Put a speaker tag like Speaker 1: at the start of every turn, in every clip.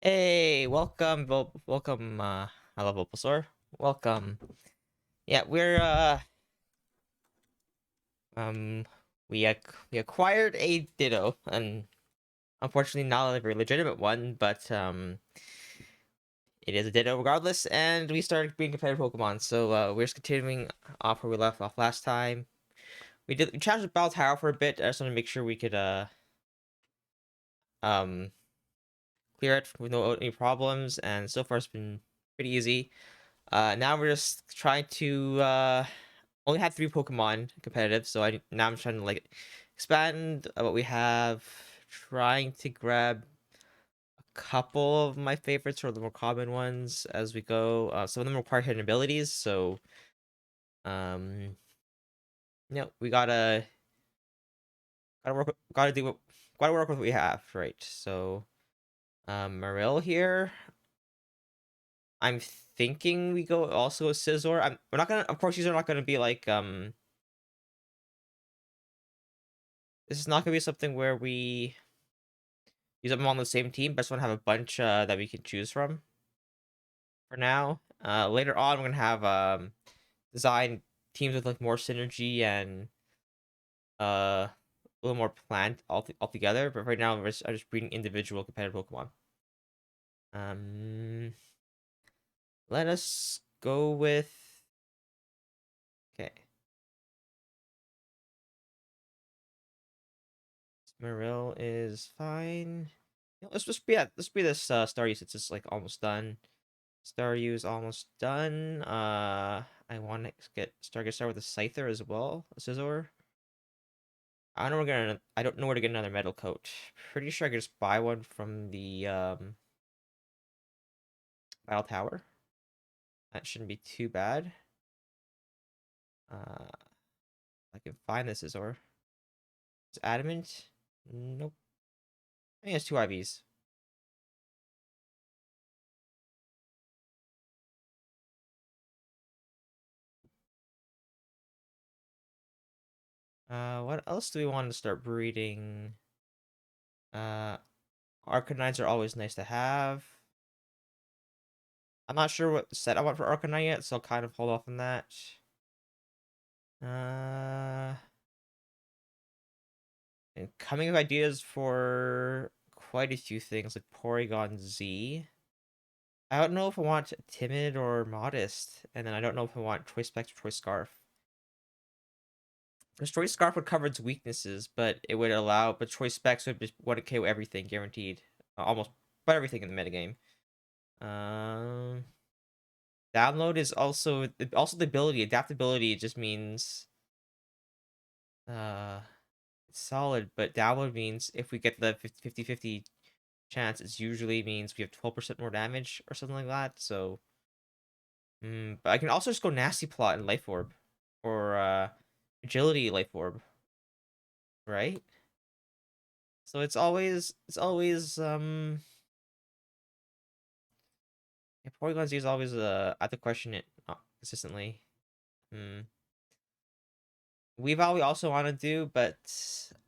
Speaker 1: Hey, welcome, welcome, I love Bulbasaur. Welcome. Yeah, um, we acquired a Ditto, and unfortunately not a very legitimate one, but, it is a Ditto regardless, and we started being competitive Pokemon, so, we're just continuing off where we left off last time. We challenged the Battle Tower for a bit. I just want to make sure we could, um, clear it with no any problems, and so far it's been pretty easy. Now we're just trying to only had three Pokemon competitive, so I'm trying to like expand what we have, trying to grab a couple of my favorites or the more common ones as we go. Some of them require hidden abilities, so um, we gotta work, gotta work with what we have, right? So Marill here. I'm thinking we go also a Scizor. We're not gonna, of course, these are not gonna be like This is not gonna be something where we use them on the same team, but I just want to have a bunch that we can choose from for now. Later on, we're gonna have design teams with like more synergy and a little more planned altogether. But right now, I'm just breeding individual competitive Pokemon. Um, Let us go with okay. Marill is fine. Let's just be let's be this Staryu since it's like almost done. Staryu is almost done. I want to start with a Scyther as well, a Scizor. I don't know where to get another metal coat. Pretty sure I could just buy one from the Battle Tower. That shouldn't be too bad. Uh, I can find this Scizor. It's adamant. Nope. I think it's two IVs. What else do we want to start breeding? Uh, Arcanines are always nice to have. I'm not sure what set I want for Arcanine yet, so I'll kind of hold off on that. Uh, and coming with ideas for quite a few things like Porygon Z. I don't know if I want timid or modest, and then I don't know if I want choice specs or choice scarf. Because choice scarf would cover its weaknesses, but it would allow, but choice specs would just want to KO everything guaranteed, almost, but everything in the metagame. Um, Download is also the ability. Adaptability just means uh it's solid, but download means if we get the 50-50 chance, it usually means we have 12% more damage or something like that. So, but I can also just go nasty plot and life orb, or agility life orb, right? So it's always yeah, Porygon Z is always I have to question it consistently. Hmm. Weavile we also want to do, but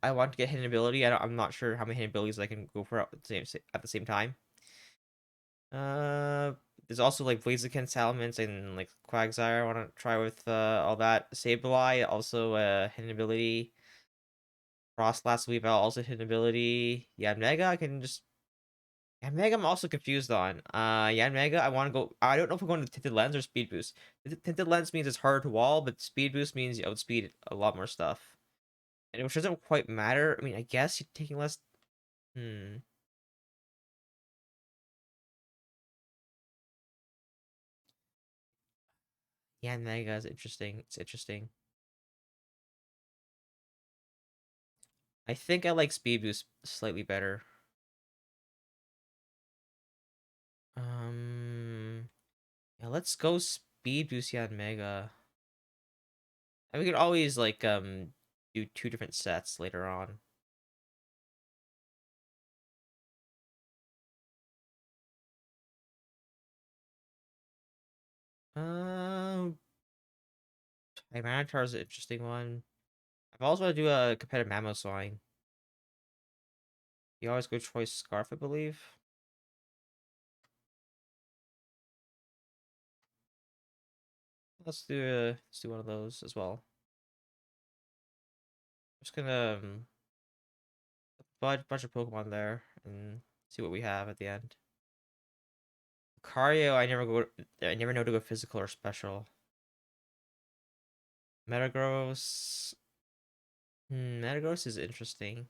Speaker 1: I want to get hidden ability. I'm not sure how many hidden abilities I can go for at the same time. Uh, there's also like Blaziken, Salamence, and like Quagsire. I want to try with all that. Sableye also hidden ability. Frostlass Weavile also hidden ability. Yanmega I can just Yanmega I'm also confused on. Yanmega I want to go. I don't know if I'm going to Tinted Lens or Speed Boost. Tinted Lens means it's harder to wall, but Speed Boost means you outspeed a lot more stuff. And which doesn't quite matter. I mean, I guess you're taking less. Hmm. Yanmega is interesting. It's interesting. I think I like Speed Boost slightly better. Yeah, let's go Speed Boost Yanmega. And we could always like do two different sets later on. Um, Tyranitar is an interesting one. I've also want to do a competitive Mamoswine. You always go choice Scarf, I believe. Let's do one of those as well. Just gonna bunch of Pokemon there and see what we have at the end. Cario, I never know to go physical or special. Metagross. Metagross is interesting.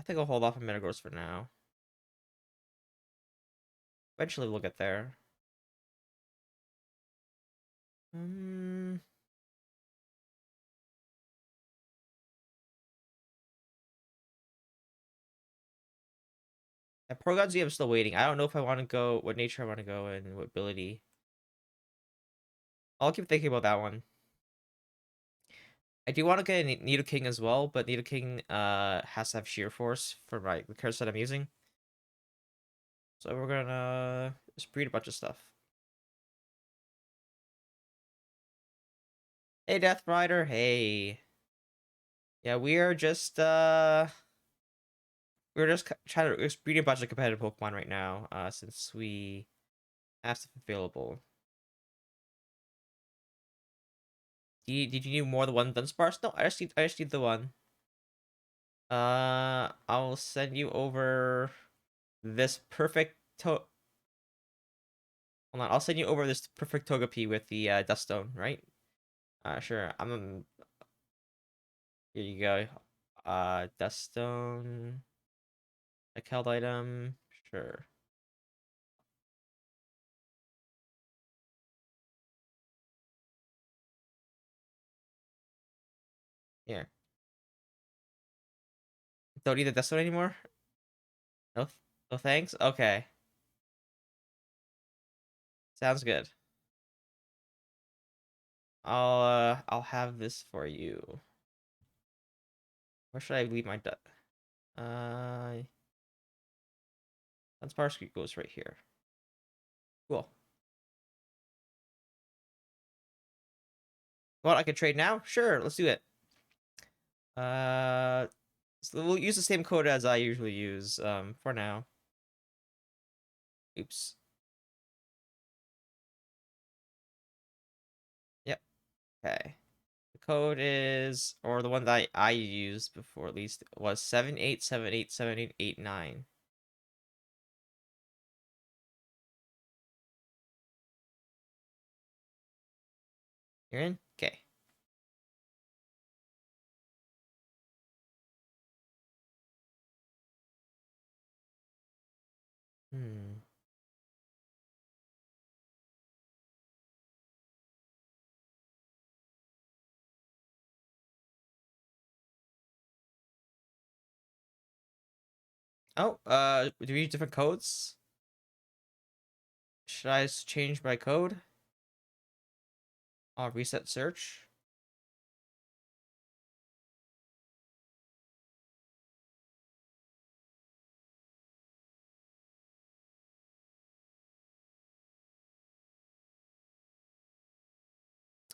Speaker 1: I think I'll hold off on Metagross for now. Eventually we'll get there. Um, at Porygon I'm still waiting. I don't know if I want to go what nature I want to go in, what ability. I'll keep thinking about that one. I do want to get a Nidoking as well, but Nidoking has to have Sheer Force for the cards that I'm using. So we're gonna just breed a bunch of stuff. Hey Death Rider, hey. Yeah, we're just trying to breed a bunch of competitive Pokemon right now, since we have stuff available. Did you need more than one Dunsparce? No, I just need the one. I'll send you over this perfect Hold on, I'll send you over this perfect Togepi with the Dust Stone, right? Sure. Here you go. Dust Stone, a held item. Sure. Here. Don't need the Dust Stone anymore. No, no thanks. Okay, sounds good. I'll have this for you. Where should I leave my duck? Dunsparce goes right here. Cool. Well, I can trade now. Sure, let's do it. So we'll use the same code as I usually use. For now. Oops. Yep. Okay. The code is, or the one that I used before at least, was 78787889. You're in? Okay. Hmm. Oh, do we use different codes? Should I change my code? I'll reset search.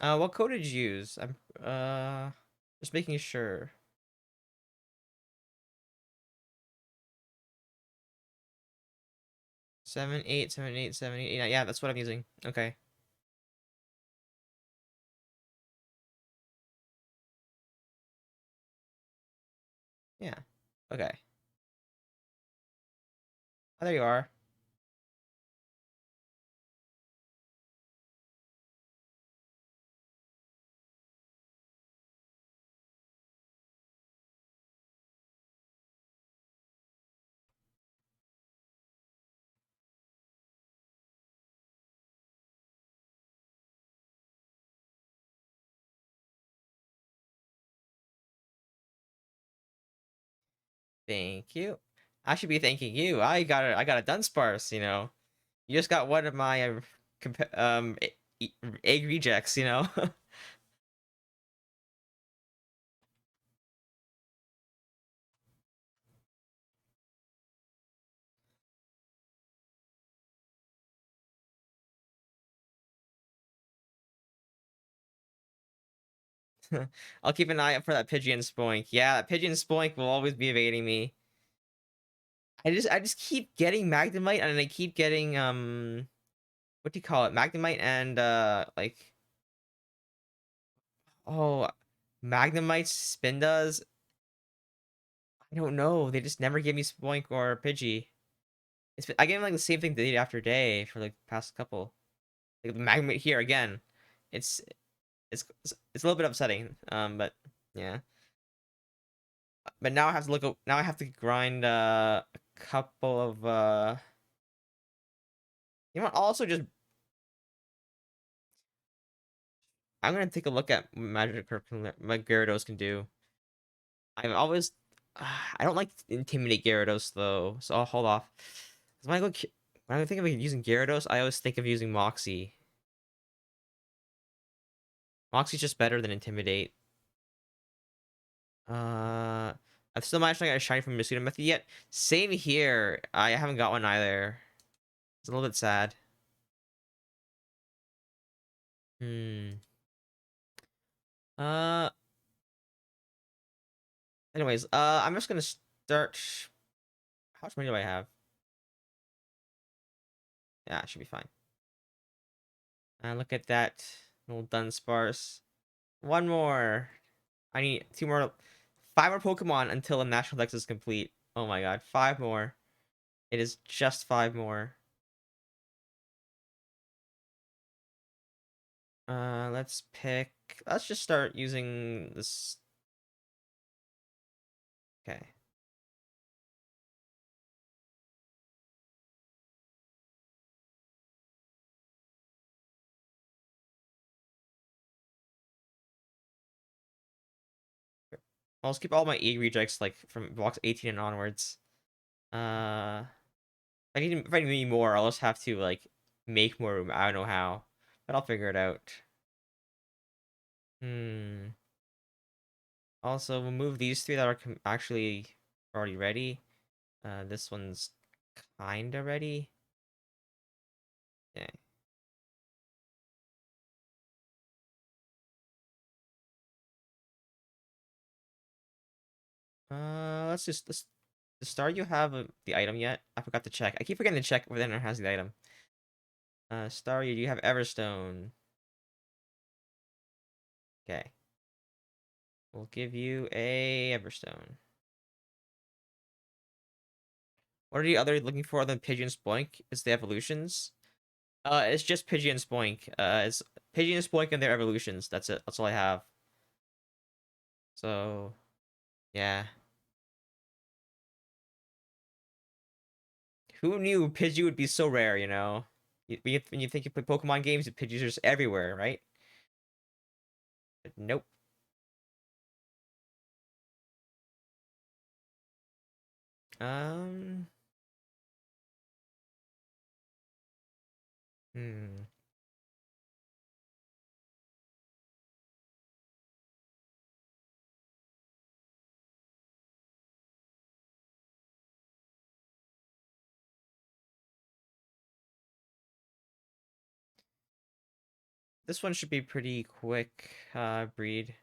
Speaker 1: What code did you use? I'm just making sure. 78787889. Yeah, that's what I'm using. Okay. Yeah. Okay. Oh, there you are. Thank you. I should be thanking you. I got a Dunsparce, you know. You just got one of my egg rejects, you know. I'll keep an eye out for that Pigeon Spoink. Yeah, that Pigeon Spoink will always be evading me. I just keep getting Magnemite and I keep getting what do you call it? Magnemite and like oh Magnemite Spindas. I don't know. They just never give me Spoink or Pidgey. I gave them like the same thing day after day for like the past couple. Like the Magnemite here again. It's it's a little bit upsetting. But yeah. But now I have to look up. Now I have to grind a couple of You know what? I'll also just I'm gonna take a look at what Gyarados can do. I've always I don't like to intimidate Gyarados though, so I'll hold off. 'Cause when I think of using Gyarados, I always think of using Moxie. Moxie's just better than Intimidate. I've still managed to get a shiny from Mosquito Method yet. Same here. I haven't got one either. It's a little bit sad. Hmm. Uh. Anyways, I'm just gonna start. How much money do I have? Yeah, it should be fine. Look at that little Dunsparce. One more. I need two more, five more Pokemon until the National Dex is complete. Oh my god, five more. It is just five more. Let's pick. Let's just start using this. Okay. I'll just keep all my E rejects like from box 18 and onwards. Uh, if I need more, I'll just have to like make more room. I don't know how, but I'll figure it out. Hmm. Also, we'll move these three that are actually already ready. This one's kinda ready. Yeah. Let's the star you have the item yet? I forgot to check. I keep forgetting to check whether it has the item. Star, you have Everstone. Okay. We'll give you a Everstone. What are the other looking for other than Pidgey and Spoink? Is the evolutions? It's just Pidgey and Spoink. It's Pidgey and Spoink and their evolutions. That's it. That's all I have. So, yeah. Who knew Pidgey would be so rare, you know? When you think you play Pokemon games, Pidgeys are just everywhere, right? But nope. Um, hmm. This one should be pretty quick, breed.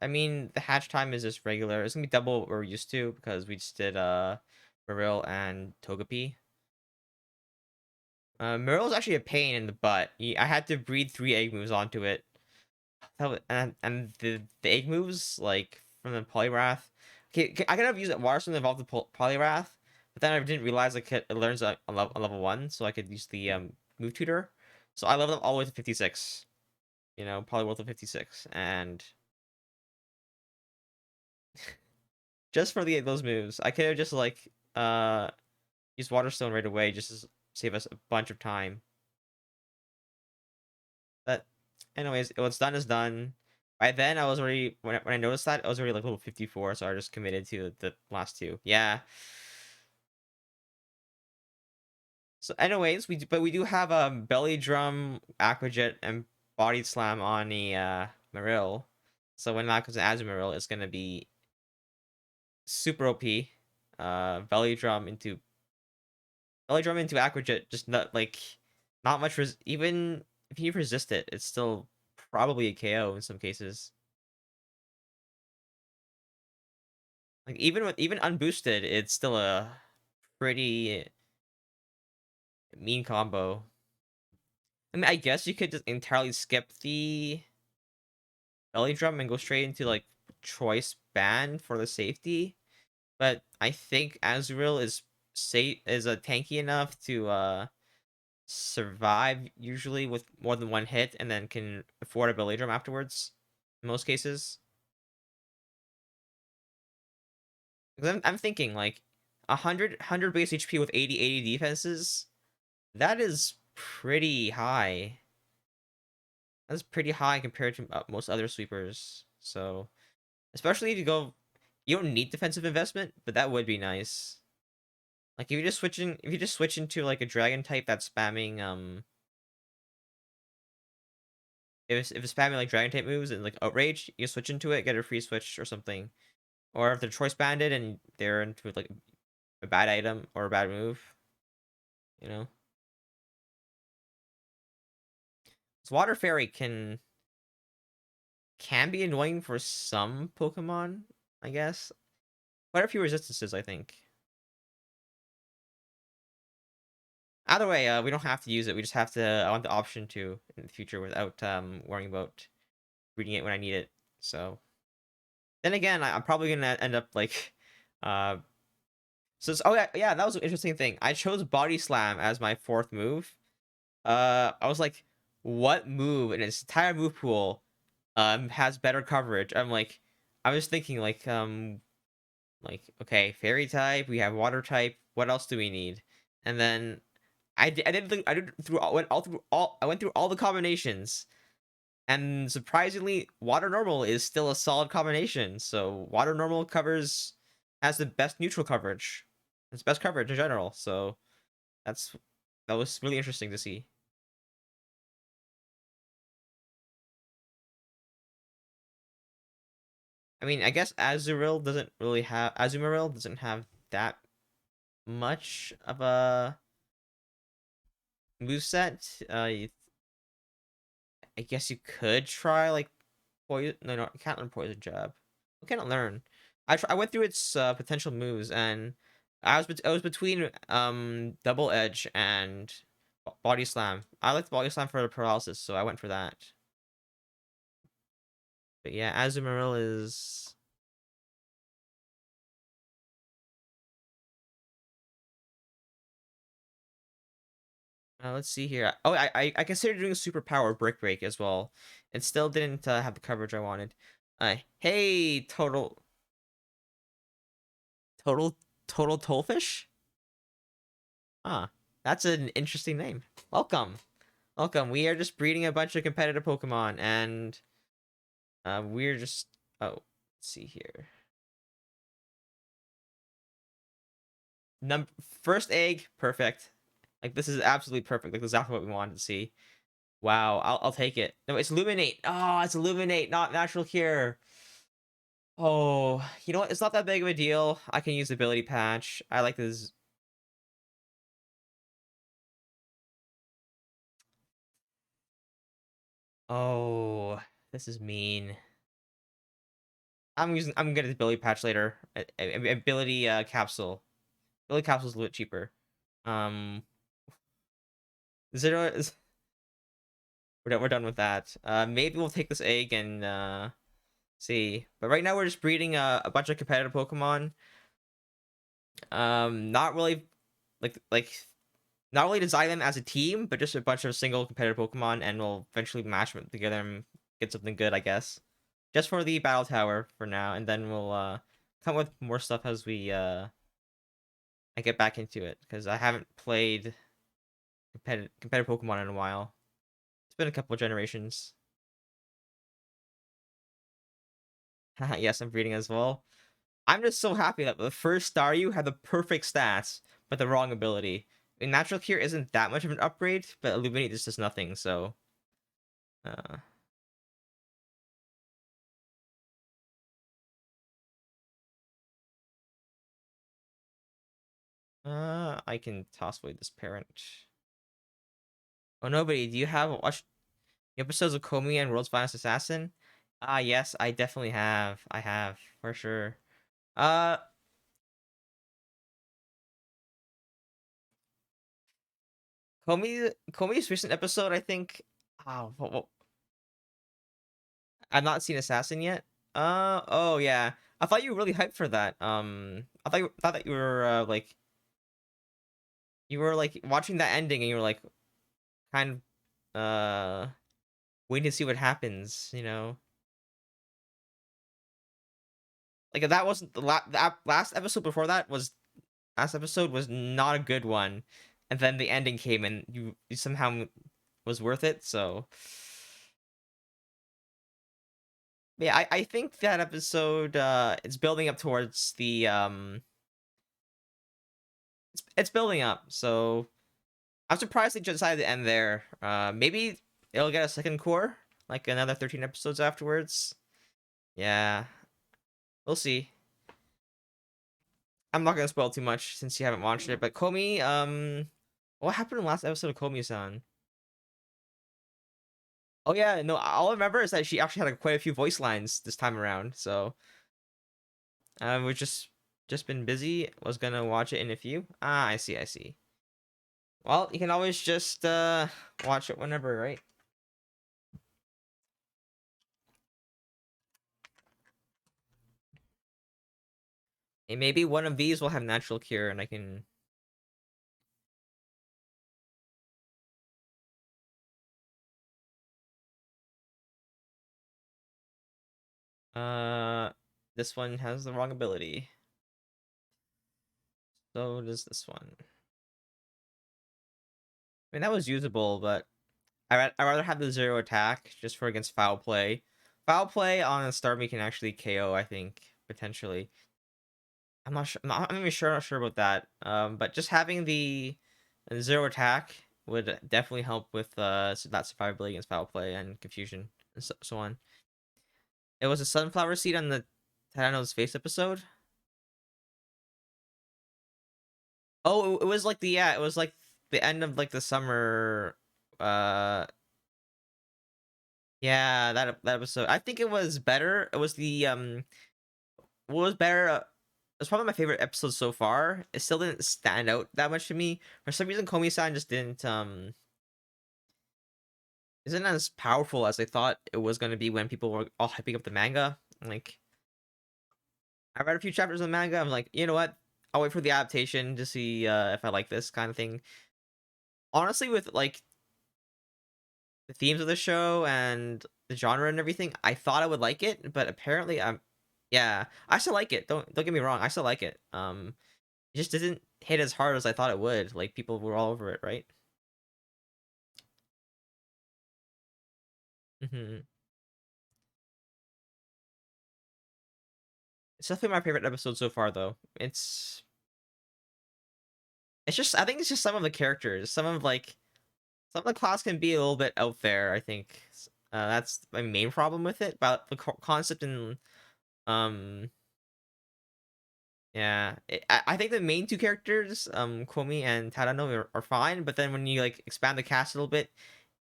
Speaker 1: I mean, the hatch time is just regular. It's gonna be double what we're used to because we just did Marill and Togepi. Marill's actually a pain in the butt. I had to breed three egg moves onto it. And the egg moves like from the Poliwrath. Okay, I could have used it Water Stone to evolve the Poliwrath, but then I didn't realize like it learns on level 1, so I could use the move tutor. So I leveled up all the way to 56. You know, Poliwrath to 56, and just for the those moves, I could have just like used Water Stone right away just to save us a bunch of time. But anyways, what's done is done. By then, I was already when I noticed that I was already like level 54, so I just committed to the last two. Yeah. So, anyways, we do have a belly drum, aquajet, and body slam on the Marill. So when that comes as a Marill, it's gonna be super OP. Belly drum into aquajet, just not like not much. Even if you resist it, it's still probably a KO in some cases. Like even unboosted, it's still a pretty mean combo. I mean, I guess you could just entirely skip the belly drum and go straight into like choice band for the safety. But I think Azurill is safe is tanky enough to survive usually with more than one hit, and then can afford a belly drum afterwards. In most cases, because I'm thinking like 100 base HP with 80 defenses. That is pretty high. That's pretty high compared to most other sweepers. So, especially if you go, you don't need defensive investment, but that would be nice. Like if you just switch into like a dragon type that's spamming if it's spamming like dragon type moves and like outrage, you switch into it, get a free switch or something. Or if they're choice banded and they're into like a bad item or a bad move, you know. So water fairy can be annoying for some Pokemon, I guess. Quite a few resistances, I think. Either way, we don't have to use it. We just have to. I want the option to in the future without worrying about reading it when I need it. So then again, I'm probably gonna end up like, uh. Oh yeah, that was an interesting thing. I chose Body Slam as my fourth move. I was like, what move in its entire move pool, has better coverage? I was thinking like okay, fairy type. We have water type. What else do we need? And then I did through all I went through all the combinations, and surprisingly, water normal is still a solid combination. So water normal has the best neutral coverage. It's best coverage in general. So that's that was really interesting to see. I mean, I guess Azumarill doesn't have that much of a moveset. I guess you could try like poison. No, no, you can't learn poison jab. You cannot learn. I went through its potential moves, and I was between double edge and body slam. I liked body slam for the paralysis, so I went for that. But yeah, Azumarill is. Let's see here. Oh, I considered doing a superpower brick break as well, and still didn't have the coverage I wanted. Hey, total total tollfish. Ah, that's an interesting name. Welcome. Welcome. We are just breeding a bunch of competitive Pokemon, and we're just. Oh, let's see here. Number first egg, perfect. Like this is absolutely perfect. Like exactly what we wanted to see. Wow, I'll take it. No, it's Illuminate. Oh, it's Illuminate, not Natural Cure. Oh, you know what? It's not that big of a deal. I can use Ability Patch. I like this. Oh, this is mean. I'm gonna Ability Patch later. Ability Capsule. Ability Capsule is a little cheaper. Um, Zero is we're done with that. Maybe we'll take this egg and see. But right now we're just breeding a bunch of competitive Pokemon. Not really like not really design them as a team, but just a bunch of single competitive Pokemon, and we'll eventually mash them together and get something good, I guess. Just for the battle tower for now, and then we'll come with more stuff as we I get back into it, because I haven't played competitive Pokemon in a while. It's been a couple of generations. Yes, I'm breeding as well. I'm just so happy that the first Staryu had the perfect stats, but the wrong ability. And Natural Cure isn't that much of an upgrade, but Illuminate just does nothing, so uh I can toss away this parent. Oh nobody, do you have watched the episodes of Komi and World's Finest Assassin? Ah yes, I definitely have. I have, for sure. Uh Komi's recent episode, I think. I've not seen Assassin yet. Oh yeah. I thought you were really hyped for that. I thought that you were like watching that ending and you were like kind of waiting to see what happens. Like if that wasn't that last episode before that was last episode was not a good one, and then the ending came and you somehow was worth it. So yeah, I think that episode it's building up towards the it's building up. So I'm surprised they just decided to end there. Maybe it'll get a second core, like another 13 episodes afterwards. Yeah, we'll see. I'm not gonna spoil too much since you haven't watched it, but Komi, what happened in the last episode of Komi-san? Oh yeah, no, all I remember is that she actually had like, quite a few voice lines this time around. So we've just been busy. Was gonna watch it in a few. Ah, I see, I see. Well, you can always just watch it whenever, right? And maybe one of these will have natural cure, and I can. Uh, this one has the wrong ability. So does this one. I mean, that was usable, but I'd rather have the zero attack just for against foul play. Foul play on a Starmie can actually KO, I think, potentially. I'm not sure. I'm not even sure. Not sure about that. But just having the zero attack would definitely help with that survivability against foul play and confusion and so on. It was a sunflower seed on the Tadano's face episode. Oh, it was like it was like the end of like the summer. Uh, yeah, that episode. I think it was better. It was the what was better. It's probably my favorite episode so far. It still didn't stand out that much to me. For some reason, Komi-san just didn't isn't as powerful as I thought it was going to be when people were all hyping up the manga. Like, I read a few chapters of the manga. I'm like, you know what? I'll wait for the adaptation to see if I like this kind of thing. Honestly, with like the themes of the show and the genre and everything, I thought I would like it, but apparently yeah, I still like it. Don't get me wrong, I still like it. It just didn't hit as hard as I thought it would. Like people were all over it, right? hmm It's definitely my favorite episode so far, though. It's just I think it's just some of the characters, some of the class can be a little bit out there. I think that's my main problem with it. But the concept and um yeah, I think the main two characters, Komi and Tadano, are fine. But then when you like expand the cast a little bit,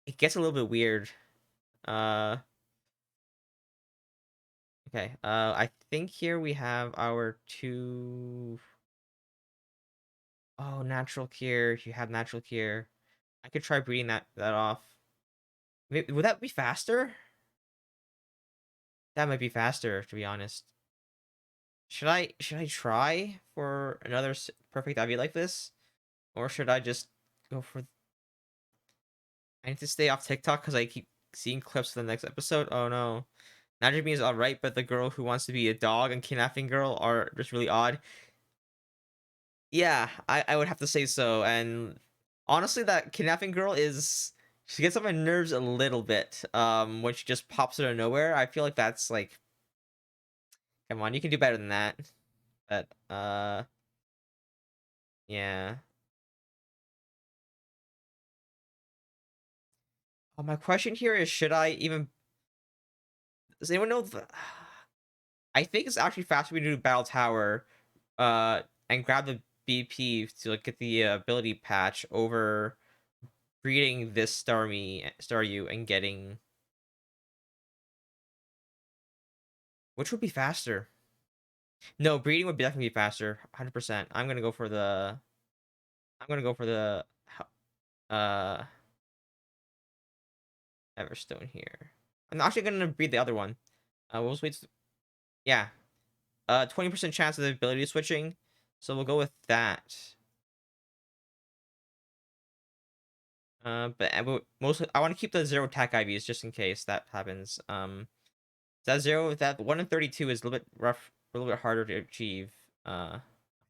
Speaker 1: it gets a little bit weird. Uh, okay. I think here we have our two. Oh, natural cure. You have natural cure. I could try breeding that off. Would that be faster? That might be faster, to be honest. Should I try for another perfect IV like this, or should I just go for? I need to stay off TikTok because I keep seeing clips for the next episode. Oh no, Najimi is alright, but the girl who wants to be a dog and kidnapping girl are just really odd. Yeah, I would have to say so. And honestly, that kidnapping girl is she gets on my nerves a little bit. When she just pops out of nowhere, I feel like that's like, come on, you can do better than that. But yeah. My question here is, should I even? Does anyone know? I think it's actually faster for me to do Battle Tower, and grab the BP to like get the ability patch over breeding this Staryu and getting which would be faster. No, breeding would definitely be faster, 100%. I'm gonna go for the Uh, Everstone here. I'm actually gonna breed the other one. We'll just wait. Yeah. 20% chance of the ability switching. So we'll go with that. But mostly I want to keep the zero attack IVs just in case that happens. That 1 in 32 is a little bit rough, a little bit harder to achieve. I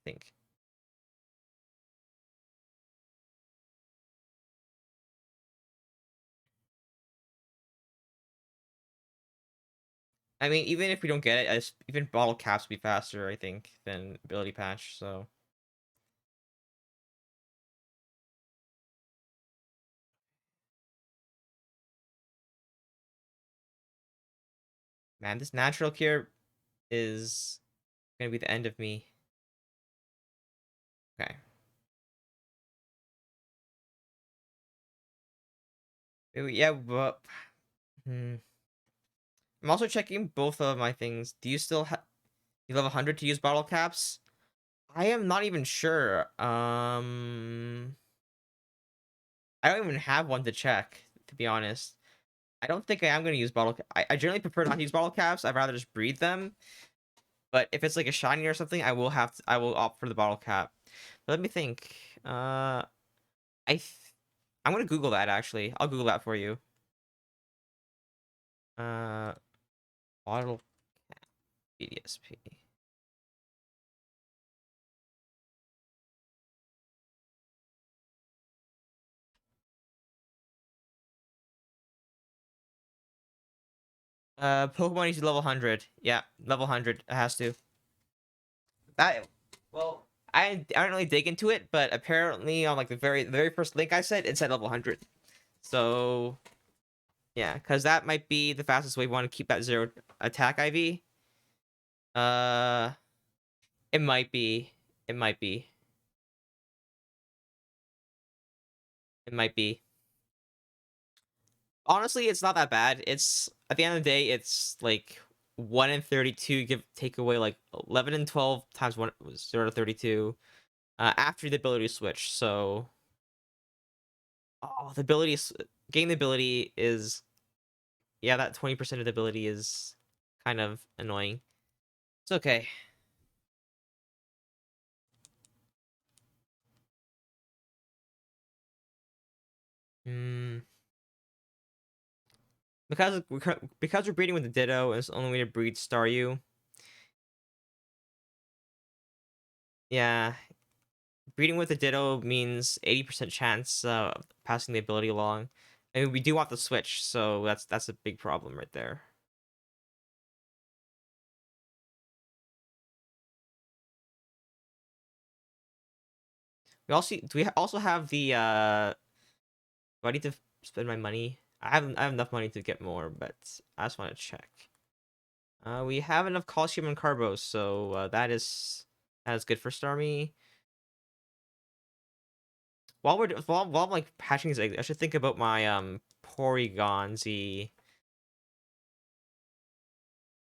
Speaker 1: think. I mean, even if we don't get it, even bottle caps will be faster, I think, than ability patch. So, man, this natural cure is gonna be the end of me. Okay. Yeah, but hmm. I'm also checking both of my things. Do you still have you level 100 to use bottle caps? I am not even sure. I don't even have one to check, to be honest. I don't think I am going to use I generally prefer not to use bottle caps. I'd rather just breed them. But if it's like a shiny or something, I will opt for the bottle cap. But let me think. I th I'm gonna Google that actually. I'll Google that for you. Uh, Bottle cap BDSP. Pokemon needs to level 100. Yeah, level 100. It has to. That well, I don't really dig into it, but apparently on like the very first link I said, it said level 100. So yeah, because that might be the fastest way we want to keep that zero attack IV. Uh, it might be. It might be. It might be. Honestly, it's not that bad. It's at the end of the day, it's like 1 in 32. Take away like 11 and 12 times 1 0 to 32. After the ability switch. So, oh, getting the ability is yeah, that 20% of the ability is kind of annoying. It's okay. Hmm. Because we're breeding with the Ditto, it's the only way to breed Staryu. Yeah, breeding with the Ditto means 80% chance of passing the ability along. I mean, we do want the switch, so that's a big problem right there. We also have the do I need to spend my money? I have enough money to get more, but I just want to check. We have enough calcium and carbos, so that is good for Starmie. While I'm like hatching these eggs, I should think about my Porygon Z.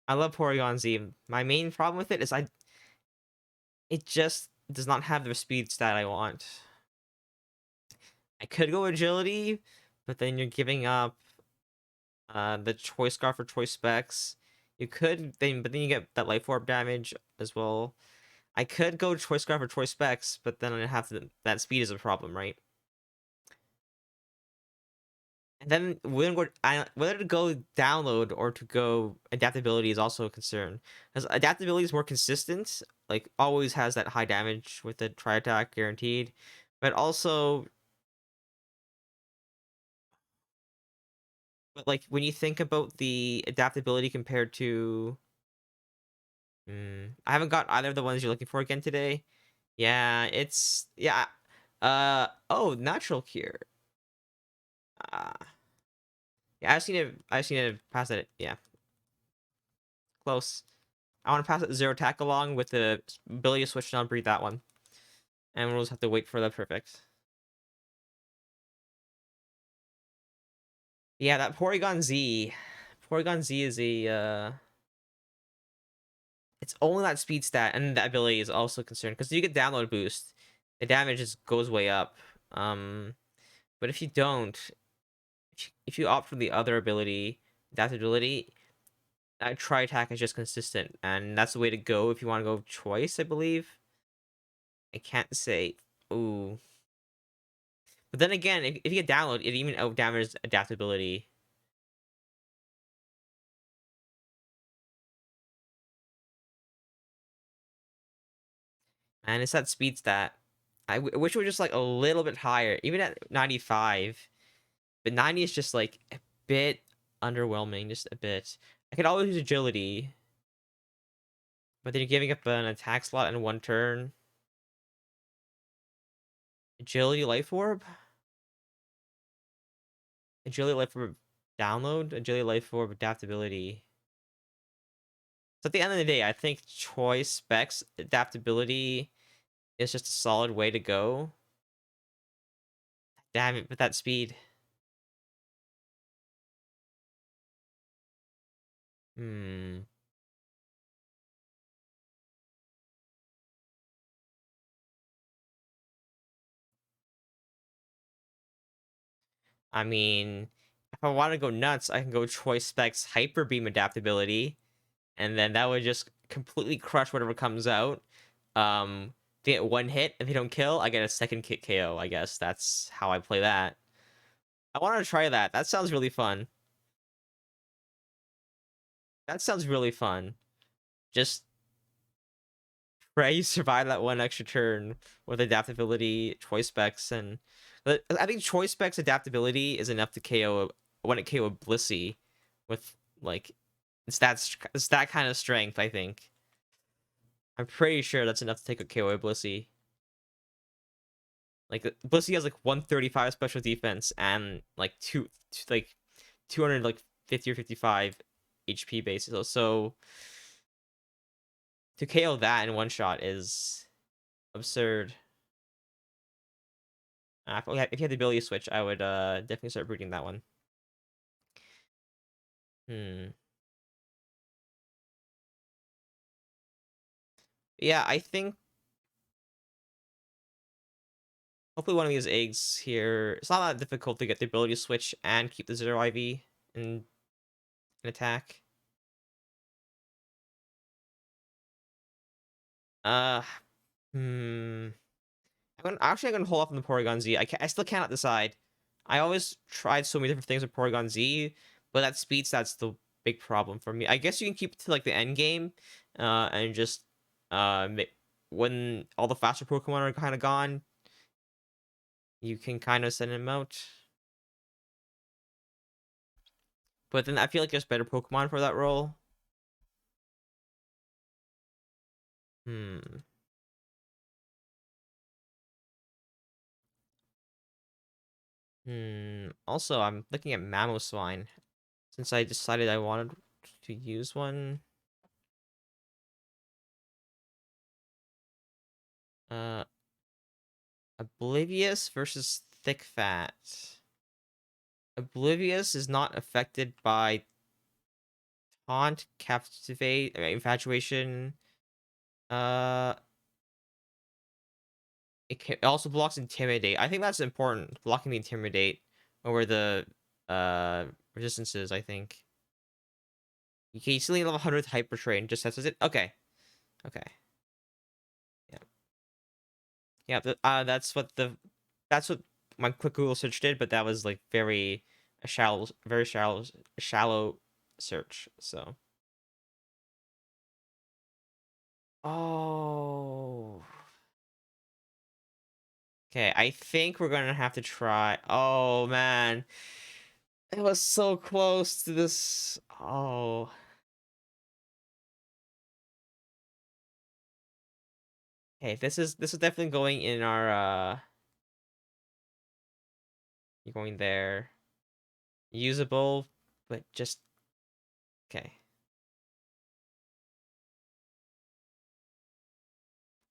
Speaker 1: I love Porygon Z. My main problem with it is it just does not have the speed stat I want. I could go agility, but then you're giving up the choice scarf for choice specs. But then you get that life orb damage as well. I could go choice scarf for choice specs, but then I have that speed is a problem, right? And then whether to go download or to go adaptability is also a concern. Because adaptability is more consistent, like always has that high damage with the tri attack guaranteed. But also, but like when you think about the adaptability compared to, I haven't got either of the ones you're looking for again today. Yeah. Oh, natural cure. Uh, yeah, I just need to pass that. Yeah, close. I want to pass it zero attack along with the ability to switch down breed that one. And we'll just have to wait for the perfect. Yeah, that Porygon Z. Porygon Z is a it's only that speed stat and that ability is also concerned because you get download boost. The damage just goes way up. Um But if you don't, if you opt for the other ability, adaptability, that try attack is just consistent, and that's the way to go if you want to go choice, I believe. I can't say. Ooh. But then again, if you get download, it even out damages adaptability. And it's that speed stat. Wish it was just like a little bit higher, even at 95. But 90 is just like a bit underwhelming, just a bit. I could always use agility, but then you're giving up an attack slot in one turn. Agility life orb? Agility life orb download? Agility life orb adaptability. So at the end of the day, I think choice specs adaptability is just a solid way to go. Damn it, with that speed. Hmm. I mean, if I want to go nuts, I can go choice specs hyper beam adaptability, and then that would just completely crush whatever comes out. They get one hit. If they don't kill, I get a second kick KO. I guess that's how I play that. I want to try that. That sounds really fun. That sounds really fun. Just pray you survive that one extra turn with adaptability, choice specs, and I think choice specs adaptability is enough to KO when it KO Blissey with like it's that kind of strength. I think I'm pretty sure that's enough to take a KO Blissey. Like Blissey has like 135 special defense and like like 200 like 50 or 55 HP base. So to KO that in one shot is absurd. If you had the ability switch, I would definitely start breeding that one. Hmm. Yeah, I think hopefully one of these eggs here. It's not that difficult to get the ability switch and keep the 0 IV in attack. Uh, hmm. I'm gonna hold off on the Porygon Z. I still cannot decide. I always tried so many different things with Porygon Z, but that speed stat's the big problem for me. I guess you can keep it to like the end game, and just when all the faster Pokemon are kind of gone, you can kind of send him out. But then I feel like there's better Pokemon for that role. Hmm. Also, I'm looking at Mamoswine since I decided I wanted to use one. Uh, Oblivious versus Thick Fat. Oblivious is not affected by Taunt, Captivate, Infatuation. Uh, it also blocks Intimidate. I think that's important. Blocking the Intimidate over the resistances. I think. Okay, you still need level 100 Hyper Train. Just test it. Okay. Okay. Yeah. Yeah. That's what my quick Google search did, but that was like very shallow search. So. Oh. Okay, I think we're gonna have to try. Oh man, it was so close to this. Oh. Hey, this is definitely going in our you're going there. Usable, but just okay.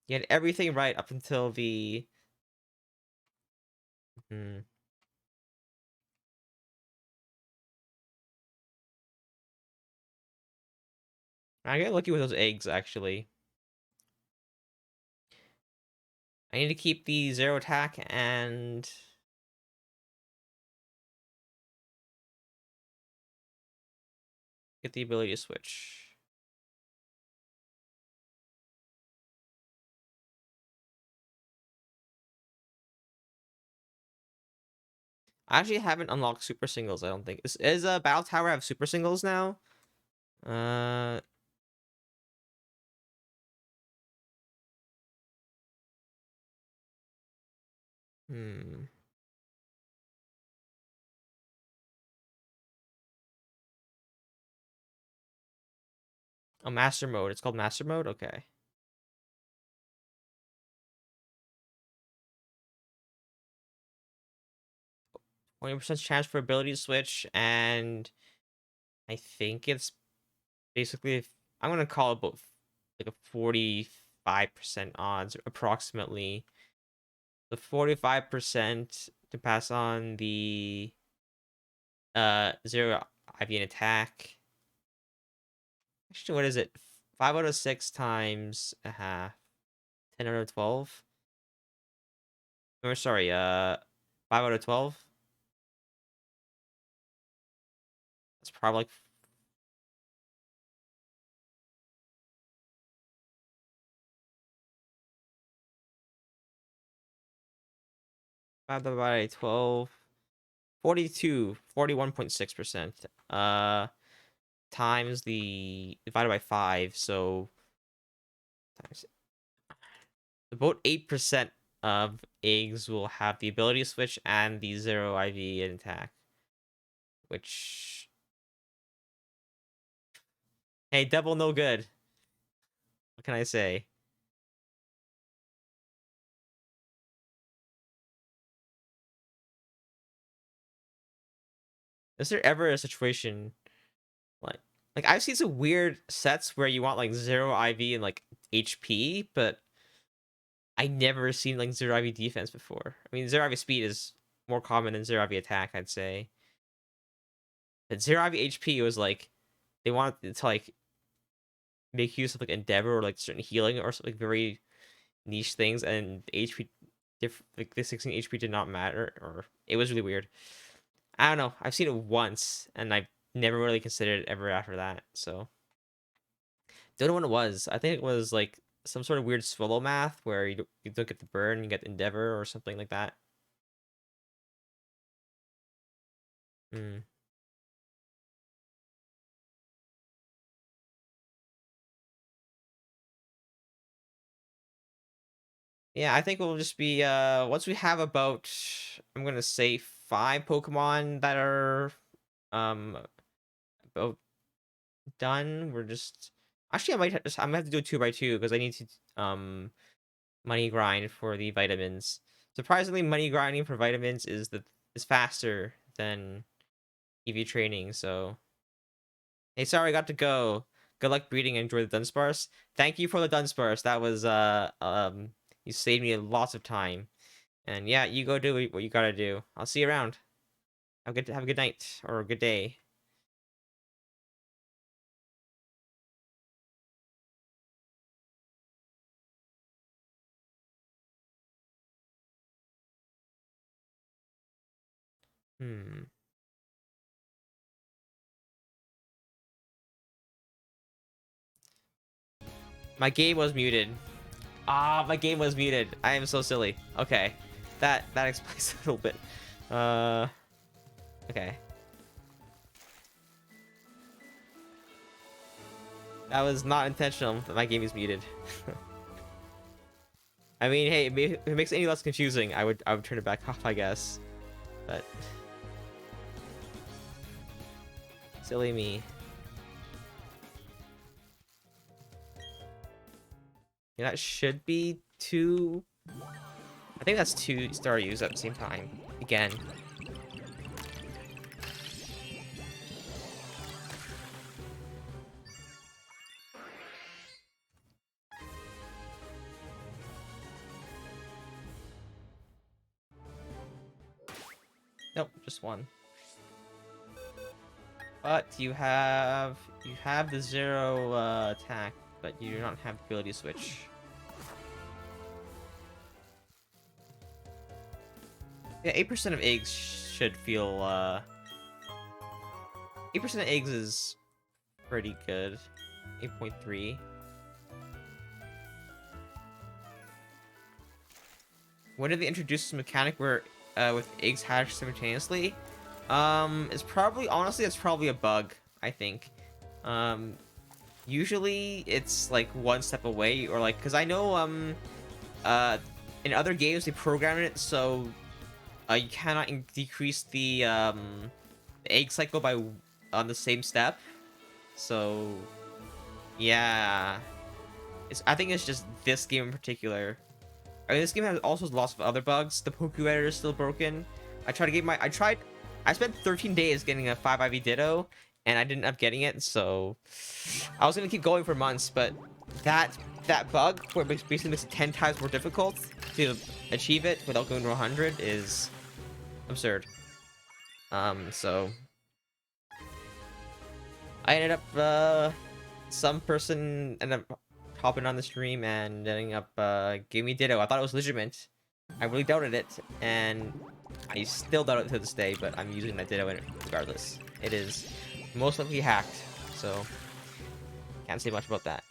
Speaker 1: You had everything right up until the hmm. I get lucky with those eggs actually. I need to keep the zero attack and Get the ability to switch. I actually haven't unlocked super singles, I don't think. Is Battle Tower have super singles now? Uh hmm. Oh, master mode. It's called master mode? Okay. 20% chance for ability to switch, and I think it's basically I'm gonna call it about like a 45% odds approximately. The 45% to pass on the zero IV attack. Actually, what is it? 5 out of 6 times a half. 10 out of 12? Or sorry, 5 out of 12? That's probably like 5 divided by 12. 42, 41.6%. Times the divided by 5, so times about 8% of eggs will have the ability to switch and the 0 IV in attack. Which, hey, double no good. What can I say? Is there ever a situation like I've seen some weird sets where you want like 0 IV and like HP, but I never seen like 0 IV defense before. I mean, 0 IV speed is more common than 0 IV attack, I'd say. But 0 IV HP was like they wanted to like make use of like endeavor or like certain healing or like very niche things, and HP like the 16 HP did not matter, or it was really weird. I don't know. I've seen it once, and I've never really considered it ever after that. So don't know what it was. I think it was like some sort of weird solo math where you don't get the burn, you get endeavor or something like that. Hmm. Yeah, I think we'll just be once we have about I'm gonna say 5 Pokemon that are about done. We're just actually I might have to do a 2 by 2 because I need to money grind for the vitamins. Surprisingly, money grinding for vitamins is faster than EV training. So hey, sorry, I got to go. Good luck breeding and enjoy the Dunsparce. Thank you for the Dunsparce. That was you saved me lots of time. And yeah, you go do what you gotta do. I'll see you around. Have a good night or a good day. Hmm. My game was muted. Ah, my game was muted. I am so silly. Okay. That explains a little bit. Uh okay. That was not intentional that my game is muted. I mean, hey, if it makes it any less confusing, I would turn it back off, I guess. But silly me. Yeah, that should be two. I think that's two Staryu's at the same time. Again. Nope, just one. But you have the 0 attack, but you do not have the ability to switch. Yeah, 8% of eggs should feel 8% of eggs is Pretty good. 8.3. When did they introduce this mechanic where with eggs hatch simultaneously? It's probably honestly it's probably a bug, I think. Um Usually it's like one step away, or like, because I know uh in other games they programmed it so you cannot decrease the egg cycle by on the same step. So yeah, I think it's just this game in particular. I mean, this game has also lots of other bugs. The Poke Editor is still broken. I spent 13 days getting a 5 IV Ditto, and I didn't end up getting it, so I was gonna keep going for months, but that that bug, where it basically makes it 10 times more difficult to achieve it without going to 100, is absurd. So I ended up, some person ended up hopping on the stream and ending up, giving me Ditto. I thought it was legitimate. I really doubted it, and I still doubt it to this day, but I'm using that Ditto in it regardless. It is most likely hacked, so can't say much about that.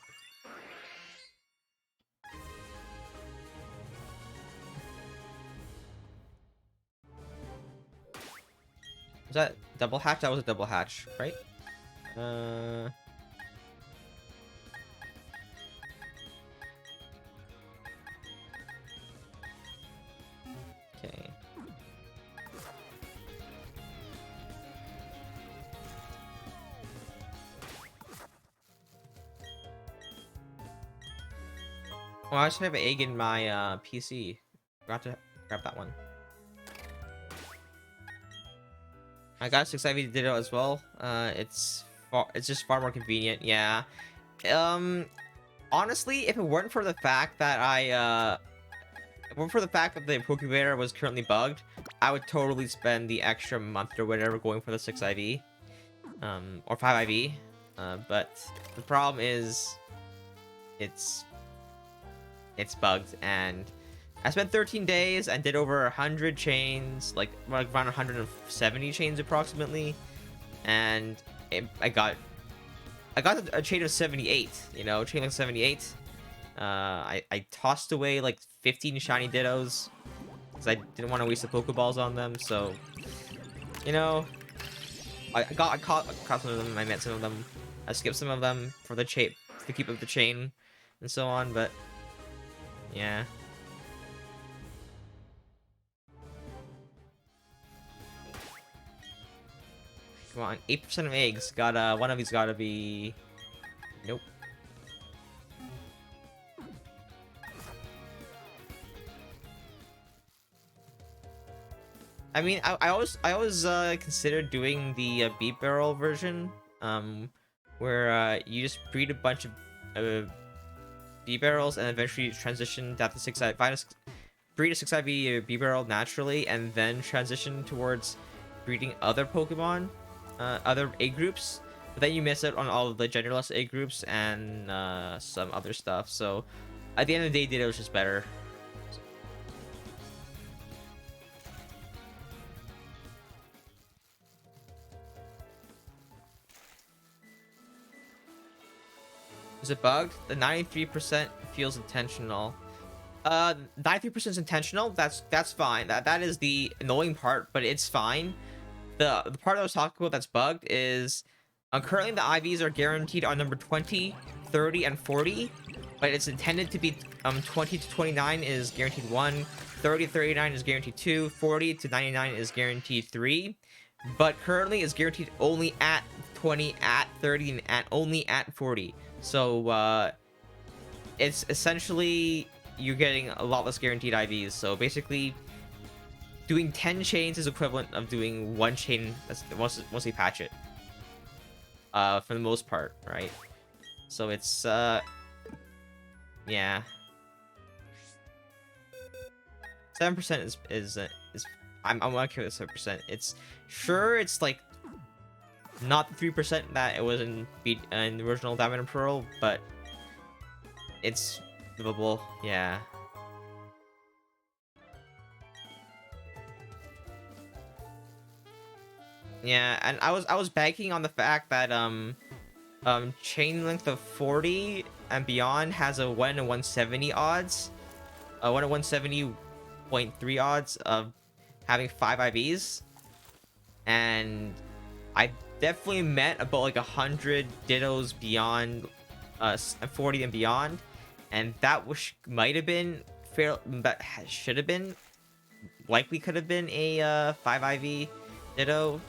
Speaker 1: Was that double hatch? That was a double hatch, right? Uh, okay. Oh, I just have an egg in my PC. Forgot to grab that one. I got 6IV Ditto as well. It's just far more convenient. Yeah. Um, Honestly, if it weren't for the fact that if it weren't for the fact that the Pokebator was currently bugged, I would totally spend the extra month or whatever going for the 6IV, or 5IV. But the problem is, it's it's bugged, and I spent 13 days and did over 100 chains, like around 170 chains approximately, and I got a chain of 78, you know, chain of 78. I tossed away like 15 shiny Dittos because I didn't want to waste the Pokeballs on them. So, you know, I caught some of them. I met some of them. I skipped some of them for the chain to keep up the chain and so on. But yeah, come on, 8% of eggs. Got one of these got to be. Nope. I mean, I always considered doing the beat barrel version, where you just breed a bunch of B barrels and eventually transition that to 6IV, breed a 6IV B barrel naturally, and then transition towards breeding other Pokemon, other A groups. But then you miss out on all of the genderless A groups and some other stuff. So at the end of the day, Ditto was just better. Is it bugged? The 93% feels intentional. 93% is intentional. That's fine. That is the annoying part, but it's fine. The part I was talking about that's bugged is currently the IVs are guaranteed on number 20, 30, and 40, but it's intended to be 20 to 29 is guaranteed 1, 30 to 39 is guaranteed 2, 40 to 99 is guaranteed 3, but currently is guaranteed only at 20, at 30, and at only at 40. So it's essentially you're getting a lot less guaranteed IVs. So basically, doing 10 chains is equivalent of doing one chain once they patch it. For the most part, right? So it's yeah, 7% is I'm okay with 7%. It's sure it's like not the 3% that it was in the original Diamond and Pearl, but it's livable. Yeah. Yeah, and I was banking on the fact that Chain length of 40 and beyond has a 1 in 170 odds. 1 in 170.3 odds of having 5 IVs. And I definitely met about like 100 dittos beyond 40 and beyond. And that might have been fair, but should have been, likely could have been a 5 IV ditto.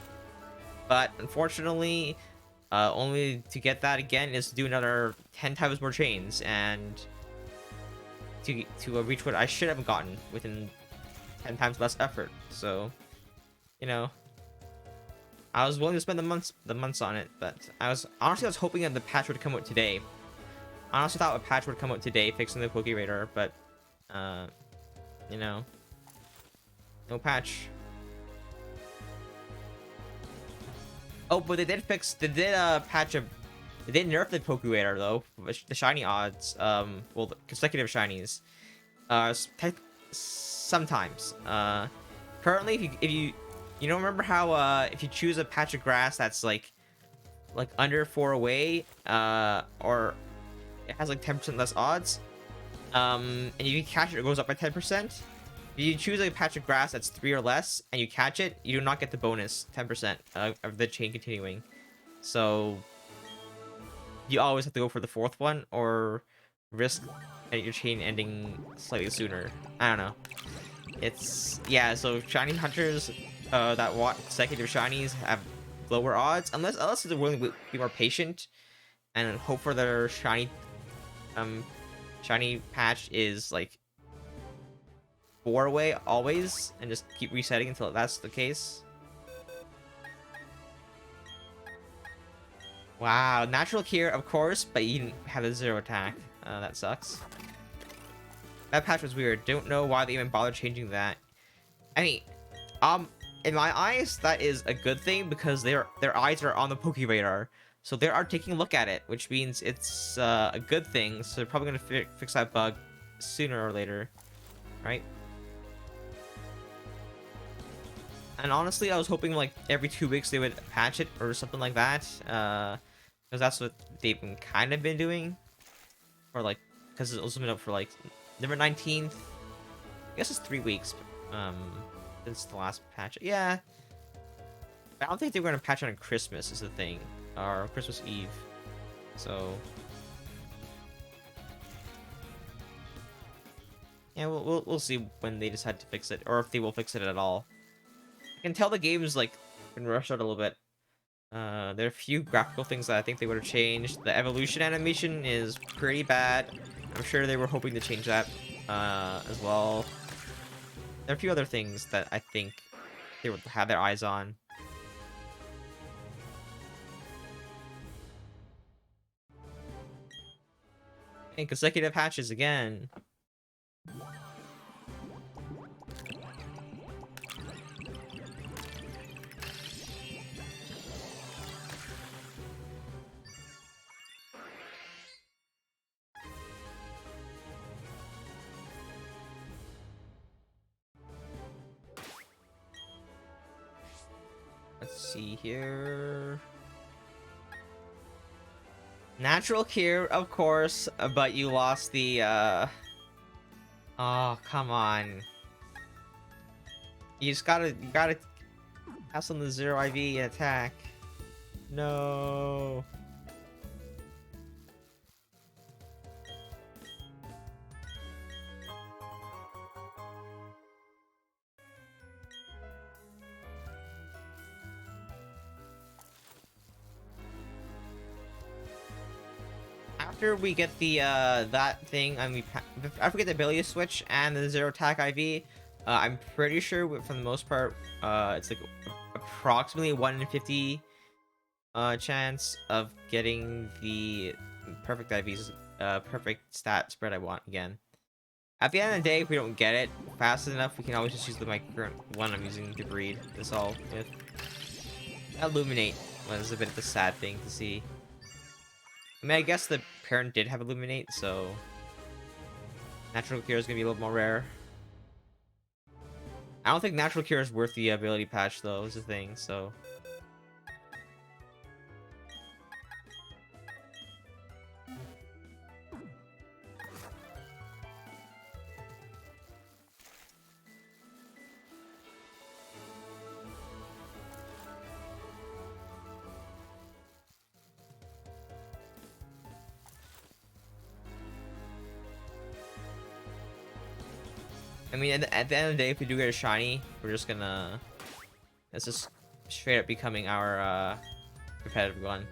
Speaker 1: But unfortunately, only to get that again is to do another 10 times more chains, and to reach what I should have gotten within 10 times less effort. So, you know, I was willing to spend the months on it, but I was hoping that the patch would come out today. I honestly thought a patch would come out today fixing the Poke Radar, but you know, no patch. Oh, but they did patch of. They did nerf the Poke Radar though. The shiny odds, well, the consecutive shinies, sometimes. Currently, if you don't remember how if you choose a patch of grass that's like under 4 away, or it has like 10% less odds, and you catch it, it goes up by 10%. If you choose a patch of grass that's 3 or less and you catch it, you do not get the bonus 10% of the chain continuing. So you always have to go for the 4th one or risk your chain ending slightly sooner. I don't know. It's, yeah, so shiny hunters that want consecutive shinies have lower odds unless they're willing to be more patient and hope for their shiny patch is like 4 away always and just keep resetting until that's the case. Wow, natural cure, of course, but you didn't have a 0 attack. That sucks. That patch was weird. Don't know why they even bothered changing that. I mean, in my eyes, that is a good thing because their eyes are on the Poke Radar, so they are taking a look at it, which means it's a good thing. So they're probably gonna fix that bug sooner or later, right? And honestly, I was hoping like every 2 weeks they would patch it or something like that, because that's what they've kind of been doing, or like, because it's also been up for like November 19th. I guess it's 3 weeks, since the last patch. Yeah, but I don't think they were gonna patch on Christmas is the thing, or Christmas Eve. So yeah, we'll see when they decide to fix it, or if they will fix it at all. I can tell the game's like been rushed out a little bit. There are a few graphical things that I think they would have changed. The evolution animation is pretty bad. I'm sure they were hoping to change that as well. There are a few other things that I think they would have their eyes on. And consecutive hatches again. Let's see here. Natural cure, of course, but you lost the, oh, come on. You gotta have some of the 0 IV and attack. No. After we get the that thing, and after we get the ability switch and the 0 attack IV, I'm pretty sure for the most part, it's like approximately 1 in 50 chance of getting the perfect IVs, perfect stat spread I want again. At the end of the day, if we don't get it fast enough, we can always just use my current one I'm using to breed this all with. Illuminate was a bit of a sad thing to see. I mean, I guess the parent did have Illuminate, so Natural Cure is gonna be a little more rare. I don't think Natural Cure is worth the ability patch, though, is the thing, so. I mean, at the end of the day, if we do get a shiny, we're just gonna... It's just straight up becoming our competitive one.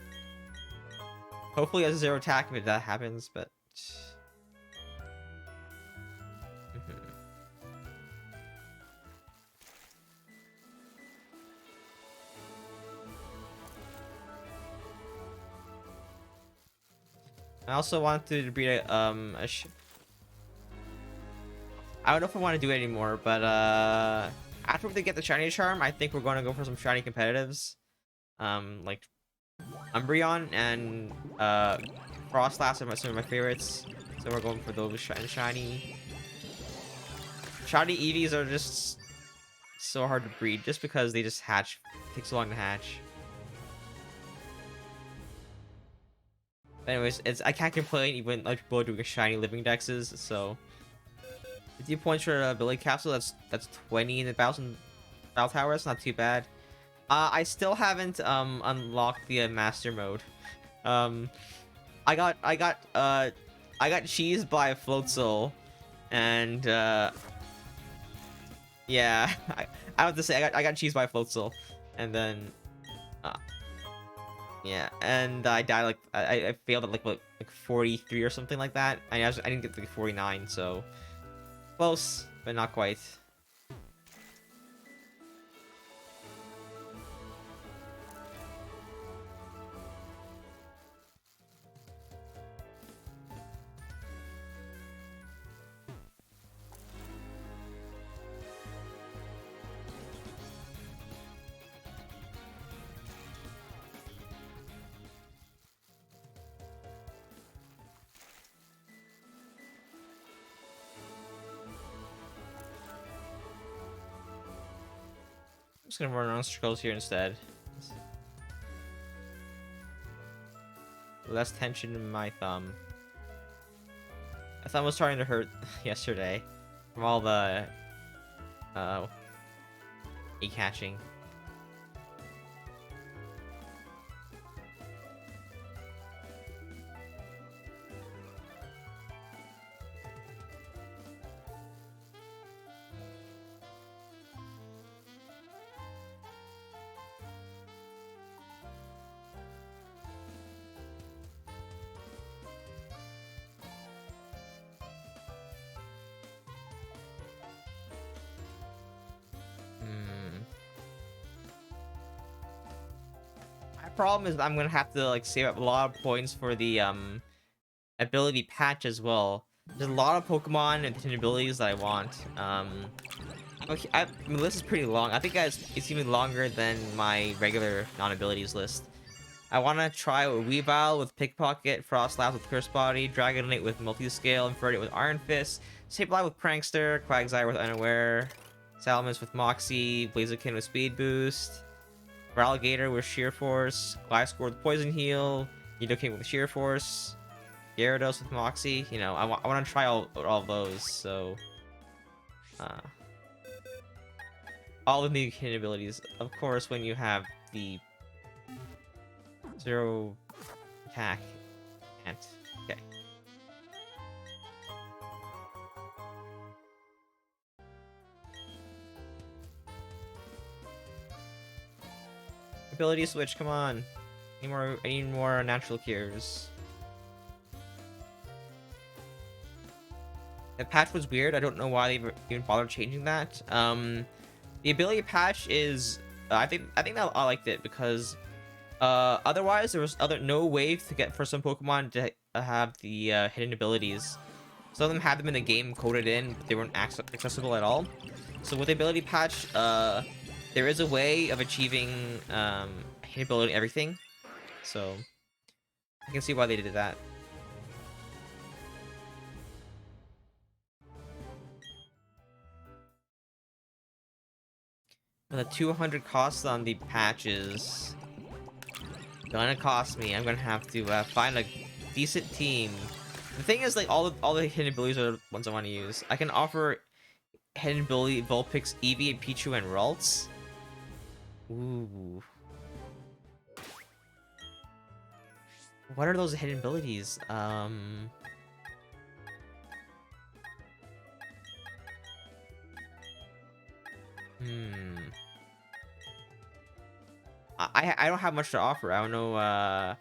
Speaker 1: Hopefully, as a 0 attack if that happens, but... I also want to breed I don't know if I want to do it anymore, but after we get the shiny charm, I think we're going to go for some shiny competitives. Like Umbreon and Frostlass are some of my favorites, so we're going for those shiny. Shiny Eevees are just so hard to breed, just because they just hatch. It takes so long to hatch. Anyways, I can't complain even like people are doing shiny living dexes, so 50 points for a ability capsule, that's 20 in the battle tower, that's not too bad. I still haven't unlocked the master mode. I got cheesed by a Floatzel, and yeah, I have to say I got cheesed by a Floatzel, and then uh, yeah, and I died like I failed at like what, like 43 or something like that. I didn't get to like 49, so close, but not quite. I'm just gonna run around circles here instead. Less tension in my thumb. My thumb was starting to hurt yesterday from all the e-catching. My problem is I'm gonna have to like save up a lot of points for the ability patch as well. There's a lot of Pokemon and abilities that I want. Okay, I mean, the list is pretty long. I think it's even longer than my regular non-abilities list. I want to try Weavile with Pickpocket, Frostlass with Curse Body, Dragonite with Multiscale, Infernape with Iron Fist, Sableye with Prankster, Quagsire with Unaware, Salamis with Moxie, Blaziken with Speed Boost, Ralligator with Sheer Force, Gliscor with Poison Heal, Nidoking with Sheer Force, Gyarados with Moxie. You know, I want to try all of those, so... all the new hidden abilities. Of course, when you have the 0 attack, can't. Okay. Ability switch, come on. I need more natural cures. The patch was weird. I don't know why they even bothered changing that. The ability patch is I think that I liked it because otherwise there was no way to get for some Pokemon to have the hidden abilities. Some of them had them in the game coded in, but they weren't accessible at all. So with the ability patch, there is a way of achieving hidden ability in everything. So I can see why they did that. The 200 costs on the patches gonna cost me. I'm gonna have to find a decent team. The thing is, like, all the hidden abilities are the ones I want to use. I can offer hidden ability Vulpix, Eevee, and Pichu, and Ralts. Ooh. What are those hidden abilities? Hmm. I don't have much to offer. I don't know. I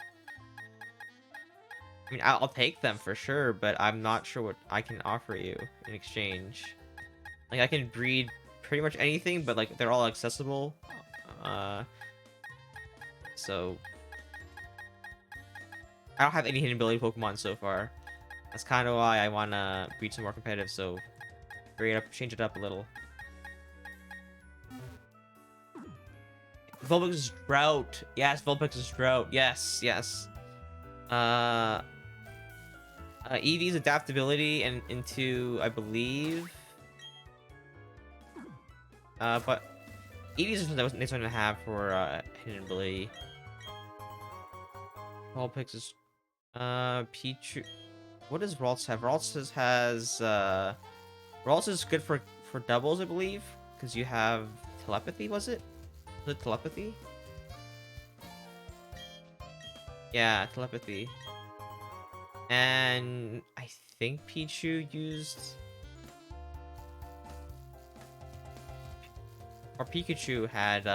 Speaker 1: mean, I'll take them for sure, but I'm not sure what I can offer you in exchange. Like, I can breed pretty much anything, but like they're all accessible. Uh, so I don't have any hidden ability Pokemon so far. That's kind of why I wanna breed some more competitive. So, change it up a little. Vulpix's Drought. Yes, Vulpix's Drought. Yes, yes. Uh, Eevee's adaptability and into, I believe. But Eevee's is the next one to have for hidden ability. Vulpix's Pichu. What does Ralts have? Ralts has Ralts is good for doubles, I believe, because you have telepathy. Was it? Was it telepathy? Yeah, telepathy. And I think Pichu used, or Pikachu had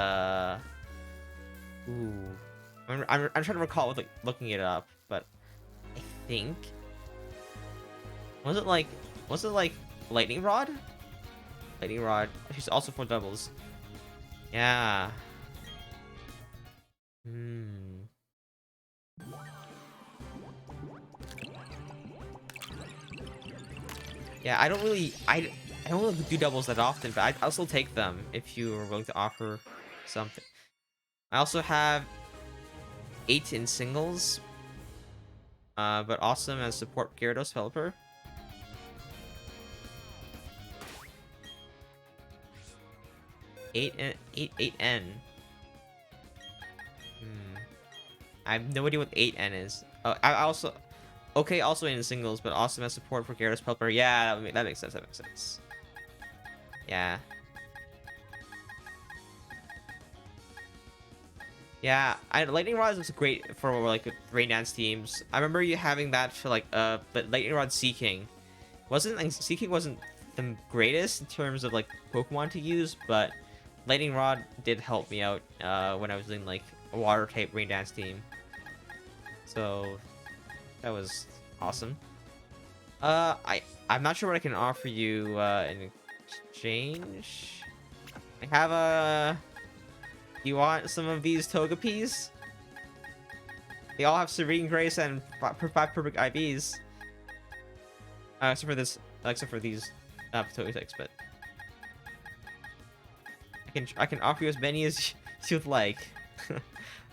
Speaker 1: ooh, I'm trying to recall with like looking it up, but I think was it like Lightning Rod? Lightning Rod. She's also for doubles. Yeah. Hmm. Yeah, I don't really do doubles that often, but I'll still take them if you are willing to offer something. I also have 8 in singles, but awesome as support Gyarados Pelipper. 8N. Hmm. I have no idea what 8N is. Oh, I also okay, also in singles, but awesome as support for Gyarados Pelipper. Yeah, that makes sense. That makes sense. Yeah. Yeah, Lightning Rod is great for like rain dance teams. I remember you having that for like but Lightning Rod Seeking wasn't the greatest in terms of like Pokemon to use, but Lightning Rod did help me out when I was in like a water type rain dance team. So that was awesome. I'm not sure what I can offer you in exchange. I have a. You want some of these Togepis? They all have Serene Grace and 5 perfect IVs. Except for this, except for these Togetic, but I can offer you as many as you'd like.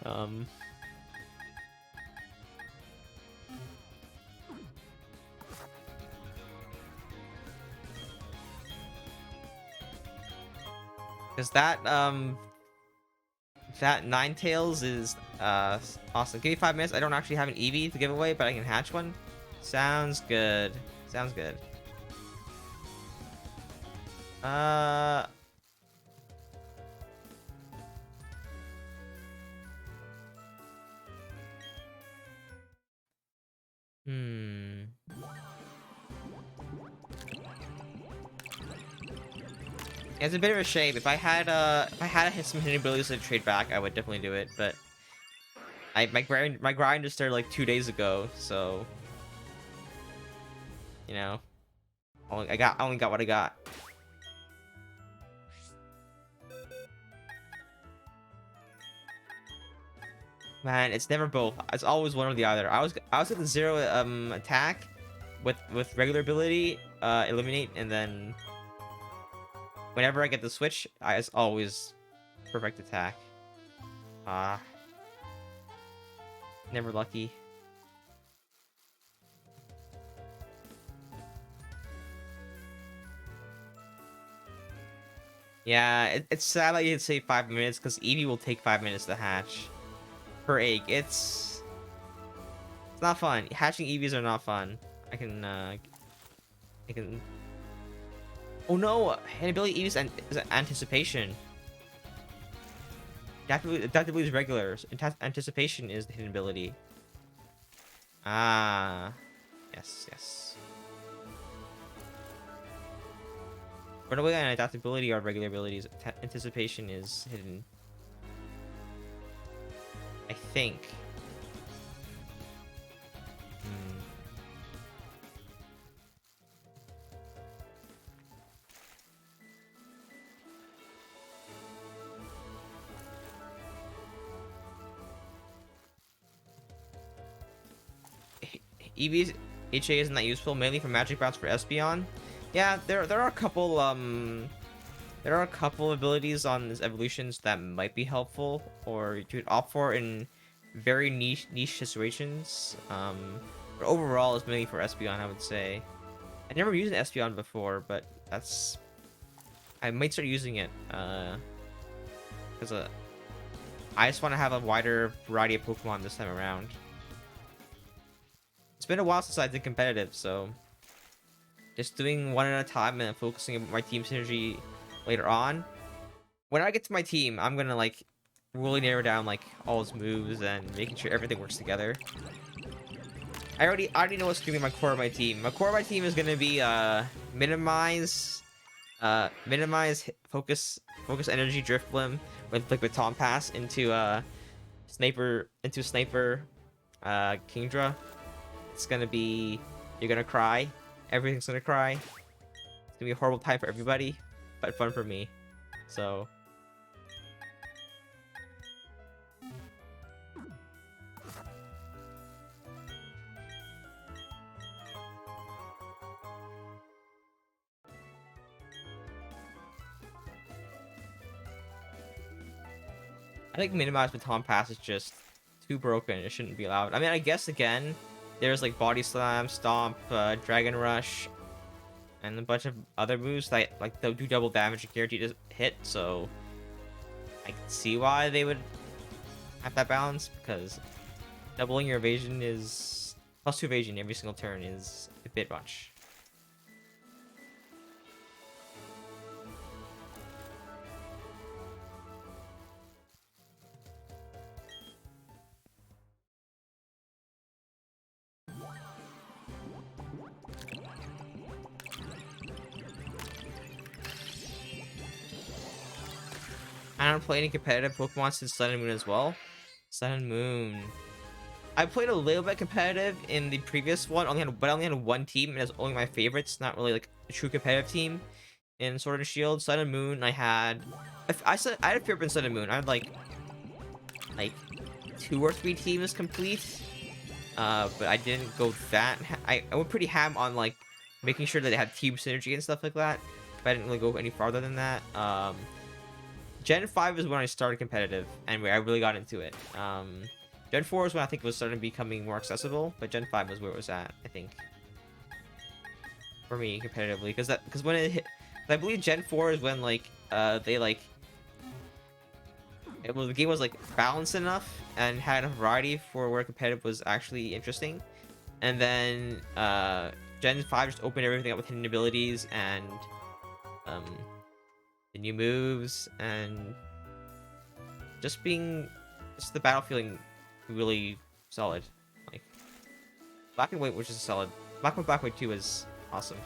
Speaker 1: um, because that Ninetales is awesome. Give me 5 minutes. I don't actually have an Eevee to give away, but I can hatch one. Sounds good. Sounds good. Uh, hmm. It's a bit of a shame. If I had some hidden abilities to trade back, I would definitely do it. But my grind just started like 2 days ago, so you know, I only got what I got. Man, it's never both. It's always one or the other. I was at the 0 attack with regular ability, eliminate, and then whenever I get the switch, it's always perfect attack. Ah, never lucky. Yeah, it's sad that you didn't say 5 minutes because Eevee will take 5 minutes to hatch per egg. It's not fun. Hatching EVs are not fun. I can. Oh no! Ability EVs is anticipation. Adaptability is regular. Anticipation is the hidden ability. Ah, yes, yes. Runaway and adaptability are regular abilities. Anticipation is hidden. I think. Hmm. EV's HA isn't that useful, mainly for magic bounce for Espeon. Yeah, there are a couple there are a couple abilities on this evolutions that might be helpful or you could opt for in very niche situations. But overall it's mainly for Espeon, I would say. I never used an Espeon before, but that's I might start using it because I just want to have a wider variety of Pokemon this time around. It's been a while since I did competitive, so just doing one at a time and focusing on my team synergy later on. When I get to my team, I'm gonna like really narrow down like all his moves and making sure everything works together. I already know what's gonna be my core of my team. My core of my team is gonna be minimize focus energy Drifblim with liquid Tom Pass into sniper Kingdra. It's gonna be you're gonna cry. Everything's gonna cry. It's gonna be a horrible time for everybody, but fun for me. So I think minimize baton pass is just too broken. It shouldn't be allowed. I mean, I guess again, there's like body slam, stomp, dragon rush, and a bunch of other moves that like they'll do double damage and guaranteed to hit. So I can see why they would have that balance because doubling your evasion is +2 evasion every single turn is a bit much. I don't play any competitive Pokemon since Sun and Moon as well. Sun and Moon. I played a little bit competitive in the previous one, but I only had one team, and it's only my favorites, not really like a true competitive team. In Sword and Shield, Sun and Moon, I had I had a favorite in Sun and Moon. I had like 2 or 3 teams complete, but I didn't go that. I went pretty ham on like making sure that they had team synergy and stuff like that, but I didn't really go any farther than that. Gen 5 is when I started competitive, and where I really got into it. Gen 4 is when I think it was starting becoming more accessible, but Gen 5 was where it was at, I think. For me, competitively, because when it hit, I believe Gen 4 is when like they like the game was like balanced enough and had a variety for where competitive was actually interesting, and then Gen 5 just opened everything up with hidden abilities and the new moves and just the battle feeling really solid. Like Black and White, which is solid. Black and White 2 is awesome.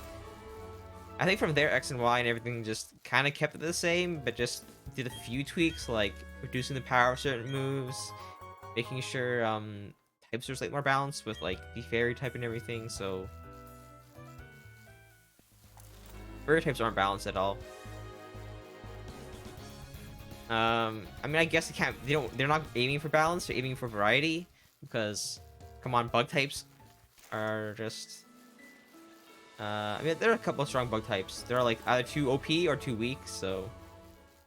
Speaker 1: I think from there, X and Y and everything just kind of kept it the same, but just did a few tweaks, like reducing the power of certain moves, making sure types are slightly more balanced with like the fairy type and everything. So fairy types aren't balanced at all. I mean, I guess they're not aiming for balance, they're aiming for variety, because, come on, bug types are just, I mean, there are a couple of strong bug types. There are, like, either too OP or too weak, so,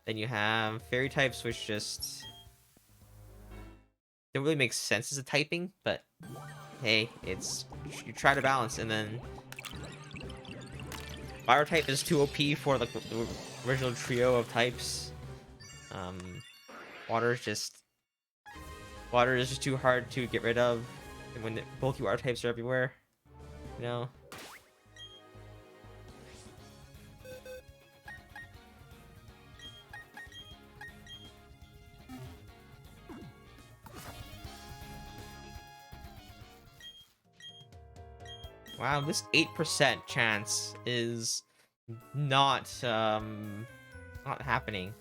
Speaker 1: then you have fairy types, which just don't really make sense as a typing, but, hey, you try to balance, and then fire type is too OP for, like, the original trio of types. Water is just too hard to get rid of, and when the bulky water types are everywhere, you know. Wow, this 8% chance is not happening.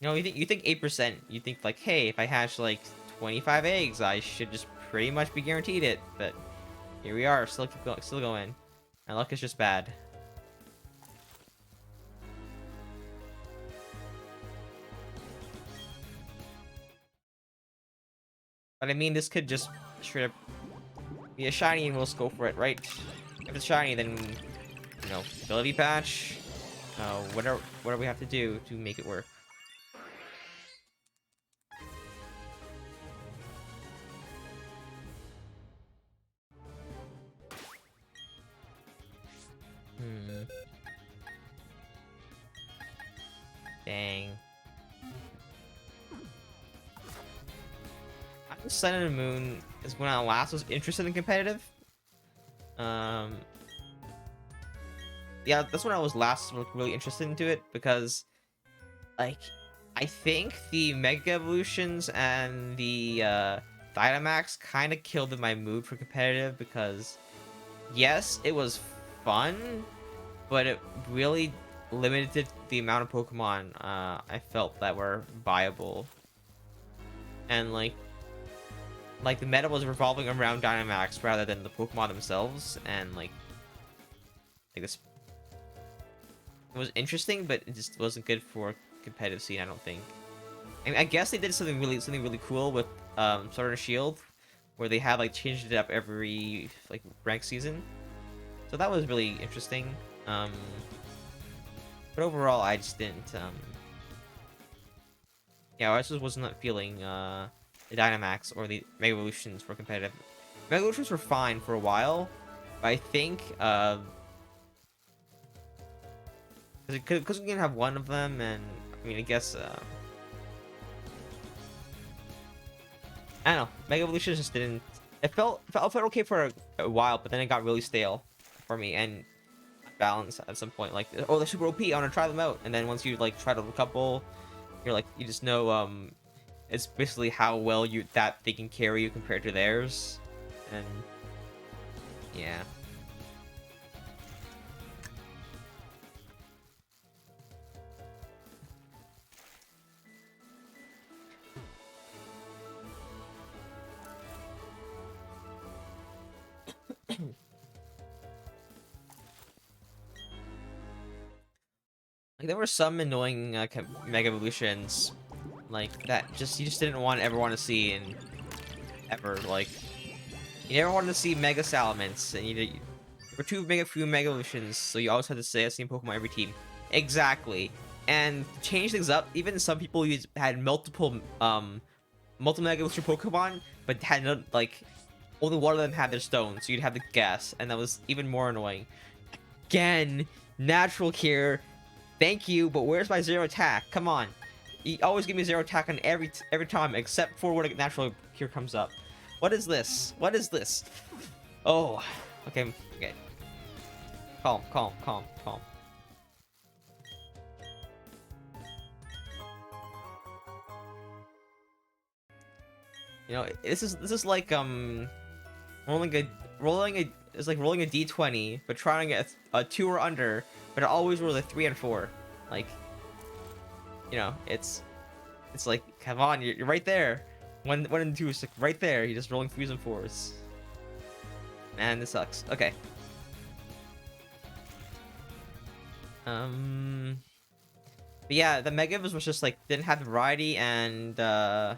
Speaker 1: You know, you think 8%, you think like, hey, if I hatch like 25 eggs, I should just pretty much be guaranteed it. But here we are, still going. My luck is just bad. But I mean, this could just straight up be a shiny and we'll just go for it, right? If it's shiny, then, you know, ability patch, whatever we have to do to make it work. Dang. I think Sun and Moon is when I last was interested in competitive. Um, yeah, that's when I was last really interested into it because, like, I think the Mega Evolutions and the Dynamax kind of killed my mood for competitive because, yes, it was fun, but it really limited the amount of Pokemon I felt that were viable. And like the meta was revolving around Dynamax rather than the Pokemon themselves, and like this, it was interesting, but it just wasn't good for competitive scene. I don't think. I mean, I guess they did something really cool with Sword and Shield, where they had like changed it up every like rank season, so that was really interesting. But overall, I just didn't. Yeah, I just was not feeling the Dynamax or the Mega Evolutions for competitive. Mega Evolutions were fine for a while, but I think because we can have one of them, and I mean, I guess I don't know. Mega Evolutions just didn't. It felt okay for a while, but then it got really stale for me and balanced at some point. Like, oh, they're super OP. I want to try them out, and then once you like try a couple, you're like, you just know it's basically how well that they can carry you compared to theirs, and yeah. Like there were some annoying Mega Evolutions, like that you just didn't ever want to see in ever. Like you never wanted to see Mega Salamence, and there were few Mega Evolutions, so you always had to say the same Pokemon every team. Exactly, and to change things up, even some people had multiple Mega Evolution Pokemon, but had no, like only one of them had their stones, so you'd have to guess, and that was even more annoying. Again, natural cure. Thank you, but where's my zero attack? Come on. You always give me zero attack on every time, except for when a natural cure comes up. What is this? What is this? Oh, okay, okay. Calm, calm, calm, calm. You know, this is like rolling a it's like rolling a d20, but trying to get a 2 or under, but it always rolls a 3 and 4. Like, you know, it's like, come on, you're right there. One and 2 is like right there. You're just rolling 3s and 4s. Man, this sucks. Okay. But yeah, the Mega Evolution was just like didn't have the variety, and I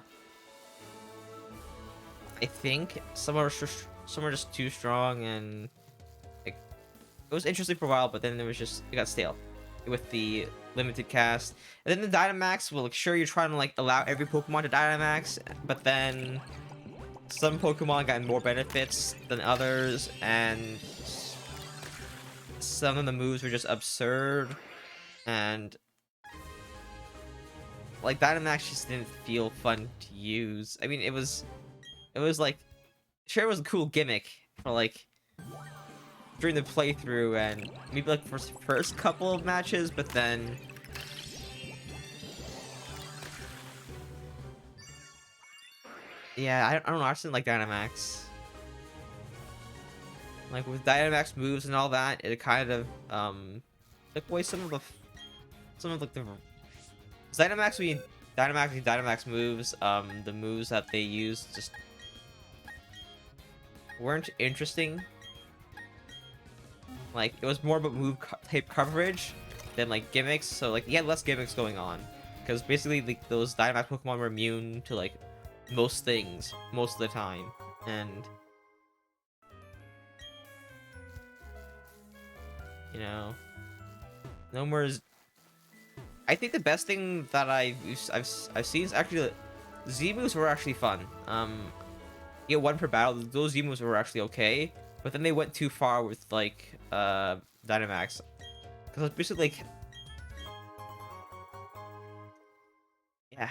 Speaker 1: think some are just too strong, and like it was interesting for a while, but then it got stale with the limited cast. And then the Dynamax, well, like, sure, you're trying to like allow every Pokemon to Dynamax, but then some Pokemon got more benefits than others, and some of the moves were just absurd, and like Dynamax just didn't feel fun to use. I mean, it was like, sure, it was a cool gimmick for like during the playthrough and maybe like for first couple of matches, but then yeah, I don't know. I just didn't like Dynamax. Like with Dynamax moves and all that, it kind of took away like the Dynamax we Dynamax moves, the moves that they use just weren't interesting. Like it was more about type coverage than like gimmicks, so like you had less gimmicks going on. Because basically like those Dynamax Pokemon were immune to like most things most of the time. And you know, no more. I think the best thing that I've seen is actually Z moves were actually fun. You get one per battle. Those Z moves were actually okay, but then they went too far with like Dynamax, because it's basically like yeah,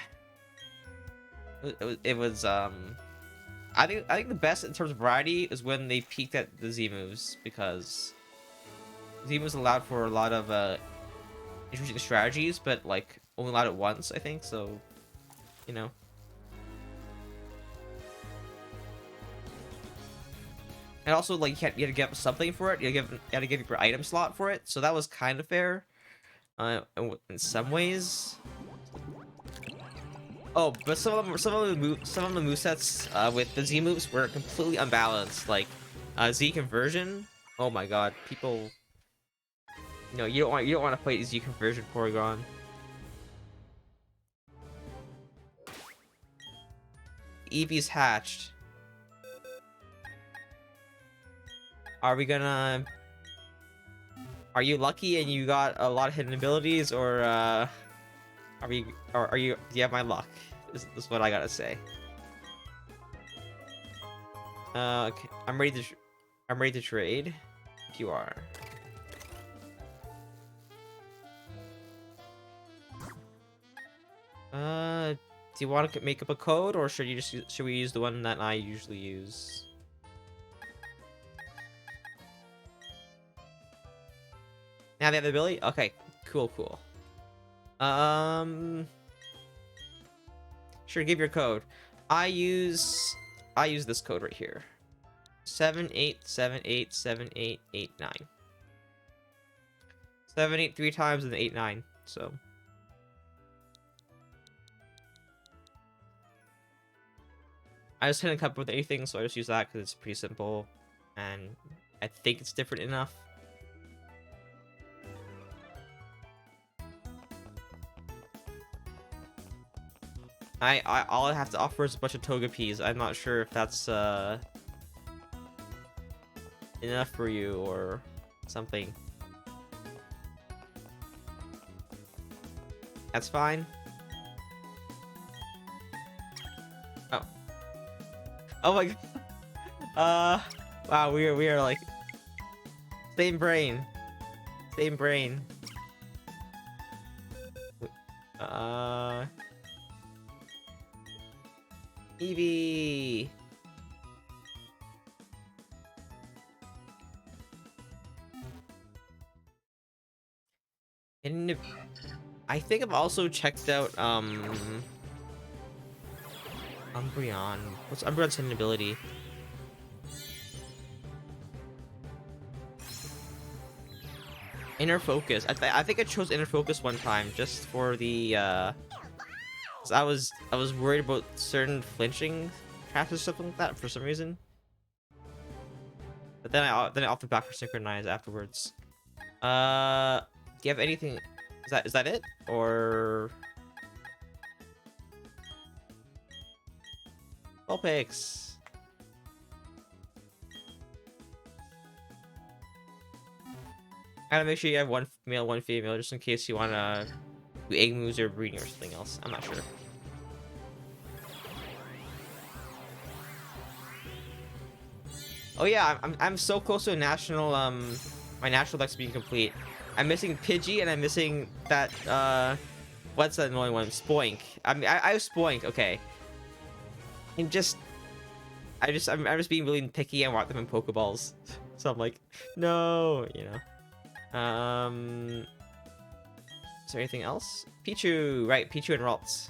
Speaker 1: it was. I think the best in terms of variety is when they peaked at the Z moves, because Z moves allowed for a lot of interesting strategies, but like only allowed it once, I think. So, you know. And also, like, you had to give something for it. You had to give your item slot for it. So that was kind of fair, in some ways. Oh, but some of the movesets with the Z moves were completely unbalanced. Like, Z conversion. Oh my God, people. No, you don't want to fight Z conversion, Porygon. Eevee's hatched. Are we gonna? Are you lucky and you got a lot of hidden abilities, or are you? Do you have my luck? Is what I gotta say. Okay, I'm ready to trade. If you are. Do you want to make up a code, or should we use the one that I usually use? Now they have the ability? Okay, cool. Sure, give your code. I use this code right here. 78787889. 78 3 times and 89. So I just couldn't come up with anything, so I just use that because it's pretty simple, and I think it's different enough. All I have to offer is a bunch of Togepi's. I'm not sure if that's enough for you or something. That's fine. Oh. Oh my god. Wow, we are like same brain. Same brain. Eevee. And I think I've also checked out Umbreon. What's Umbreon's hidden ability? Inner Focus. I think I chose Inner Focus one time just for the 'cause I was worried about certain flinching traps or something like that for some reason. But then I opted back for Synchronize afterwards. Do you have anything? Is that it? Or Vulpix? Gotta make sure you have one male, one female, just in case you wanna do egg moves or breeding or something else. I'm not sure. Oh yeah, I'm so close to a national my national deck's being complete. I'm missing Pidgey and I'm missing that what's that annoying one? Spoink. I mean I have Spoink, okay. I'm just being really picky. I want them in Pokeballs. So I'm like, no, you know. Is there anything else? Pichu, right? Pichu and Ralts.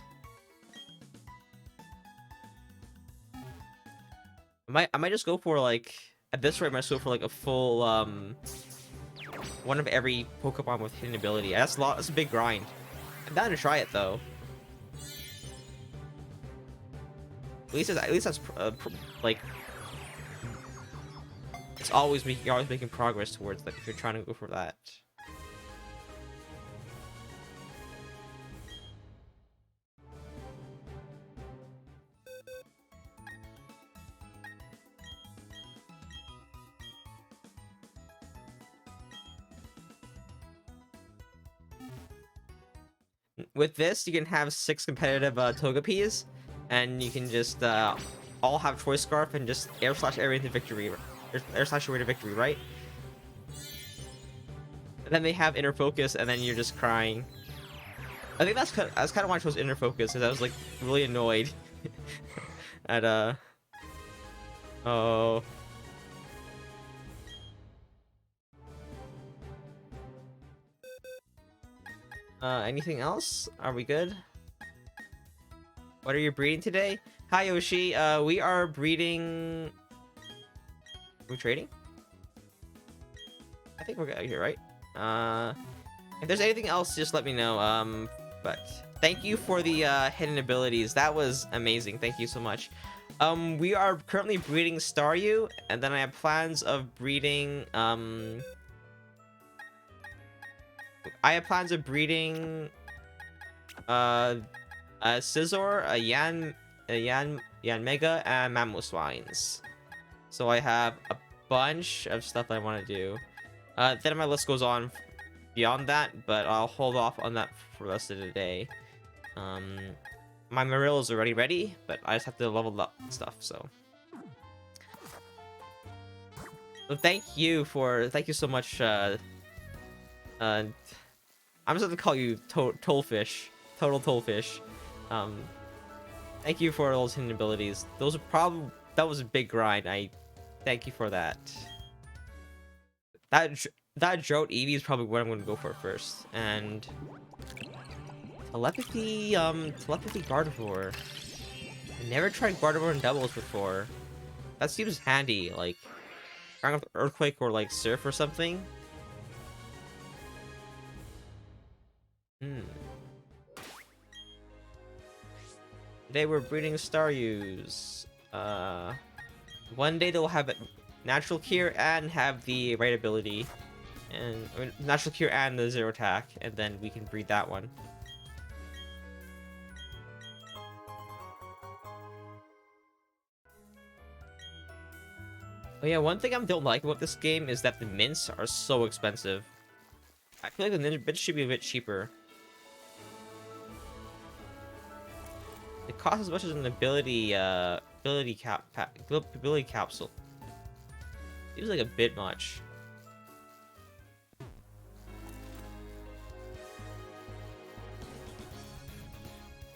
Speaker 1: I might just go for like At this rate, I might go for like a full one of every Pokemon with hidden ability. That's a lot. That's a big grind. I'm down to try it though. At least that's like it's always you're always making progress towards that if you're trying to go for that. With this, you can have 6 competitive Togepis, and you can just all have Choice Scarf and just air slash area into victory, air slash area to victory, right? And then they have Inner Focus, and then you're just crying. I think that's kind of why I chose Inner Focus, because I was like really annoyed at oh. Anything else? Are we good? What are you breeding today? Hi Yoshi, we are breeding... Are we trading? I think we're good here, right? If there's anything else, just let me know. But thank you for the hidden abilities. That was amazing. Thank you so much. We are currently breeding Staryu, and then I have plans of breeding, Scizor, Yan Mega, and Mamoswines. So I have a bunch of stuff I want to do. Then my list goes on beyond that, but I'll hold off on that for the rest of the day. My Marill is already ready, but I just have to level up stuff, so. So thank you so much, I'm just gonna call you Tollfish. Total Tollfish. Thank you for those hidden abilities. That was a big grind. I thank you for that. That Drought Eevee is probably what I'm gonna go for first. And Telepathy Gardevoir. I never tried Gardevoir in doubles before. That seems handy, like trying with Earthquake or like Surf or something. Today we're breeding Staryus. One day they'll have Natural Cure and have the right ability. And I mean, Natural Cure and the 0 attack, and then we can breed that one. Oh yeah, one thing I don't like about this game is that the mints are so expensive. I feel like the mints should be a bit cheaper. It costs as much as an ability capsule. Seems like a bit much.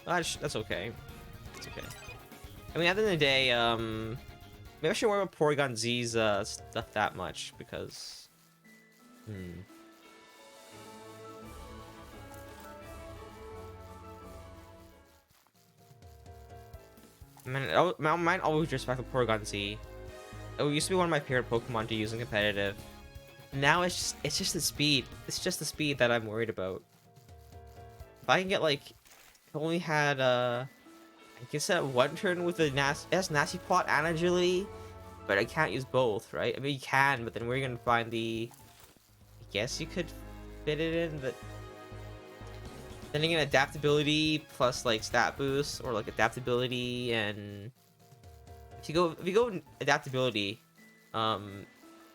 Speaker 1: That's okay. It's okay. I mean, at the end of the day, maybe I shouldn't worry about Porygon Z's stuff that much because, Man, mine always respect the Porygon Z. It used to be one of my favorite Pokemon to use in competitive. Now it's just the speed. It's just the speed that I'm worried about. If I can get like, if I only had I can set up one turn with a Nasty Plot and Agility, but I can't use both, right? I mean you can, but then we're gonna find the. I guess you could fit it in, but. Then again, adaptability plus like stat boost, or like adaptability and if you go adaptability,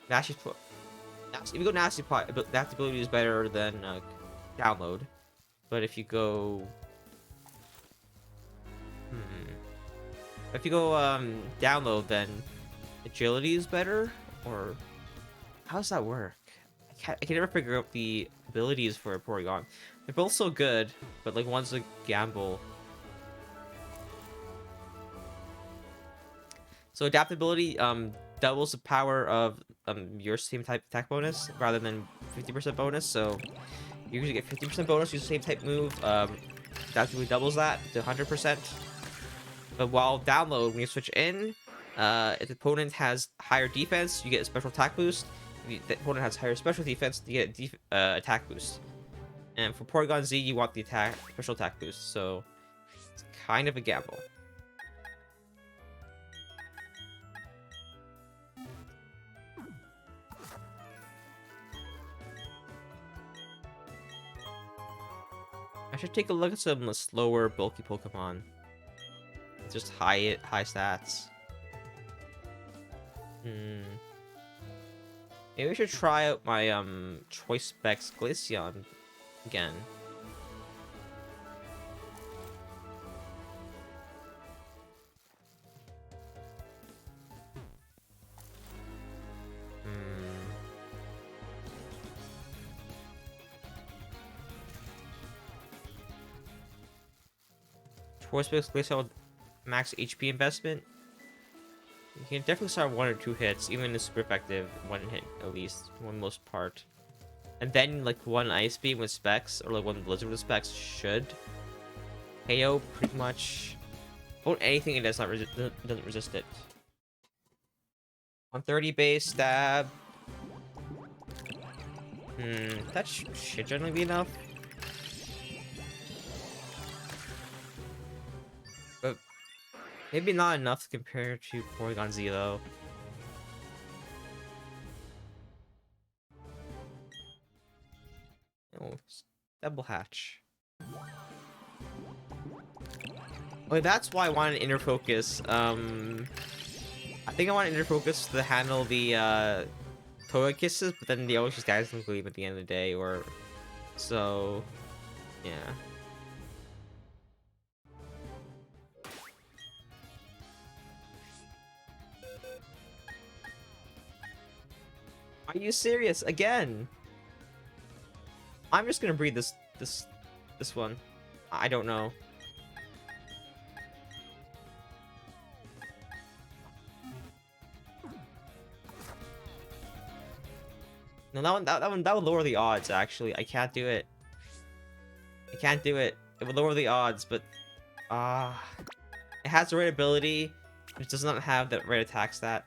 Speaker 1: Nasty Plot. If you go Nasty Plot, adaptability is better than download. But if you go, if you go download, then agility is better, or how does that work? I can never figure out the abilities for a Porygon. They're both so good, but like one's a gamble. So adaptability doubles the power of your same type attack bonus rather than 50% bonus. So you usually get 50% bonus, use the same type move. Adaptability doubles that to 100%. But while download, when you switch in, If the opponent has higher defense, you get a special attack boost. If the opponent has higher special defense, you get a attack boost. And for Porygon Z, you want the special attack boost. So it's kind of a gamble. I should take a look at some slower, bulky Pokemon. Just high stats. Maybe we should try out my Choice Specs Glaceon again. Choice Specs Glaceon with max HP investment. You can definitely start 1 or 2 hits, even if it's super effective. 1 hit at least, for the most part. And then like 1 Ice Beam with Specs, or like 1 Blizzard with Specs should KO pretty much. Won't anything it does not doesn't resist it. 130 base stab. That should generally be enough. But maybe not enough compared to Porygon Z though. Oh, double hatch. Okay, that's why I wanted Inner Focus. I think I want Inner Focus to handle the Toga Kisses, but then the always just dies in Gleam at the end of the day, or so. Yeah. Are you serious again? I'm just gonna breed this one. I don't know. No, that would lower the odds. Actually, I can't do it. I can't do it. It would lower the odds, but it has the right ability, which does not have the right attack stat.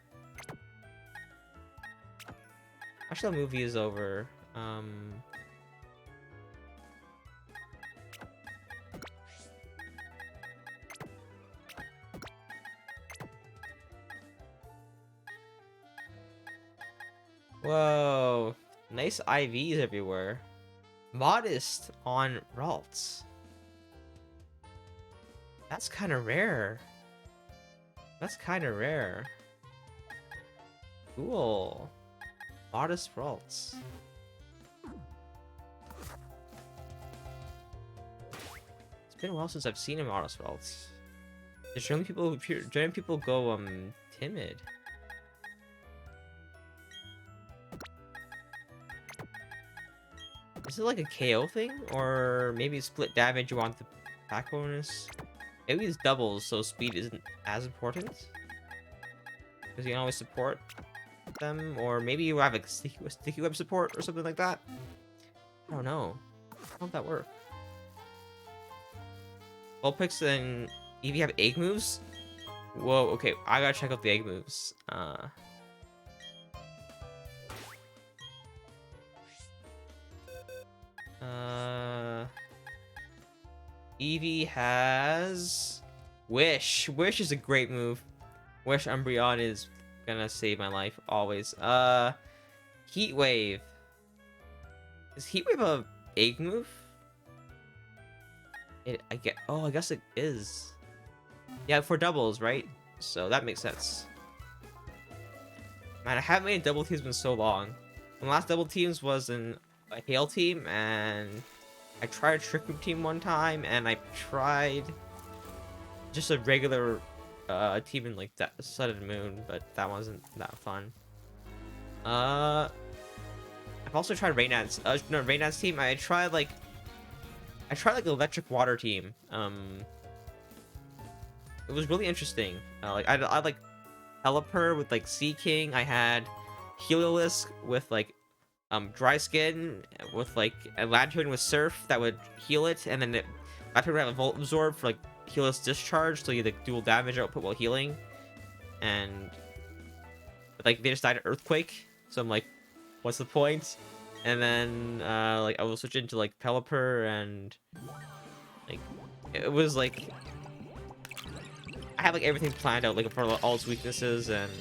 Speaker 1: Actually, the movie is over. Whoa, nice IVs everywhere. Modest on Ralts. That's kind of rare. That's kind of rare. Cool. Modest Ralts. It's been a while since I've seen a Modest Ralts. Generally people go timid. Is it like a KO thing? Or maybe split damage, you want the attack bonus? Maybe it's doubles, so speed isn't as important. Because you can always support them. Or maybe you have a sticky web support or something like that. I don't know. How would that work? Vulpix and Eevee have egg moves? Whoa, okay. I gotta check out the egg moves. Eevee has Wish. Wish is a great move. Wish Umbreon is gonna save my life always. Heat Wave. Is Heat Wave a egg move? I guess it is. Yeah, for doubles, right? So that makes sense. Man, I haven't made double teams in so long. My last double teams was in a Hail team, and I tried a Trick Room team one time, and I tried just a regular team in like that Sun and Moon, but that wasn't that fun. I've also tried Raynad's. No, Raynad's team. I tried like Electric Water team. It was really interesting. Like I like Pelipper with like Sea King. I had Heliolisk with like Dry Skin with like a Lantern with Surf that would heal it, and then Lantern would have a Volt Absorb for like Helios Discharge, so you like dual damage output while healing. and like they just died an earthquake. So I'm like, what's the point? And then like I will switch into like Pelipper, and like it was like I had like everything planned out like for all its weaknesses, and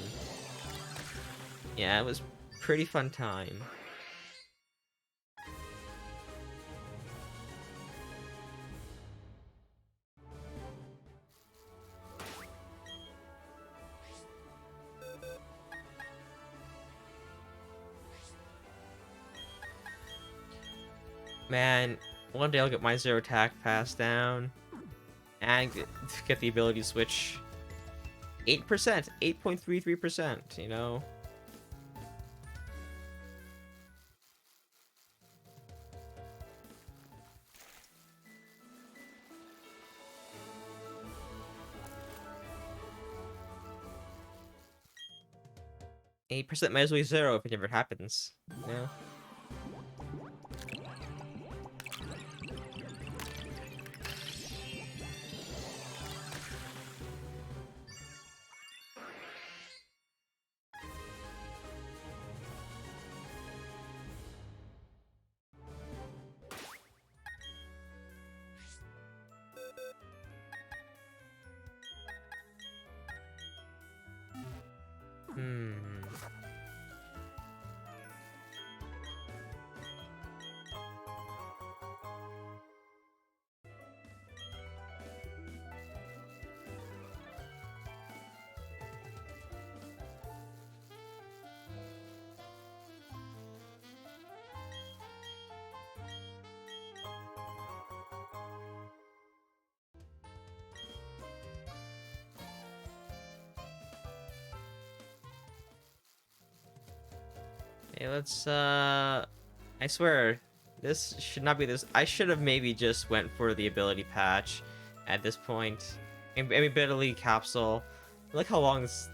Speaker 1: yeah, it was pretty fun time. Man, one day I'll get my zero attack pass down and get the ability to switch. 8%, 8.33%, you know? 8% might as well be zero if it never happens. You know? Hmm. Hey, let's, I swear, this should not be this. I should have maybe just went for the ability patch at this point. Maybe ability capsule. Look how long this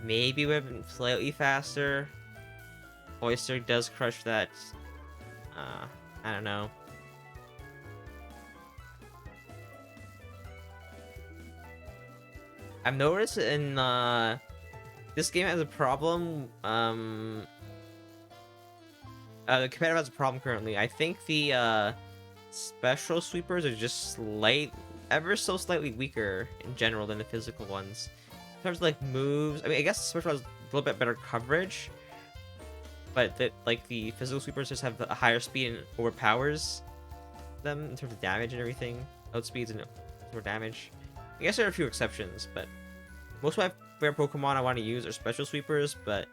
Speaker 1: maybe would have been slightly faster. Oyster does crush that. I don't know. I've noticed in, this game has a problem, the competitive has a problem currently. I think the, special sweepers are just ever so slightly weaker in general than the physical ones. In terms of like moves, I mean, I guess the special has a little bit better coverage, but like the physical sweepers just have a higher speed and overpowers them in terms of damage and everything. Outspeeds and more damage. I guess there are a few exceptions, but most of my favorite Pokemon I want to use are special sweepers, but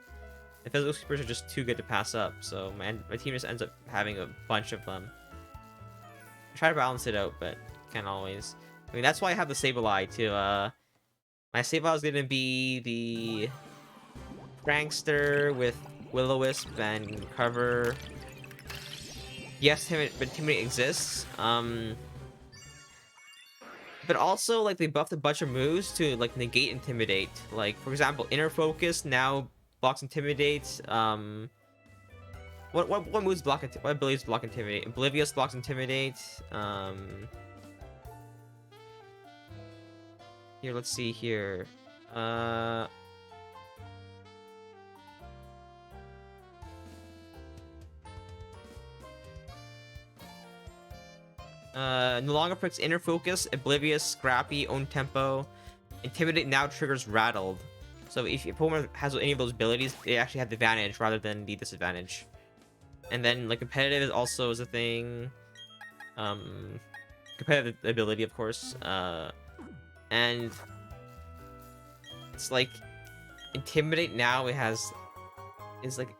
Speaker 1: the physical sweepers are just too good to pass up, so my team just ends up having a bunch of them. I try to balance it out, but can't always. I mean, that's why I have the Sableye too. My Sableye is gonna be the Prankster with Will-O-Wisp and cover. Yes, Intimidate exists. But also like they buffed a bunch of moves to like negate Intimidate. Like for example, Inner Focus now blocks Intimidate. What moves block what abilities block Intimidate? Oblivious blocks Intimidate. Here, let's see here. No longer puts Inner Focus, Oblivious, Scrappy, Own Tempo. Intimidate now triggers Rattled. So if your Pokemon has any of those abilities, they actually have the advantage rather than the disadvantage. And then like competitive is also a thing. Competitive ability, of course. And it's like Intimidate now is like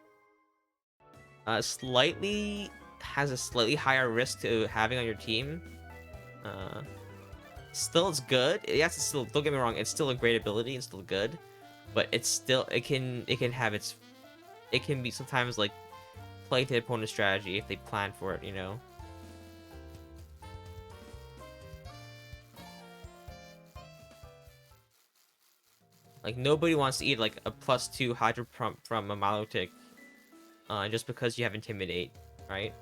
Speaker 1: slightly has a slightly higher risk to having on your team. Still it's good. Yes, it's still, don't get me wrong, it's still a great ability, it's still good, but it's still it can have its it can be sometimes like play to the opponent's strategy if they plan for it, you know. Like nobody wants to eat like a +2 Hydro Pump from a Milotic just because you have Intimidate, right?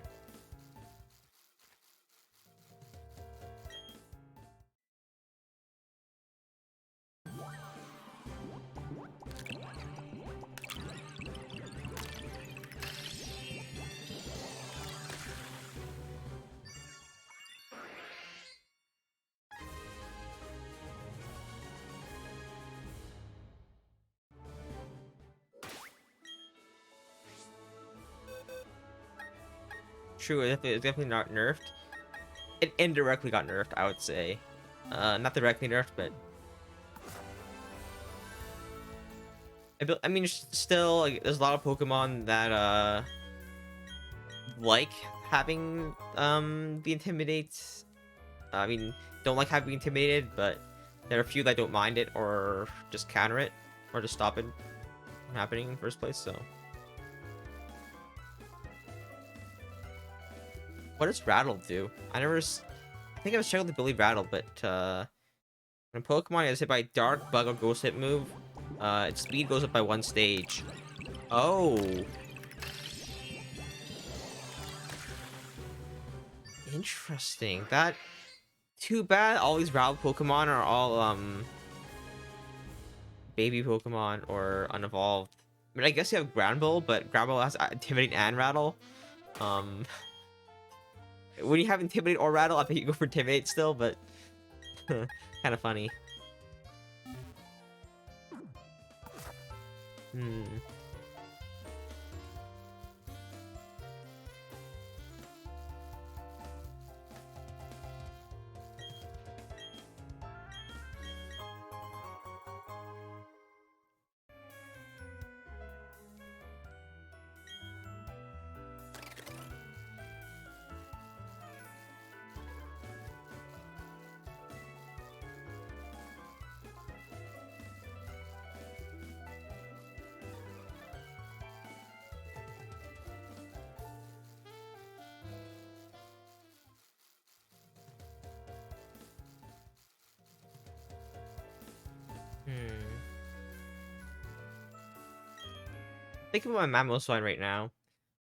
Speaker 1: True, it's definitely not nerfed. It indirectly got nerfed, I would say. Not directly nerfed, but I mean, still, like, there's a lot of Pokemon that like having the intimidate. I mean, don't like having intimidated, but there are a few that don't mind it or just counter it or just stop it from happening in the first place. So, what does Rattle do? I think I was checking the ability Rattle, but when a Pokemon is hit by Dark, Bug, or Ghost hit move, its speed goes up by 1 stage. Oh, interesting. That too bad. All these Rattle Pokemon are all baby Pokemon or unevolved. I mean, I guess you have Granbull, but Granbull has Intimidate and Rattle. Um, when you have Intimidate or Rattle, I think you go for Intimidate still, but kind of funny. Hmm. Hmm. Thinking about my Mamoswine right now.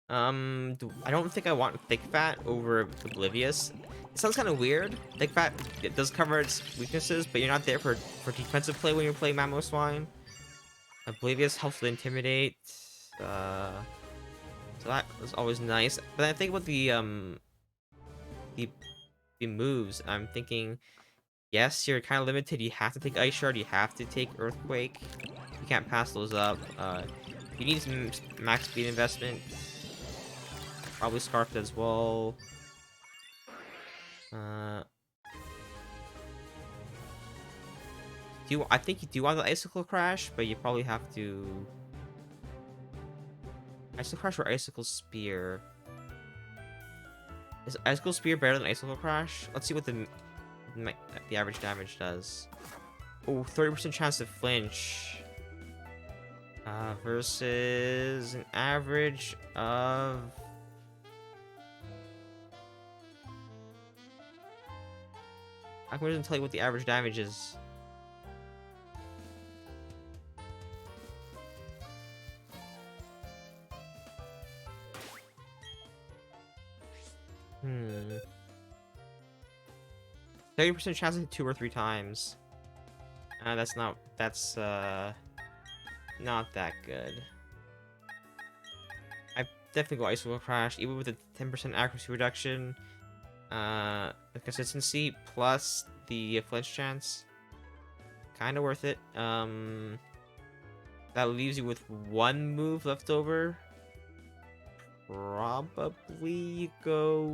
Speaker 1: I don't think I want Thick Fat over Oblivious. It sounds kind of weird. Thick Fat, it does cover its weaknesses, but you're not there for defensive play when you're playing Mamoswine. Oblivious helps with Intimidate. Uh, so that was always nice. But I think with the the moves, I'm thinking, yes, you're kind of limited. You have to take Ice Shard. You have to take Earthquake. You can't pass those up. You need some max speed investment. Probably Scarf as well. Uh, I think you do want the Icicle Crash, but you probably have to Icicle Crash or Icicle Spear. Is Icicle Spear better than Icicle Crash? Let's see what the average damage does. Oh, 30% chance to flinch. Versus an average of... I can tell you what the average damage is. Hmm. 30% chance to hit 2 or 3 times. That's not that good. I definitely go Icicle Crash, even with a 10% accuracy reduction. The consistency plus the flinch chance. Kinda worth it. That leaves you with 1 move left over. Probably go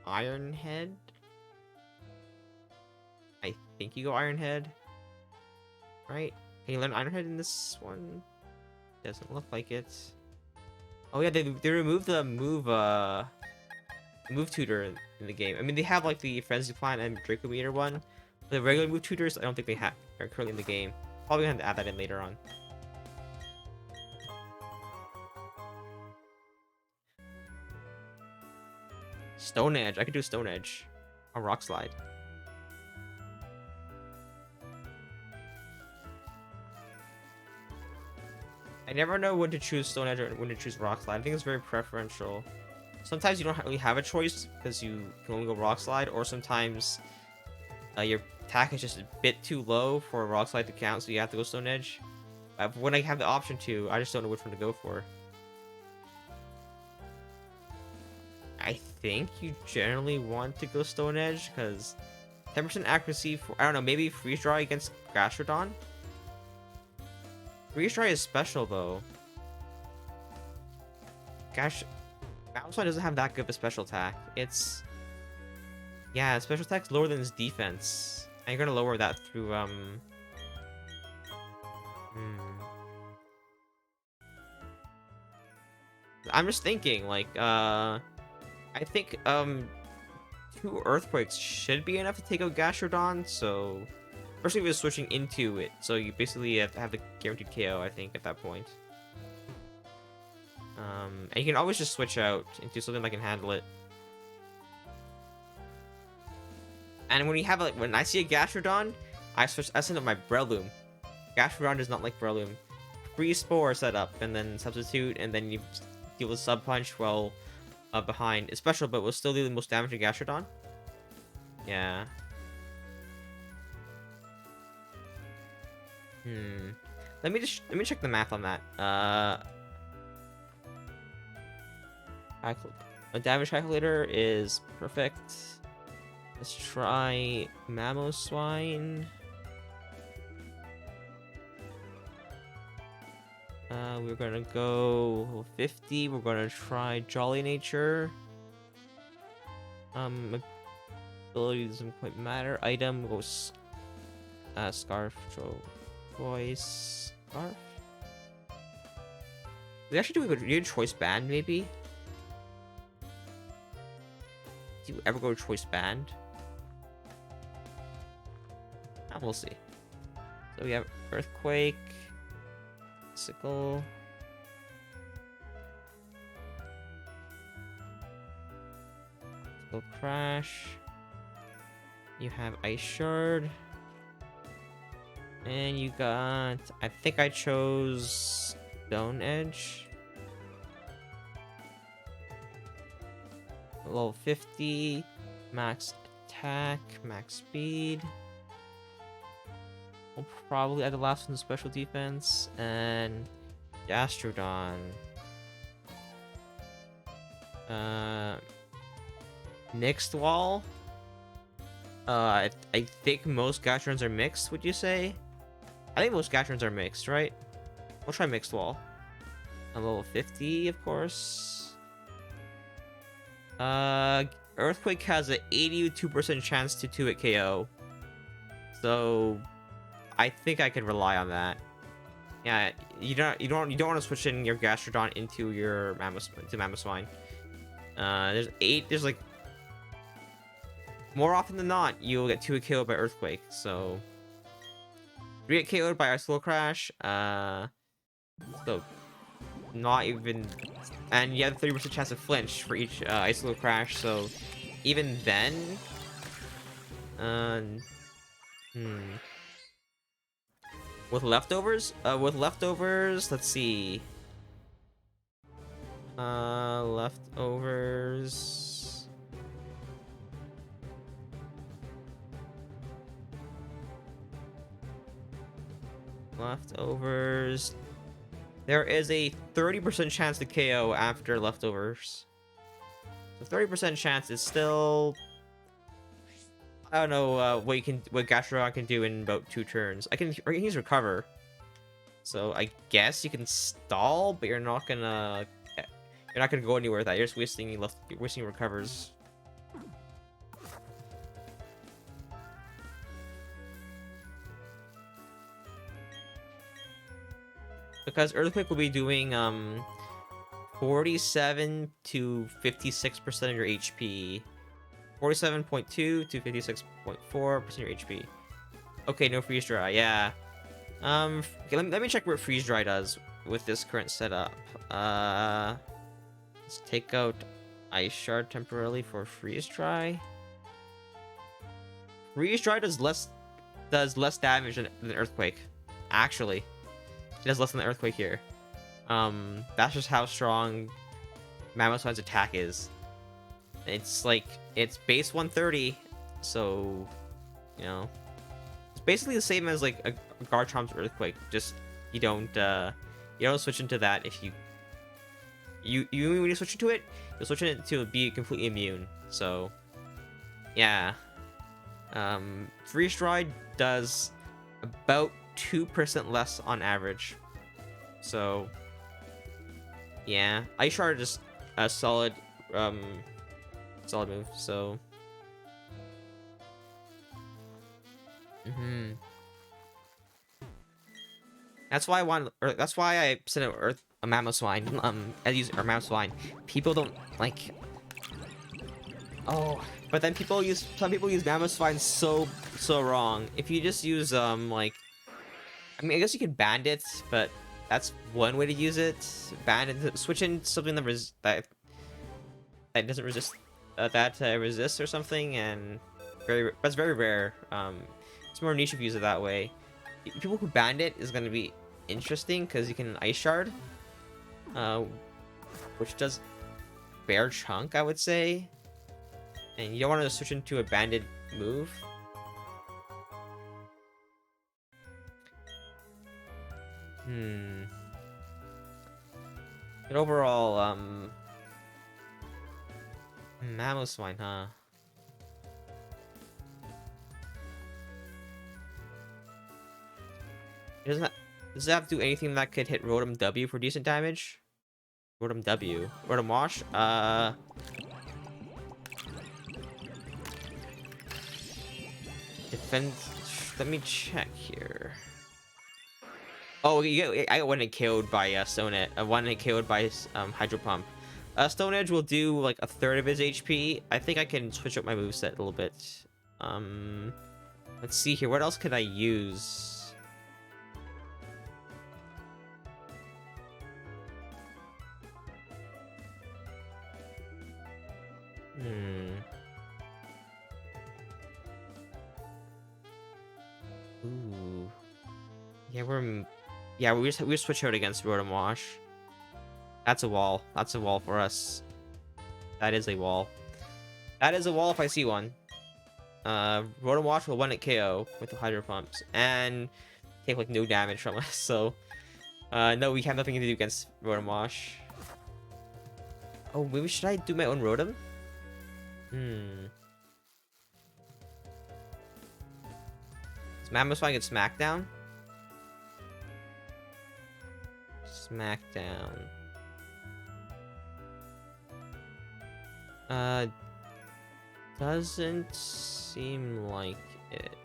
Speaker 1: Iron Head. I think you go Iron Head. Right? Can you learn Iron Head in this one? Doesn't look like it. Oh yeah, they removed the move tutor in the game. I mean, they have like the Frenzy Plant and Draco Meter one. But the regular move tutors, I don't think they are currently in the game. Probably gonna have to add that in later on. Stone Edge. I could do Stone Edge. A Rock Slide. I never know when to choose Stone Edge or when to choose Rock Slide. I think it's very preferential. Sometimes you don't really have a choice because you can only go Rock Slide, or sometimes your attack is just a bit too low for a Rock Slide to count, so you have to go Stone Edge. When I have the option to, I just don't know which one to go for. I think you generally want to go Stone Edge because 10% accuracy for, I don't know, maybe Freeze Dry against Gastrodon? Freeze Dry is special though. Gosh, Mamoswine doesn't have that good of a special attack. It's... Yeah, special attack's lower than his defense. And you're gonna lower that through, I'm just thinking, like, I think, 2 Earthquakes should be enough to take out Gastrodon, so... Especially if you're switching into it, so you basically have to have the guaranteed KO, I think, at that point. And you can always just switch out into something that can handle it. And when you have, like, when I see a Gastrodon, I send up my Breloom. Gastrodon does not like Breloom. Freeze Spore set up, and then substitute, and then you deal with Sub Punch while behind. It's special, but will still do the most damage to Gastrodon. Yeah. Let me check the math on that. A damage calculator is perfect. Let's try Mamoswine. We're gonna go 50. We're gonna try Jolly Nature. Ability doesn't quite matter. Item goes Scarf. Choice Scarf. We actually do a choice band, maybe. Do you ever go to choice band? We'll see. So we have Earthquake, Sickle, Crash. You have Ice Shard. And you got... I think I chose Stone Edge. Level 50. Max attack, max speed. We'll probably add the last one to special defense. And Gastrodon. Mixed wall. I think most Gastrodons are mixed, would you say? I think most Gastrodons are mixed, right? We'll try mixed wall. A level 50, of course. Earthquake has an 82% chance to 2-hit KO. So I think I can rely on that. Yeah, you don't want to switch in your Gastrodon into your Mamoswine. There's like more often than not you'll get 2-hit KO by Earthquake, so 3-hit KO'd by Ice Crash, so not even, and you have a 30% chance of flinch for each Ice Crash, so even then, with leftovers, let's see, leftovers. There is a 30% chance to KO after leftovers. The 30% chance is still... I don't know what Gastrodon can do in about 2 turns. I can use Recover. So I guess you can stall, but you're not gonna go anywhere with that. You're just wasting recovers. Because Earthquake will be doing 47 to 56% of your HP. 47.2 to 56.4% of your HP. Okay, no freeze dry. Yeah. Okay, let me check what freeze dry does with this current setup. Let's take out Ice Shard temporarily for freeze dry. Freeze dry does less damage than Earthquake. Actually, it does less than the Earthquake here. That's just how strong Mamoswine's attack is. It's like, it's base 130, so, you know, it's basically the same as like a Garchomp's Earthquake. Just you don't switch into that if when you switch into it, you'll switch it to be completely immune. So, yeah, Freeze Dry does about 2% less on average. So, yeah, Ice Shard is a solid solid move. So. That's why I want. Or that's why I sent out Earth a Mammoth Swine. I use or Mammoth Swine. People don't like. Oh, but then some people use Mammoth Swine so wrong. If you just use like, I mean, I guess you can bandit, but that's one way to use it. Bandit, switch in something that doesn't resist resist or something, and that's very rare. It's more niche if you use it that way. People who bandit is gonna be interesting because you can ice shard, which does bear chunk, I would say, and you don't want to switch into a bandit move. But overall, Mammoth Swine, huh? Does it have to do anything that could hit Rotom W for decent damage? Rotom W. Rotom Wash? Defend. Let me check here. Oh, I got one hit KO'd by Stone Edge. One hit KO'd by Hydro Pump. Stone Edge will do like a third of his HP. I think I can switch up my moveset a little bit. Let's see here. What else could I use? Ooh. Yeah, we switch out against Rotom Wash. That's a wall. That's a wall for us. That is a wall. That is a wall if I see one. Rotom Wash will 1-hit KO with the Hydro Pumps and take like no damage from us. So, no, we have nothing to do against Rotom Wash. Oh, maybe should I do my own Rotom? Is Mammoth Swine get Smackdown? Smackdown. Doesn't seem like it.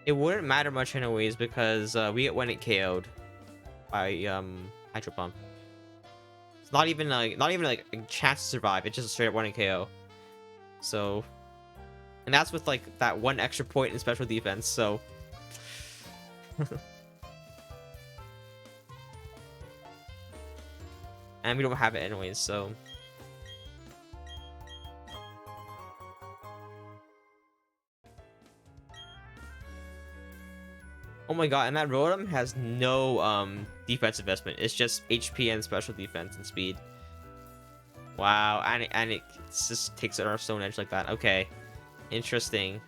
Speaker 1: It wouldn't matter much anyways because we get 1-hit KO'd by Hydro Pump. It's not even like a chance to survive. It's just a straight up 1-hit KO. So, and that's with like that one extra point in special defense. So. And we don't have it anyways, so. Oh my god, and that Rotom has no defense investment. It's just HP and special defense and speed. Wow, and it just takes it our Stone Edge like that. Okay. Interesting.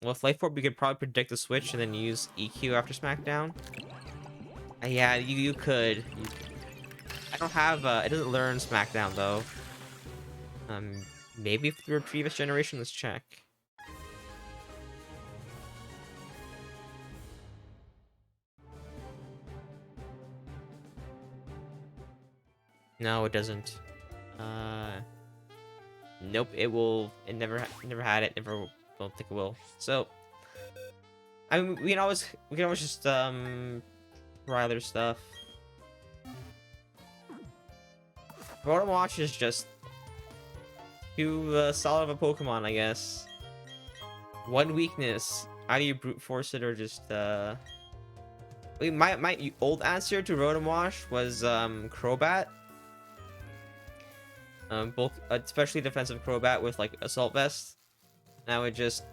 Speaker 1: Well, with Life Orb, we could probably predict the switch and then use EQ after Smackdown. Yeah, you could. I don't have, it doesn't learn Smackdown, though. Maybe through a previous generation, let's check. No, it doesn't. Nope, it never had it, don't think it will. So, I mean, we can always just try other stuff. Rotom Watch is just too solid of a Pokemon, I guess. One weakness: either you brute force it or just Wait, my old answer to Rotom Wash was Crobat. Both especially defensive Crobat with like Assault Vest. And I would just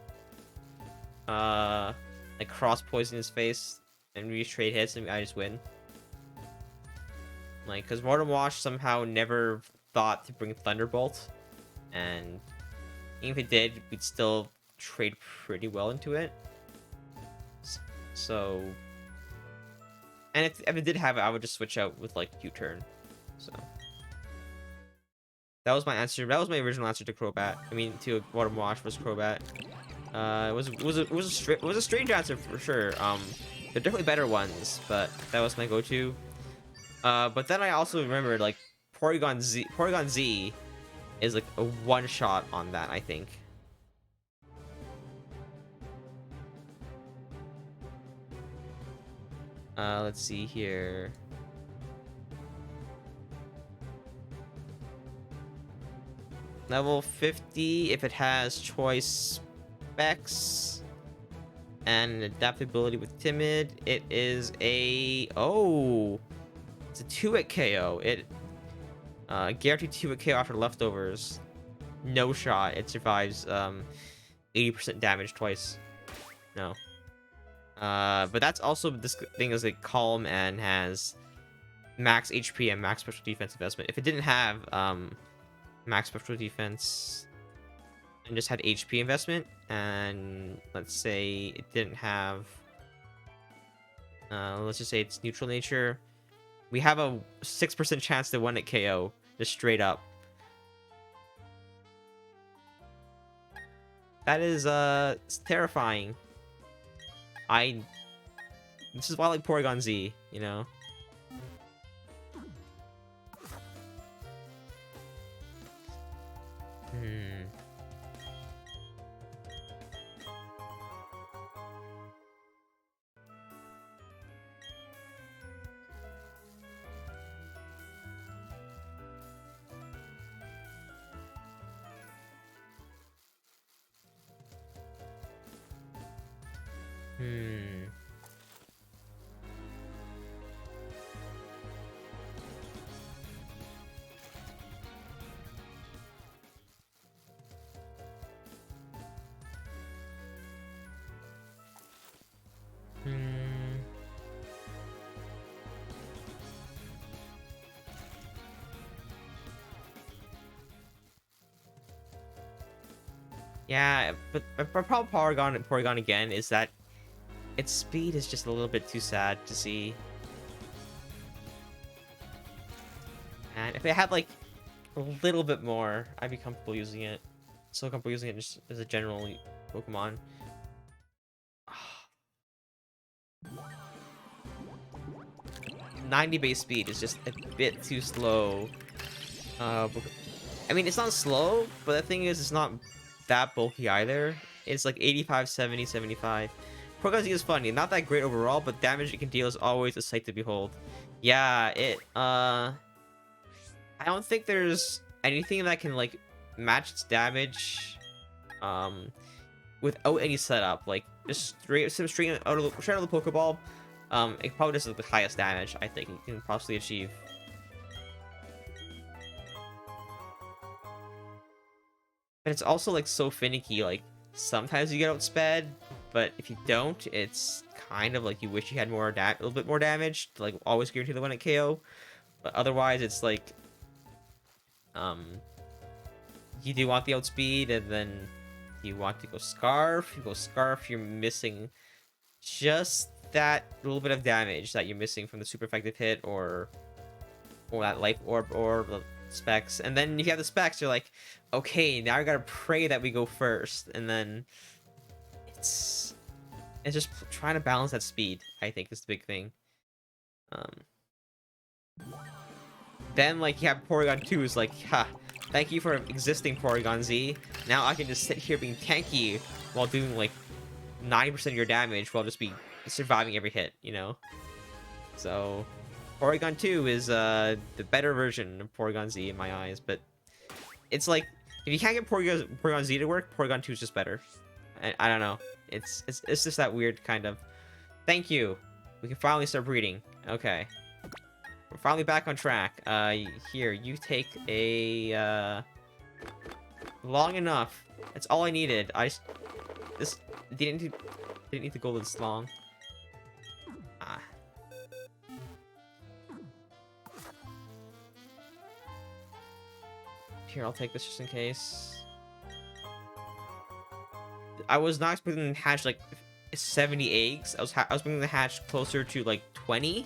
Speaker 1: like cross poison his face and re-trade hits and I just win. Like, because Rotom Wash somehow never thought to bring Thunderbolt, and even if it did, we'd still trade pretty well into it. So, and if it did have it, I would just switch out with like U-turn. So that was my answer. That was my original answer to Crobat. I mean, to Rotom Wash was Crobat. It was a strange answer for sure. There are definitely better ones, but that was my go-to. But then I also remembered like Porygon Z is like a one shot on that, I think. Let's see here. Level 50 if it has choice specs and adaptability with timid. It is a it's a 2-hit KO. It guaranteed 2-hit KO after leftovers. No shot. It survives 80% damage twice. No. But that's also this thing is like calm and has max HP and max special defense investment. If it didn't have max special defense and just had HP investment, and let's say it didn't have let's just say it's neutral nature, we have a 6% chance to win at KO, just straight up. That is it's terrifying. This is why I like Porygon Z, you know. Yeah, but my problem with Porygon again is that its speed is just a little bit too sad to see. And if it had like a little bit more, I'd be comfortable using it. So comfortable using it just as a general Pokemon. 90 base speed is just a bit too slow. I mean, it's not slow, but the thing is, it's not that bulky either. It's like 85, 70, 75. Porygon Z is funny. Not that great overall, but damage it can deal is always a sight to behold. Yeah, I don't think there's anything that can, like, match its damage, without any setup. Like, just straight out of the Pokeball, it probably does the highest damage, I think, it can possibly achieve. But it's also, like, so finicky, like, sometimes you get outsped, but if you don't, it's kind of like you wish you had more a little bit more damage to, like, always guarantee the win at KO. But otherwise, it's like, you do want the outspeed, and then you want to go Scarf. You go Scarf, you're missing just that little bit of damage that you're missing from the super effective hit, or that Life Orb or the specs. And then if you have the specs, you're like, okay, now I gotta pray that we go first. And then it's just trying to balance that speed, I think, is the big thing. Then, like, you have Porygon 2 is like, ha, thank you for existing, Porygon Z. Now I can just sit here being tanky while doing, like, 90% of your damage while just be surviving every hit, you know? So, Porygon 2 is the better version of Porygon Z in my eyes, but it's like, if you can't get Porygon Z to work, Porygon 2 is just better. I don't know. It's just that weird kind of... Thank you. We can finally start breeding. Okay. We're finally back on track. Here, you take a, long enough. That's all I needed. This didn't need to go this long. Here, I'll take this just in case. I was not expecting to hatch like 70 eggs. I was expecting to hatch closer to like 20,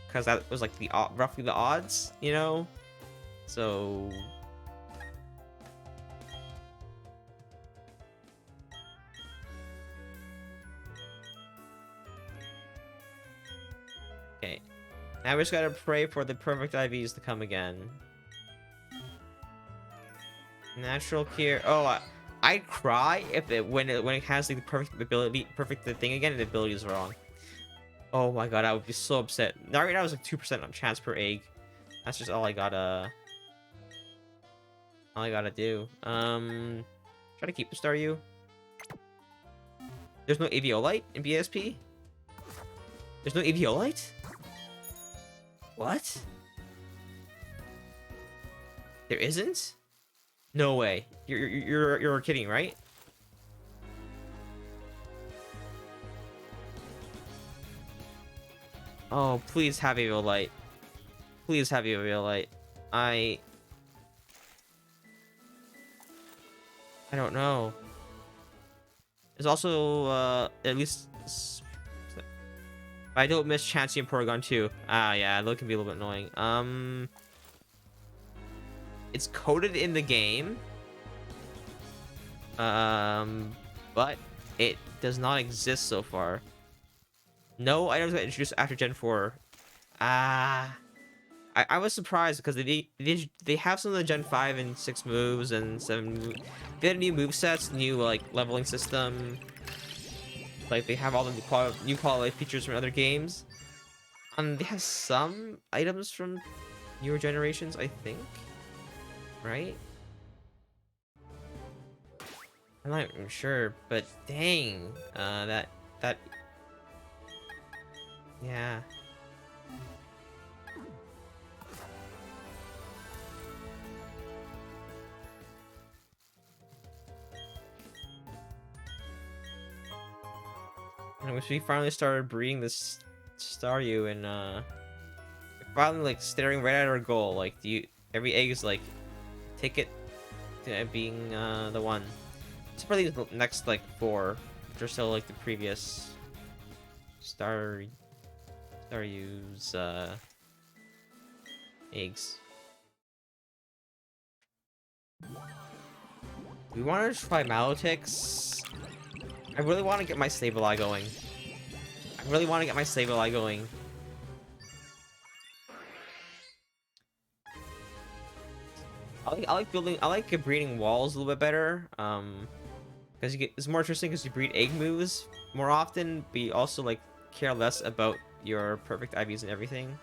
Speaker 1: because that was like the roughly the odds, you know. So Okay. Now we just gotta pray for the perfect IVs to come again. Natural cure. Oh, I'd cry if when it has like the perfect ability, perfect thing again, and the ability is wrong. Oh my god, I would be so upset. Now right now it's like 2% on chance per egg. That's just all I gotta do. Try to keep the Staryu. There's no Aviolite in BSP? There's no Aviolite? What? There isn't? No way. You're kidding, right? Oh, please have Aviolite. Please have Aviolite. I don't know. There's also at least I don't miss Chansey and Porygon too. Ah, yeah, that can be a little bit annoying. It's coded in the game. But it does not exist so far. No items got introduced after Gen 4. Ah, I was surprised because they have some of the Gen 5 and 6 moves and 7. They had new move sets, new like leveling system. Like they have all the new quality features from other games. They have some items from newer generations, I think. Right? I'm not even sure, but dang, that yeah. And once we finally started breeding this Staryu and finally like staring right at our goal, like every egg is like ticket to being the one. It's probably the next like 4, which are still like the previous Staryu's eggs. We want to try Malotix. I really want to get my Sableye going. I really want to get my Sableye going. I like breeding walls a little bit better. Because it's more interesting because you breed egg moves more often, but you also like care less about your perfect IVs and everything.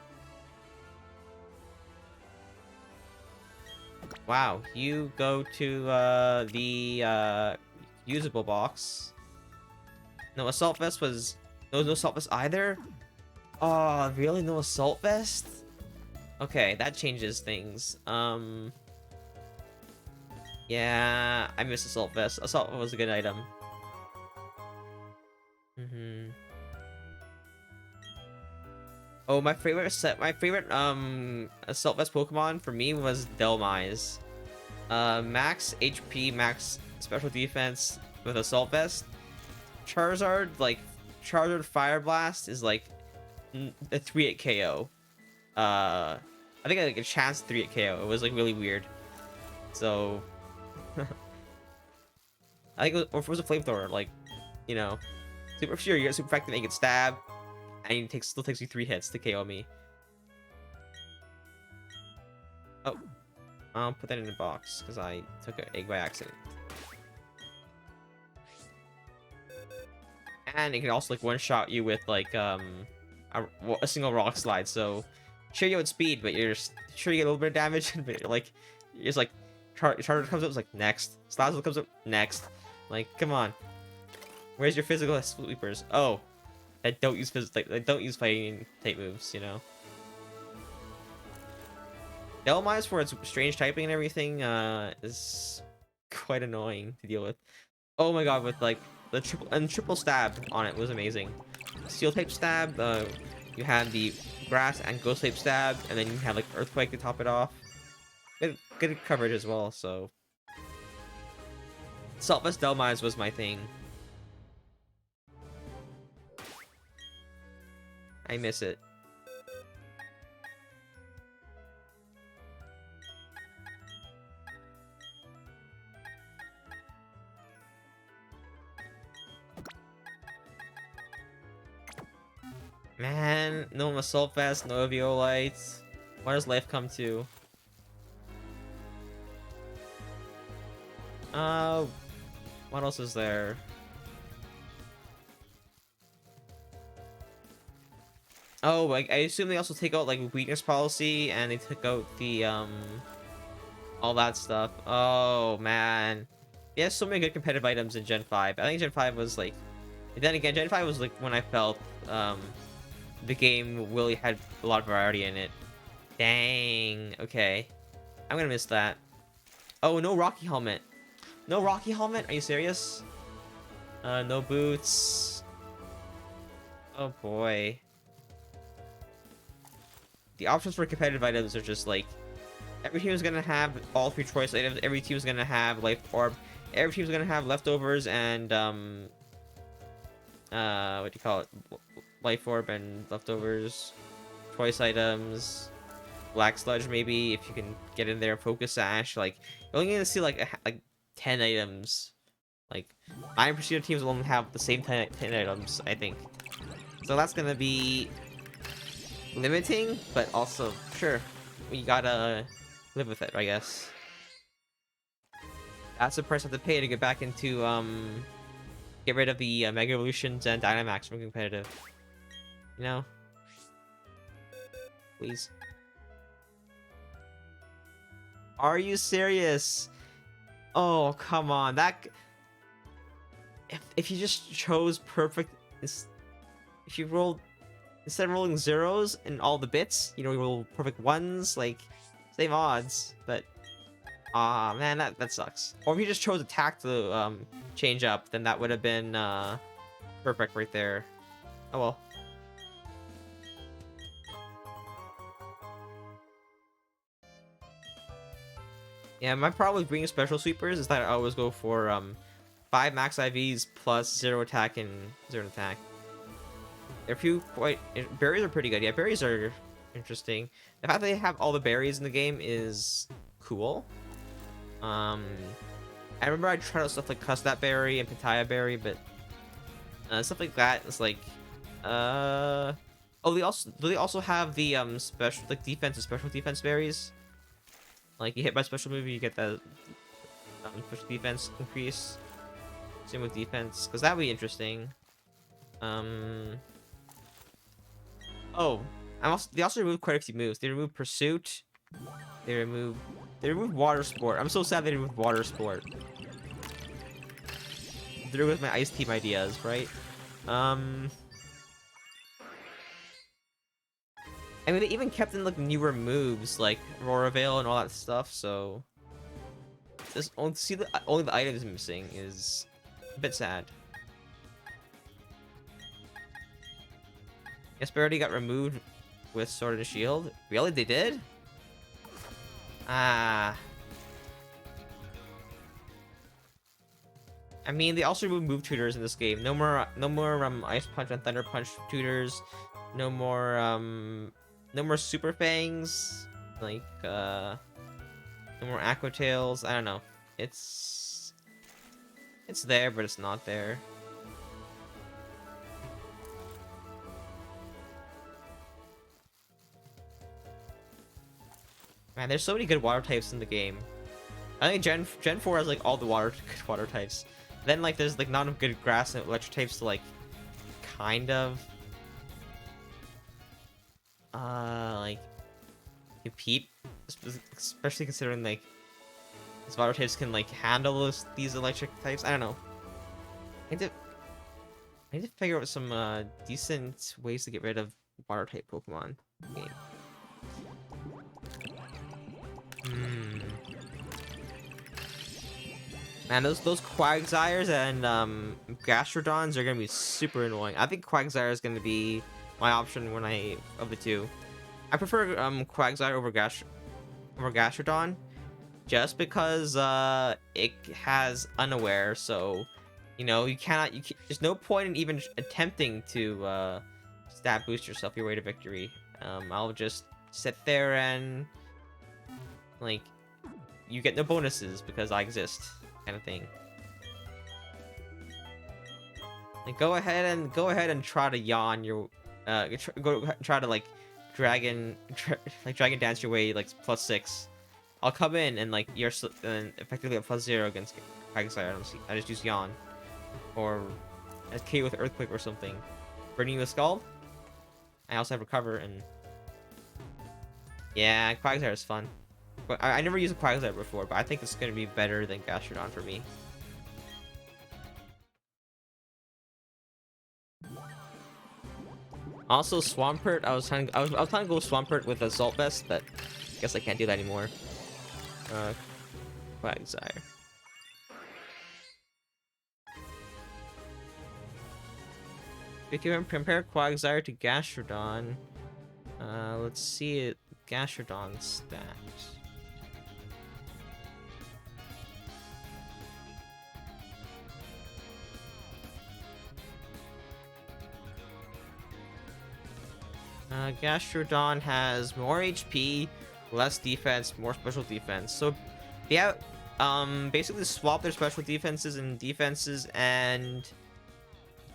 Speaker 1: Wow, you go to the usable box. No assault vest was no assault vest either. Oh, really? No assault vest? Okay, that changes things. Yeah, I miss assault vest. Assault vest was a good item. Oh, my favorite assault vest Pokemon for me was Delmise. Max HP, max special defense with assault vest. Charizard, like Charizard Fire Blast is like a 3-hit KO. I think I had like a chance 3-hit KO. It was like really weird. So I think or if it was a flamethrower, like, you know, super sure you get super effective and you can stab, and it still takes you 3 hits to KO me. Oh, I'll put that in a box because I took an egg by accident. And it can also like one-shot you with like a single rock slide. So sure you have speed, but you're just sure you get a little bit of damage, but you're just like Charger comes up, it's like next. Slazzle comes up next. Like, come on. Where's your physical sweepers? Oh, that don't use don't use fighting type moves, you know. Delmise for its strange typing and everything is quite annoying to deal with. Oh my god, with like the triple stab on it was amazing. Steel type stab, you had the grass and ghost type stab, and then you had like earthquake to top it off. Good coverage as well, so Saltvest Delmise was my thing. I miss it. Man, no Assault Vest, no Violite. What does life come to? Uh, what else is there? Oh, like I assume they also take out like weakness policy and they took out the all that stuff. Oh man. Yeah, so many good competitive items in Gen 5. I think Gen 5 was like, then again, Gen 5 was like when I felt the game really had a lot of variety in it. Dang. Okay. I'm gonna miss that. Oh, no Rocky helmet. No Rocky helmet? Are you serious? No boots. Oh boy. The options for competitive items are just like, every team is gonna have all 3 choice items. Every team is gonna have life orb. Every team is gonna have leftovers and what do you call it? Life orb and leftovers, choice items, black sludge maybe if you can get in there. Focus sash. Like you're only gonna see like 10 items. Like 9% of teams will only have the same 10 items, I think. So that's gonna be limiting, but also sure, we gotta live with it, I guess. That's the price I have to pay to get back into get rid of the Mega Evolutions and Dynamax from competitive. You know? Please. Are you serious? Oh, come on. That if you just chose perfect, if you rolled instead of rolling zeros and all the bits, you know, you roll perfect ones, like same odds, but ah man, that sucks. Or if you just chose attack to change up, then that would have been perfect right there. Oh well. Yeah, my problem with bringing special sweepers is that I always go for 5 max IVs plus 0 attack and 0 attack. There are few quite berries are pretty good. Yeah, berries are interesting. The fact that they have all the berries in the game is cool. I remember I tried out stuff like Custap Berry and Pitaya Berry, but stuff like that is like oh, they also have the special like defense and special defense berries. Like you hit by special move, you get that special defense increase. Same with defense, because that would be interesting. Oh, they also removed quite a few moves. They removed Pursuit. They removed Water Sport. I'm so sad they removed Water Sport. They're with my Ice Team ideas, right? I mean, they even kept in like newer moves like Aurora Veil and all that stuff. So, this only the items missing is a bit sad. Gasparity got removed with Sword and Shield. Really, they did? Ah. I mean, they also removed move tutors in this game. No more Ice Punch and Thunder Punch tutors. No more Super Fangs. Like, no more Aqua Tails. I don't know. It's there, but it's not there. Man, there's so many good water types in the game. I think Gen 4 has like all the good water types. Then like there's like not enough good grass and electric types to like kind of like compete, especially considering like these water types can like handle these electric types. I don't know. I need to figure out some decent ways to get rid of water type Pokemon in the game. Man, those Quagsires and Gastrodons are gonna be super annoying. I think Quagsire is gonna be my option of the two. I prefer Quagsire over Gastrodon, just because it has Unaware, so you know there's no point in even attempting to stat boost yourself your way to victory. I'll just sit there and like you get no bonuses because I exist, kind of thing. Like go ahead and try to yawn Try to like dragon dance your way like +6. I'll come in and like and effectively at +0 against Quagsire. I just use Yawn or SK with Earthquake or something. Burning you with Scald. I also have Recover and yeah, Quagsire is fun. But I never used a Quagsire before, but I think it's gonna be better than Gastrodon for me. Also, Swampert. I was trying to go Swampert with Assault Vest, but I guess I can't do that anymore. Quagsire. If you compare Quagsire to Gastrodon, let's see it. Gastrodon's stats. Gastrodon has more HP, less defense, more special defense. So, yeah, basically swap their special defenses and defenses and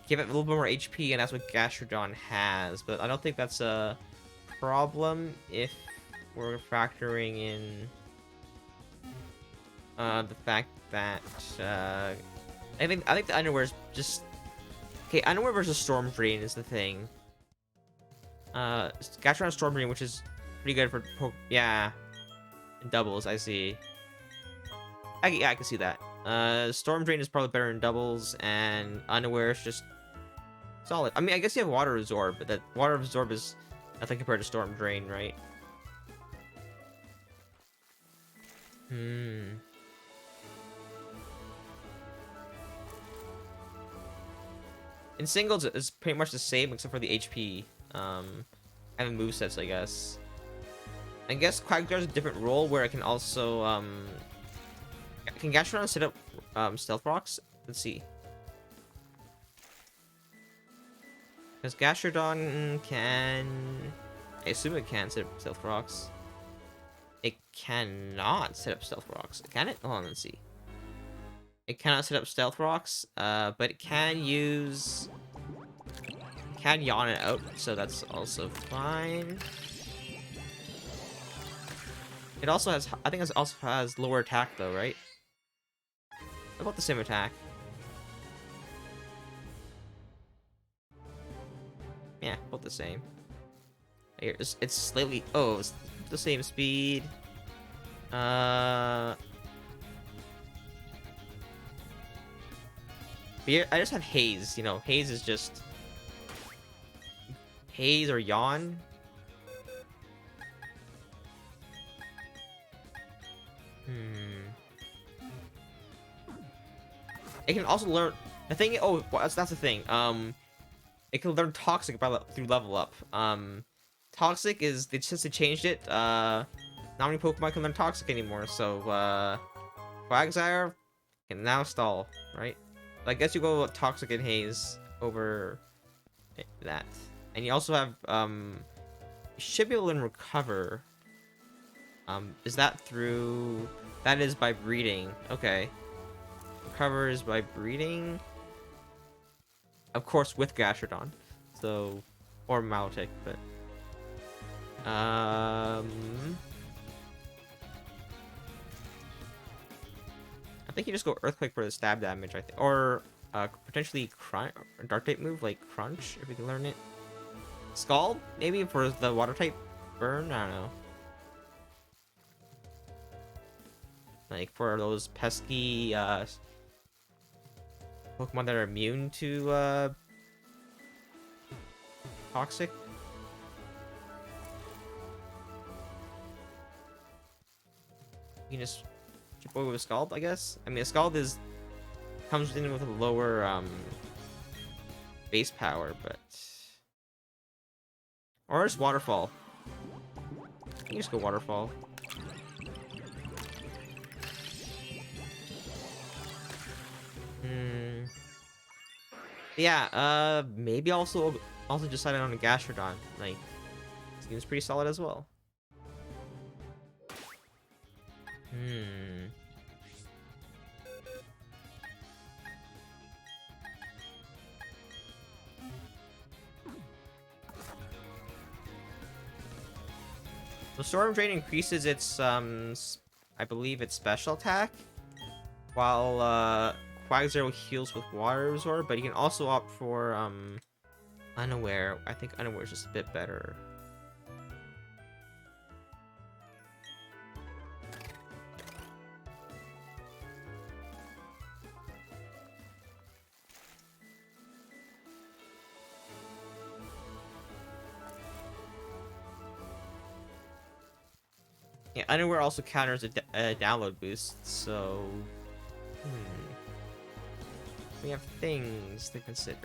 Speaker 1: give it a little bit more HP, and that's what Gastrodon has. But I don't think that's a problem if we're factoring in the fact that I think the Underwear is just okay. Underwear versus Storm Drain is the thing. Gastrodon Storm Drain, which is pretty good for yeah, in doubles. I see. Yeah, I can see that. Storm Drain is probably better in doubles, and Unaware is just solid. I mean, I guess you have Water Absorb, but that Water Absorb is nothing compared to Storm Drain, right? In singles, it's pretty much the same except for the HP. And the movesets, I guess. I guess Quagsire is a different role where it can also can Gastrodon set up Stealth Rocks? Let's see. Because Gastrodon can, I assume it can set up Stealth Rocks. It cannot set up Stealth Rocks. Can it? Hold on, let's see. It cannot set up Stealth Rocks, but it can use... Can yawn it out, so that's also fine. It also has... I think it also has lower attack, though, right? About the same attack. Yeah, about the same. Here, it's slightly... Oh, it's the same speed. But yeah, I just have Haze, you know. Haze is just... Haze or Yawn. It can also learn... The thing... Oh, that's the thing. It can learn Toxic through level up. Toxic is... Since they changed it, not many Pokemon can learn Toxic anymore, so, Quagsire can now stall, right? But I guess you go with Toxic and Haze over that. And you also have, you should be able to recover. Is that through... That is by breeding. Okay. Recover is by breeding. Of course, with Gastrodon. So... Or Maltic, but... I think you just go Earthquake for the stab damage, I think. Or, potentially Dark type move, like Crunch, if we can learn it. Scald, maybe, for the Water type burn? I don't know. Like, for those pesky, Pokemon that are immune to, Toxic. You can just chip away with a Scald, I guess. I mean, a Scald comes in with a lower, base power, but... Or just Waterfall. You can just go Waterfall. Yeah, maybe also decided on a Gastrodon. Like, seems pretty solid as well. The Storm Drain increases its I believe its special attack, while Quagsire heals with Water Absorb, but you can also opt for Unaware. I think Unaware is just a bit better. Yeah, Unaware also counters a download boost, so we have things to consider.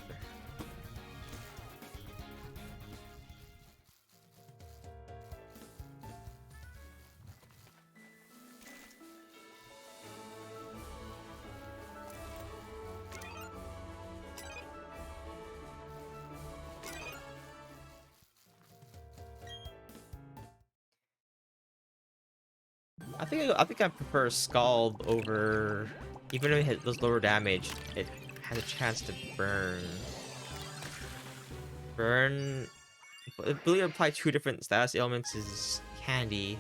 Speaker 1: I think I prefer Scald over, even if it does lower damage, it has a chance to burn. Burn, ability to apply 2 different status ailments is handy.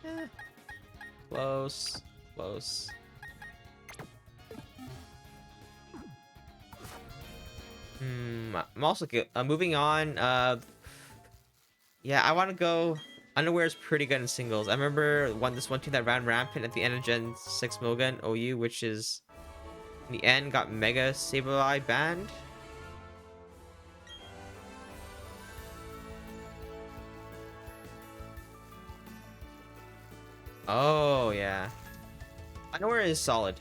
Speaker 1: Eh, close, close. I'm also good. Moving on. Yeah, I want to go. Unaware is pretty good in singles. I remember this one team that ran rampant at the end of Gen 6 Milgun OU, which is in the end got Mega Sableye banned. Oh yeah, Unaware is solid.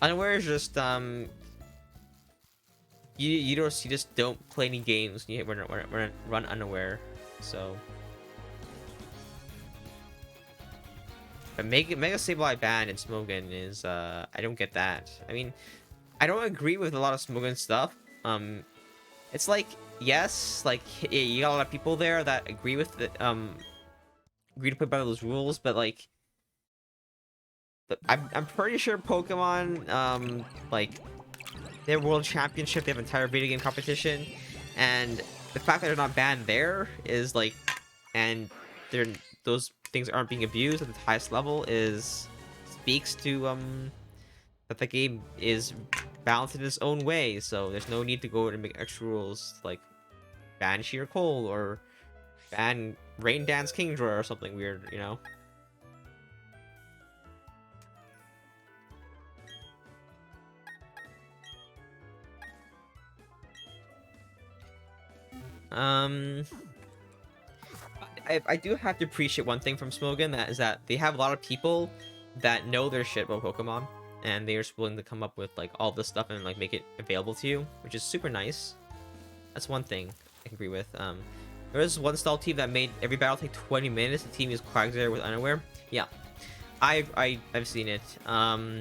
Speaker 1: Unaware is just you just don't play any games when you run Unaware, so. But Mega Sableye ban in Smogon is I don't get that. I mean, I don't agree with a lot of Smogon stuff. It's like, yes, like you got a lot of people there that agree with the agree to play by those rules, but like I'm pretty sure Pokemon like their world championship, they have entire video game competition, and the fact that they're not banned there is like, and they're those things aren't being abused at the highest level is speaks to that the game is balanced in its own way, so there's no need to go and make extra rules like ban Sheer Coal or ban Rain Dance Kingdra or something weird, you know. I do have to appreciate one thing from Smogon, that is that they have a lot of people that know their shit about Pokemon, and they're just willing to come up with like all this stuff and like make it available to you, which is super nice. That's one thing I can agree with. There was one stall team that made every battle take 20 minutes. The team used Quagsire with Unaware. Yeah, I've seen it. My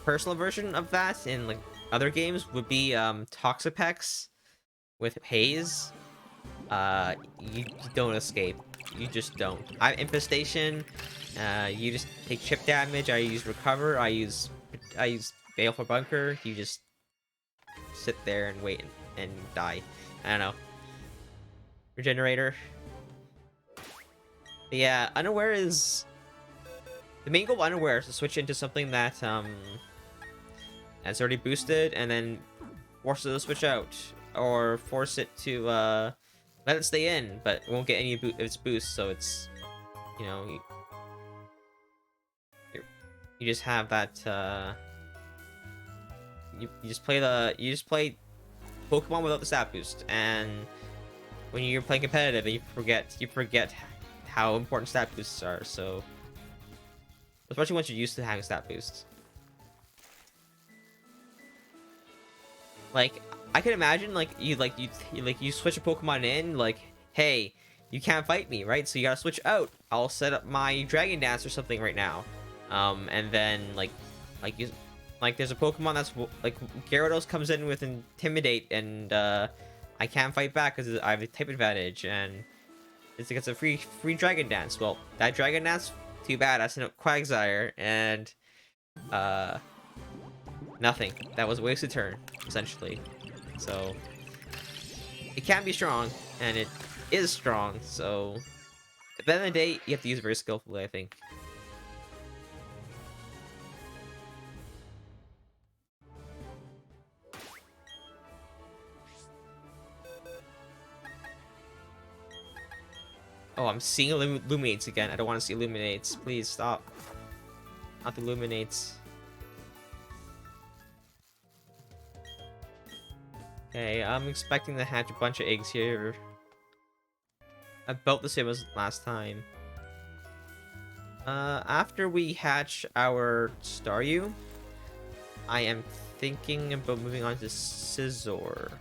Speaker 1: personal version of that in like other games would be Toxapex with Haze. You don't escape. You just don't. Infestation. You just take chip damage. I use Recover. I use Veil for Bunker. You just sit there and wait and die. I don't know. Regenerator. But yeah, Unaware is the main goal of Unaware is to switch into something that that's already boosted, and then force it to switch out, or force it to let it stay in, but it won't get any of its boosts. So it's, you know, you just have that. You just play Pokemon without the stat boost, and when you're playing competitive, you forget how important stat boosts are. So, especially once you're used to having stat boosts. Like, I can imagine you switch a Pokemon in, like, hey, you can't fight me, right? So you gotta switch out. I'll set up my Dragon Dance or something right now, and then like you Like, there's a Pokemon that's like Gyarados comes in with Intimidate, and I can't fight back because I have a type advantage, and it gets a free Dragon Dance. Well, that Dragon Dance, too bad. I sent out Quagsire, and uh, nothing. That was a wasted turn, essentially. So it can be strong, and it is strong. So at the end of the day, you have to use it very skillfully, I think. Oh, I'm seeing Illuminates again. I don't want to see Illuminates. Please stop. Not the Illuminates. Okay, I'm expecting to hatch a bunch of eggs here. About the same as last time. After we hatch our Staryu, I am thinking about moving on to Scizor.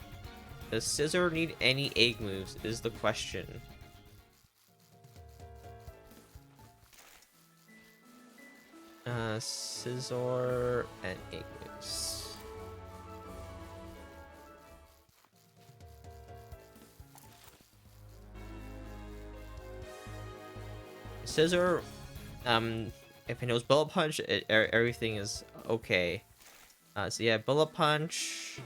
Speaker 1: Does Scizor need any egg moves is the question. Scizor and egg moves. Scizor, if it knows Bullet Punch, everything is okay. So yeah, Bullet Punch.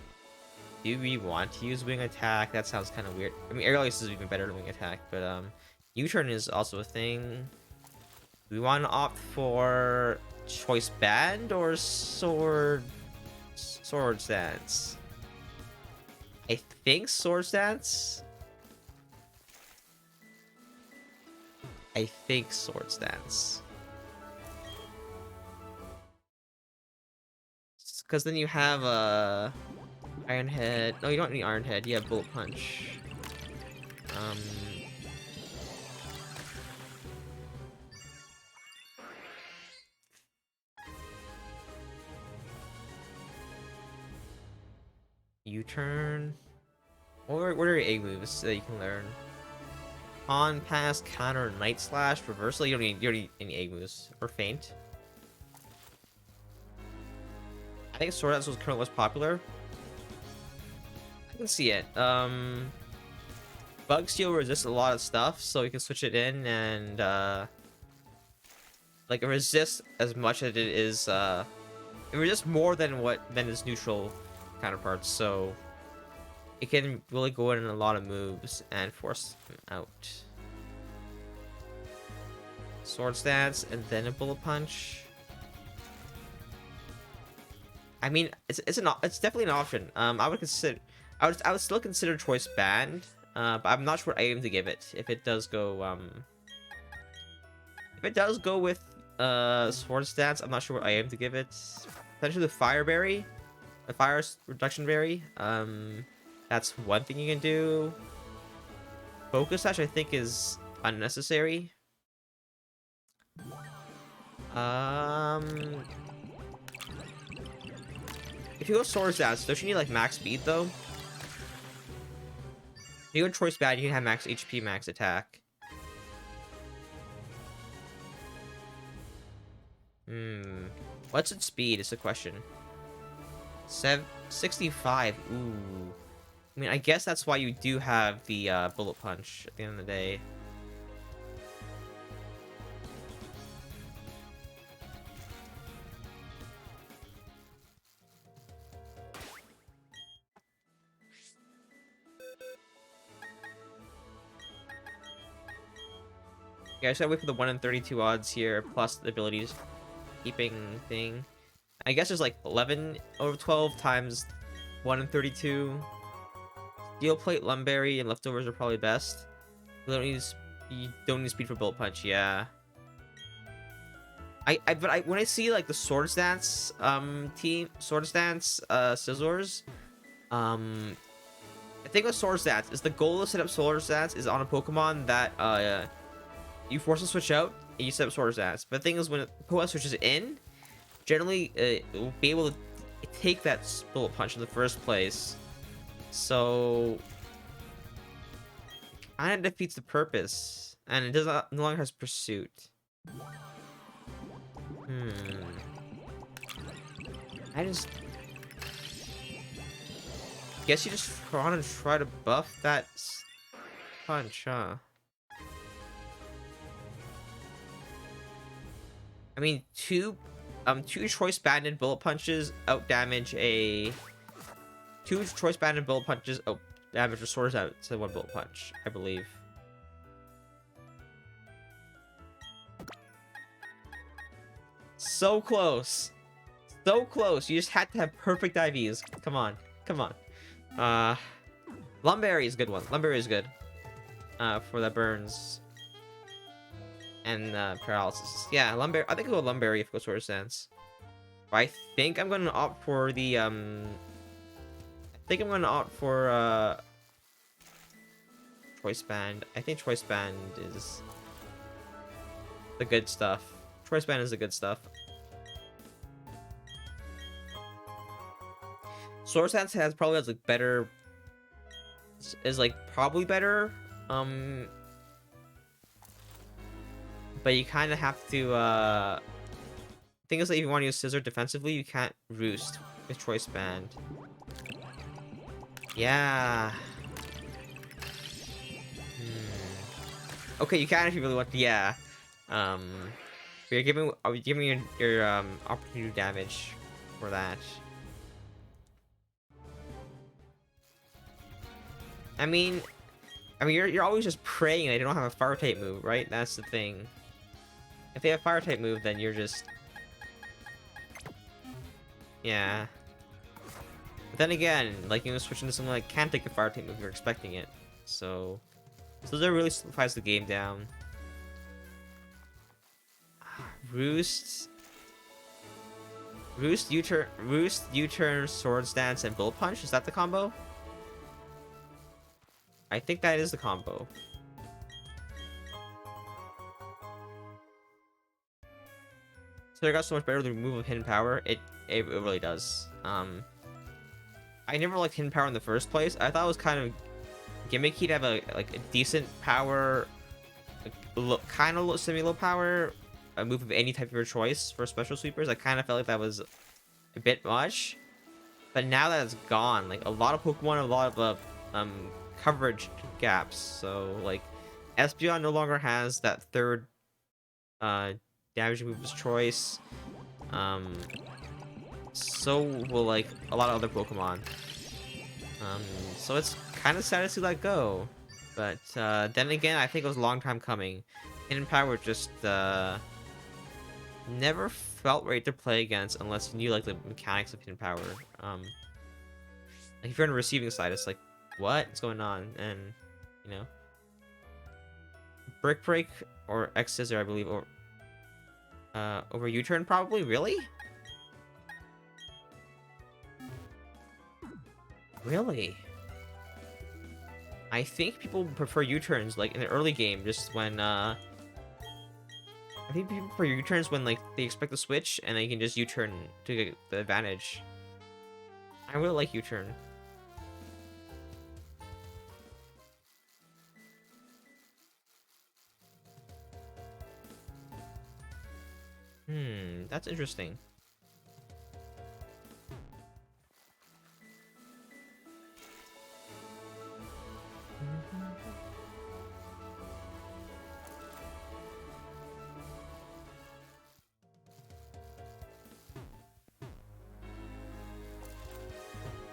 Speaker 1: Do we want to use Wing Attack? That sounds kind of weird. I mean, Aerial Ace is even better than Wing Attack, but U-Turn is also a thing. Do we want to opt for Choice Band or Sword Dance? I think Sword Dance. I think Sword Dance. Because then you have Iron Head. No, you don't need Iron Head. You have Bullet Punch. U-turn. What are your egg moves that you can learn? On, pass, counter, night slash, reversal. You don't need any egg moves or feint. I think Sword Dance was currently most popular. I can see it. Bug Steel resists a lot of stuff, so you can switch it in and like it resists as much as it is it resists more than its neutral counterparts, so it can really go in a lot of moves and force them out. Sword Stance and then a Bullet Punch. I mean, it's definitely an option. I would still consider Choice Band, but I'm not sure what item to give it. If it does go with Sword Stance, I'm not sure what item to give it. Potentially the Fire Berry, the Fire Reduction Berry. That's one thing you can do. Focus Sash, I think, is unnecessary. If you go Sword Dance, don't you need like max speed though? If you go Choice Band, you can have max HP, max attack. What's its speed is the question. 65. Ooh. I mean, I guess that's why you do have the Bullet Punch at the end of the day. Yeah, I should wait for the 1 in 32 odds here, plus the abilities keeping thing. I guess there's like 11 over 12 times 1 in 32. Steel Plate, Lumberry, and Leftovers are probably best. You don't need speed for Bullet Punch, yeah. When I see like the Sword Dance Scizors, I think with Sword Dance is the goal to set up Sword Dance is on a Pokemon that you force to switch out and you set up Sword Dance. But the thing is, when Pokemon switches in, generally it will be able to take that Bullet Punch in the first place. So kind of defeats the purpose, and it does not no longer has Pursuit. I just guess you just want to try to buff that punch, huh? I mean, two choice banded bullet punches out damage a two choice banded bullet punches out damage restores out to one bullet punch, I believe. So close. So close. You just had to have perfect IVs. Come on. Come on. Lumberry is a good one. Lumberry is good. For the burns. And paralysis. Yeah, Lumberry. I think I'll go Lumberry if it goes Sword Stance. But I think I'm gonna opt for the I think I'm gonna opt for Choice Band. I think Choice Band is the good stuff. Choice Band is the good stuff. Sword Stance probably has like better is like probably better. But you kind of have to thing is that if you want to use Scissor defensively, you can't Roost with Choice Band. Yeah. Okay, you can if you really want to. Yeah. But you're giving your opportunity damage for that. I mean, you're always just praying they don't have a fire type move, right? That's the thing. If they have fire type move, then you're just yeah. But then again, like switch into something like can't take a fire type move, you're expecting it. So that really simplifies the game down. Roost, U-turn, Sword Stance, and Bullet Punch. Is that the combo? I think that is the combo. So it got so much better with the removal of hidden power. It really does. I never liked hidden power in the first place. I thought it was kind of gimmicky to have a decent power, kind of semi-low power, a move of any type of your choice for special sweepers. I kind of felt like that was a bit much. But now that it's gone, like a lot of Pokemon, a lot of coverage gaps. So like Espeon no longer has that third damage move of choice. So will like a lot of other Pokemon. So it's kind of sad to see that go. But then again, I think it was a long time coming. Hidden Power just never felt right to play against unless you knew like the mechanics of Hidden Power. Like if you're on the receiving side, it's like, what's going on? And you know, Brick Break or X Scissor, I believe, or over U-turn probably. Really? Really? I think people prefer U-turns like in the early game, just when I think people prefer U-turns when like they expect the switch and they can just U-turn to get the advantage. I really like U-turn. That's interesting.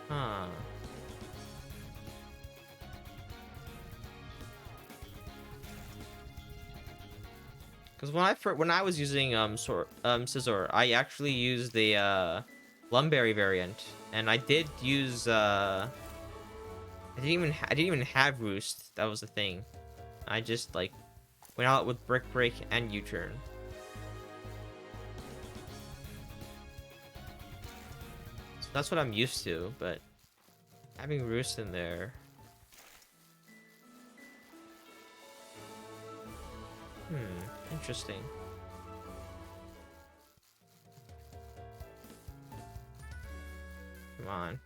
Speaker 1: Huh. Because when I was using Scizor, I actually used the Lumberry variant, and I did use I didn't even have Roost. That was the thing. I just like went out with Brick Break and U-turn. So that's what I'm used to, but having Roost in there. Interesting. Come on.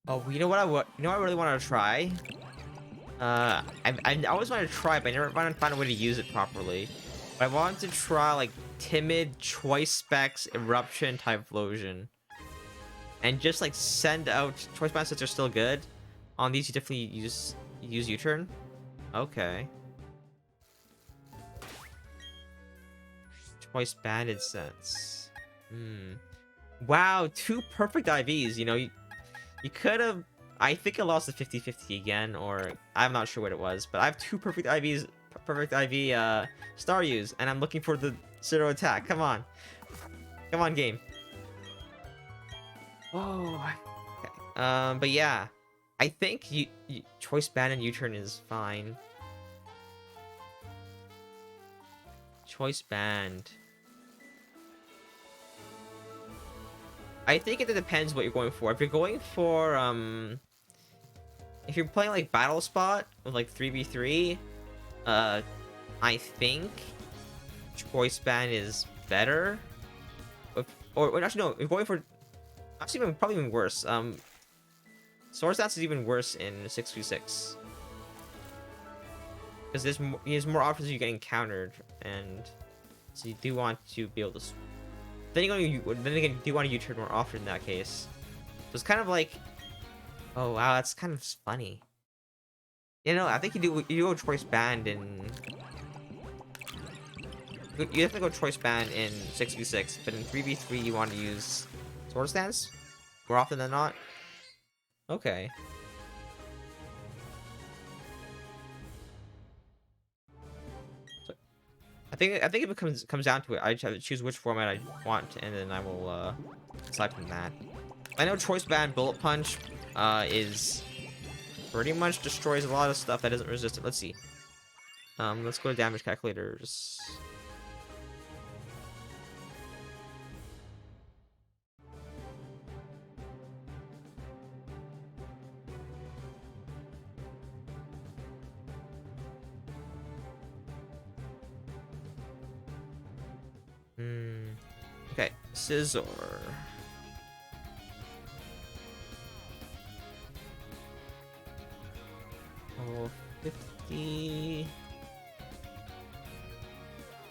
Speaker 1: Oh, you know what you know what I really want to try? I always wanted to try, but I never found a way to use it properly. But I wanted to try like timid choice specs eruption typhlosion, and just like send out choice bands that are still good. On these, you definitely use U-turn. Okay. Choice banded sense. Hmm. Wow, two perfect IVs. You know, you could have. I think I lost the 50-50 again, or I'm not sure what it was, but I have two perfect IVs, perfect IV star use, and I'm looking for the zero attack. Come on, come on, game. Oh, okay. But yeah, I think you choice ban and U-turn is fine. Choice band. I think it depends what you're going for. If you're going for if you're playing like Battle Spot with like 3v3, I think choice ban is better. Or actually no, if you're going for actually probably even worse. Sword Dance is even worse in 6v6. Because there's more options you get encountered, and so you do want to be able to. Then again, you do want to U-turn more often in that case. So it's kind of like, oh wow, that's kind of funny. You know, I think you go choice band in. You definitely go choice band in 6v6, but in 3v3 you want to use Sword Stance more often than not. Okay. I think if it comes down to it, I just have to choose which format I want, and then I will decide from that. I know choice band bullet punch is pretty much destroys a lot of stuff that isn't resistant. Let's see. Let's go to damage calculators. Okay, Scizor. Oh, 50.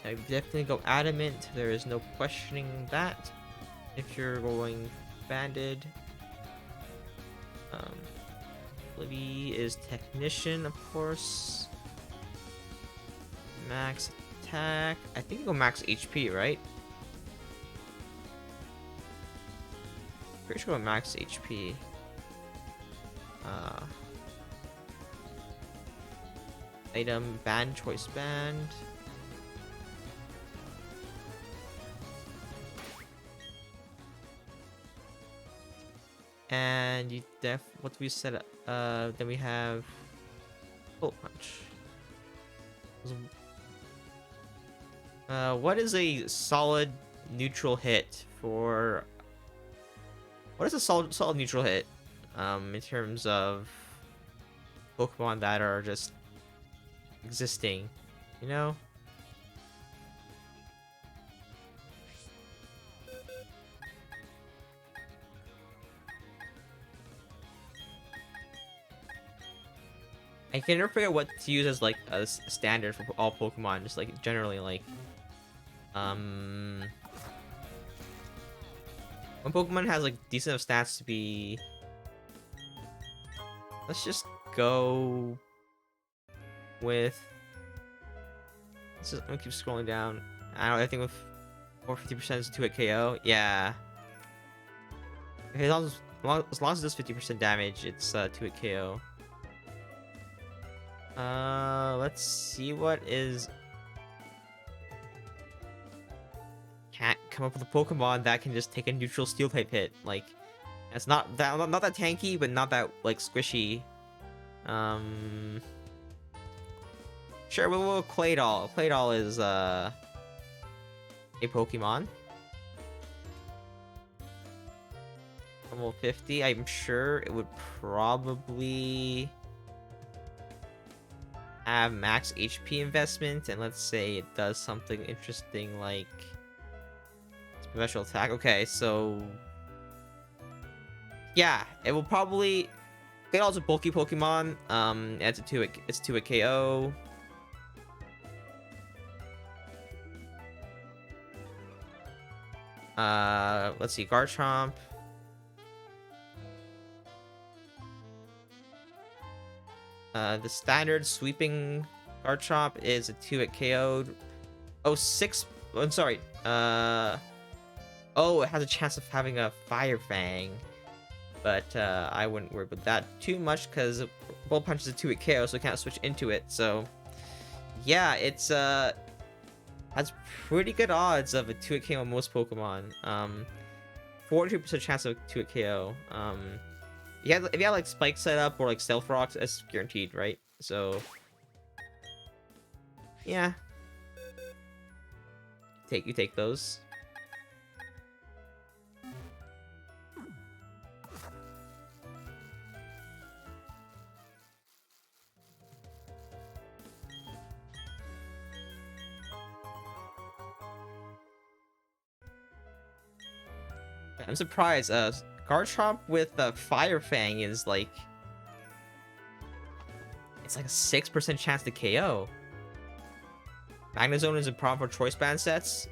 Speaker 1: I definitely go adamant. There is no questioning that. If you're going banded. Libby is technician, of course. Max attack. I think you go max HP, right? Pretty sure go max HP. Item band, choice band. And you what we set then we have bullet punch. What is a solid neutral hit for what is a solid neutral hit in terms of Pokemon that are just existing, you know? I can never figure out what to use as like a standard for all Pokemon, just like generally like when Pokemon has like decent enough stats to be, let's just go with, I'm gonna keep scrolling down. I don't know, I think with 450% is 2-hit KO. Yeah. Okay, as long as it does 50% damage, it's 2-hit KO. Let's see what is. Can't come up with a Pokemon that can just take a neutral steel type hit. Like, it's not that tanky, but not that like squishy. Sure, we'll go Claydol. Claydol is a Pokemon. Level 50. I'm sure it would probably have max HP investment, and let's say it does something interesting like special attack. Okay, so Yeah, it will probably. They also bulky Pokemon. It's a two hit KO. Let's see, Garchomp. The standard sweeping Garchomp is a 2-hit KO. Oh, six. I'm sorry. Oh, it has a chance of having a Fire Fang. But I wouldn't worry about that too much because Bullet Punch is a 2-hit KO, so it can't switch into it. So, yeah, it's has pretty good odds of a 2-hit KO on most Pokemon. 42% chance of 2-hit KO. If you have like Spike setup or like Stealth Rocks, it's guaranteed, right? So, yeah, you take those. I'm surprised. Garchomp with Fire Fang is like it's like a 6% chance to KO. Magnezone is a problem for choice band sets.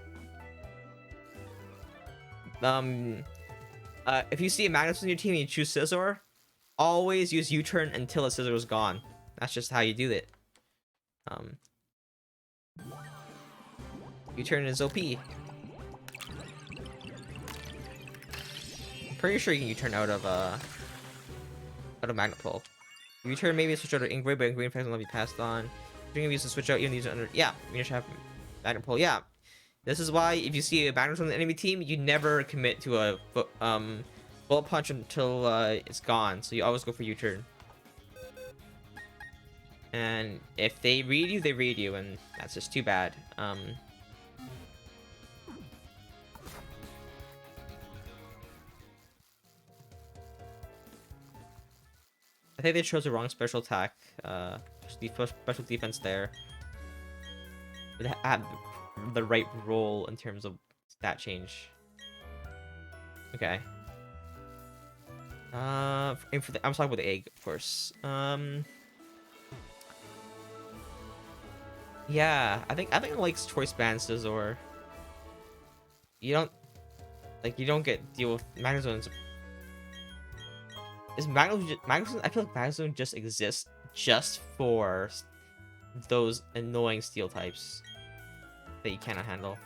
Speaker 1: If you see a Magnezone in your team and you choose Scizor, always use U-turn until the Scizor is gone. That's just how you do it. U-turn is OP. I'm pretty sure you can U-turn out of Magnet Pull. U-turn maybe switch out of Ingrid, but Ingrid effects will not be passed on. You can use to switch out even these under. Yeah, you should have Magnet Pull. Yeah, this is why if you see a Magnet on the enemy team, you never commit to a Bullet Punch until it's gone. So you always go for U-turn. And if they read you, they read you, and that's just too bad. I think they chose the wrong special attack. Special defense there. They had the right role in terms of stat change. Okay. I'm talking about the egg, of course. Yeah, I think it likes choice band Scizor. You don't get deal with Magnezone's. Is Magneton? I feel like Magnezone just exists just for those annoying steel types that you cannot handle.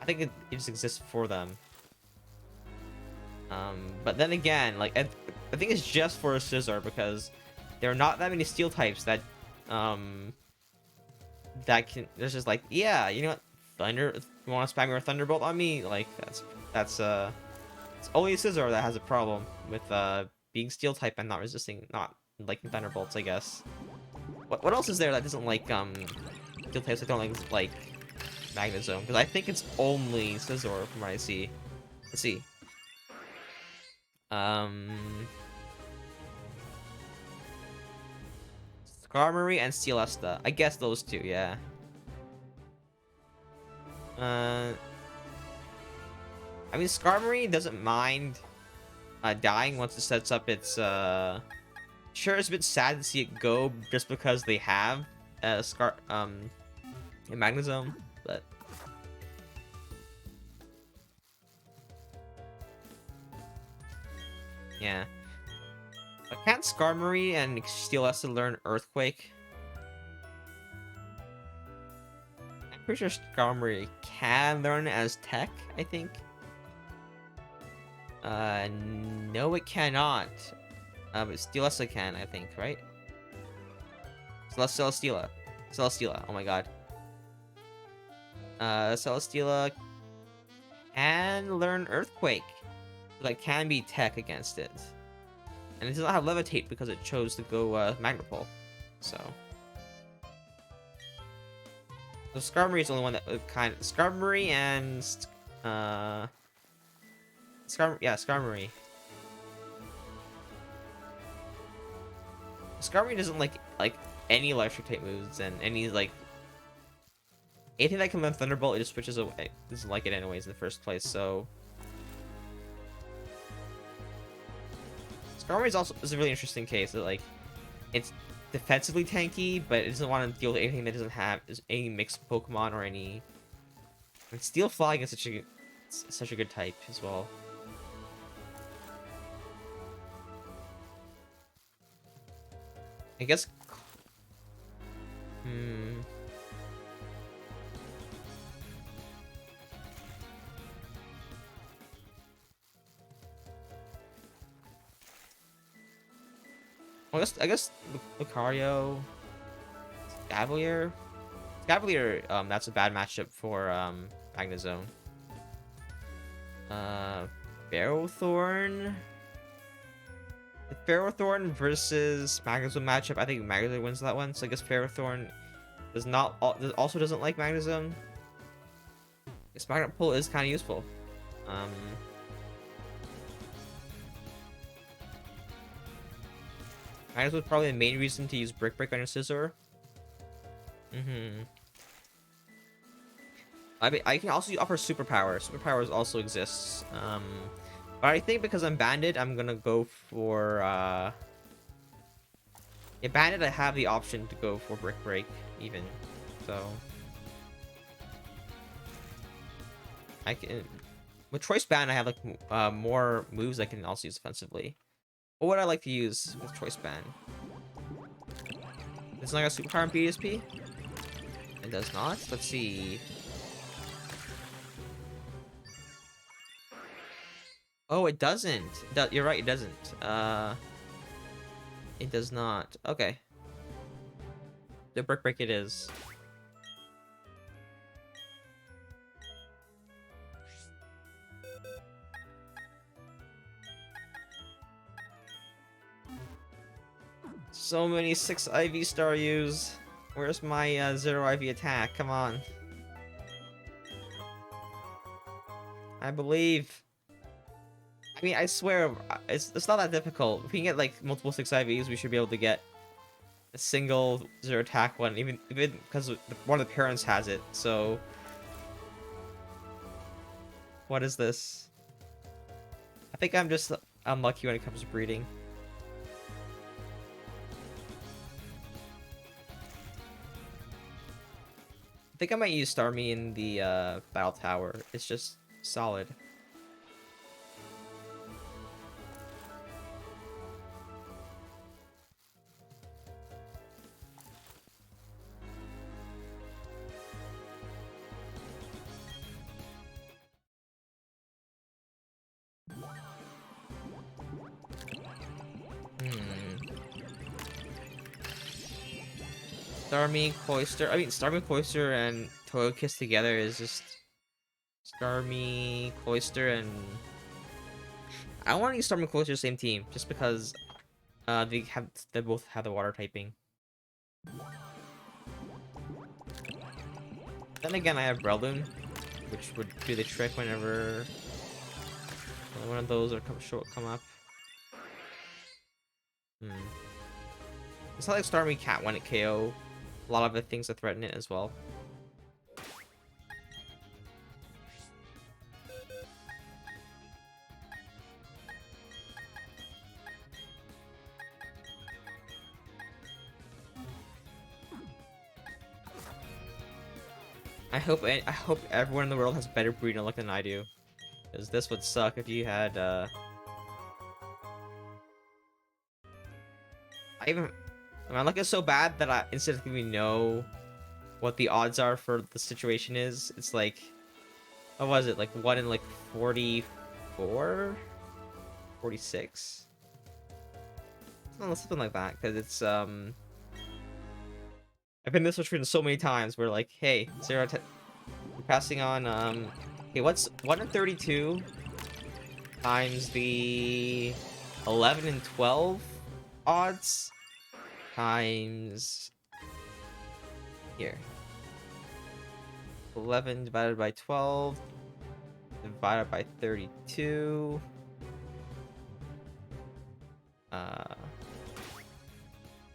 Speaker 1: I think it just exists for them. But then again, like I think it's just for a Scizor because there are not that many steel types that that can. There's just like, yeah, you know what, Thunder. You want to spam your Thunderbolt on me? Like that's it's only Scizor that has a problem with being steel type and not liking Thunderbolts, I guess. What else is there that doesn't like steel types that don't like Magnezone? Because I think it's only Scizor from what I see. Let's see. Skarmory and Celesta. I guess those two, yeah. I mean, Skarmory doesn't mind dying once it sets up its sure, it's a bit sad to see it go just because they have a Magnezone, but yeah. But can't Skarmory and Celesta learn Earthquake? I'm pretty sure Skarmory can learn as Tech, I think. No, it cannot. But Celesta can, I think, right? Celesteela. Oh my god. Celesteela can learn Earthquake. That can be Tech against it. And it does not have Levitate because it chose to go Magnet Pull. So Skarmory is the only one that kind of Skarmory and Skarmory. Skarmory doesn't like any electric type moves and any like anything that can learn Thunderbolt, it just switches away. It doesn't like it anyways in the first place, so Starmie is a really interesting case. Like, it's defensively tanky, but it doesn't want to deal with anything that doesn't have any mixed Pokemon or any. And Steel Flying is such a good type as well. I guess. Hmm. Well, I guess Lucario, Scavalier. Scavalier, that's a bad matchup for Magnezone. Uh, Ferrothorn. The Ferrothorn versus Magnezone matchup. I think Magnezone wins that one. So I guess Ferrothorn also doesn't like Magnezone. This Magnet Pull is kind of useful. Magnezone was probably the main reason to use Brick Break on your Scizor. I mean, I can also offer Superpower. Superpowers also exists. But I think because I'm banded, I'm gonna go for yeah, banded. I have the option to go for Brick Break even, so I can. With Choice Band, I have like more moves I can also use offensively. What would I like to use with Choice Band? It's not a Superpower in BSP. It does not. Let's see. Oh, it doesn't. You're right, it doesn't. It does not. Okay. The Brick Break it is. So many 6 IV Staryus. Where's my 0 IV attack? Come on. I believe. I mean, I swear, it's not that difficult. If we can get like multiple 6 IVs, we should be able to get a single 0 attack one, even because one of the parents has it. So, what is this? I think I'm just unlucky when it comes to breeding. I think I might use Starmie in the Battle Tower. It's just solid. Starmie, Cloyster. I mean, Starmie, Cloyster, and Togekiss together is just Starmie, Cloyster, and I want to use Starmie and Cloyster same team just because they both have the water typing. Then again, I have Breloom, which would do the trick whenever one of those come up. It's not like Starmie Cat when it KO. A lot of the things that threaten it as well. I hope everyone in the world has better breeding luck than I do, because this would suck if you had my luck is so bad that I instantly know what the odds are for the situation is. It's like, what was it, like 1 in like 44, 46, something like that. Because it's I've been this situation so many times where like, hey, we're passing on okay, what's 1 in 32 times the 11 and 12 odds times here. 11 divided by 12 divided by 32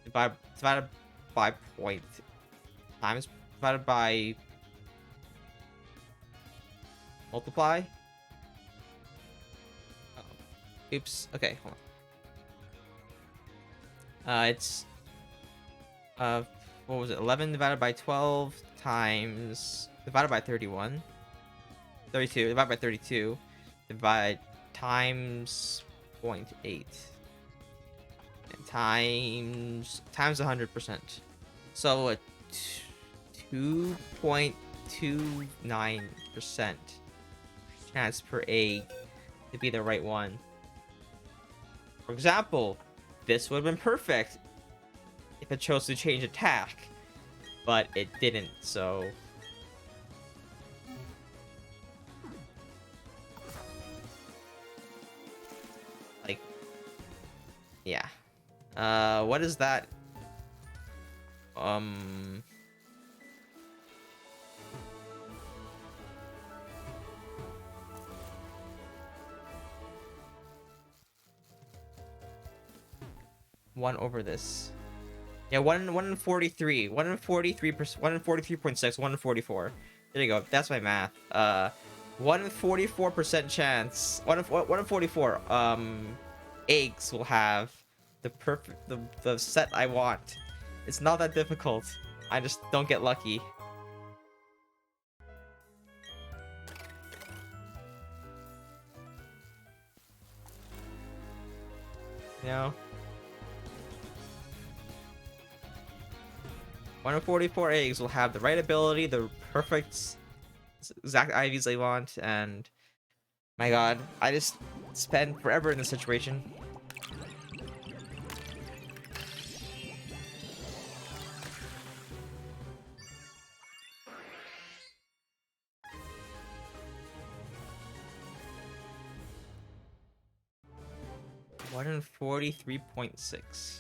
Speaker 1: divided by point times divided by multiply. Oops. Okay, hold on. It's what was it? 11 divided by 12 times divided by 31. 32 divided by 32 divide times 0.8 and times 100%. So a 2.29% chance per egg to be the right one. For example, this would have been perfect if it chose to change attack, but it didn't, so... Like, yeah. What is that? One over this. Yeah, 1 in 43. 1 in 43%. 1 in 43.6. 1 in 44. There you go. That's my math. 1 in 44% chance. 1 in 44. Eggs will have the perfect the set I want. It's not that difficult. I just don't get lucky. You know? 1 in 44 eggs will have the right ability, the perfect exact IVs they want, and my god, I just spend forever in this situation. One in 43.6.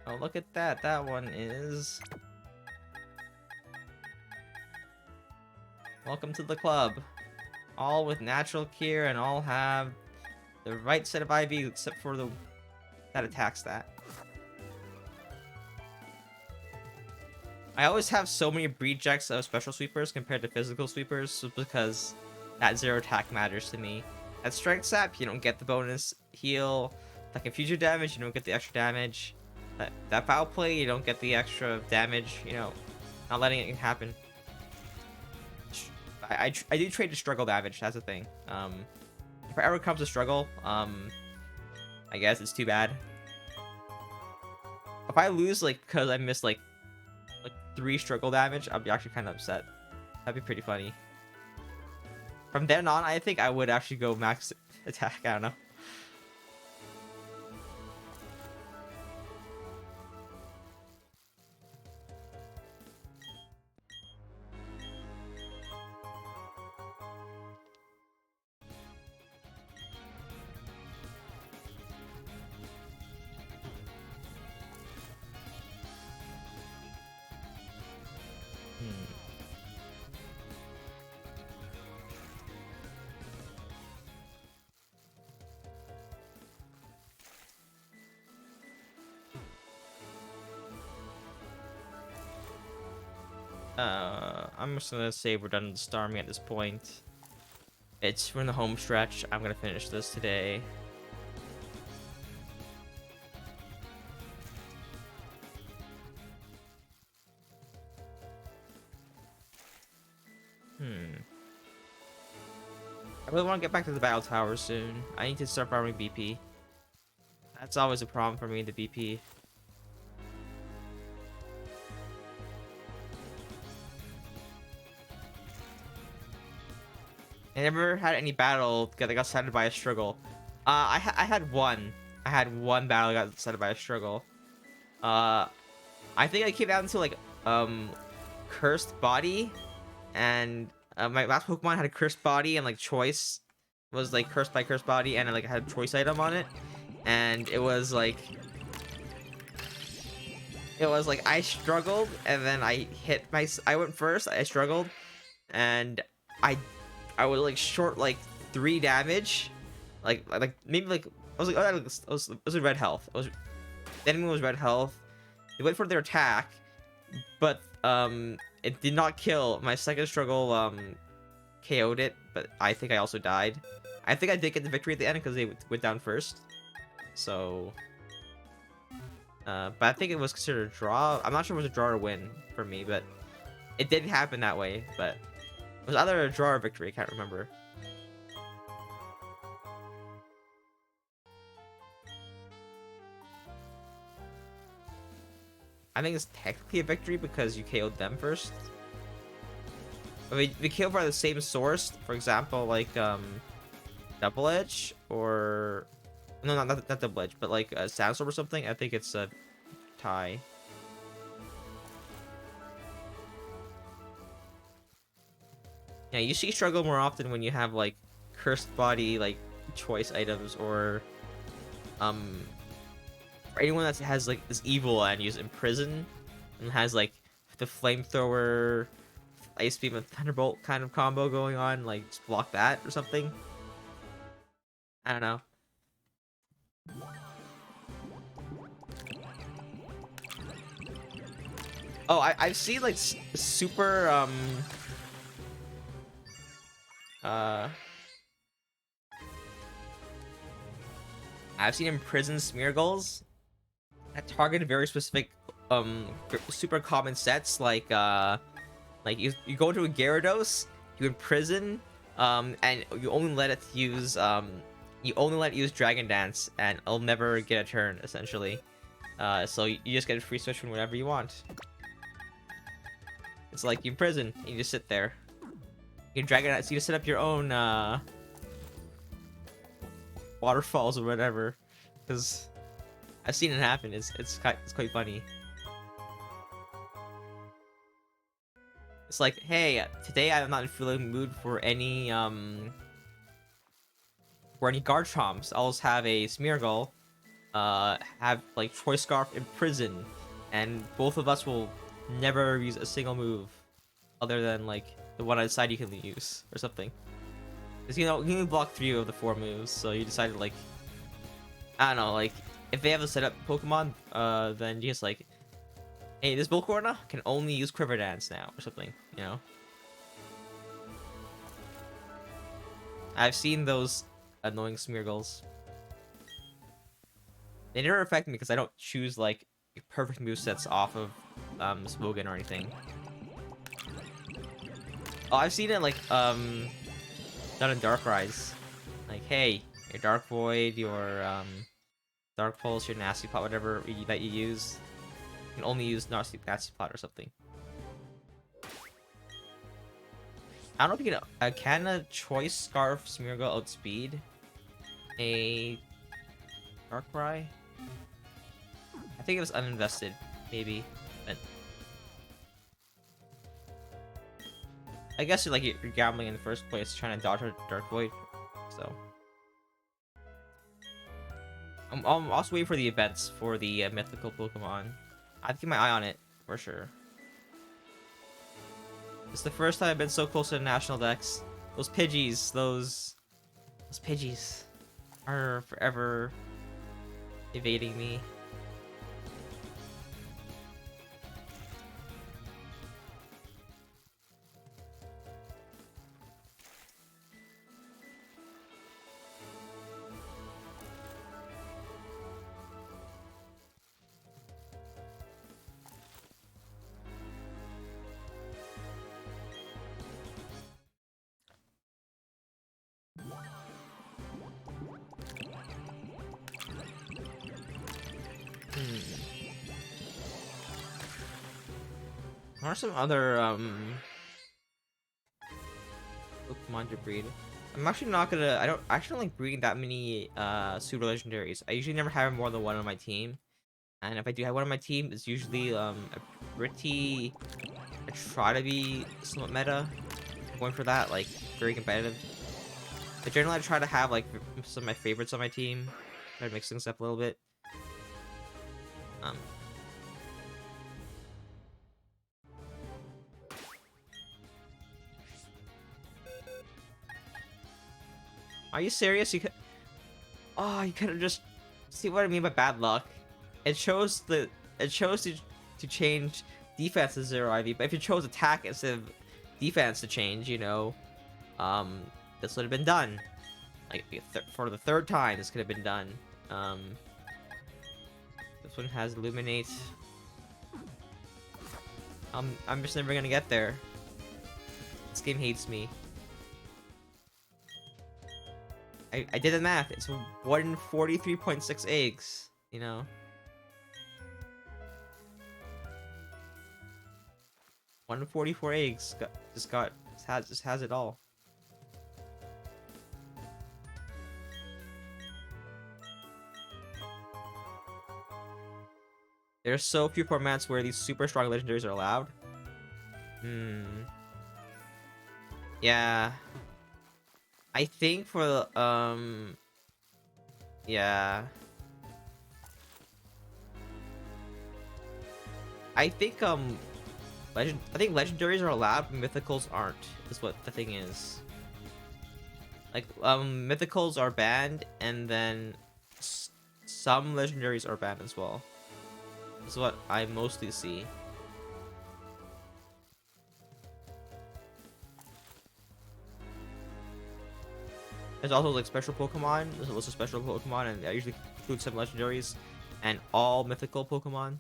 Speaker 1: Oh, look at that. That one is... Welcome to the club. All with natural cure and all have the right set of IVs except for the that attacks that. I always have so many rejects of special sweepers compared to physical sweepers because that zero attack matters to me. At strength sap, you don't get the bonus heal. That confuse your damage, you don't get the extra damage. That foul play, you don't get the extra damage, you know, not letting it happen. I do trade to struggle damage, that's the thing. If it ever comes to struggle, I guess it's too bad. If I lose, like, because I missed, like 3 struggle damage, I'll be actually kind of upset. That'd be pretty funny. From then on, I think I would actually go max attack, I don't know. I'm just gonna say we're done with the Starmie at this point. We're in the home stretch. I'm gonna finish this today. I really want to get back to the battle tower soon. I need to start farming BP. That's always a problem for me, the BP. I never had any battle that got decided by a struggle. I had one. I had one battle that got decided by a struggle. I think I came down to like cursed body, and my last Pokemon had a cursed body, and like choice was like cursed by cursed body, and like had a choice item on it, and it was like I struggled, and then I went first. I struggled, and I was like short like 3 damage, like maybe like I was like, oh, it was red health. The enemy was red health. They went for their attack, but it did not kill. My second struggle KO'd it, but I think I also died. I think I did get the victory at the end because they went down first. So, but I think it was considered a draw. I'm not sure if it was a draw or win for me, but it did happen that way. But it was either a draw or victory. I can't remember. I think it's technically a victory because you KO'd them first. I mean, we KO'd by the same source, for example, like Double Edge or no, not Double Edge, but like Sandstorm or something. I think it's a tie. Yeah, you see struggle more often when you have like cursed body like choice items or for anyone that has like this evil and use Imprison and has like the flamethrower, ice beam, and thunderbolt kind of combo going on, like just block that or something. I don't know. Oh, I've seen like super I've seen Imprison Smeargulls that target very specific super common sets like you go into a Gyarados, you imprison, and you only let it use Dragon Dance, and it'll never get a turn essentially. So you just get a free switch from whenever you want. It's like you imprison, and you just sit there. You can Dragon Dance, so you set up your own waterfalls or whatever, because I've seen it happen. It's quite funny. It's like, hey, today I'm not feeling the mood for any Garchomps. I'll just have a Smeargle, have like Choice Scarf Imprison, and both of us will never use a single move other than like the one I decide you can use or something. Because you can only block 3 of the 4 moves, so you decided like, I don't know, like if they have a setup Pokemon, then you just like, hey, this Volcarona can only use Quiver Dance now, or something, you know? I've seen those annoying Smeargulls. They never affect me because I don't choose, like, perfect movesets off of, Smogon or anything. Oh, I've seen it, like, done in Darkrai. Like, hey, your Dark Void, your, Dark Pulse, your Nasty Pot, whatever that you use. You can only use Nasty Pot or something. I don't know if you can a Choice Scarf Smeargle outspeed a Darkrai? I think it was uninvested, maybe. But I guess you're gambling in the first place, trying to dodge a Dark Void. So I'm also waiting for the events for the mythical Pokemon. I'd keep my eye on it for sure. It's the first time I've been so close to the national decks. Those Pidgeys, those Pidgeys are forever evading me. What are some other Pokemon to breed? I'm actually not gonna. I don't like breeding that many super legendaries. I usually never have more than one on my team, and if I do have one on my team, it's usually a pretty. I try to be somewhat meta. I'm going for that, like very competitive. But generally, I try to have like some of my favorites on my team. Try to mix things up a little bit. Are you serious? You could. Oh, you could have just. See what I mean by bad luck? It chose to change defense to 0 IV, but if you chose attack instead of defense to change, you know, this would have been done. Like, for the third time, this could have been done. This one has Illuminate. I'm just never gonna get there. This game hates me. I did the math. It's 143.6 eggs, you know? 144 eggs. Just has it all. There's so few formats where these super strong legendaries are allowed. Yeah. I think for the, yeah. I think, I think legendaries are allowed, but mythicals aren't, is what the thing is. Like, mythicals are banned, and then some legendaries are banned as well. This is what I mostly see. There's also like special Pokemon. There's a list of special Pokemon, and I usually include some legendaries and all mythical Pokemon.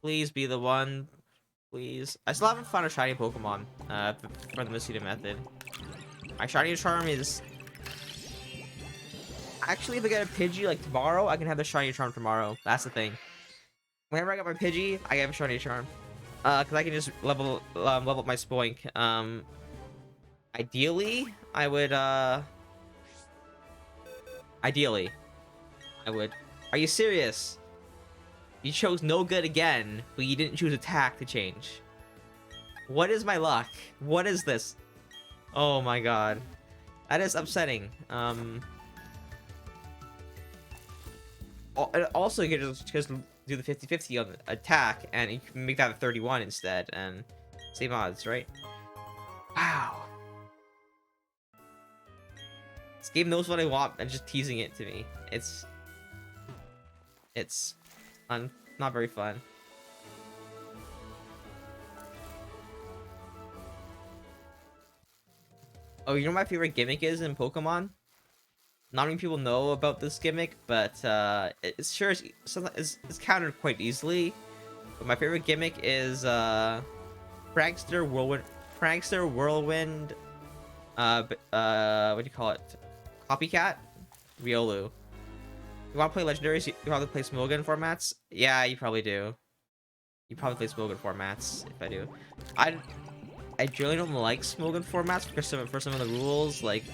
Speaker 1: Please be the one. Please. I still haven't found a shiny Pokemon for the Mosquito method. My shiny charm is... Actually, if I get a Pidgey like tomorrow, I can have the shiny charm tomorrow. That's the thing. Whenever I get my Pidgey, I have a shiny charm. Because I can just level up my Spoink. Ideally, I would, Ideally, I would... Are you serious? You chose no good again, but you didn't choose attack to change. What is my luck? What is this? Oh my god. That is upsetting. Also, you can just do the 50-50 on attack, and you can make that a 31 instead, and same odds, right? Wow. This game knows what I want and just teasing it to me. It's not very fun. Oh, you know what my favorite gimmick is in Pokemon? Not many people know about this gimmick, but it's countered quite easily. But my favorite gimmick is Prankster Whirlwind. What do you call it? Copycat, Riolu. You want to play legendaries? You probably play Smogon formats. Yeah, you probably do. You probably play Smogon formats. If I do, I generally don't like Smogon formats for some of the rules. Like,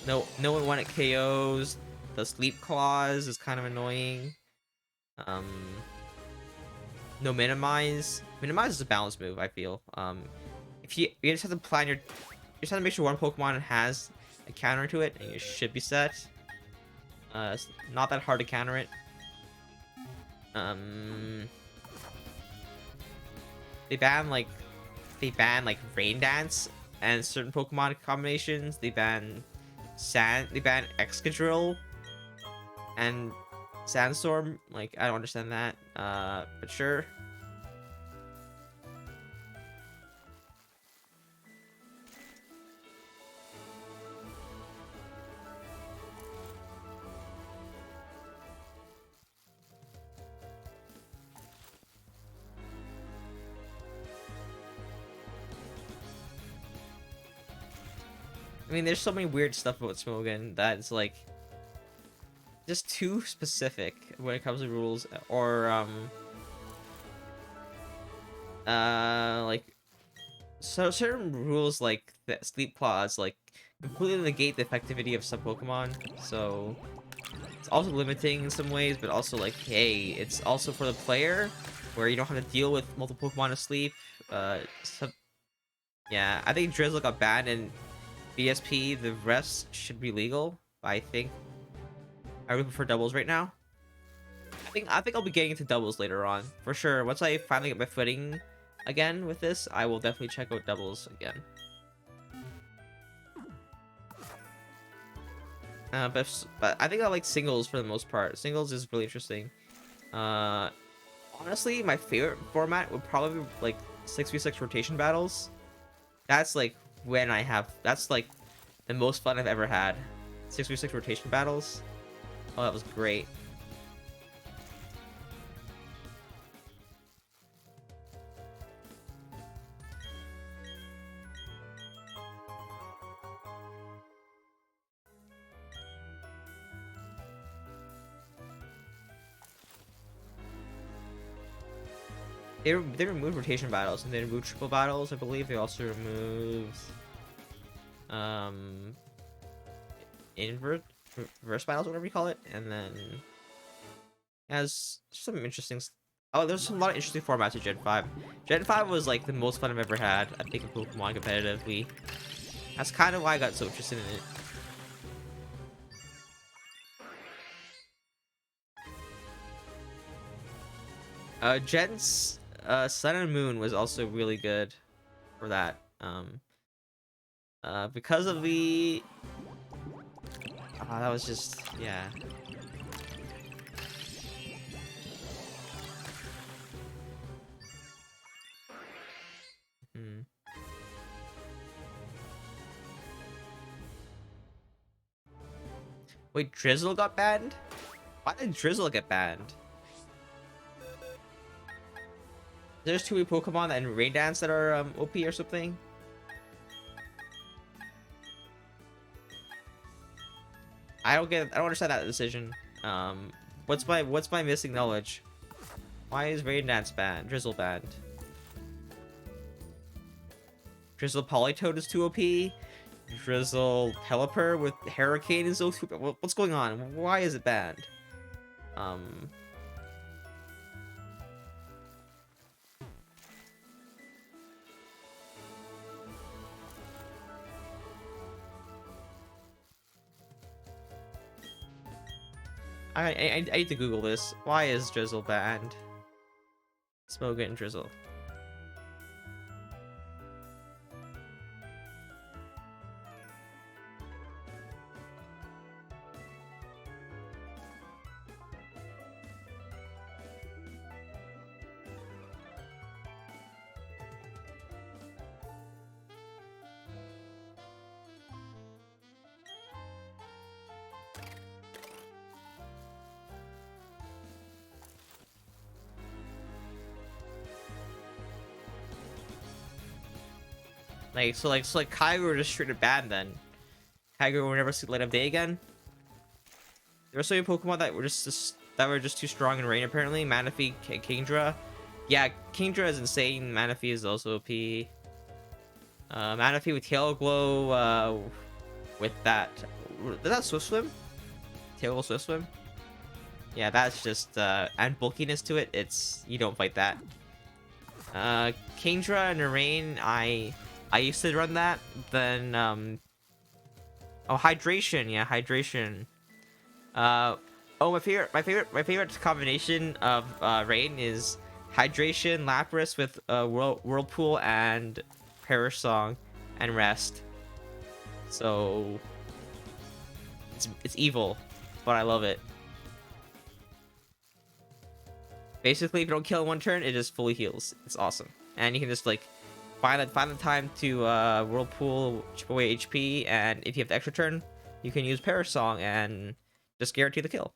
Speaker 1: no one won at KOs. The sleep clause is kind of annoying. No minimize. Minimize is a balance move, I feel. If you just have to plan you just have to make sure one Pokemon has a counter to it, and you should be set. It's not that hard to counter it. They ban like Rain Dance and certain Pokemon combinations. They ban Excadrill and Sandstorm. Like, I don't understand that. But sure. I mean, there's so many weird stuff about Smogon that it's like just too specific when it comes to rules, or like certain rules like the sleep clause like completely negate the effectivity of some Pokemon. So it's also limiting in some ways, but also like, hey, it's also for the player where you don't have to deal with multiple Pokemon asleep. Yeah, I think Drizzle got banned in BSP. The rest should be legal. I think I would prefer doubles right now. I think I'll be getting into doubles later on for sure. Once I finally get my footing again with this, I will definitely check out doubles again. But I think I like singles for the most part. Singles is really interesting. Uh, Honestly, my favorite format would probably be like 6v6 rotation battles. That's like that's like the most fun I've ever had. 6v6 rotation battles. Oh, that was great. They removed rotation battles and they removed triple battles. I believe they also removed um reverse battles, whatever you call it, and then has some interesting. Oh, there's a lot of interesting formats of Gen 5. Gen 5 was like the most fun I've ever had. I think of Pokemon competitively. That's kind of why I got so interested in it. Gen's Sun and Moon was also really good for that. Because of the that was just, yeah. Hmm. Wait, Drizzle got banned? Why did Drizzle get banned? There's two Pokemon and Rain Dance that are OP or something. I don't understand that decision. What's my missing knowledge? Why is Rain Dance banned? Drizzle banned. Drizzle Politoed is too OP. Drizzle Pelipper with Hurricane is OP. What's going on? Why is it banned? I need to Google this. Why is Drizzle banned? Smoke and Drizzle. So Kyogre were just straight up banned then. Kyogre will never see the light of day again. There were so many Pokemon that were just too strong in Rain apparently. Manaphy, Kingdra. Yeah, Kingdra is insane. Manaphy is also OP. Manaphy with Tail Glow, with that. Is that Swift Swim? Tail Glow Swift Swim? Yeah, that's just, and bulkiness to it. You don't fight that. Kingdra and Rain, I used to run that. Then, oh, Hydration. Yeah, Hydration. Oh, my favorite combination of Rain is Hydration, Lapras with Whirlpool and Perish Song and Rest. So it's evil, but I love it. Basically, if you don't kill in one turn, it just fully heals. It's awesome, and you can just like find the time to Whirlpool, chip away HP, and if you have the extra turn, you can use Perish Song and just guarantee the kill.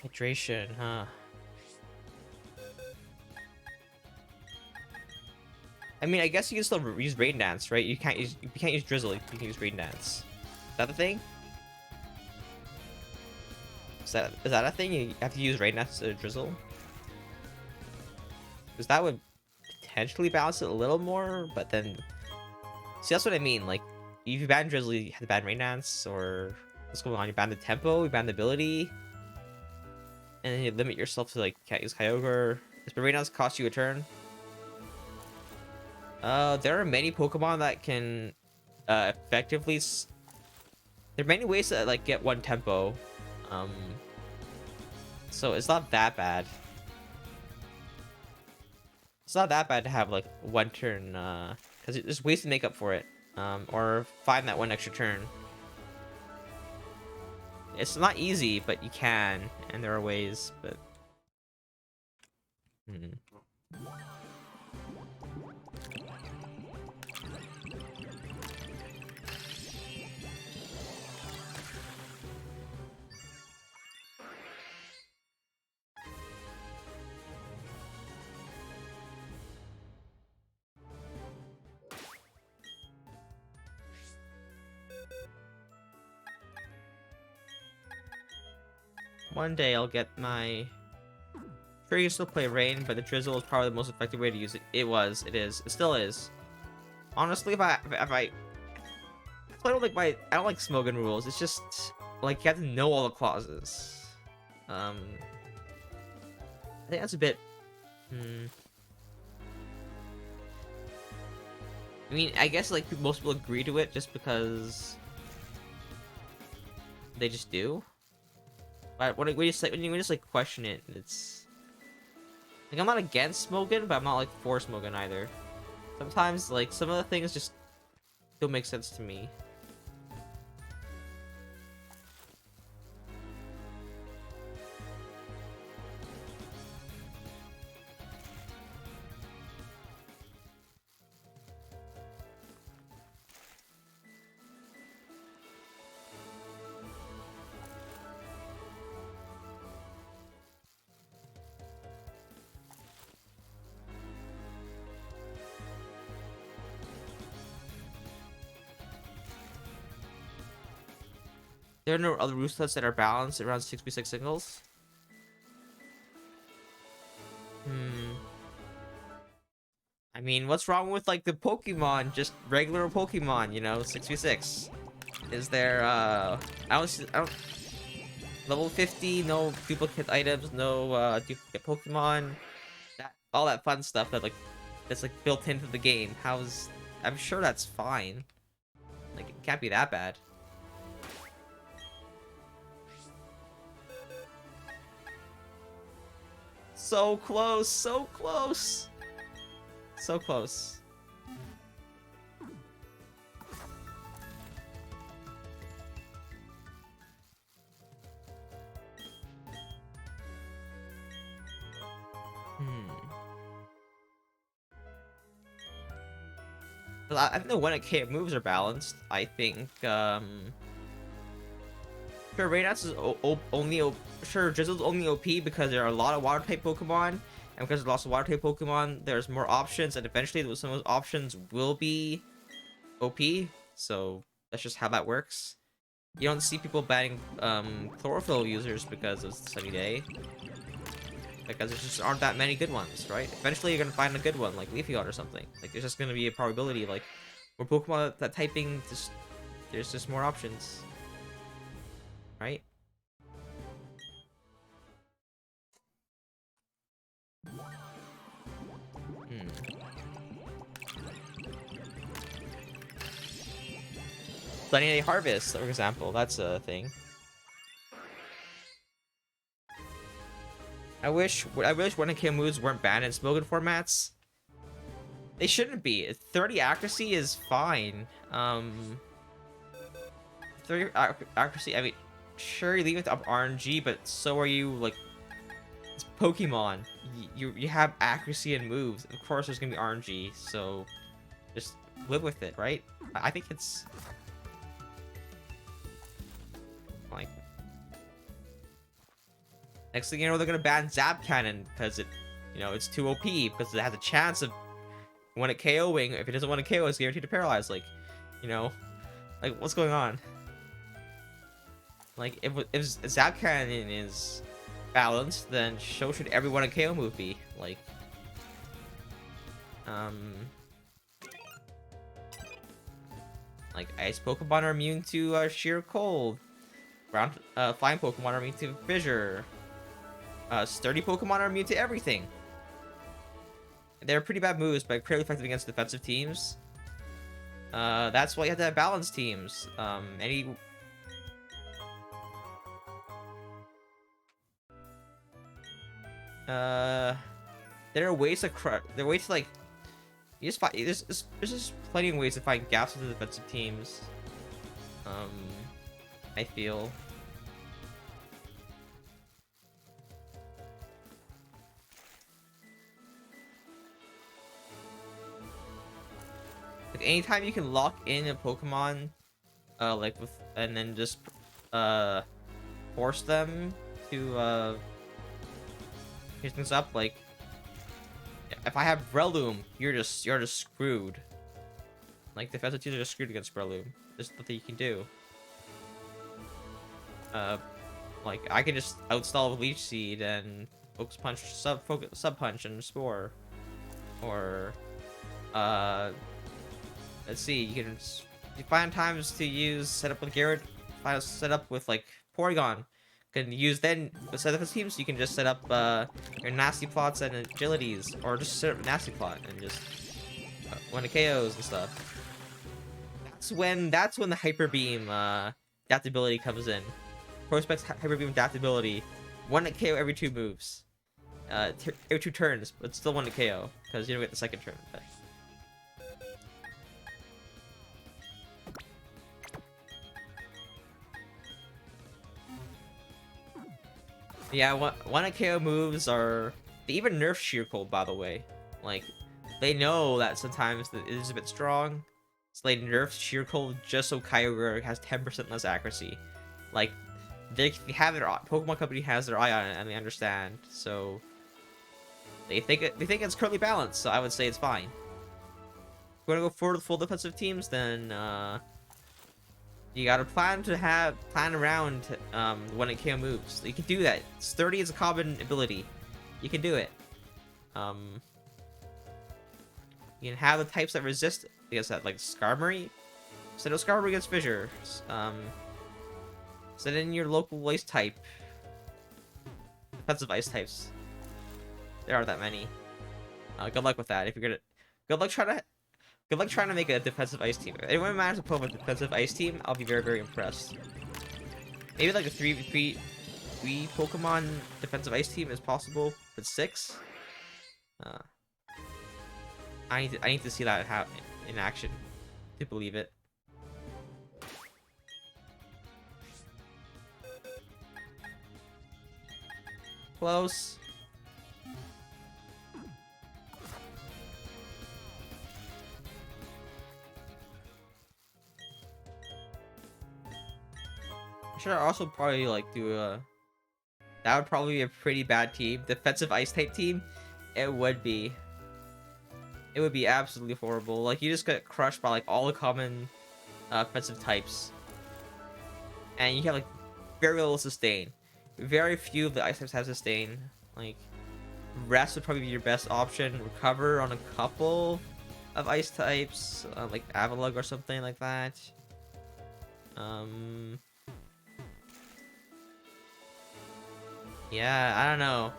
Speaker 1: Hydration, huh? I mean, I guess you can still use Rain Dance, right? You can't use Drizzle. You can use Rain Dance. Is that the thing? Is that a thing? You have to use Rain Dance to Drizzle? Because that would potentially balance it a little more, but then... See, that's what I mean. Like, if you ban Drizzle, you have to ban Rain Dance, or... What's going on? You ban the tempo, you ban the ability, and then you limit yourself to like can't use Kyogre. Does Baranas cost you a turn? There are many Pokemon that can effectively. There are many ways to like get one tempo, um, so it's not that bad. It's not that bad to have like one turn, because there's ways to make up for it, or find that one extra turn. It's not easy, but you can, and there are ways. But one day I'll get my. Sure, you can still play Rain, but the Drizzle is probably the most effective way to use it. It was. It is. It still is. Honestly, if I I don't like I don't like Smogon rules. It's just like you have to know all the clauses. I think that's a bit. I mean, I guess like most people agree to it just because they just do. But when you just like question it, it's like I'm not against Smogon, but I'm not like for Smogon either. Sometimes like some of the things just don't make sense to me. There are no other roost that are balanced around 6v6 singles. I mean, what's wrong with like the Pokemon? Just regular Pokemon, you know, 6v6. Is there I don't level 50, no duplicate items, no duplicate Pokemon, that all that fun stuff that's like built into the game. I'm sure that's fine. Like it can't be that bad. So close, so close. So close. I think the 1K moves are balanced. I think, sure, Raynats is sure, Drizzle's only OP because there are a lot of water-type Pokemon, and because there's lots of water-type Pokemon, there's more options, and eventually some of those options will be OP, so that's just how that works. You don't see people banning, Chlorophyll users because of Sunny Day. Because there just aren't that many good ones, right? Eventually you're gonna find a good one, like Leafeon or something. Like, there's just gonna be a probability, like, more Pokemon that typing, there's just more options. Right? Sunny Day Harvest, for example, that's a thing. I wish 1K moves weren't banned in Smogon formats. They shouldn't be. 30 accuracy is fine. 30 accuracy, I mean, sure, you leave it to up RNG, but so are you, like, it's Pokemon. You have accuracy and moves. Of course there's gonna be RNG, so just live with it, right? I think it's like, next thing you know, they're gonna ban Zap Cannon because it's too OP, because it has a chance of when it KOing. If it doesn't want to KO, it's guaranteed to paralyze. Like, like what's going on? Like, if Zap Cannon is balanced, then so should every 1KO move be. Like, like ice Pokemon are immune to sheer cold. Ground flying Pokemon are immune to Fissure. Sturdy Pokemon are immune to everything. They're pretty bad moves, but clearly effective against defensive teams. That's why you have to have balanced teams. Uh, there are ways to there are ways to like you just find there's just plenty of ways to find gaps in the defensive teams. Um, I feel. Like anytime you can lock in a Pokemon, like with and then just force them to here's things up. Like if I have Breloom, you're just screwed. Like defensive teams are just screwed against Breloom. There's nothing you can do. Like I can just outstall Leech Seed and Focus Punch, Sub Punch and Spore, or let's see. You find times to use set up with Garrett. Find set up with like Porygon. Can use then the set up of teams. You can just set up your nasty plots and agilities, or just set up a nasty plot and just win the KOs and stuff. That's when the Hyper Beam adaptability comes in. Prospect's Hyper Beam adaptability, 1 to KO every 2 moves, every 2 turns, but still 1 to KO because you don't get the second turn effect. Yeah, one of KO moves are they even nerf Sheer Cold, by the way. Like they know that sometimes it is a bit strong, so they nerf Sheer Cold just so Kyogre has 10% less accuracy. Like they have their Pokemon Company has their eye on it and they understand, so they think it's currently balanced. So I would say it's fine. If you want to go for the full defensive teams, then you gotta plan around when it KO moves. You can do that. Sturdy is a common ability. You can do it. You can have the types that resist against that, like Skarmory. So no Skarmory against Fissure. Set in your local ice type. Defensive ice types. There aren't that many. Good luck with that. If you're gonna, good luck trying to make a defensive ice team. If anyone manages to pull up a defensive ice team, I'll be very, very impressed. Maybe like a 3 Pokemon defensive ice team is possible, but 6. I need to see that happen in action to believe it. Close. I should also probably like do a. That would probably be a pretty bad team. Defensive ice type team. It would be. It would be absolutely horrible. Like you just get crushed by like all the common offensive types, and you have like very little sustain. Very few of the ice types have sustain. Like rest would probably be your best option. Recover on a couple of ice types, like Avalugg or something like that. Yeah, I don't know.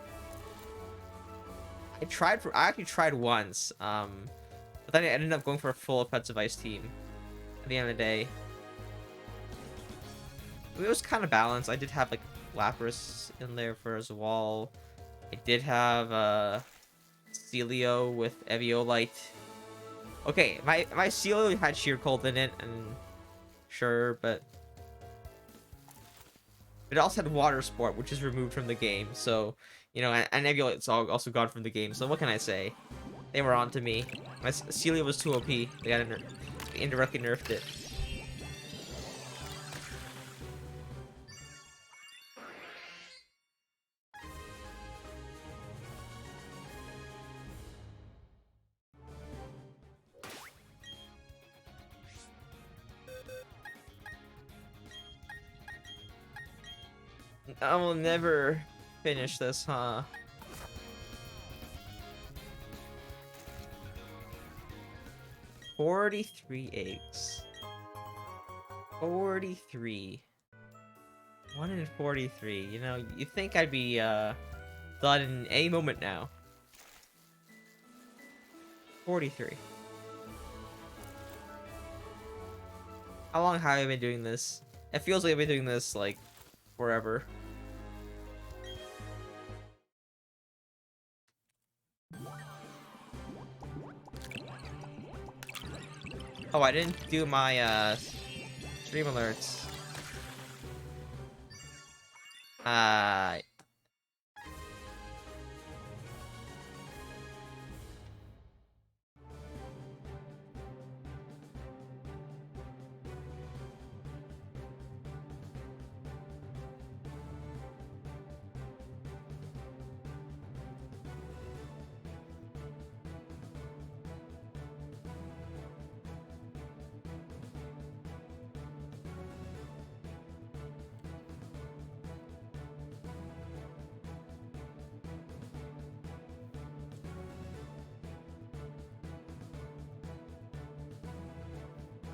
Speaker 1: I actually tried once, but then I ended up going for a full offensive ice team at the end of the day. It was kind of balanced. I did have like Lapras in there for as wall. I did have Celio with Eviolite. Okay, my Celio had Sheer Cold in it, and sure, but it also had Water Sport, which is removed from the game. So, you know, and Eviolite's also gone from the game. So what can I say? They were on to me. My Celio was too OP. They indirectly nerfed it. I will never finish this, huh? $43 eggs. 43. 1 in 43. You know, you think I'd be done in any moment now. 43. How long have I been doing this? It feels like I've been doing this like forever. Oh, I didn't do my stream alerts. Uh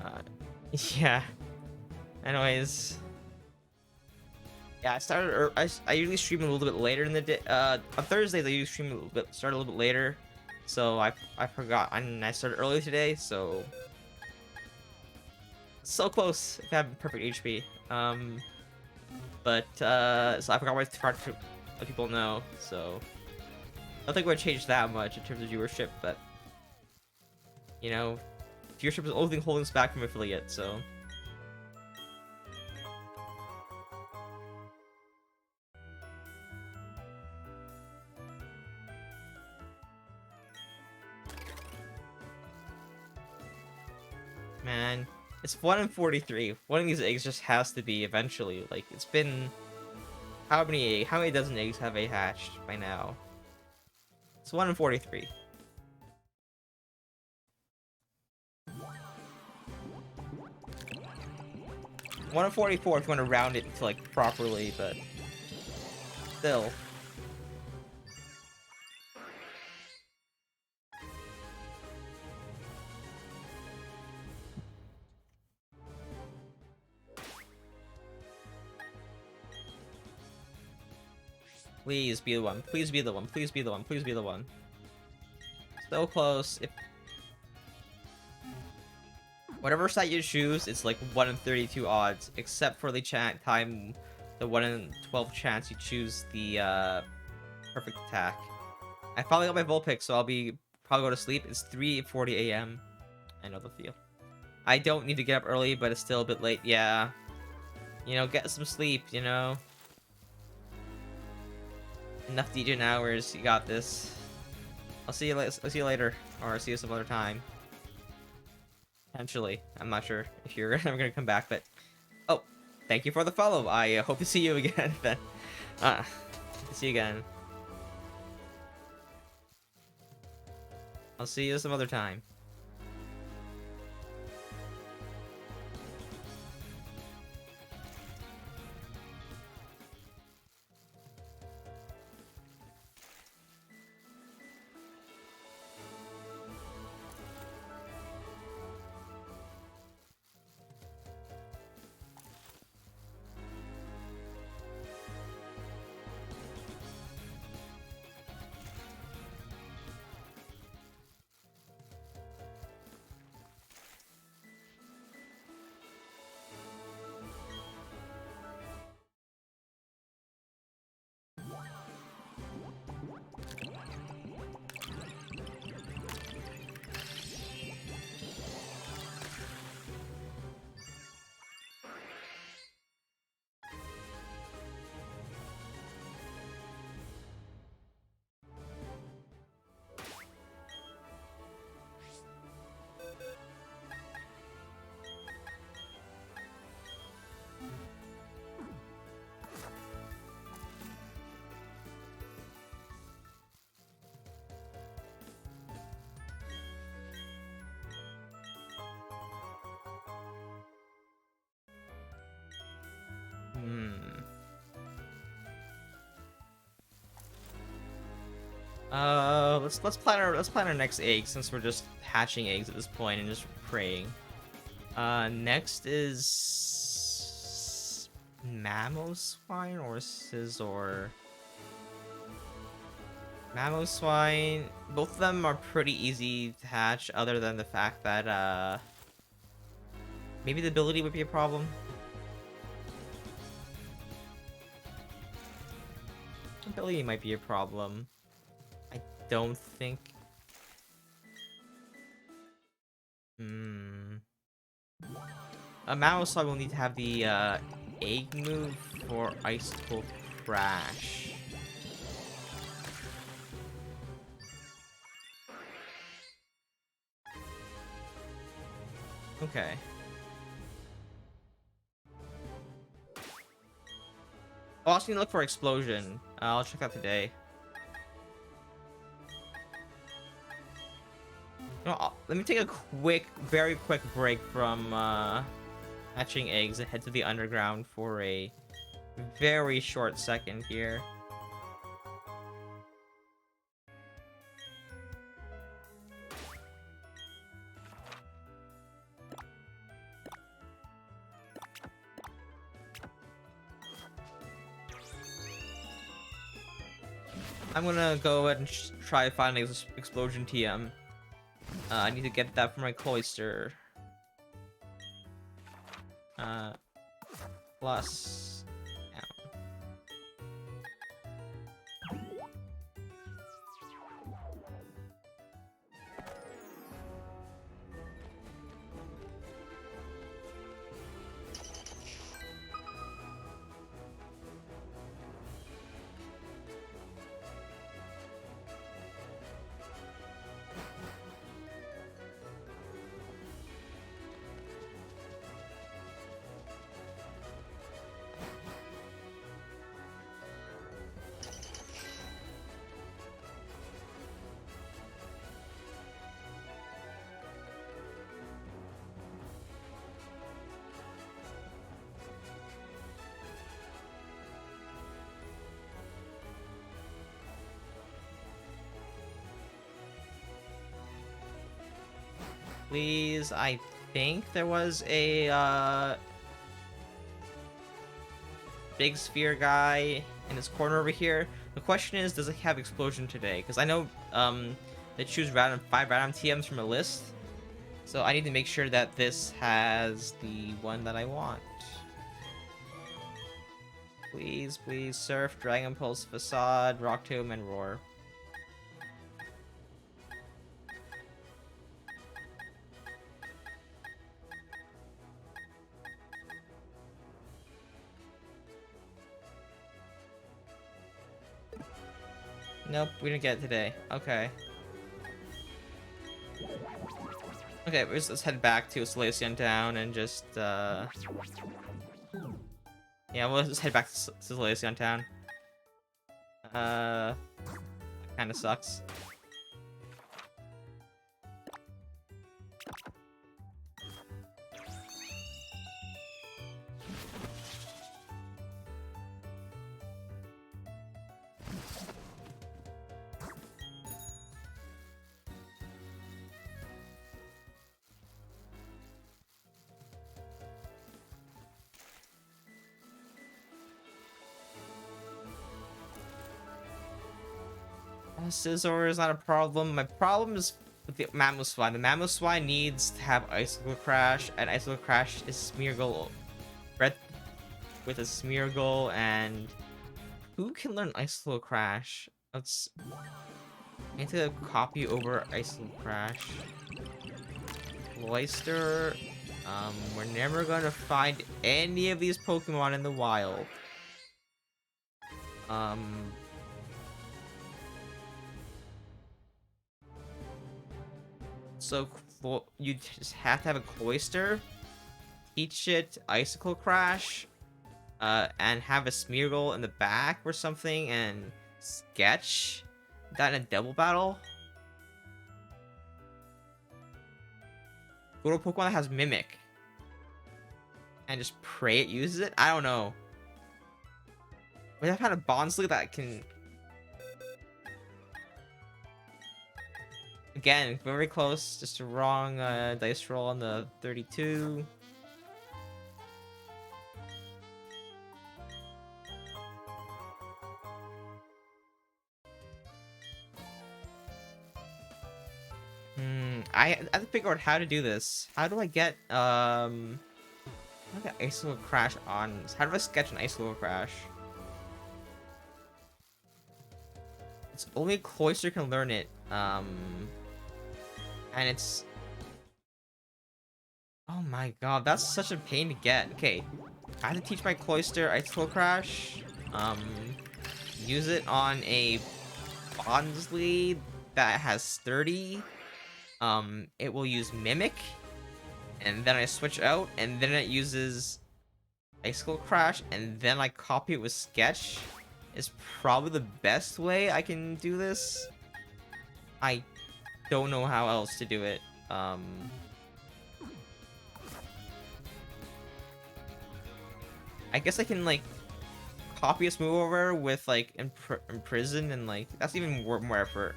Speaker 1: uh, yeah. Anyways, yeah, I started. I usually stream a little bit later in the day. On Thursdays I usually stream start a little bit later. So I forgot, and I started early today. So close if I have perfect HP. So I forgot what to let people know. So I don't think it would change that much in terms of viewership, but you know, viewership is the only thing holding us back from affiliate. So. Man, it's 1 in 43. One of these eggs just has to be eventually. Like, it's been... How many dozen eggs have I hatched by now? It's 1 in 43. 1 in 44 if you want to round it to, like, properly, but... Still. Please be the one. Please be the one. Please be the one. Please be the one. So close. If... Whatever side you choose, it's like 1 in 32 odds, except for the the 1 in 12 chance you choose the perfect attack. I finally got my Vulpix, so I'll be probably go to sleep. It's 3:40 a.m. I know the feel. I don't need to get up early, but it's still a bit late. Yeah, you know, get some sleep. You know, enough DJ hours. You got this. I'll see you. I'll see you later, or I'll see you some other time. Potentially, I'm not sure if you're ever gonna come back, but oh, thank you for the follow. I hope to see you again. Then, see you again. I'll see you some other time. Let's plan our next egg since we're just hatching eggs at this point and just praying. Next is Mamoswine or Scizor? Mamoswine, both of them are pretty easy to hatch, other than the fact that, maybe the ability would be a problem. Ability might be a problem. I don't think... A Mamoswine will need to have the, egg move for Icicle Crash. Okay. Oh, I also need to look for Explosion. I'll check that today. Let me take a very quick break from hatching eggs and head to the underground for a very short second here. I'm gonna go ahead and try finding this Explosion TM. I need to get that for my Cloyster. Plus... Please, I think there was a big sphere guy in this corner over here. The question is, does it have Explosion today? Because I know they choose 5 random TMs from a list. So I need to make sure that this has the one that I want. Please, please, Surf, Dragon Pulse, Facade, Rock Tomb, and Roar. Nope, we didn't get it today. Okay. Okay, let's head back to Solaceon Town and just, yeah, we'll just head back to Solaceon Town. That kinda sucks. Scizor is not a problem. My problem is with the Mamoswine. The Mamoswine needs to have Icicle Crash, and Icicle Crash is Smeargle bred with a Smeargle, and who can learn Icicle Crash? Let's... I need to copy over Icicle Crash. Cloyster. We're never gonna find any of these Pokemon in the wild. So you just have to have a Cloyster, teach it Icicle Crash, and have a Smeargle in the back or something, and sketch that in a double battle. Go to a Pokemon that has Mimic, and just pray it uses it? I don't know. But I've had a Bonsly that can... Again, very close, just a wrong dice roll on the 32. I have to figure out how to do this. How do I get how do I get Icicle Crash on? How do I sketch an Icicle Crash? It's only Cloyster can learn it. And it's, oh my god, that's such a pain to get. Okay, I have to teach my Cloyster Icicle Crash. Use it on a Bonsly that has 30. It will use Mimic, and then I switch out, and then it uses Icicle Crash, and then I copy it with Sketch. Is probably the best way I can do this. I don't know how else to do it. I guess I can like copy a move over with like imprison, and like that's even more effort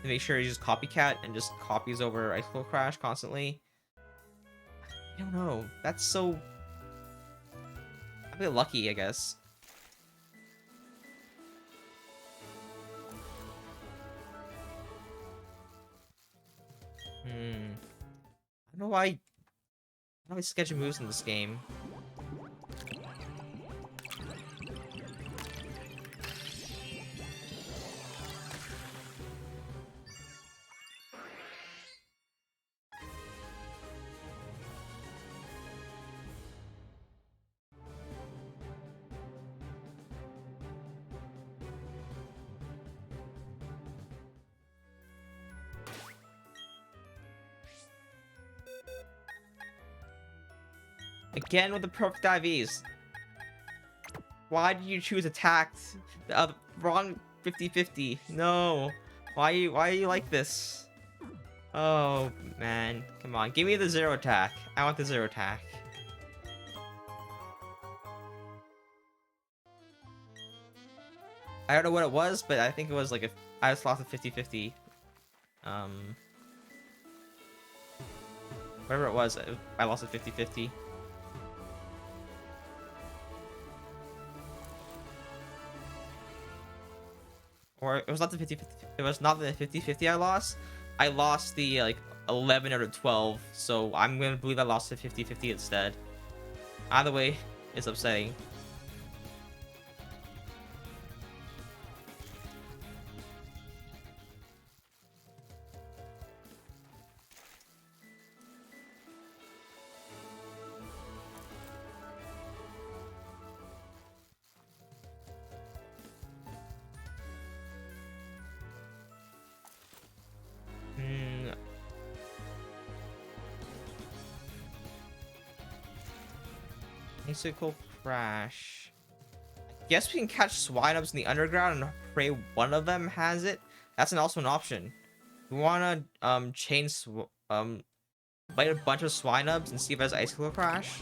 Speaker 1: to make sure he just copycat and just copies over Icicle Crash constantly. I don't know. That's so a bit lucky, I guess. I don't know why. How do I schedule moves in this game? Again with the perfect IVs. Why did you choose attacked? The wrong 50-50. No. Why are you like this? Oh man, come on, give me the zero attack. I want the zero attack. I don't know what it was, but I think it was like I just lost a 50-50. Whatever it was, I lost a 50-50. Or it was not the 50-50. It was not the 50-50 I lost. I lost the like 11 out of 12. So I'm gonna believe I lost the 50-50 instead. Either way, it's upsetting. Icicle Crash. Guess we can catch Swinubs in the underground and pray one of them has it. That's also an option. We wanna bite a bunch of Swinubs and see if it has Icicle Crash.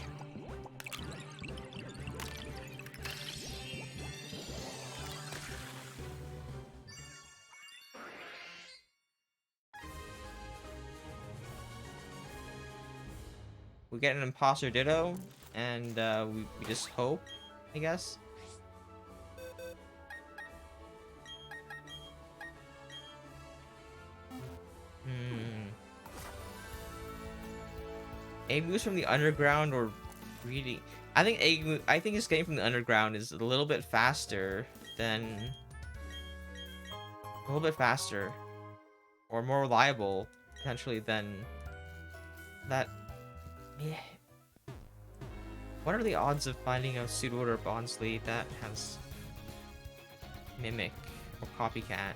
Speaker 1: We get an Imposter Ditto, and we just hope, I guess. Egg moves from the underground or breeding. I think just getting from the underground is a little bit faster than or more reliable potentially than that. Yeah. What are the odds of finding a pseudo or Bonsly that has Mimic or Copycat?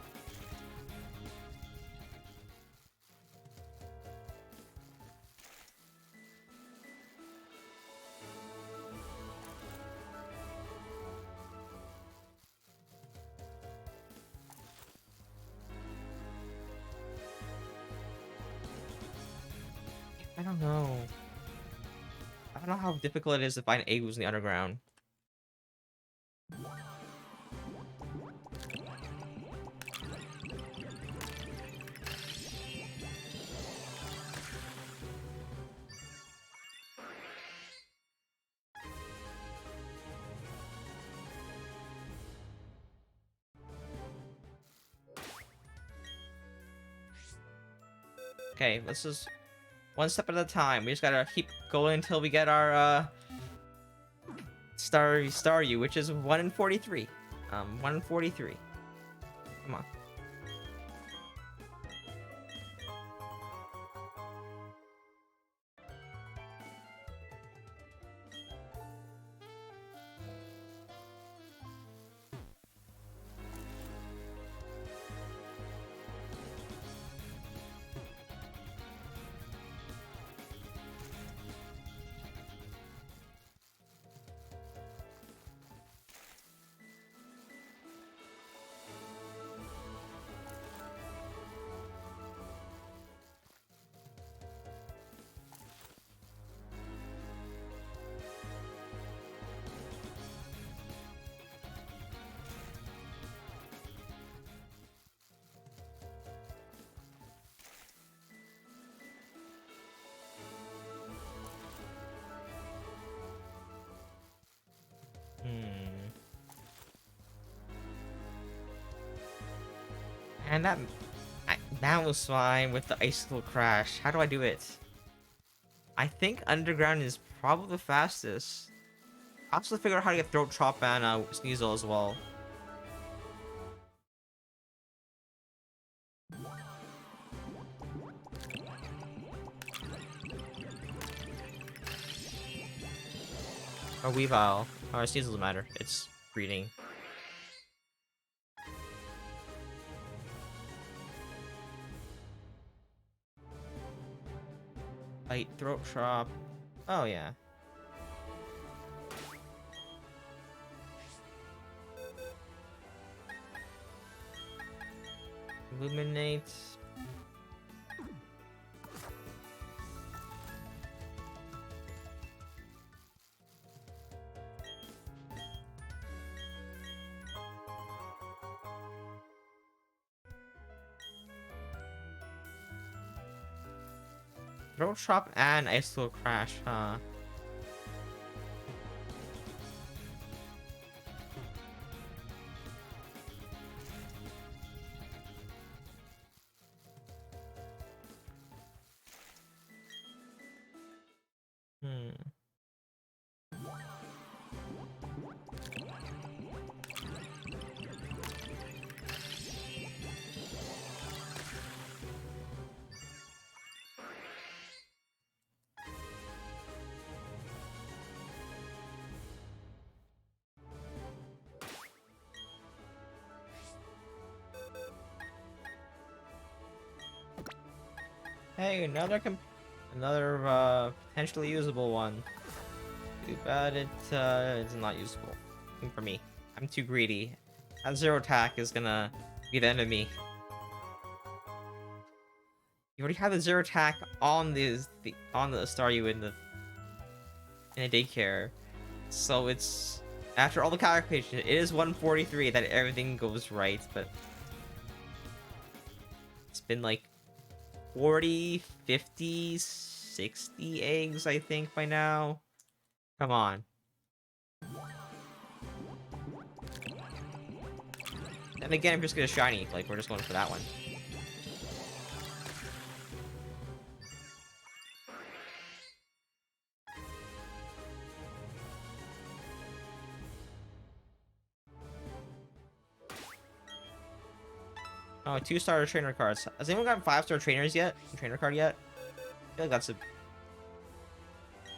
Speaker 1: I don't know. I don't know how difficult it is to find Agus in the underground. Okay, let's just one step at a time. We just gotta keep going until we get our star U, which is 1 in 43. 1 in 43. Come on. Hmm. And that was fine with the icicle crash. How do I do it? I think underground is probably the fastest. I also figure out how to get throat chop and sneasel as well. Or Weavile. Or sneasel doesn't matter. It's breeding. Bite, throat chop. Oh yeah. Illuminate. Throat chop and icicle crash, huh? Hmm. Hey, another potentially usable one. Too bad it's not usable. I think for me. I'm too greedy. That zero attack is gonna be the end of me. You already have the zero attack on on the star you in a daycare. So it's after all the calculations, it is 143 that everything goes right, but it's been like 40, 50, 60 eggs, I think, by now. Come on. And again, I'm just gonna shiny. Like, we're just going for that one. Oh, 2-star trainer cards. Has anyone gotten 5-star trainers yet? Trainer card yet? I feel like that's a...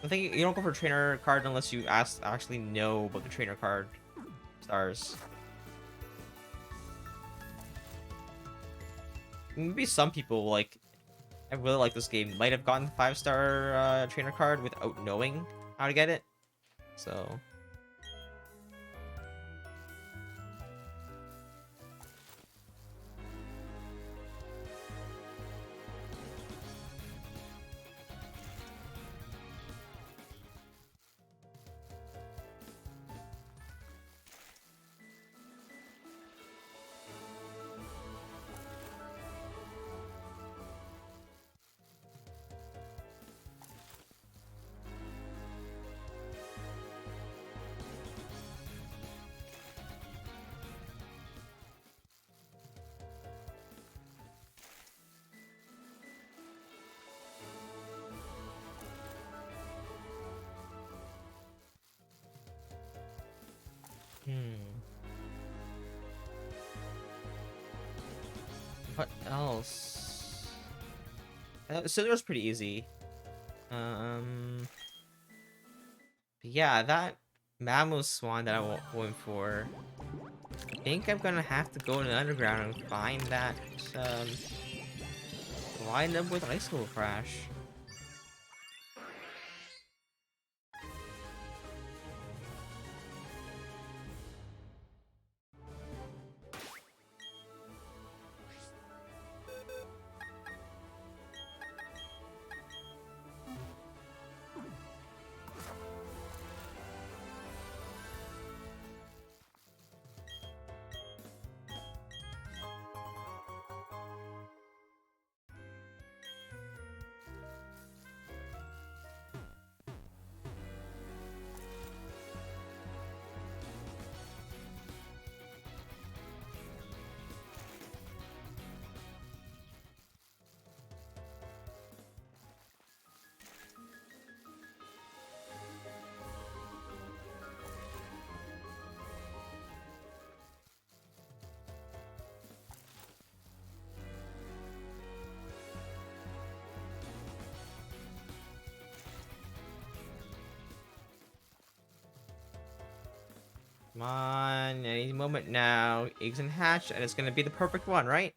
Speaker 1: I think you don't go for a trainer card unless you actually know about the trainer card stars. Maybe some people, like, I really like this game, might have gotten the 5-star trainer card without knowing how to get it. So... Hmm. What else? Scizor's pretty easy. Um. But yeah, that Mammoth Swan that went for. I think I'm gonna have to go in the underground and find that. Um. Wind up with Ice School Crash. Come on, any moment now. Eggs and hatch, and it's gonna be the perfect one, right?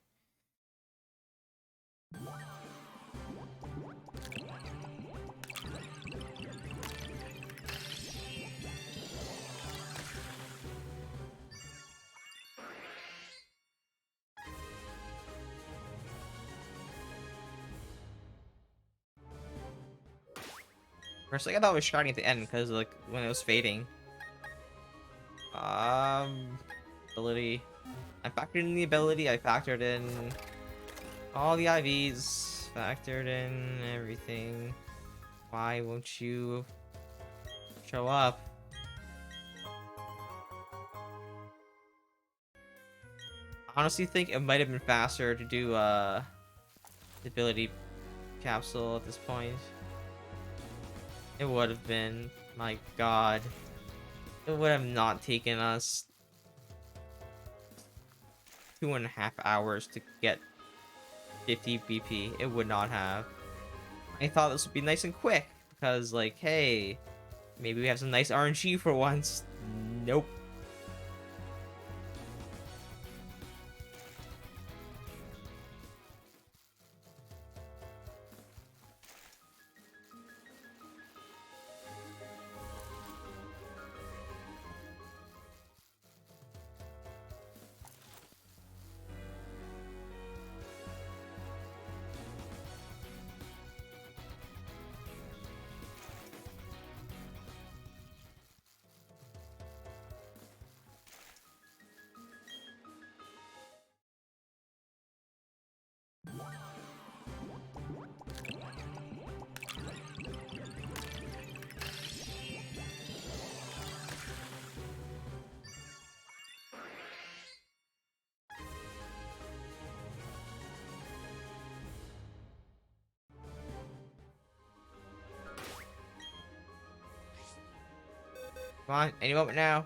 Speaker 1: First, I thought it was shiny at the end because like when it was fading. Um, ability. I factored in the ability. I factored in all the IVs. Factored in everything. Why won't you show up? I honestly think it might have been faster to do the ability capsule at this point. It would have been. My God. It would have not taken us 2.5 hours to get 50 BP. It would not have. I thought this would be nice and quick because, like, hey, maybe we have some nice RNG for once. Nope. Come on, any moment now.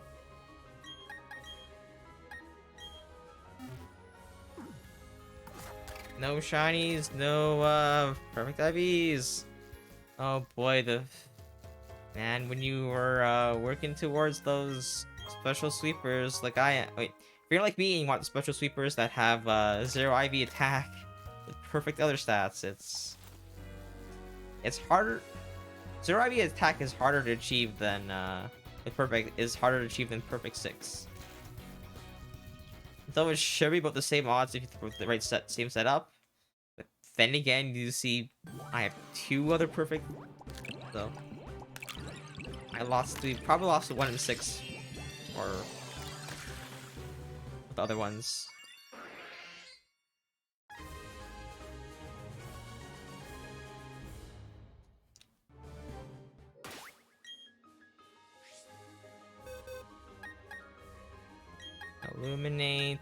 Speaker 1: No shinies, no perfect IVs. Oh boy, the man, when you were working towards those special sweepers, like wait, if you're like me and you want special sweepers that have 0 IV attack with perfect other stats, it's harder. 0 IV attack is harder to achieve than the perfect is harder to achieve than perfect 6. Though it should be about the same odds if you put the right same setup. But then again, you see, I have 2 other perfect, so probably lost to 1 in 6, or with the other ones. Illuminate.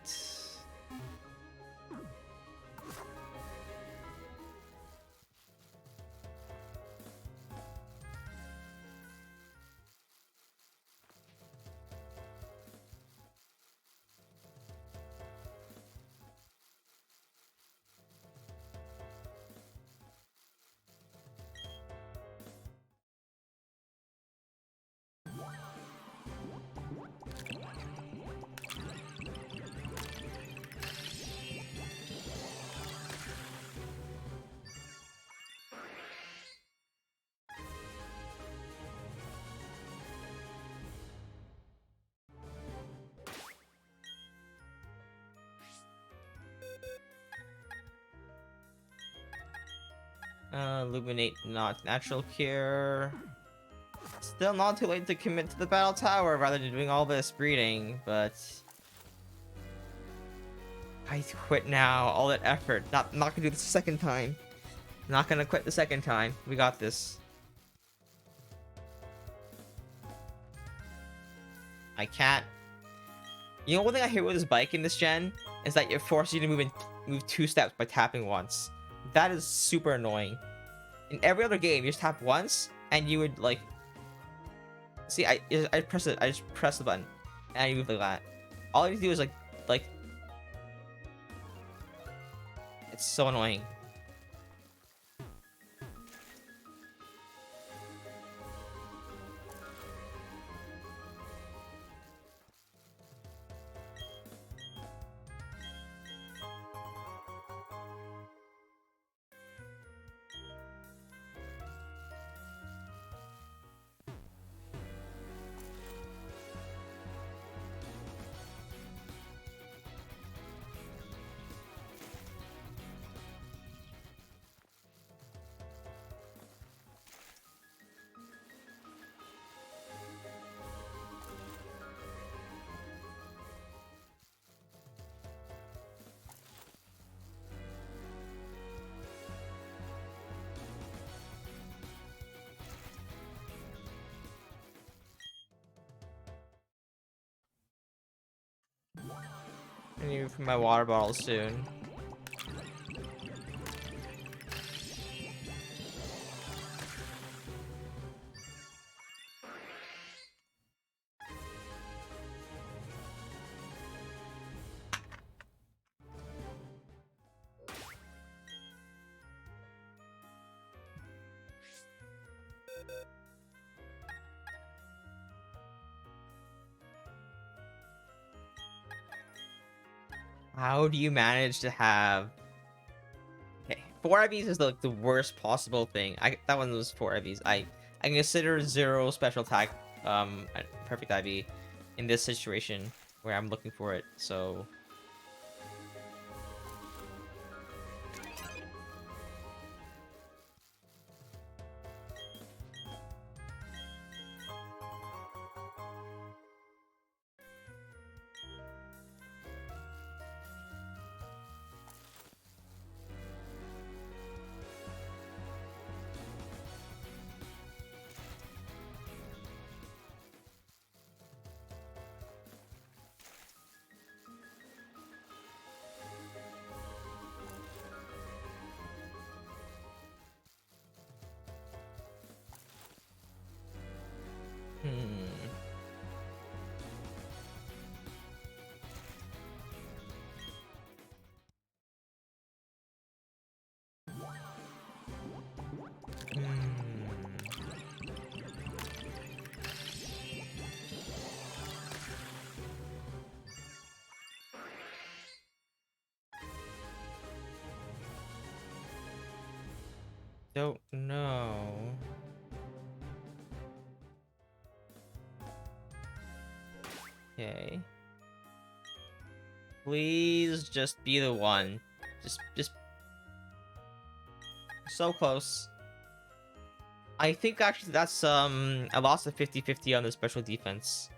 Speaker 1: Illuminate, not natural cure. Still not too late to commit to the battle tower rather than doing all this breeding, but I quit now. All that effort. Not gonna do this a second time. Not gonna quit the second time. We got this. I can't. You know, one thing I hate with this bike in this gen is that it forces you to move 2 steps by tapping once. That is super annoying. In every other game, you just tap once and you would like. See, I press it. I just press the button and you move like that. All you need to do is like. It's so annoying. I need for my water bottle soon. How do you manage to have... Okay, 4 IVs is the worst possible thing. That one was 4 IVs. I consider 0 special attack a perfect IV in this situation where I'm looking for it. So don't know. Okay. Please just be the one. Just so close. I think actually that's I lost a 50-50 on the special defense.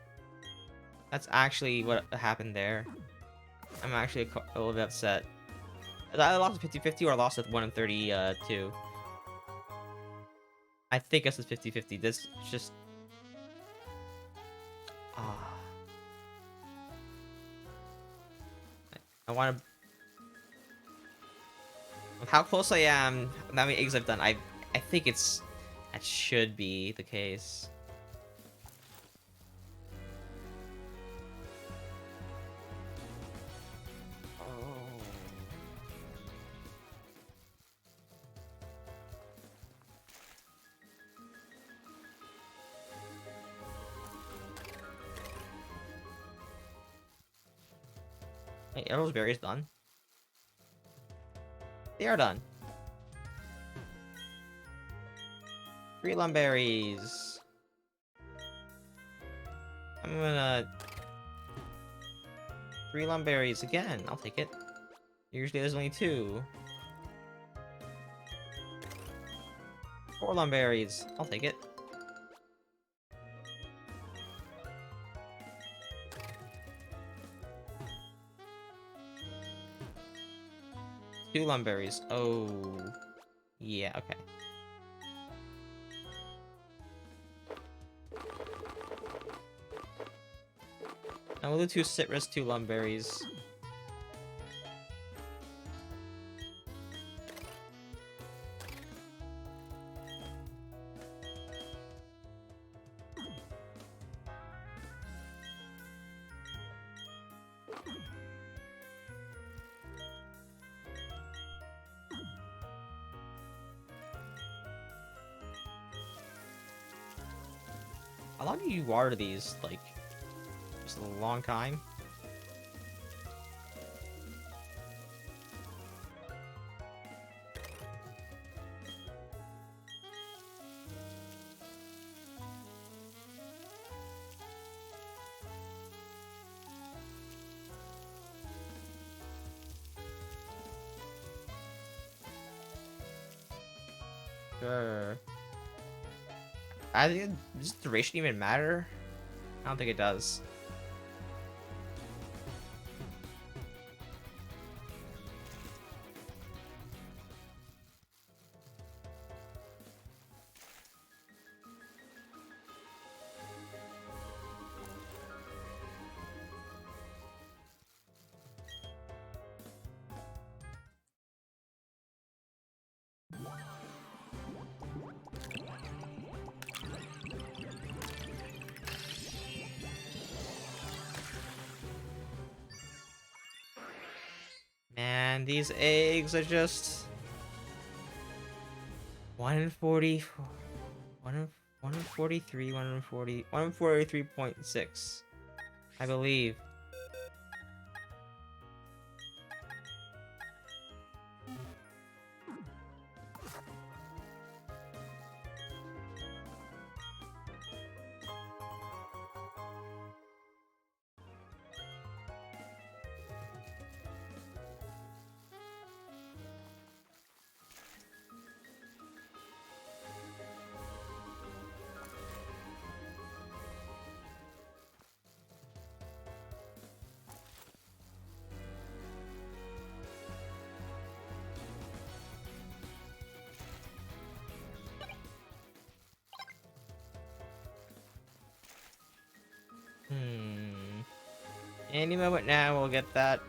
Speaker 1: That's actually what happened there. I'm actually a little bit upset. I lost a 50-50 or I lost at 1 in 32. I think it's a 50-50. This just I want to. With how close I am, how many eggs I've done, I think that should be the case. Hey, are those berries done? They are done. 3 lumberries. I'm gonna... 3 lumberries again. I'll take it. Usually there's only 2. 4 lumberries. I'll take it. 2 lumberries. Oh. Yeah, okay. And we'll do 2 citrus, 2 lumberries. How long do you water these? Like, just a long time? Sure. I think, does duration even matter? I don't think it does. Man, these eggs are just 1 in 40, 1 in 43, 1 in 40, 1 in 43.6, I believe. Any moment now we'll get that,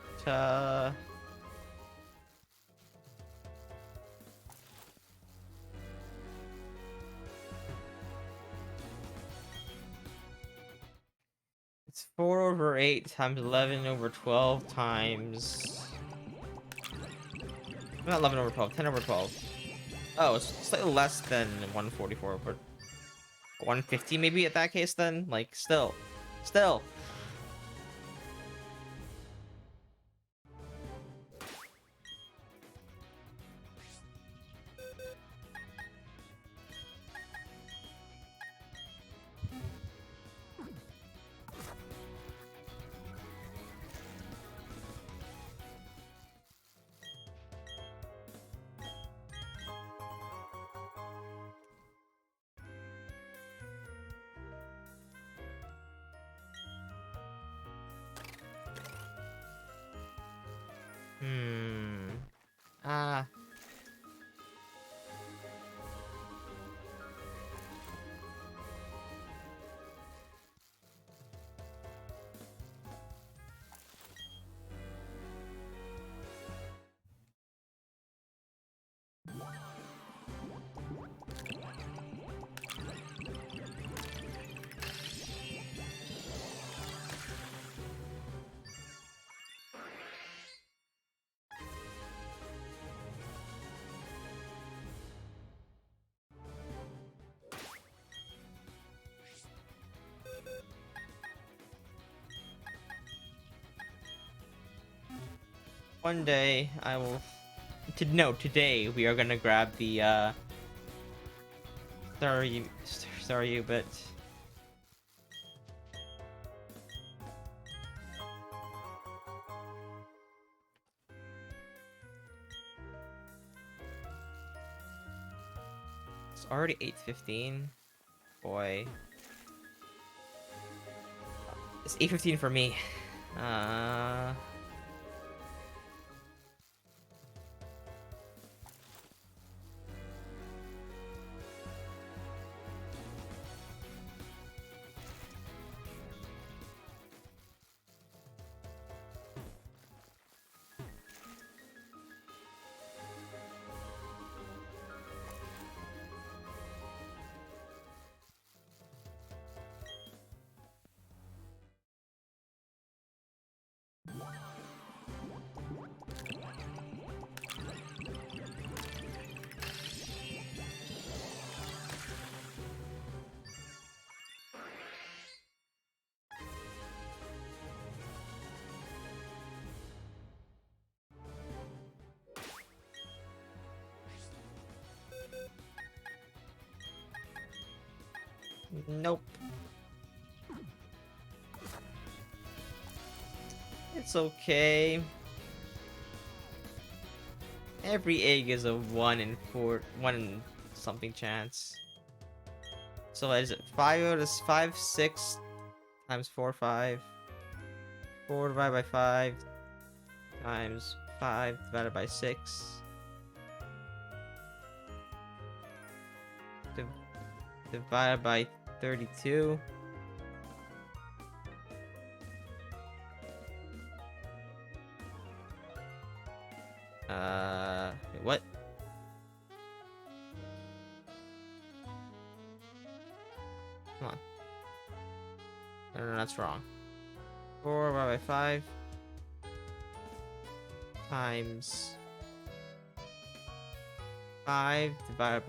Speaker 1: It's 4 over 8 times 11 over 12 times... Not 11 over 12, 10 over 12. Oh, it's slightly less than 144, but 150 maybe at that case then? Like, still. Still. Ah. One day I will... No, today we are gonna grab the, Staryu, but... already 8:15. Boy. It's 8:15 for me. Uh... Nope. It's okay. Every egg is a 1 in something chance. So is it 5 out of 5, 6 times 4, 5. 4 divided by 5 times 5 divided by 6. Divided by 32. Wait, what? Come on. No, that's wrong. 4 divided by 5 times 5 divided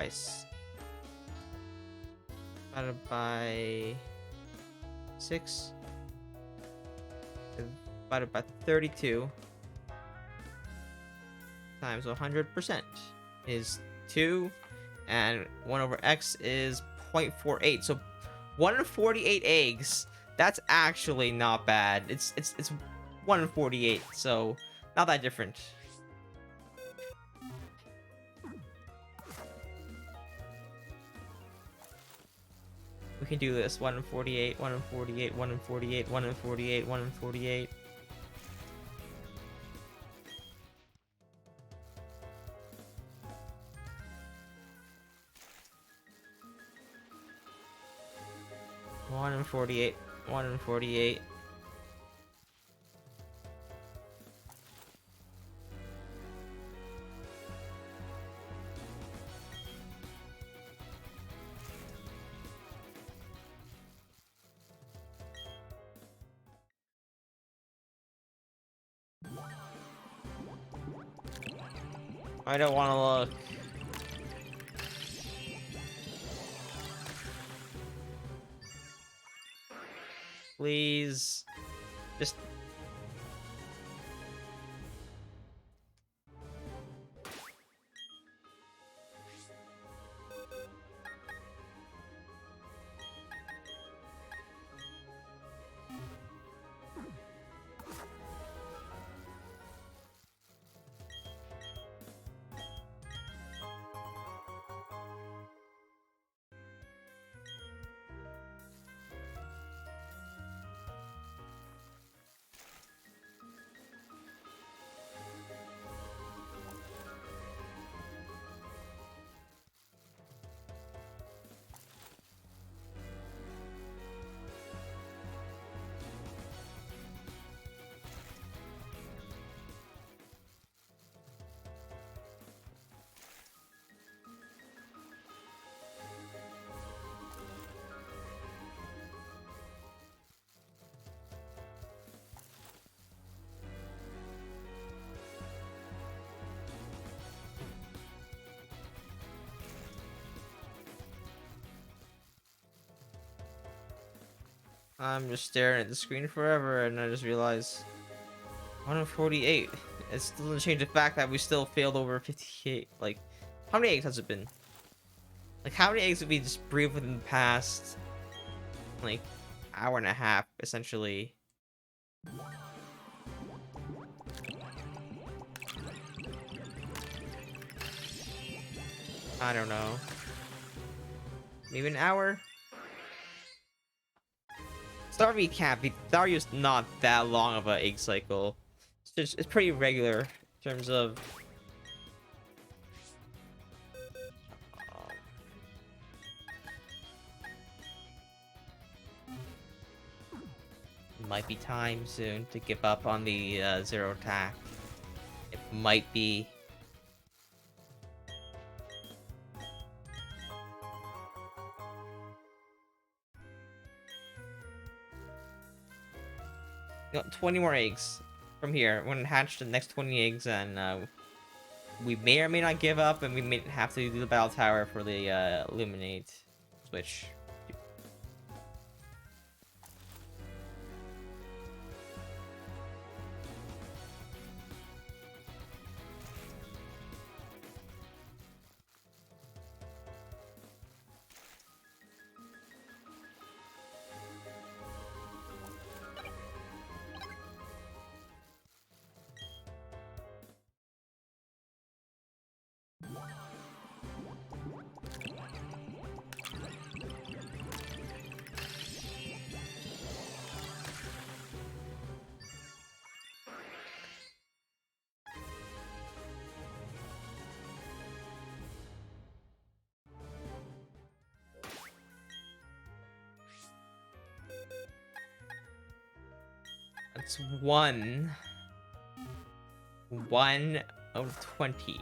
Speaker 1: by 6 divided by 32 times 100% is 2, and 1 over x is 0.48. So 1 in 48 eggs. That's actually not bad. It's 1 in 48, so not that different. We can do this. 1 in 48, 1 in 48, 1 in 48, 1 in 48, 1 in 48. One in 48, 1 in 48. I don't want to look. Please. Just... I'm just staring at the screen forever, and I just realized 1 in 48. It still doesn't change the fact that we still failed over 58. Like, how many eggs has it been? Like, how many eggs did we just breathe within the past, like, hour and a half, essentially? I don't know. maybe an hour. Starmie can't be. Staryu's not that long of a egg cycle. It's pretty regular in terms of. Might be time soon to give up on the zero attack. It might be. You got 20 more eggs from here. We're gonna hatch the next 20 eggs, and we may or may not give up, and we may have to do the battle tower for the illuminate switch. That's one out of 20.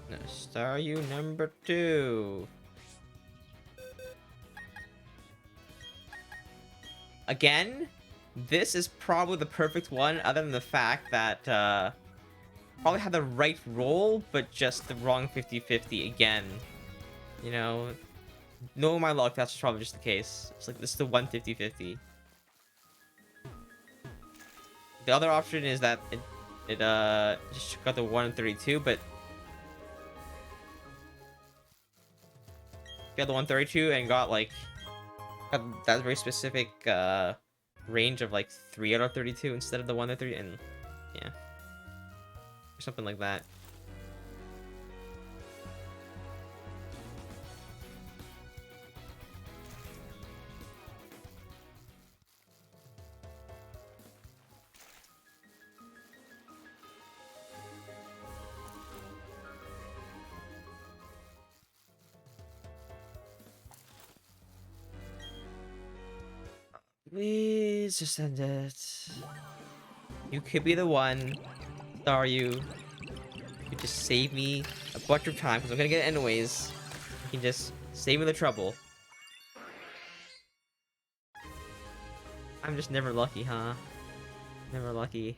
Speaker 1: No, Staryu number 2. Again, this is probably the perfect one, other than the fact that probably had the right roll, but just the wrong 50-50 again. You know, knowing my luck, that's probably just the case. It's like, this is the 150-50. The other option is that it just got the 1 in 32, but got the 132 and got like that very specific range of like 3 out of 32 instead of the 1 out of 30, and yeah, or something like that. Please just end it. You could be the one. Staryu. You just save me a bunch of time because I'm gonna get it anyways. You can just save me the trouble. I'm just never lucky, huh? Never lucky.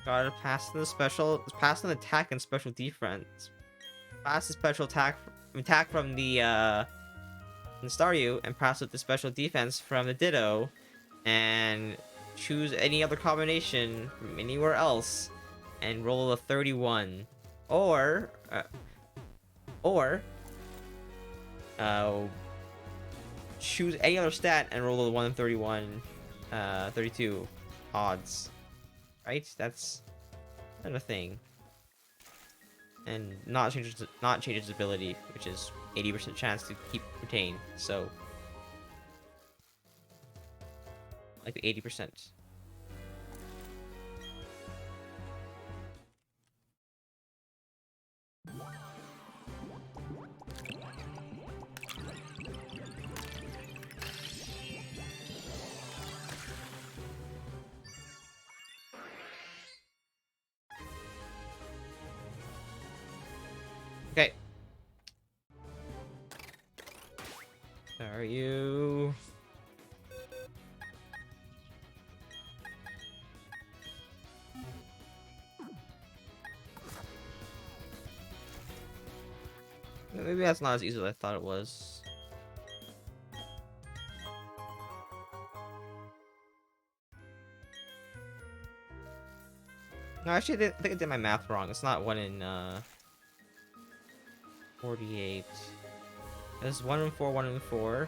Speaker 1: Gotta pass the special, pass an attack and special defense. Pass the special attack from the Staryu, and pass with the special defense from the Ditto, and choose any other combination from anywhere else, and roll a 31, or choose any other stat and roll a 1 in 31, 32 odds. Right? That's another thing. And not change its ability, which is 80% chance to keep retain. So like 80%. Are you? Maybe that's not as easy as I thought it was. No, actually, I think I did my math wrong. It's not 1 in 48. It's 1 in 4, 1 in 4.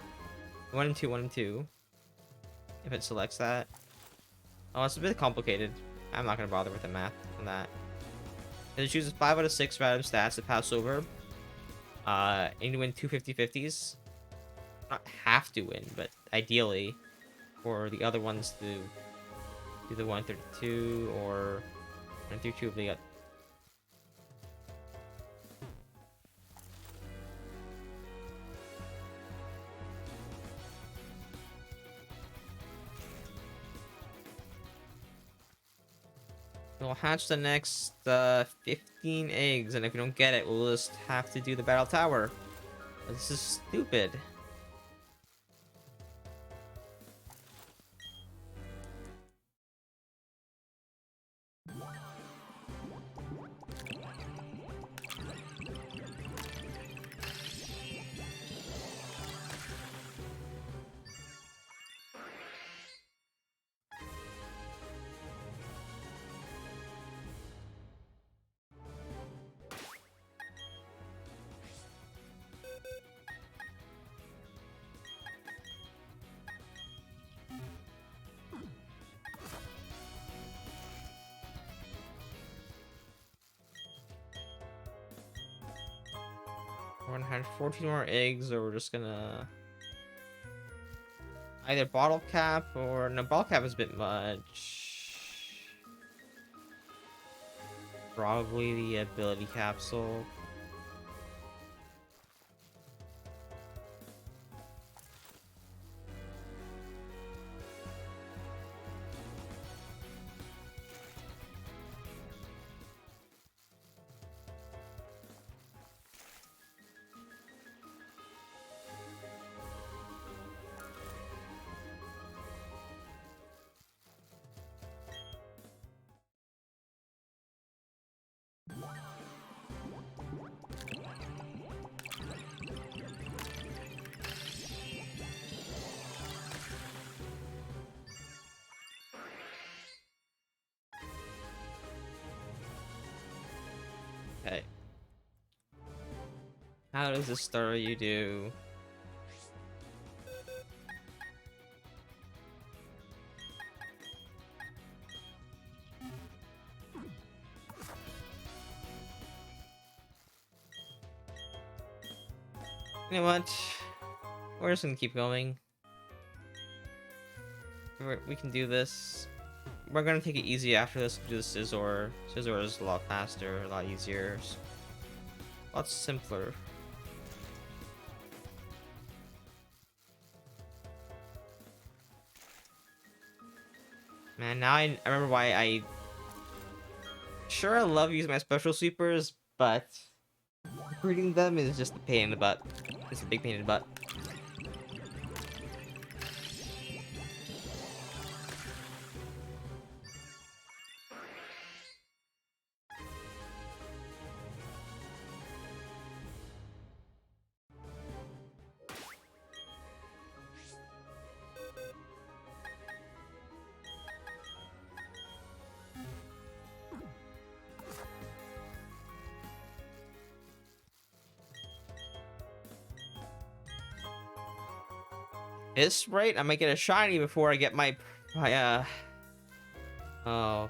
Speaker 1: 1 in 2, 1 in 2. If it selects that. Oh, it's a bit complicated. I'm not gonna bother with the math on that. It chooses 5 out of 6 random stats to pass over. And you win 2 50-50s. Not have to win, but ideally. For the other ones to do the 132 or 132 if they got. We'll hatch the next 15 eggs, and if we don't get it, we'll just have to do the battle tower. This is stupid. We're gonna have 14 more eggs, or we're just gonna either bottle cap or no, bottle cap is a bit much. Probably the ability capsule. Okay. How does this story you do? You know what? We're just gonna keep going. We can do this. We're gonna take it easy after this. Do the Scizor. Scizor is a lot faster, a lot easier, a lot simpler. Man, now I remember why I. Sure, I love using my special sweepers, but breeding them is just a pain in the butt. It's a big pain in the butt. This rate, I might get a shiny before I get my oh.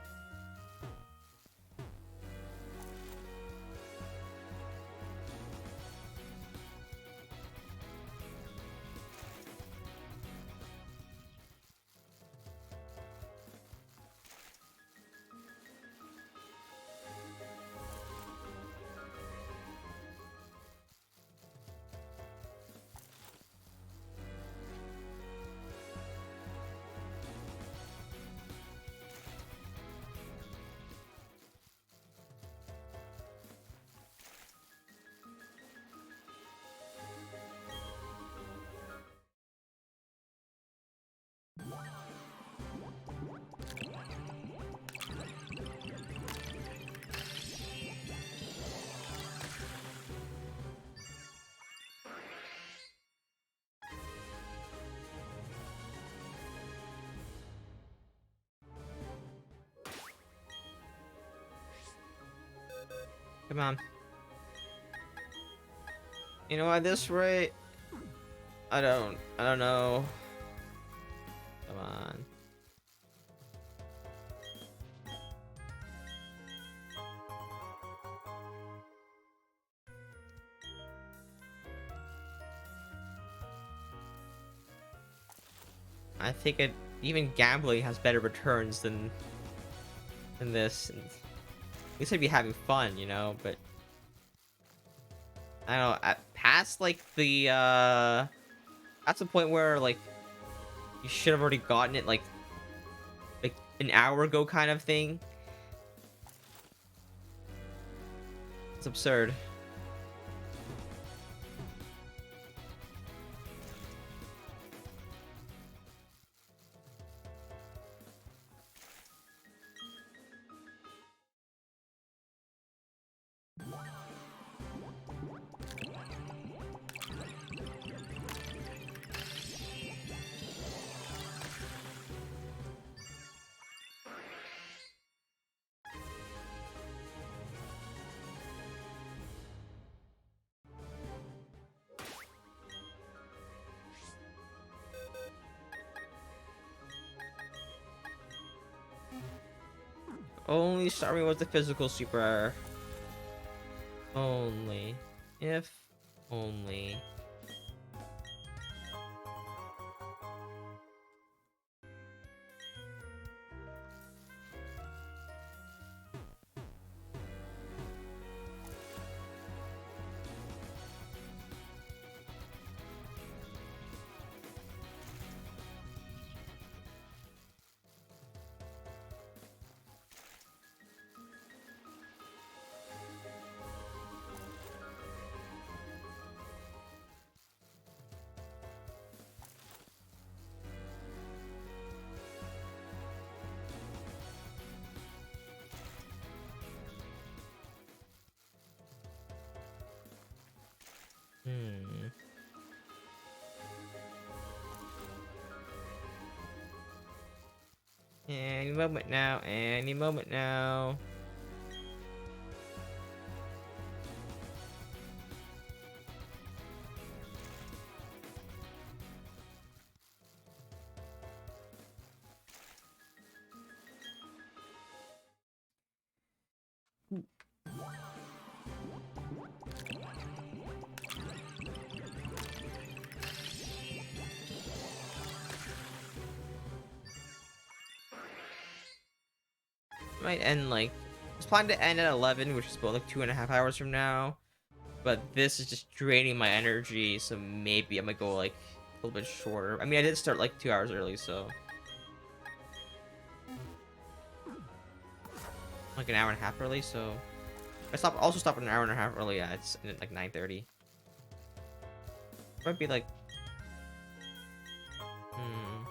Speaker 1: Come on. You know, at this rate, I don't know. Come on. I think even gambling has better returns than this. And at least I'd be having fun, you know, but I don't know, at past like that's the point where like you should have already gotten it like an hour ago kind of thing. It's absurd. Only starting with the physical super. Only. If only. Hmm. Any moment now. Any moment now. Might end like it's planned to end at 11, which is about like 2.5 hours from now. But this is just draining my energy, so maybe I might go like a little bit shorter. I mean, I did start like 2 hours early, so like an hour and a half early. So also stopped an hour and a half early. Yeah, it's at like 9:30. Might be like, hmm.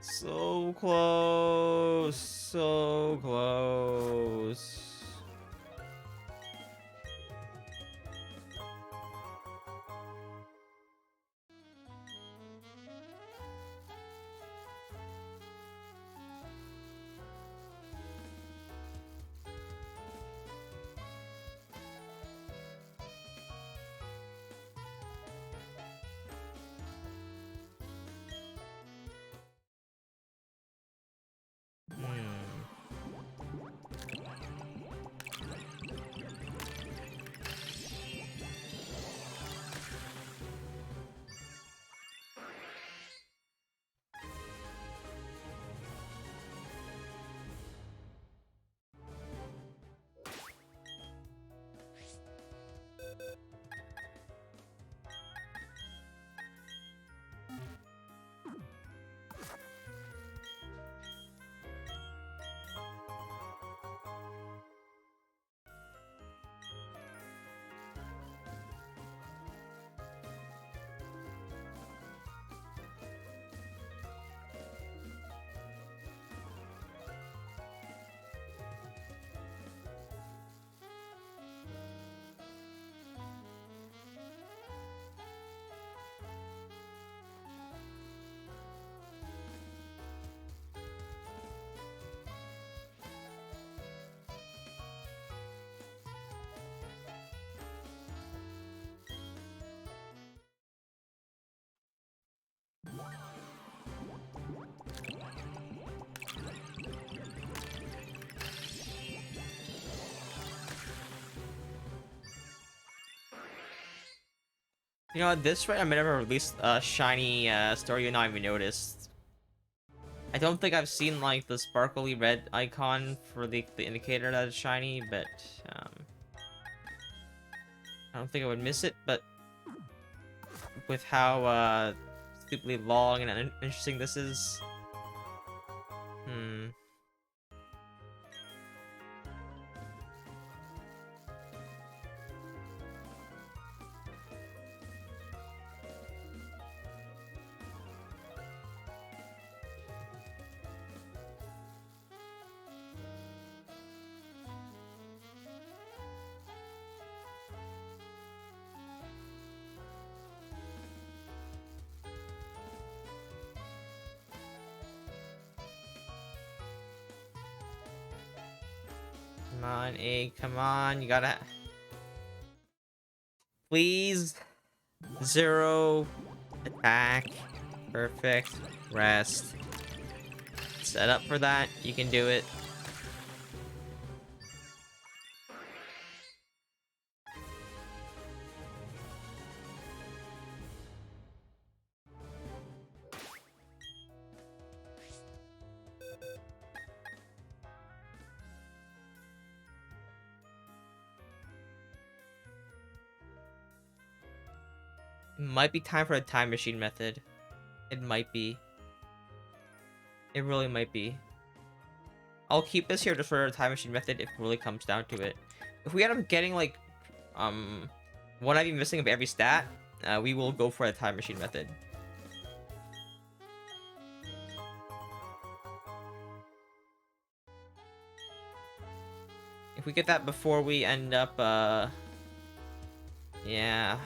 Speaker 1: So close, so close. You know, at this rate, I might never released a shiny story you not even noticed. I don't think I've seen like the sparkly red icon for the indicator that is shiny, but um, I don't think I would miss it. But with how stupidly long and interesting this is, hmm. Come on, egg, come on, you gotta... Please. 0. Attack. Perfect. Rest. Set up for that. You can do it. It might be time for a time machine method. It might be. It really might be. I'll keep this here just for a time machine method if it really comes down to it. If we end up getting like one item missing of every stat, we will go for a time machine method. If we get that before we end up yeah.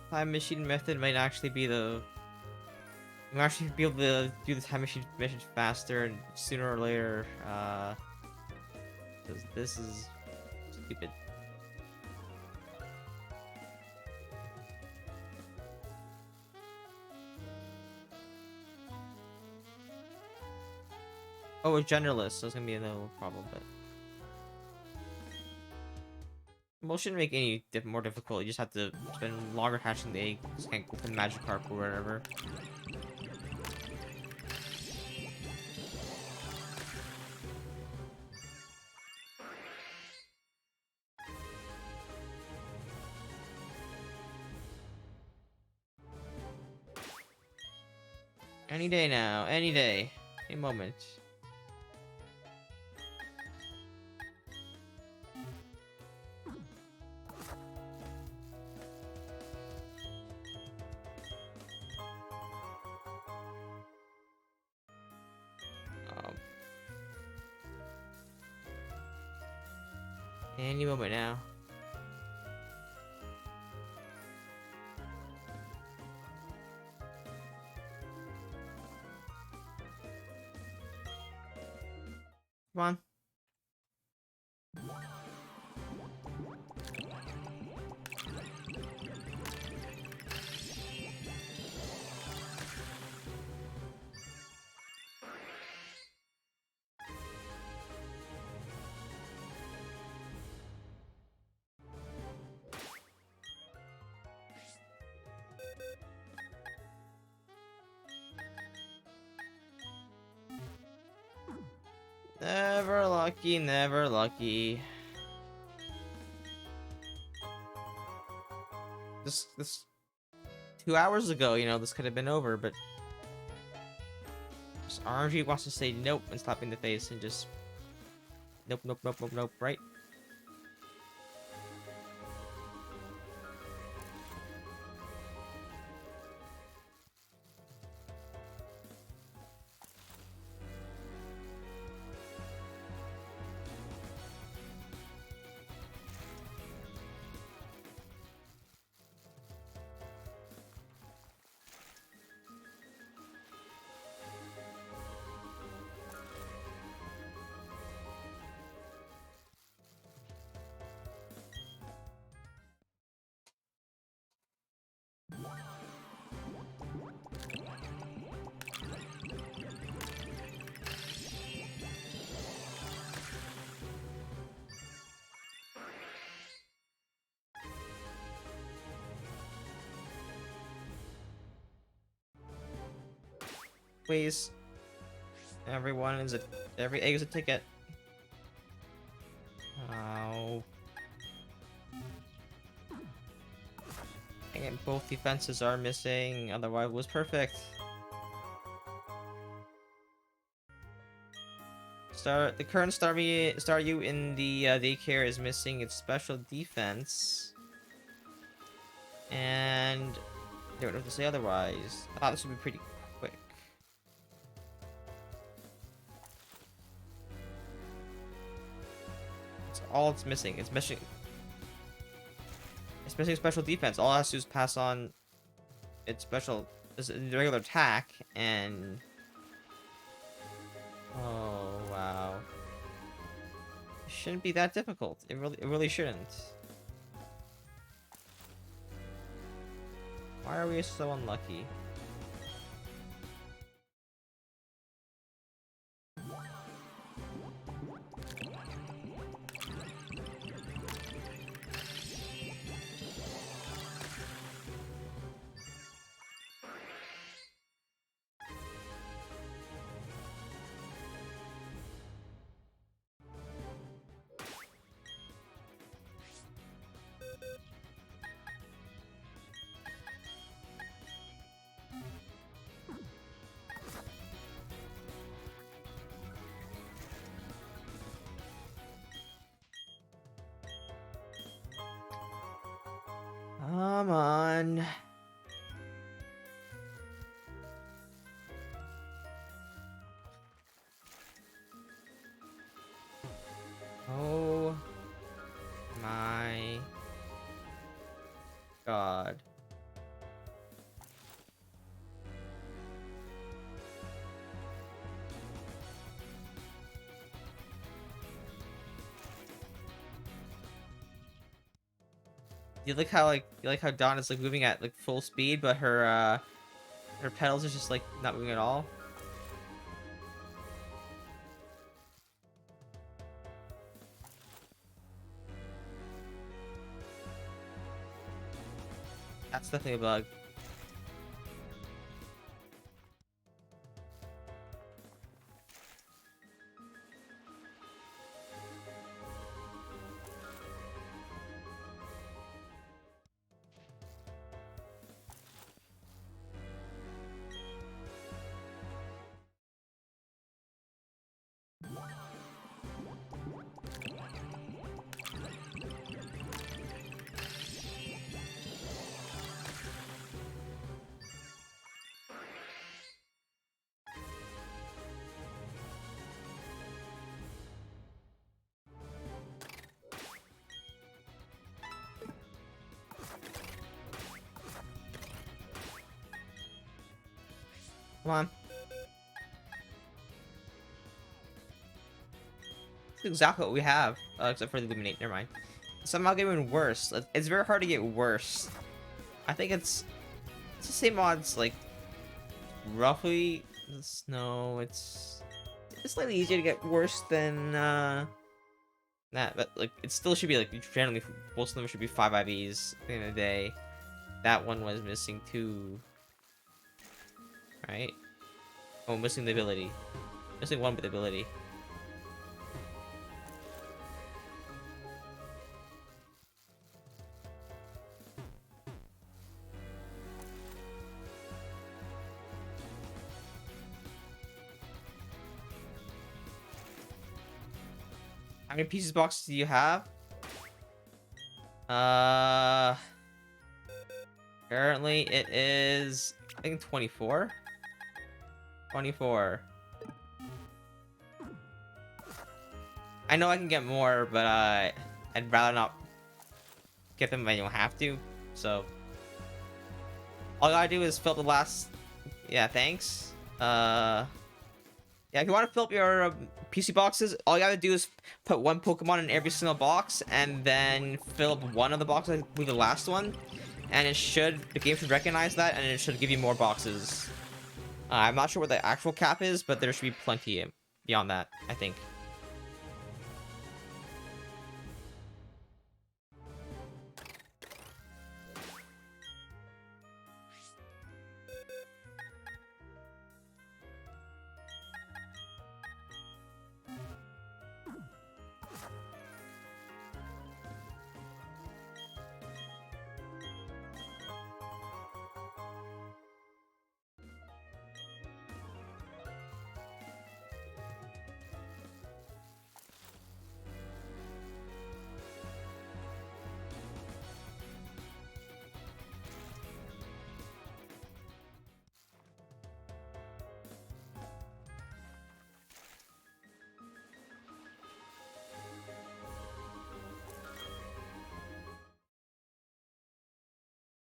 Speaker 1: Time machine method might actually be the... We'll actually be able to do the time machine mission faster and sooner or later, because this is stupid. Oh, it's genderless, so it's gonna be a no problem, but... Well, it shouldn't make any more difficult, you just have to spend longer hatching the egg, just can't go for Magikarp or whatever. Any day now, any day, any moment. Any moment now. Come on. Never lucky, never lucky. This 2 hours ago, you know, this could have been over, but just RNG wants to say nope and slap me in the face and just nope, nope, nope, nope, nope, right? Please. Every egg is a ticket. Oh. Dang it, both defenses are missing, otherwise it was perfect. The current Staryu in the daycare is missing its special defense. And I don't know what to say otherwise. I thought this would be pretty quick. That's all it's missing. It's missing special defense. All it has to do is pass on its regular attack, and oh wow, it shouldn't be that difficult. It really shouldn't. Why are we so unlucky? Come on. Oh my god. You like how Dawn is like moving at like full speed, but her pedals are just like not moving at all. That's definitely a bug. Come on. That's exactly what we have, except for the Illuminate. Never mind. Somehow getting worse. It's very hard to get worse. I think it's the same odds, like roughly. No, it's slightly easier to get worse than that, but like it still should be like generally most of them should be 5 IVs in a day. That one was missing 2, right? Oh, missing the ability. Missing 1 with the ability. How many pieces boxes do you have? Uh, Currently it is, I think 24. 24. I know I can get more, but I'd rather not get them if I don't have to. So all I gotta do is fill up the last. Yeah, thanks. Yeah, if you want to fill up your PC boxes, all you gotta do is put one Pokemon in every single box, and then fill up one of the boxes with the last one, and the game should recognize that, and it should give you more boxes. I'm not sure what the actual cap is, but there should be plenty beyond that, I think.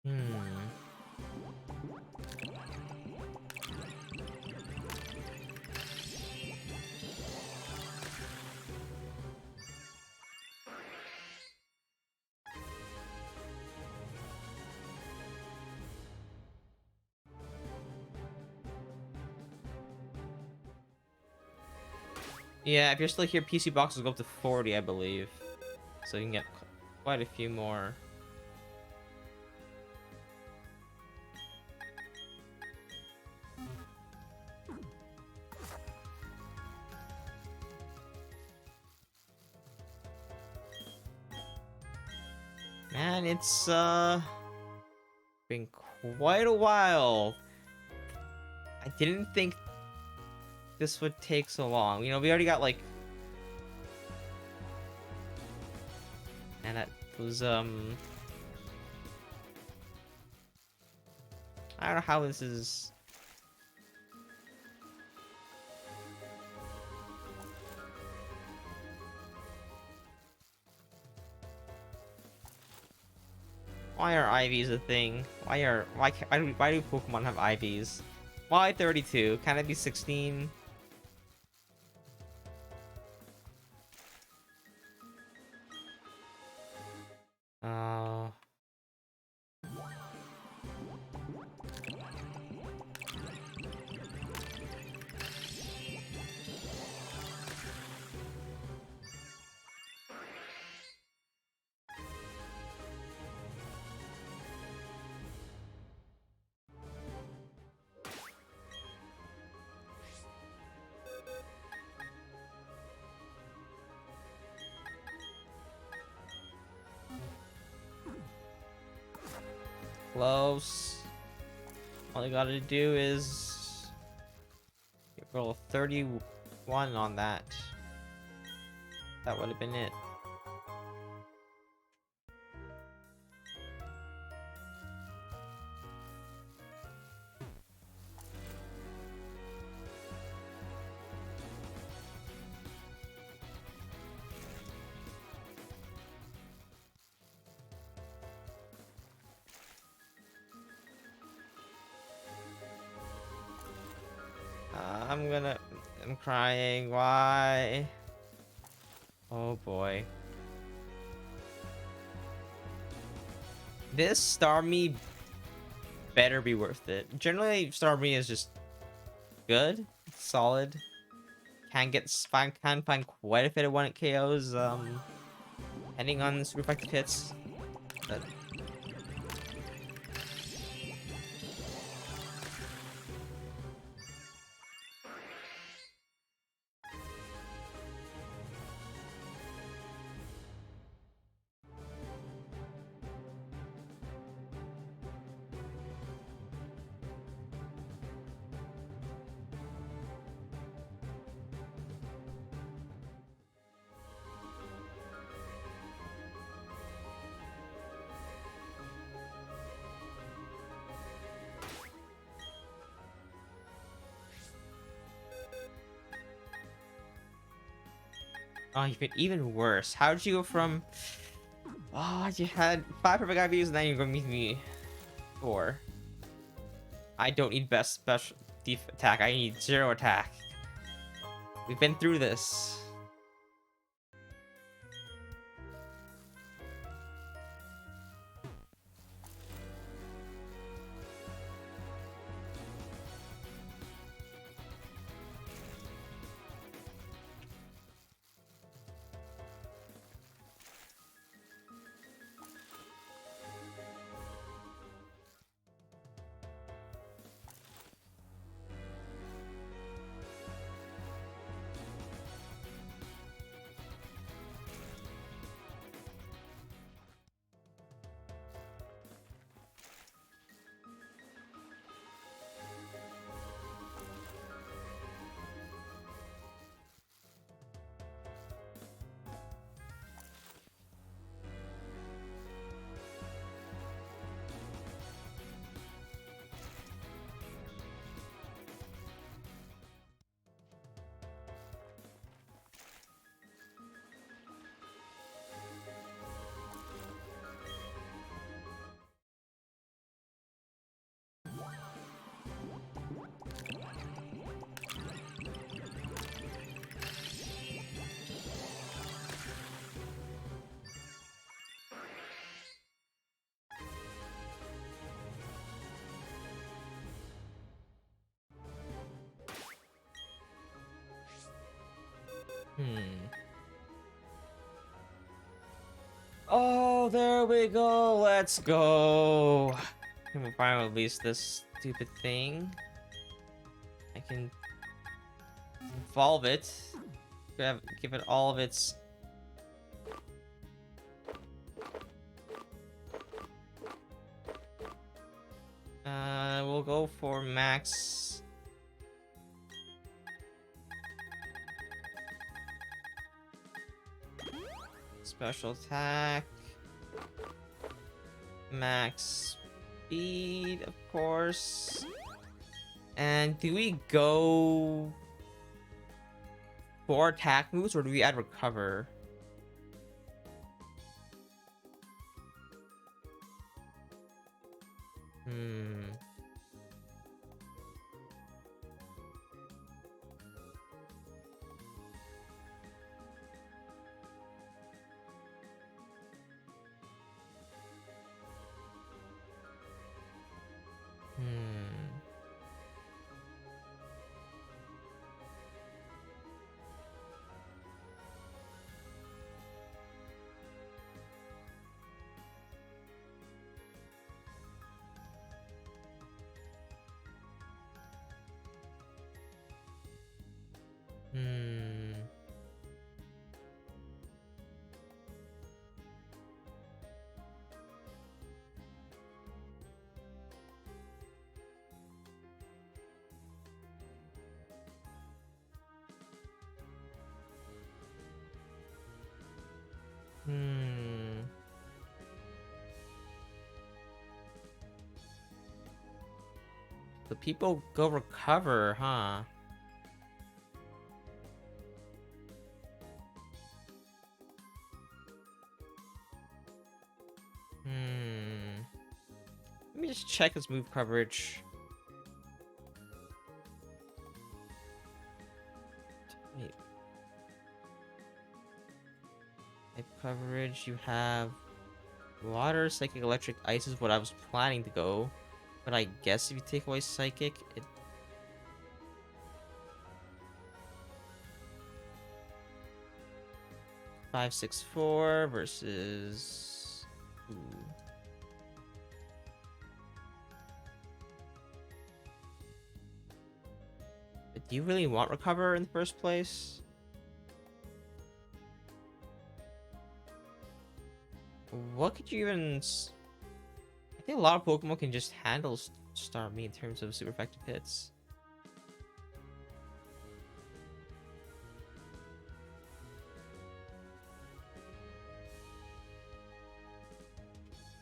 Speaker 1: Hmm. Yeah, if you're still here, PC boxes go up to 40, I believe. So you can get quite a few more. Man, it's been quite a while. I didn't think this would take so long. You know, we already got like, and that was I don't know how this is. Why are IVs a thing? Why do Pokemon have IVs? Why 32? Can it be 16? Uh Close. All I gotta do is roll 31 on that. That would have been it. I'm crying. Why? Oh boy. This Starmie better be worth it. Generally, Starmie is just good, solid. Can find quite a bit of one it KOs, depending on super effective hits. But Oh, you've been even worse. How did you go from... Oh, you had 5 perfect IVs and now you're going to meet me 4. I don't need best special attack. I need 0 attack. We've been through this. Oh, there we go. Let's go. And we'll finally release this stupid thing. I can evolve it. Give it all of its... We'll go for max... Special attack. Max speed, of course. And do we go 4 attack moves or do we add recover? The people go recover, huh? Let me just check his move coverage. Wait. Type coverage, you have water, psychic, electric, ice is what I was planning to go. But I guess if you take away psychic, it... Five, 6, 4 versus... Ooh. Do you really want recover in the first place? What could you even... I think a lot of Pokemon can just handle Starmie in terms of super effective hits.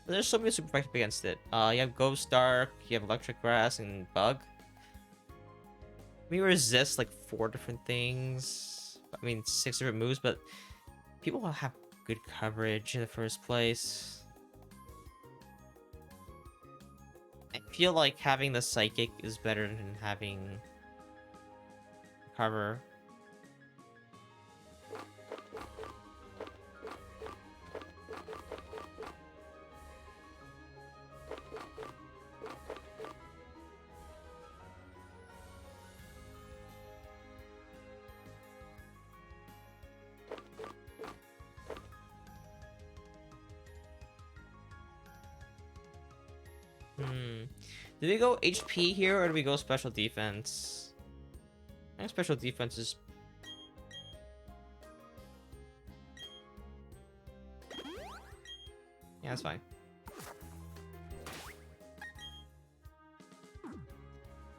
Speaker 1: There's so many super effective against it. You have Ghost Dark, you have Electric Grass, and Bug. We resist like 4 different things. I mean, 6 different moves, but people will have good coverage in the first place. I feel like having the psychic is better than having cover. Do we go HP here or do we go special defense? I think special defense is... Yeah, that's fine.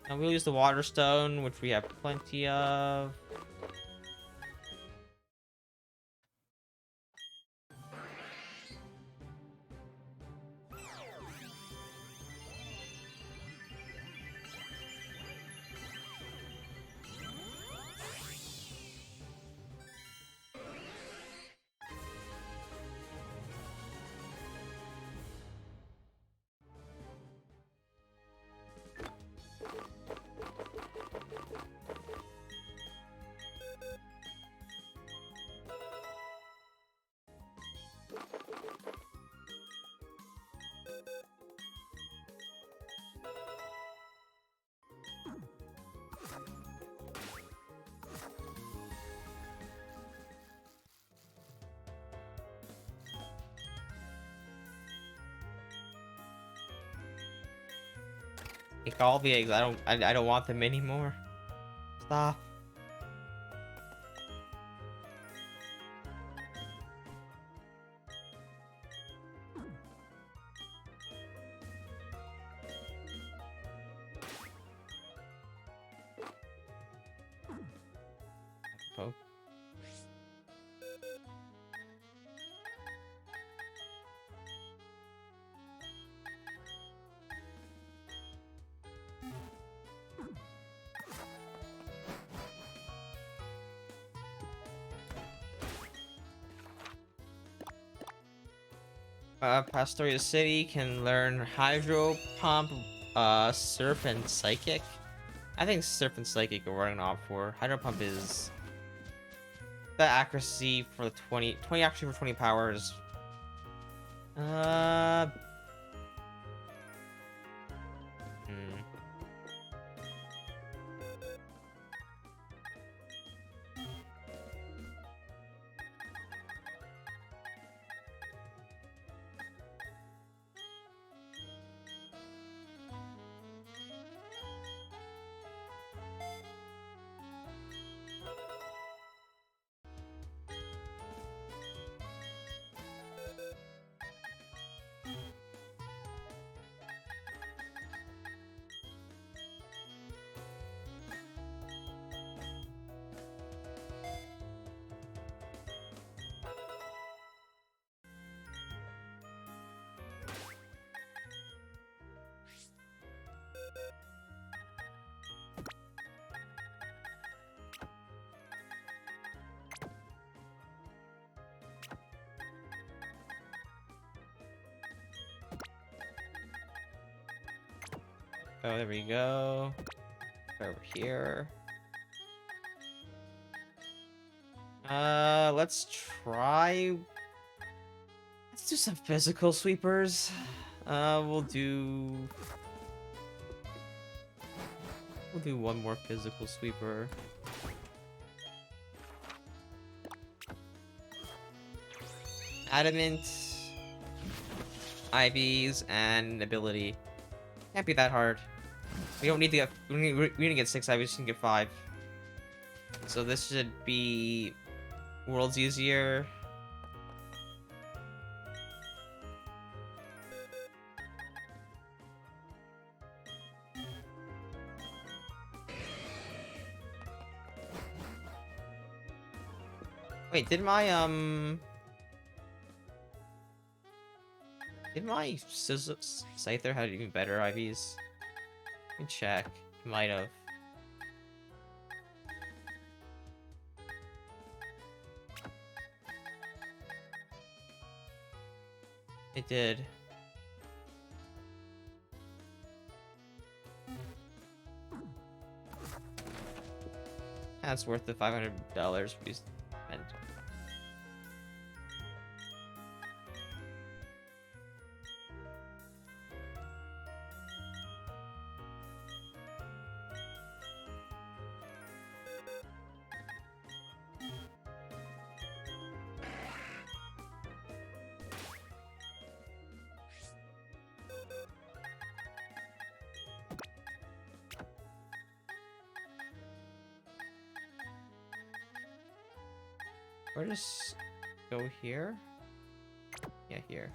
Speaker 1: And we'll use the water stone, which we have plenty of. Take all the eggs. I don't want them anymore. Stop. Oh. Pastoria City can learn Hydro Pump, Surf, and Psychic. I think Surf and Psychic are what I'm gonna opt for. Hydro Pump is the accuracy for the 20 accuracy for 20 powers. Hmm. Oh, there we go. Over here. Let's try. Let's do some physical sweepers. We'll do one more physical sweeper. Adamant, IVs, and ability. Can't be that hard. We don't need to get. We need to get 6 IVs. We just need to get 5. So this should be worlds easier. Wait, did my Scyther had even better IVs? Let me check. Might have. It did. That's worth the $500 we spent. Or just go here? Yeah, here.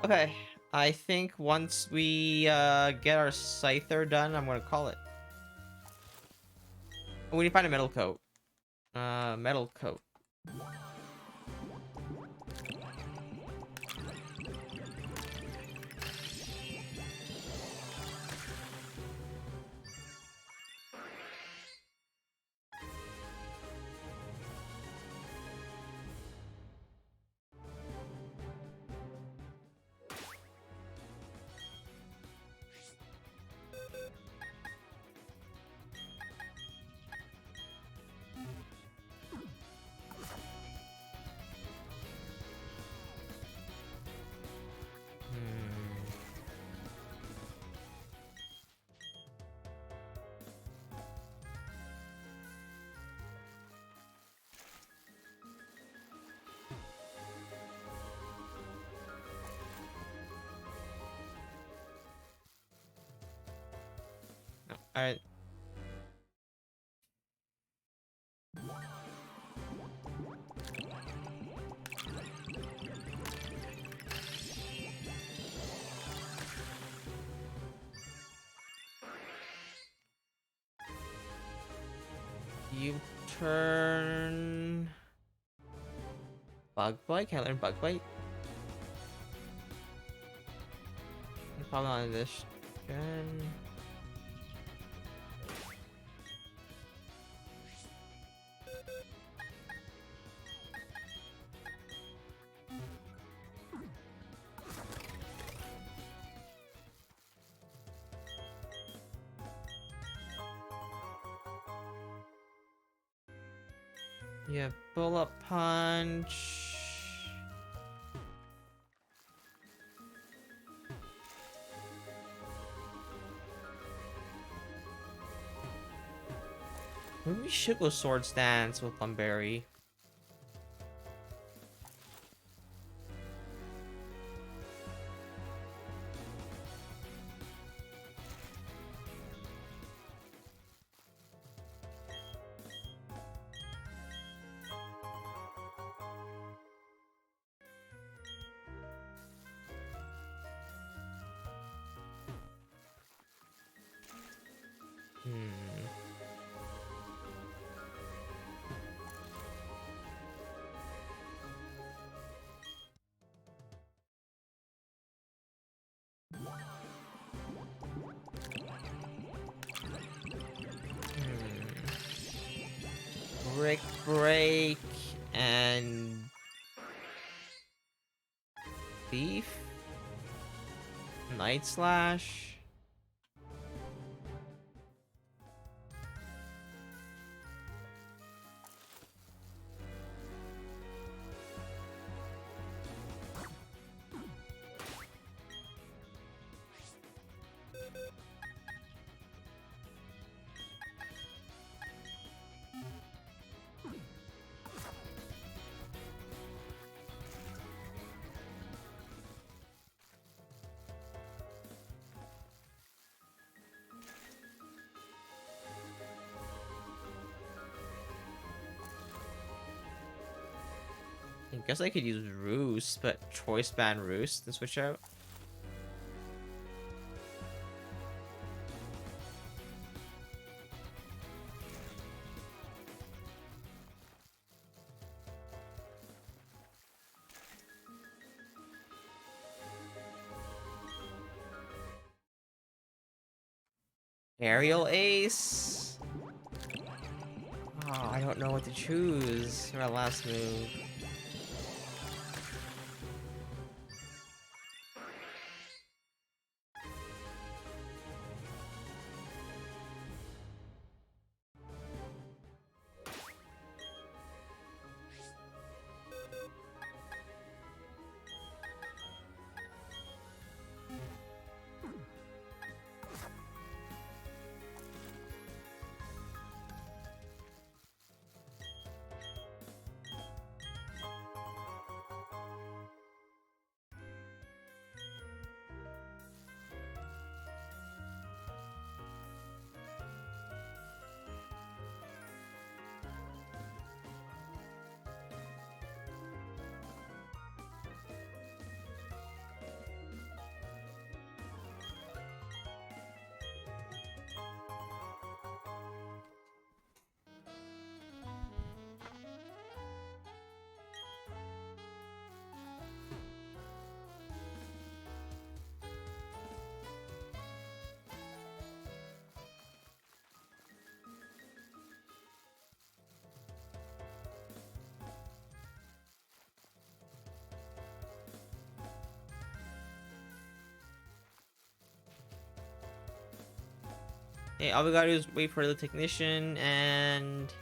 Speaker 1: Okay, I think once we get our Scyther done, I'm gonna call it. Oh, we need to find a metal coat. Metal coat. Alright. You turn... Bug Bite? Can I learn Bug Bite? Probably on this gen. Yeah, Bullet Punch. Maybe we should go Sword Stance with Lumberry. Brick Break and Beef? Night Slash? guess I could use Roost, but Choice Band Roost to switch out. Aerial Ace. Oh, I don't know what to choose for my last move. Hey, all we gotta do is wait for the technician and...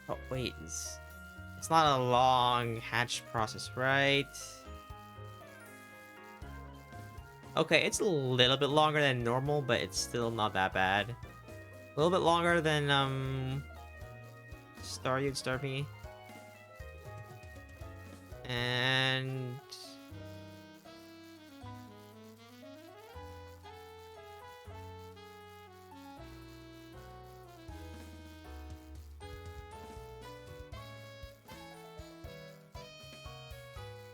Speaker 1: Oh, wait. It's not a long hatch process, right? Okay, it's a little bit longer than normal, but it's still not that bad. A little bit longer than, Starmie. And...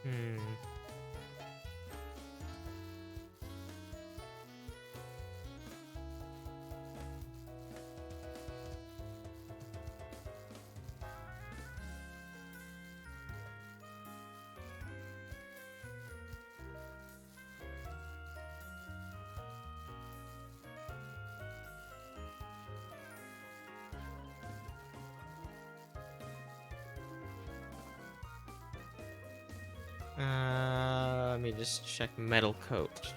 Speaker 1: Hmm. Let me just check Metal Coat.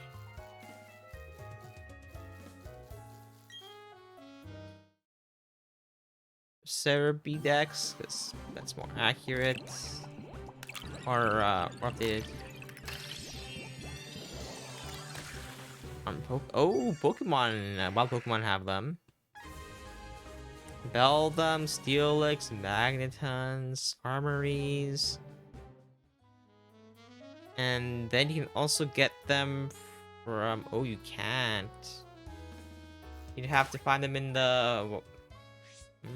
Speaker 1: Cerebi Dex, because that's more accurate. Or updated. On Pokemon. Wild Pokemon have them. Beldum, Steelix, Magnetons, Armories. And then you can also get them from... Oh, you can't. You'd have to find them in the... Hmm.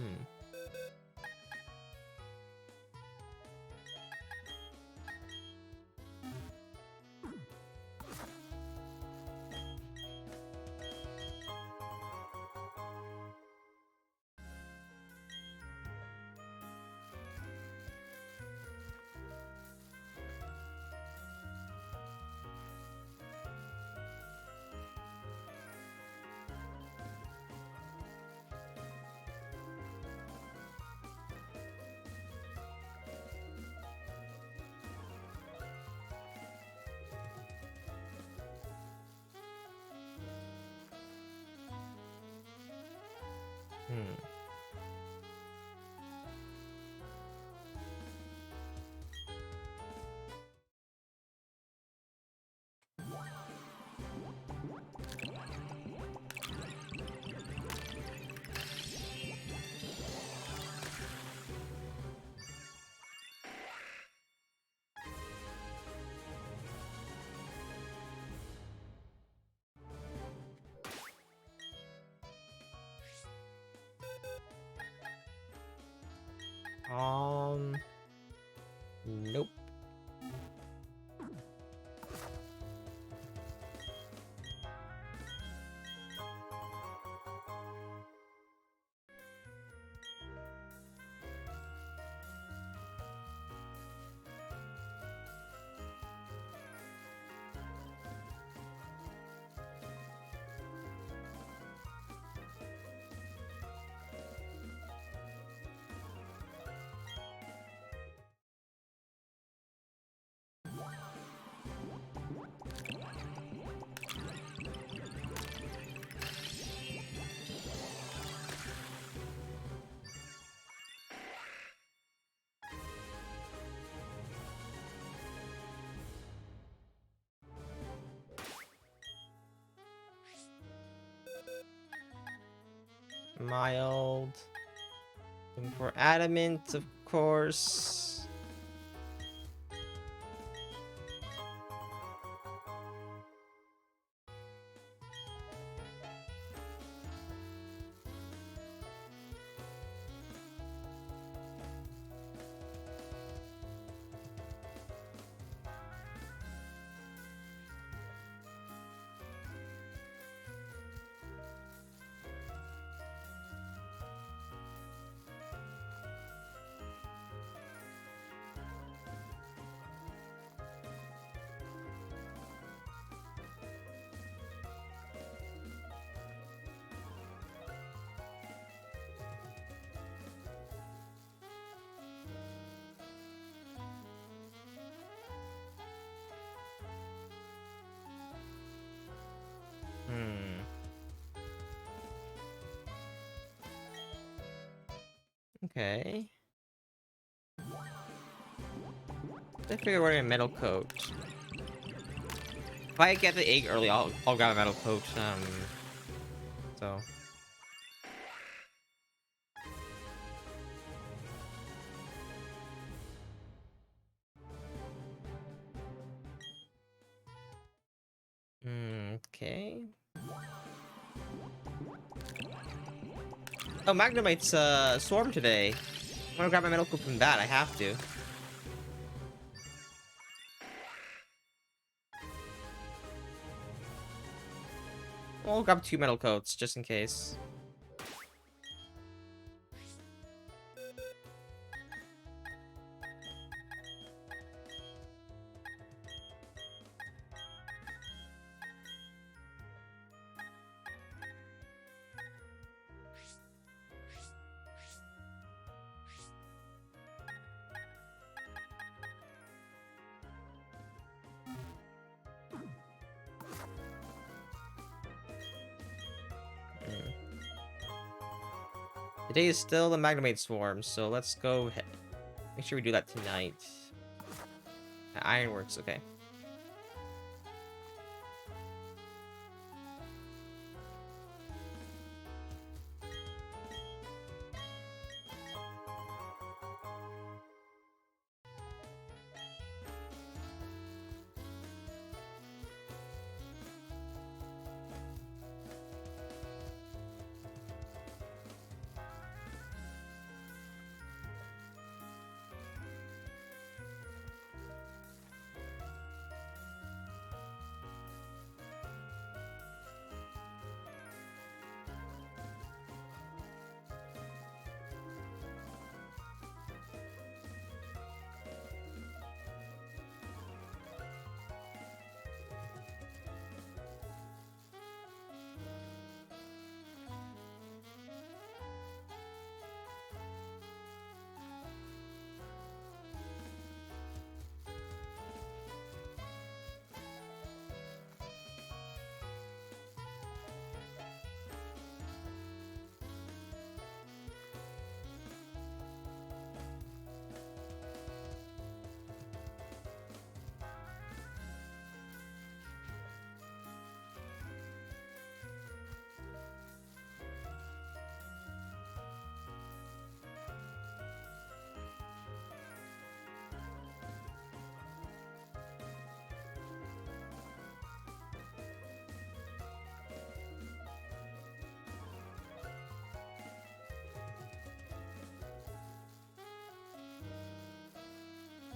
Speaker 1: Hmm. mild. Looking for adamant, of course. Hmm. Okay. I figure wearing a metal coat. If I get the egg early, I'll grab a metal coat. So. Okay. Oh, Magnemite's swarm today. I'm gonna grab my metal coat from that. I have to. I'll grab 2 metal coats just in case. Today is still the Magnemite swarm, so let's go ahead. Make sure we do that tonight. Ironworks, okay.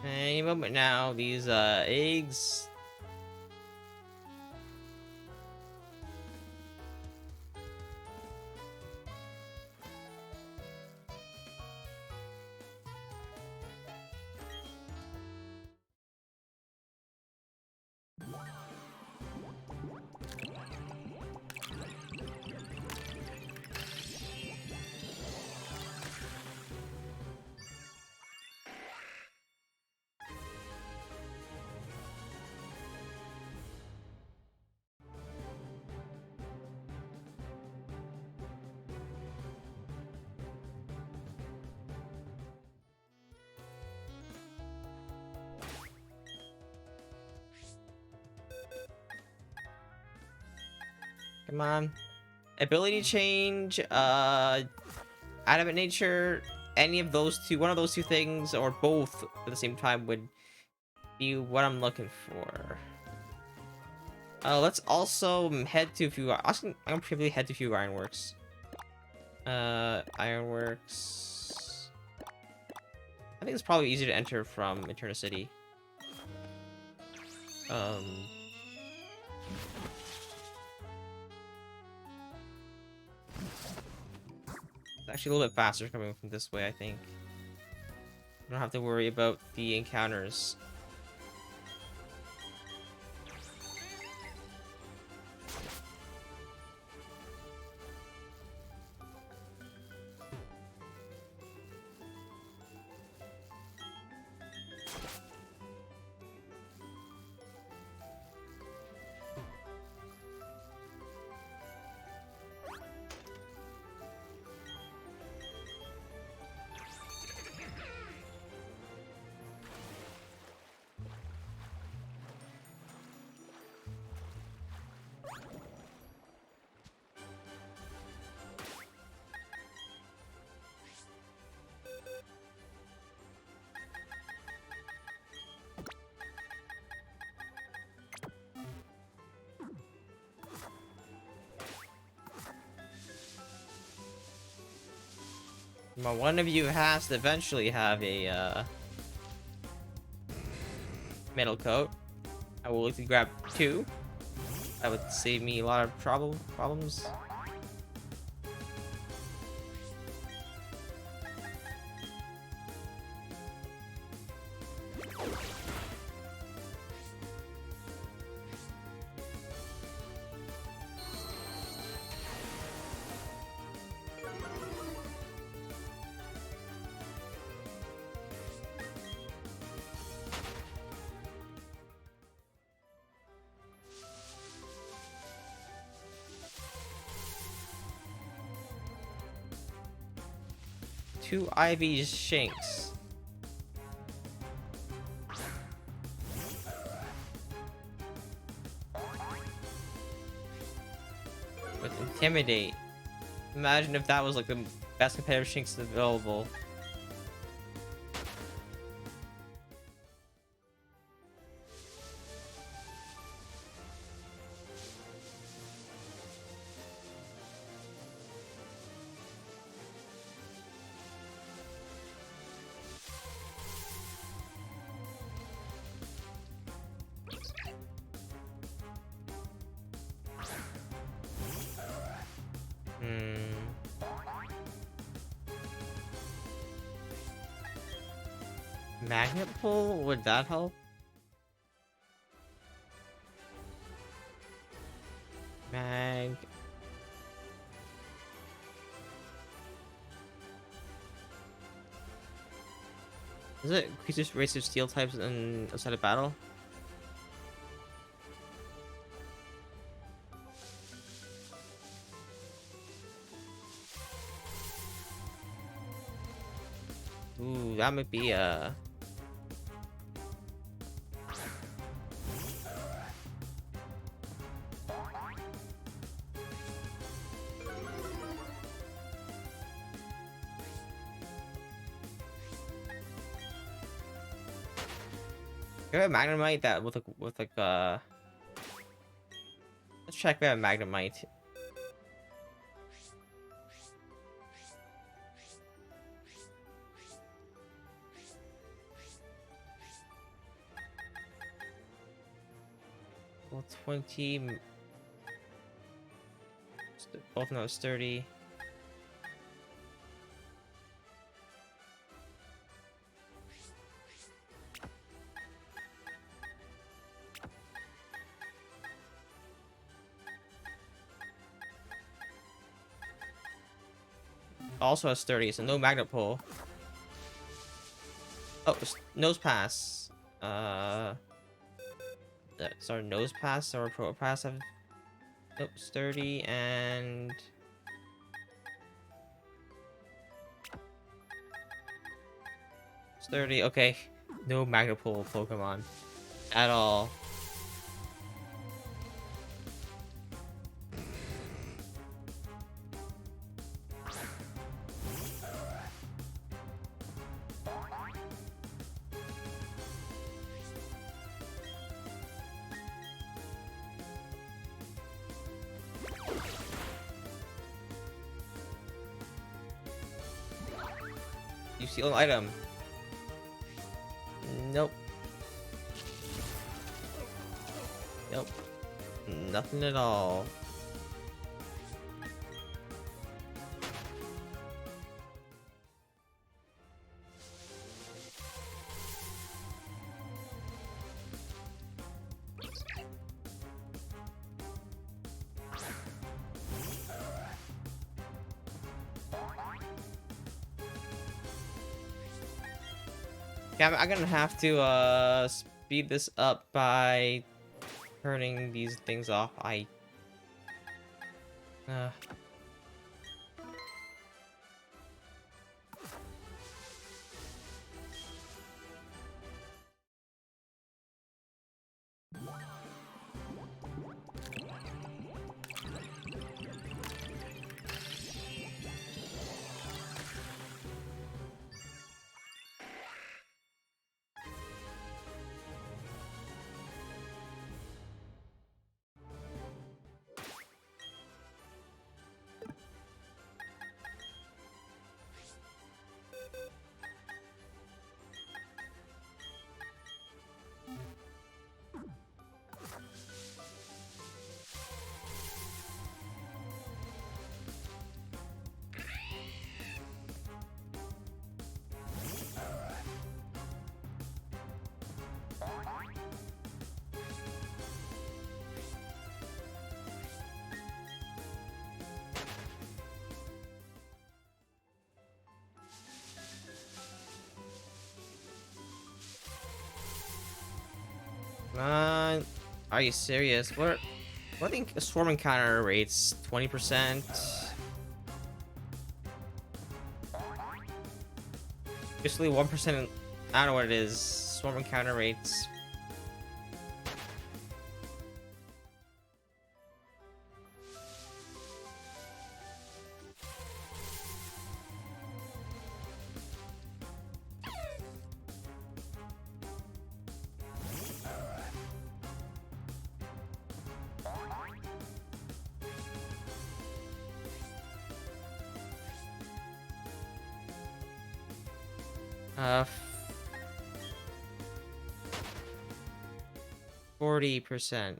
Speaker 1: Any moment now, these eggs. Come on. Ability change, adamant nature, any of those two, one of those two things, or both at the same time would be what I'm looking for. Let's also head to a few. I'm gonna briefly head to a few ironworks. Ironworks. I think it's probably easier to enter from Eterna City. Um, it's actually a little bit faster coming from this way, I think. I don't have to worry about the encounters. Well, one of you has to eventually have a metal coat. I will look to grab two. That would save me a lot of problems. Two Ivy Shanks. With Intimidate. Imagine if that was like the best competitive Shanks available. Magnet pull? Would that help? Mag. Is it increases race of steel types in outside of battle? Ooh, that might be we have a Magnemite that with let's check if we have a Magnemite. Well, 20. Both know sturdy. Also has sturdy, so no magnet pull. Oh, nose pass. Sorry, nose pass or pro pass have nope, sturdy and sturdy. Okay, no magnet pull Pokemon at all. You steal an item. Nope. Nope. Nothing at all. Yeah, I'm gonna have to speed this up by turning these things off. Uh, 9. Are you serious? What I think a swarm encounter rates 20%. Basically 1%. I don't know what it is. Swarm encounter rates. Uh, 40%.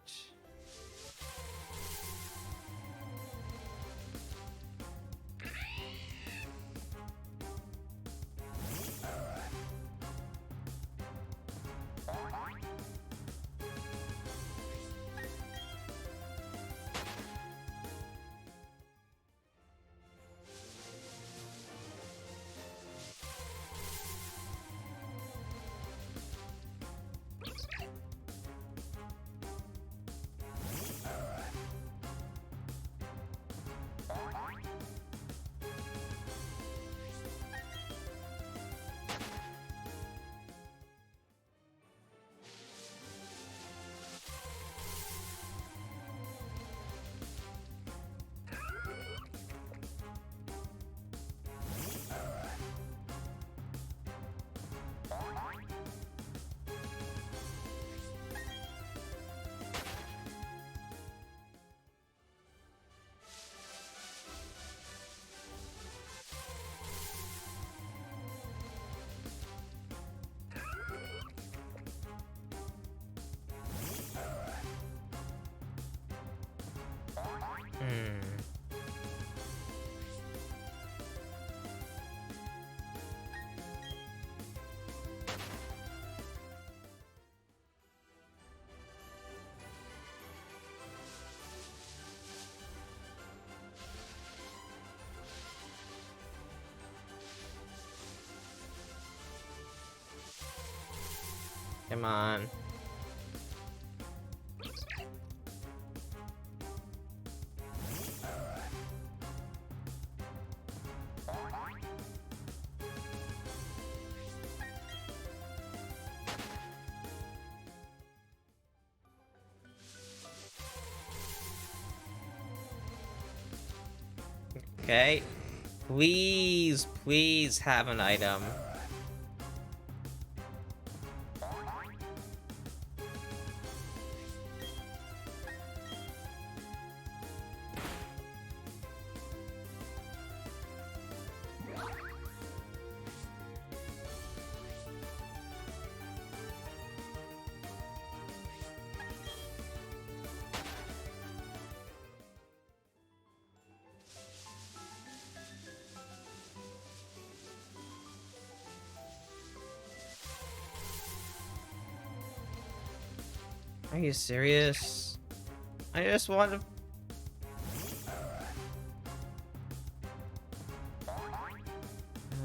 Speaker 1: Come on. Okay. Please, please have an item. Are you serious? I just want to.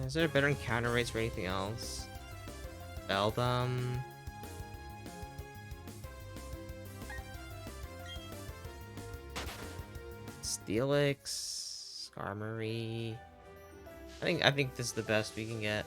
Speaker 1: Is there better encounter rates or anything else? Beldum. Steelix. Skarmory. I think this is the best we can get.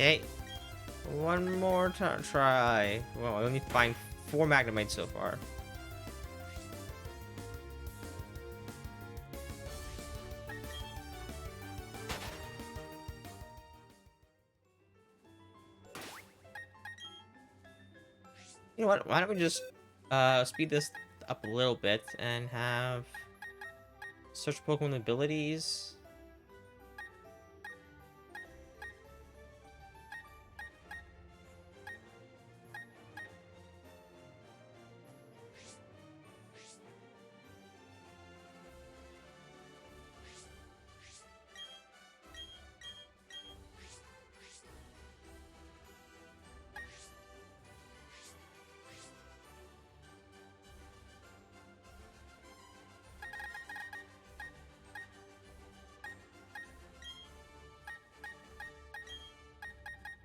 Speaker 1: Okay. One more try. Well, I only find 4 Magnemites so far. You know what? Why don't we just speed this up a little bit and have search Pokemon abilities.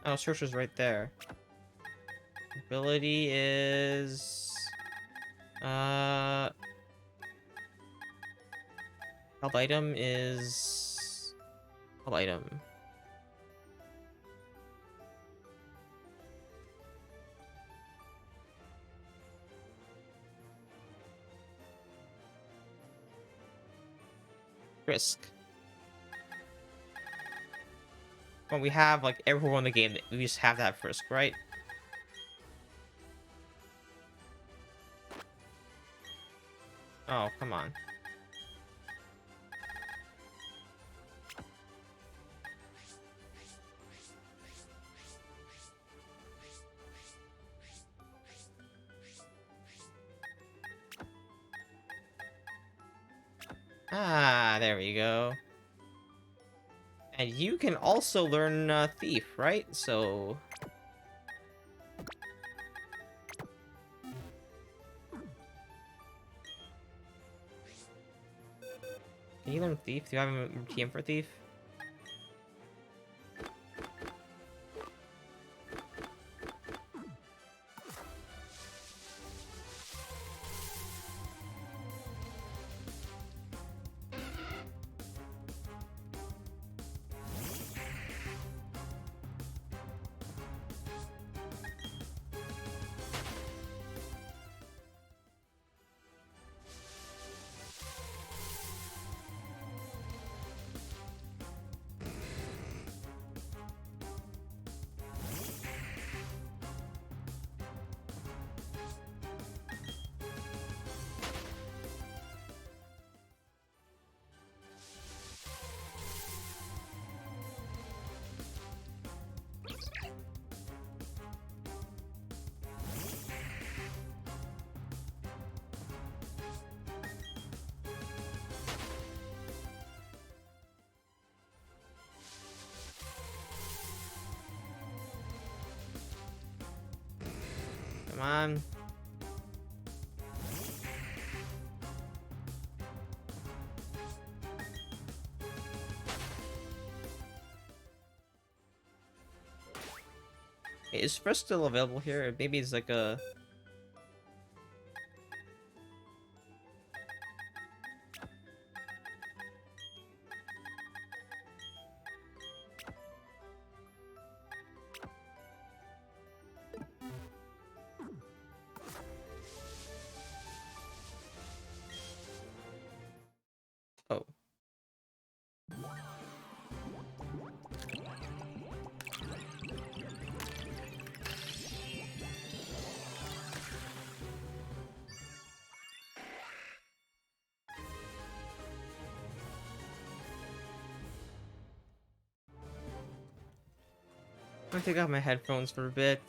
Speaker 1: Oh, search is right there. Ability is health item is health item. Risk. When we have like everyone in the game, we just have that first, right? Oh, come on. Ah, there we go. And you can also learn Thief, right? So... Can you learn Thief? Do you have a TM for Thief? on. Is Frisk still available here? Maybe it's like a... Oh. I'm gonna take off my headphones for a bit.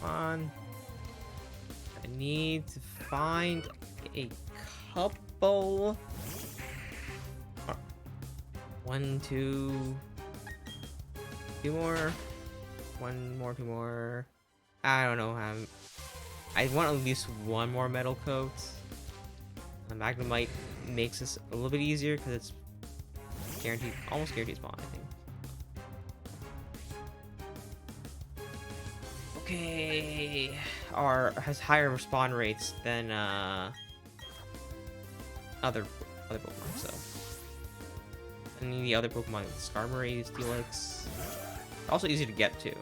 Speaker 1: On. I need to find a couple. One, two. Two more. One more, two more. I don't know. I want at least one more metal coat. The Magnemite makes this a little bit easier because it's guaranteed, almost guaranteed spawn, I think. Okay, has higher respawn rates than other Pokemon. So, and the other Pokemon, like Skarmory, Steelix, also easy to get to.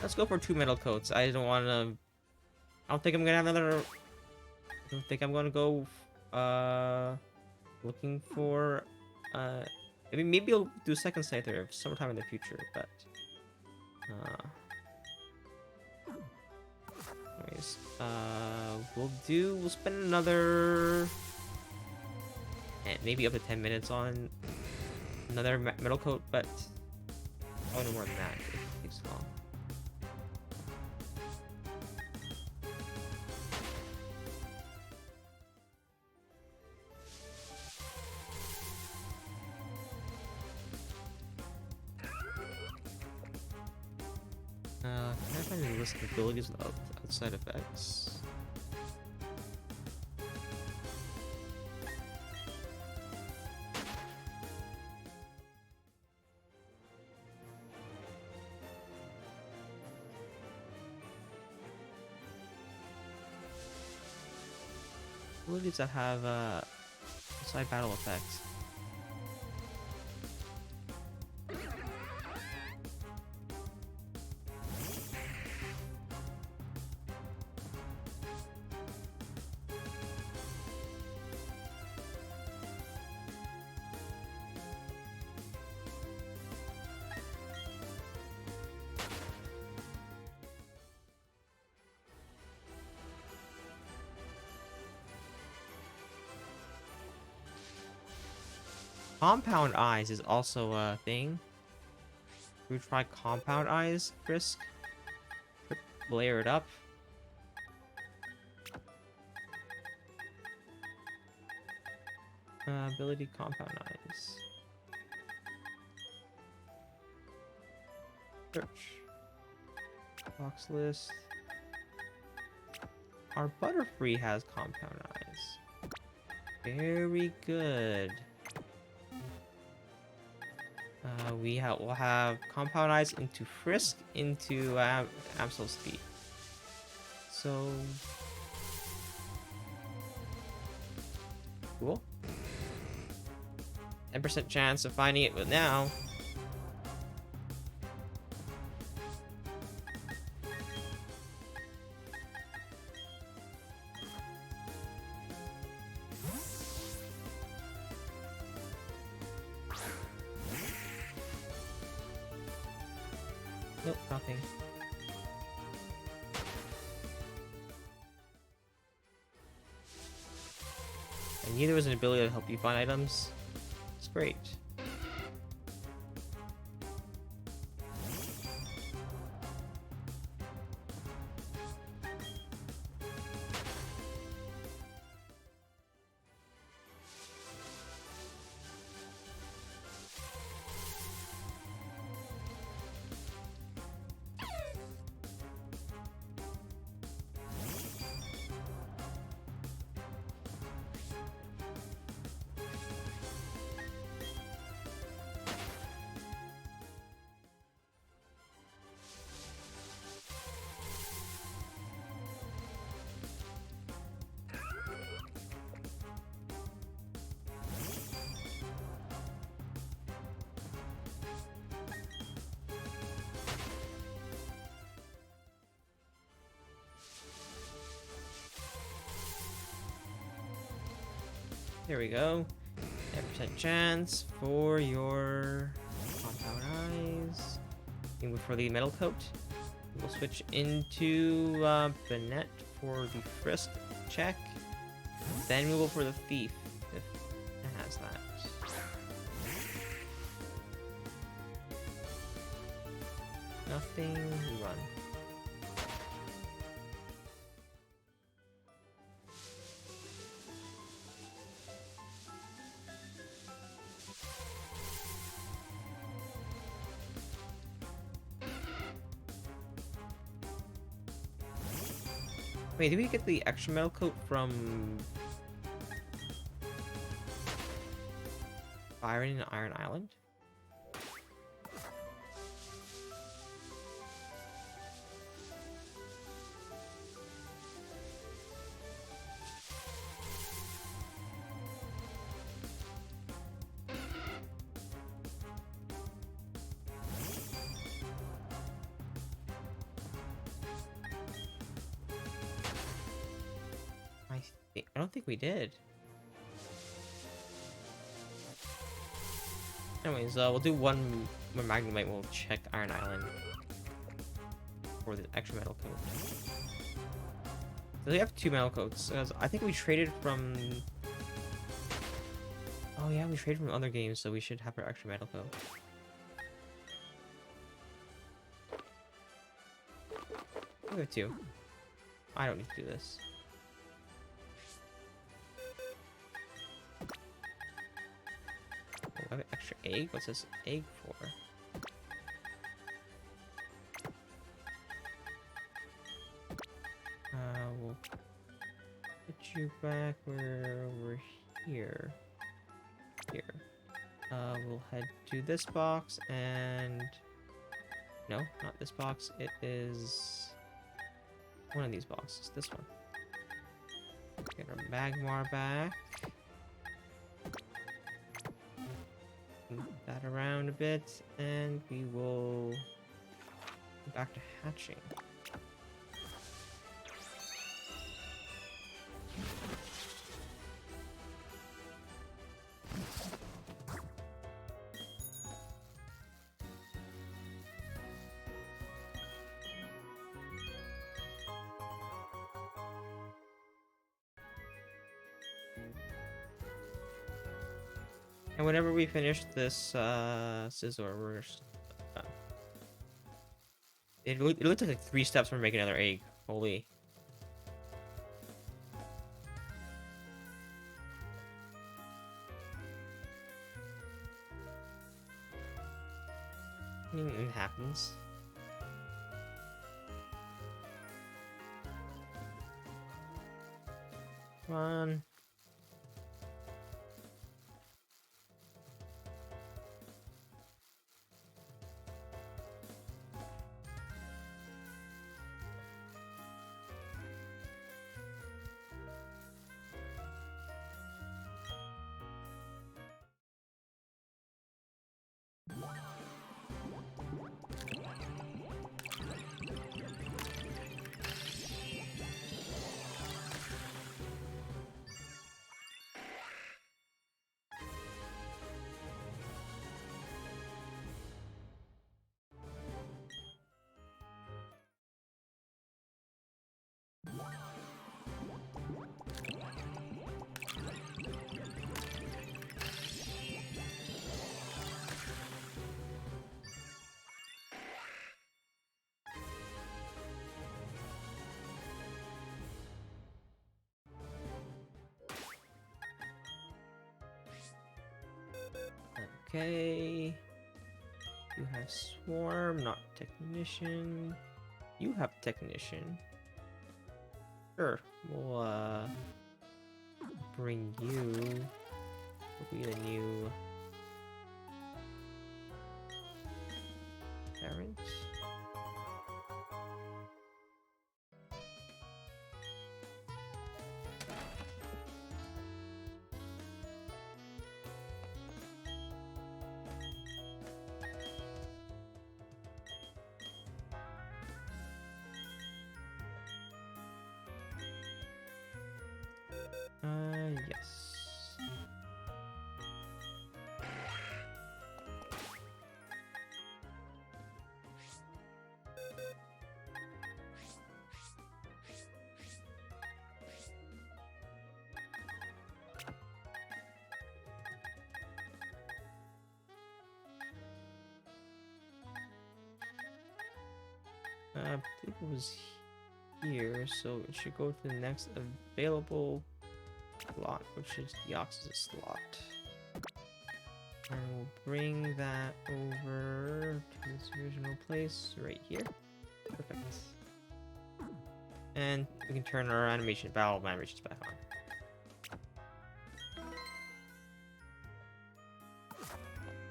Speaker 1: Let's go for 2 metal coats. I don't want to... I don't think I'm gonna have another... I don't think I'm gonna go... looking for... maybe I'll do a second scyther sometime in the future, but... anyways, we'll spend another... maybe up to 10 minutes on another metal coat, but... probably no more than that. It takes long. Can I find a list of abilities without outside effects? Abilities that have outside battle effects. Compound Eyes is also a thing. Should we try Compound Eyes, Frisk? Layer it up. Ability Compound Eyes. Search. Box list. Our Butterfree has Compound Eyes. Very good. We'll have Compound Eyes into Frisk, into Absol Speed. So cool. 10% chance of finding it, but now Nope, nothing. I knew there was an ability to help you find items. It's great. There we go. 10% chance for your compound eyes. And for the metal coat, we'll switch into Bennett for the frisk check. Then we will for the thief, if it has that. Nothing, we run. Wait, did we get the extra metal coat from Byron and Iron Island? I don't think we did. Anyways, we'll do one more Magnemite. We'll check Iron Island for the extra metal coat. So we have 2 metal coats. I think we traded from... Oh yeah, we traded from other games, so we should have our extra metal coat. We have 2. I don't need to do this. I have an extra egg? What's this egg for? We'll put you back where we're here. Here. We'll head to this box and... No, not this box. It is one of these boxes. This one. Get our Magmar back. Move that around a bit, and we will go back to hatching. And whenever we finish this Scizor, we're it looks like 3 steps for making another egg. Holy. It happens. Come on. Okay. You have Swarm, not Technician. You have Technician. Sure. We'll bring you. Will be the new parent. Yes. I believe it was here, so it should go to the next available slot, which is the oxygen slot. And we'll bring that over to its original place right here. Perfect. And we can turn our battle animations back on.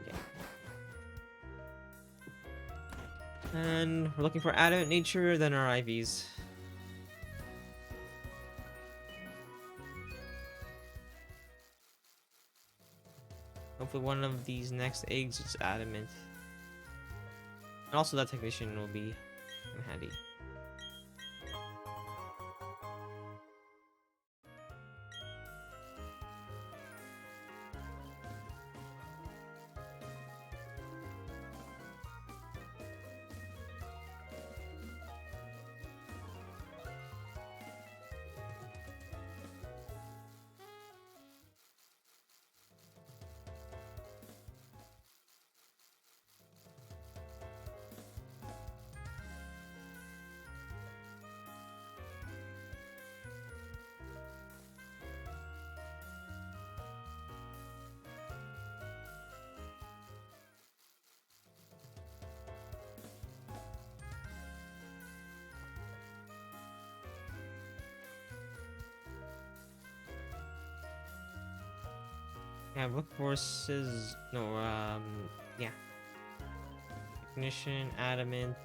Speaker 1: Okay. And we're looking for adamant nature, then our IVs. Hopefully one of these next eggs is adamant. And also that technician will be handy. Yeah, workforces. No, yeah. Ignition, adamant.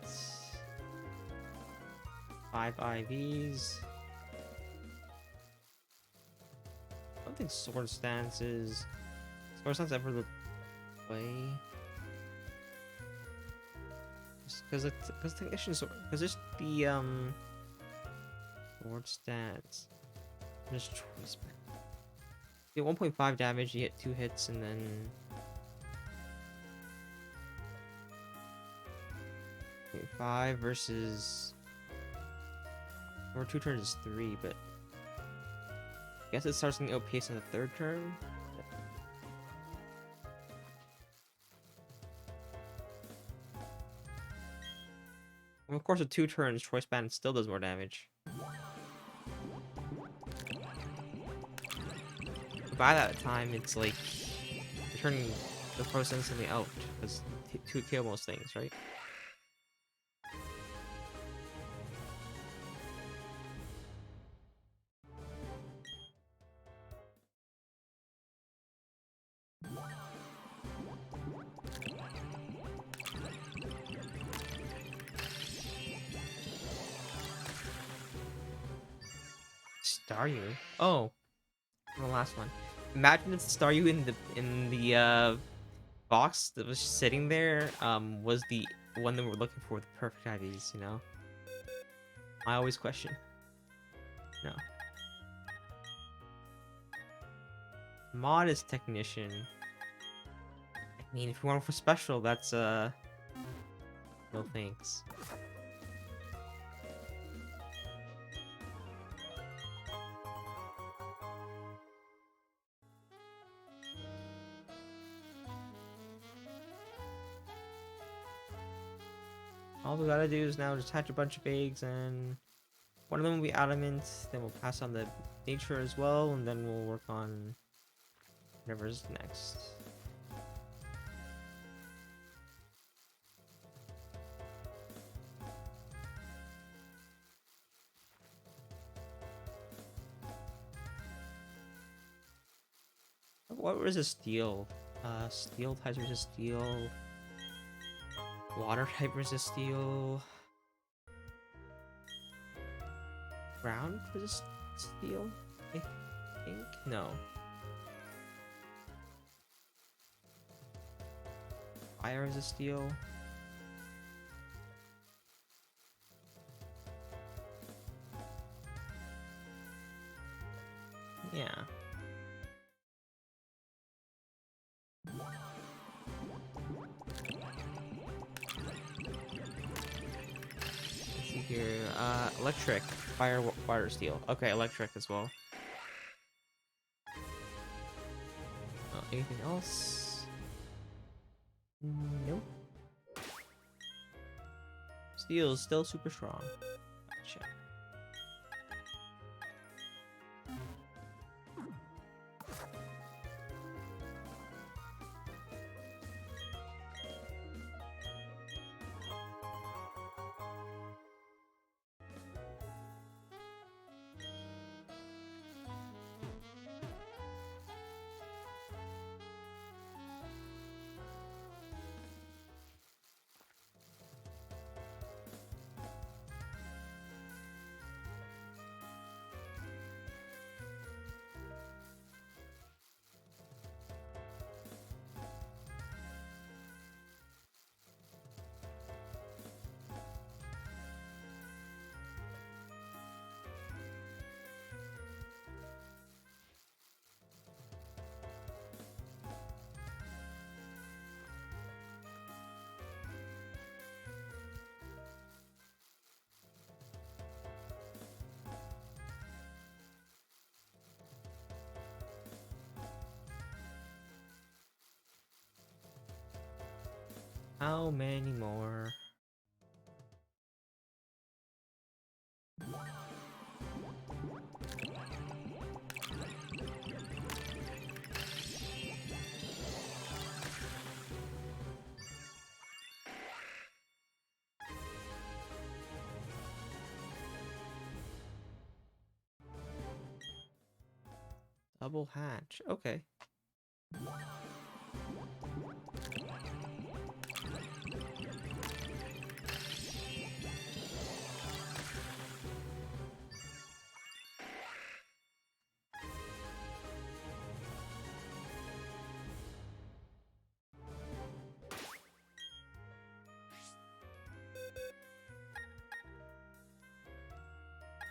Speaker 1: 5 IVs. I don't think sword stance is. Sword stance ever the way. Because technicians, because just the sword stance. Just choice. You get 1.5 damage, you hit 2 hits, and then 5 versus or 2 turns is 3, but I guess it starts getting outpaced on the 3rd turn. And of course, with 2 turns, Choice Band still does more damage. But by that time, it's like you're turning the process instantly out because 2 kill most things, right? Staryu? Oh, the last one. Imagine if Staryu in the box that was sitting there was the one that we're looking for with the perfect IVs, you know? I always question. No. Mod is technician. I mean, if you want for special, that's no thanks. All we gotta do is now just hatch a bunch of eggs, and one of them will be adamant, then we'll pass on the nature as well, and then we'll work on whatever's next. what resist steel? Steel types resist steel. Water type resist steel. Ground resist steel? I think? No. Fire resist steel. Yeah. Let's see here. Electric. Fire, water, steel. Okay, electric as well. Anything else? Nope. Steel is still super strong. Gotcha. How many more? Double hatch. Okay.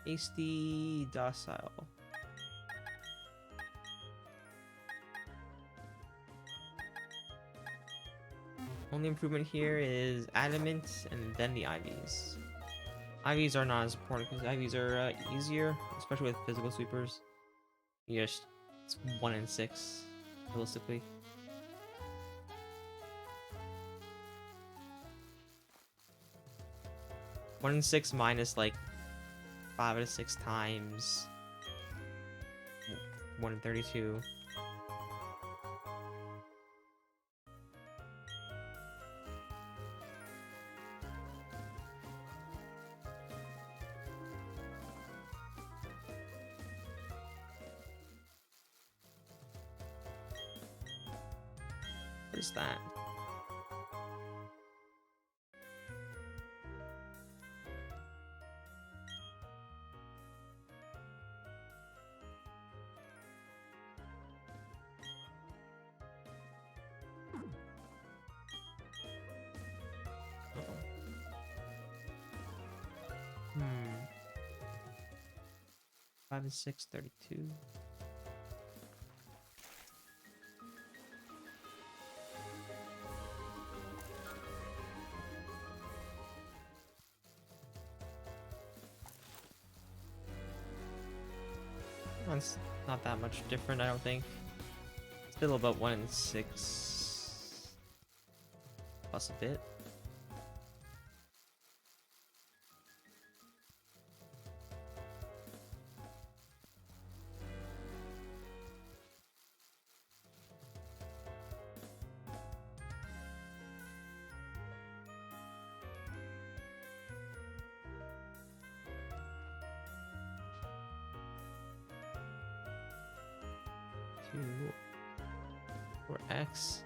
Speaker 1: Hasty, docile. Only improvement here is adamant and then the IVs. IVs are not as important because IVs are easier, especially with physical sweepers. It's 1 in 6, realistically. One in 6 minus like 5 out of 6 times 1 in 32. What is that? Hmm. 5 and 6, 32. That's not that much different, I don't think. Still about 1 in 6 plus a bit. Two. or X.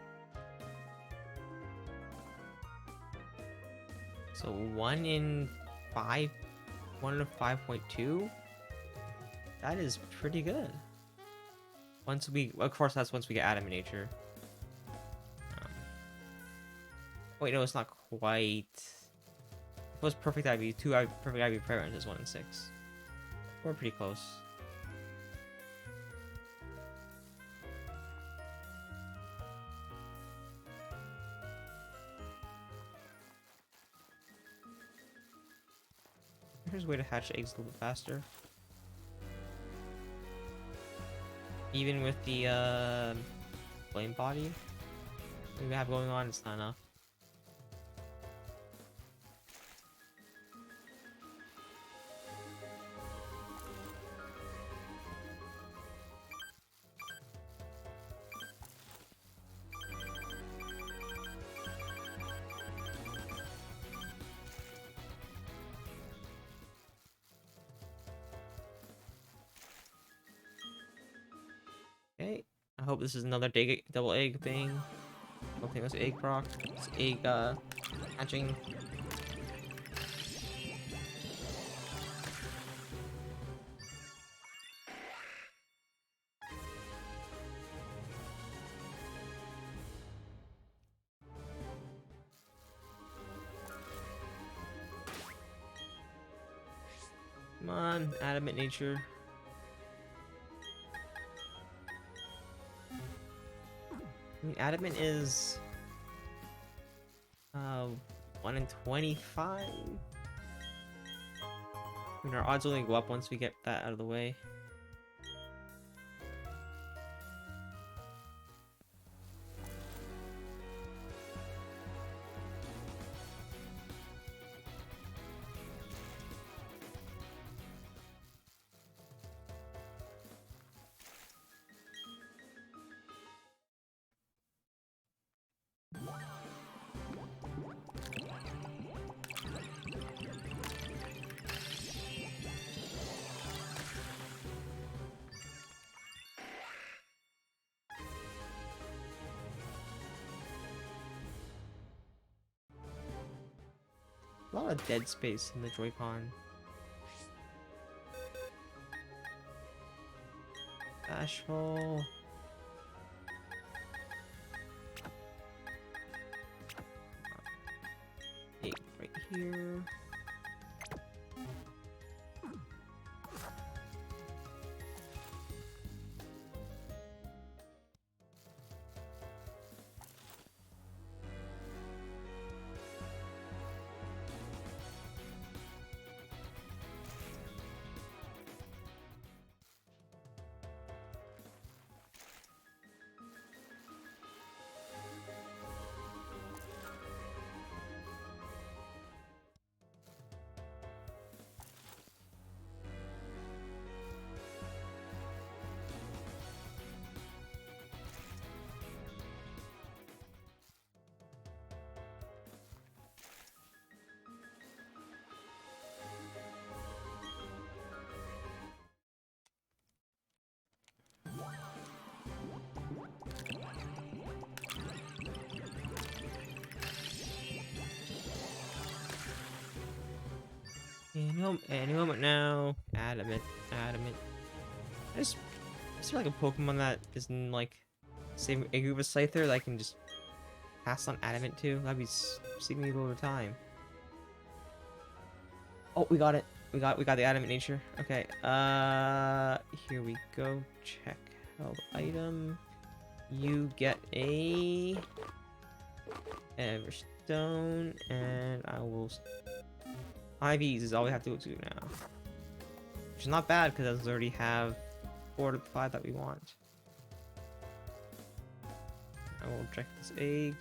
Speaker 1: So 1 in 5, 1 in 5.2. That is pretty good. Once we, of course, that's once we get Adamant Nature. Wait, no, it's not quite. If it was perfect IV, perfect IV preference is 1 in 6. We're pretty close. Here's a way to hatch eggs a little bit faster. Even with the flame body we have going on, it's not enough. Okay, I hope this is another double egg thing. I don't think that's egg proc. It's egg hatching. Come on, Adamant Nature. I mean, Adamant is 1 in 25. I mean, our odds only go up once we get that out of the way. A lot of dead space in the Joy-Con. Bashful. Eight right here. Any moment now. Adamant. I just feel like a Pokemon that isn't like same a group of Scyther that I can just pass on Adamant to. That'd be saving me a little bit of time. Oh, we got it. We got the Adamant Nature. Okay. Here we go. Check held item. You get a Everstone, and I will. IVs is all we have to do now. Which is not bad because I already have 4 to 5 that we want. I will check this egg.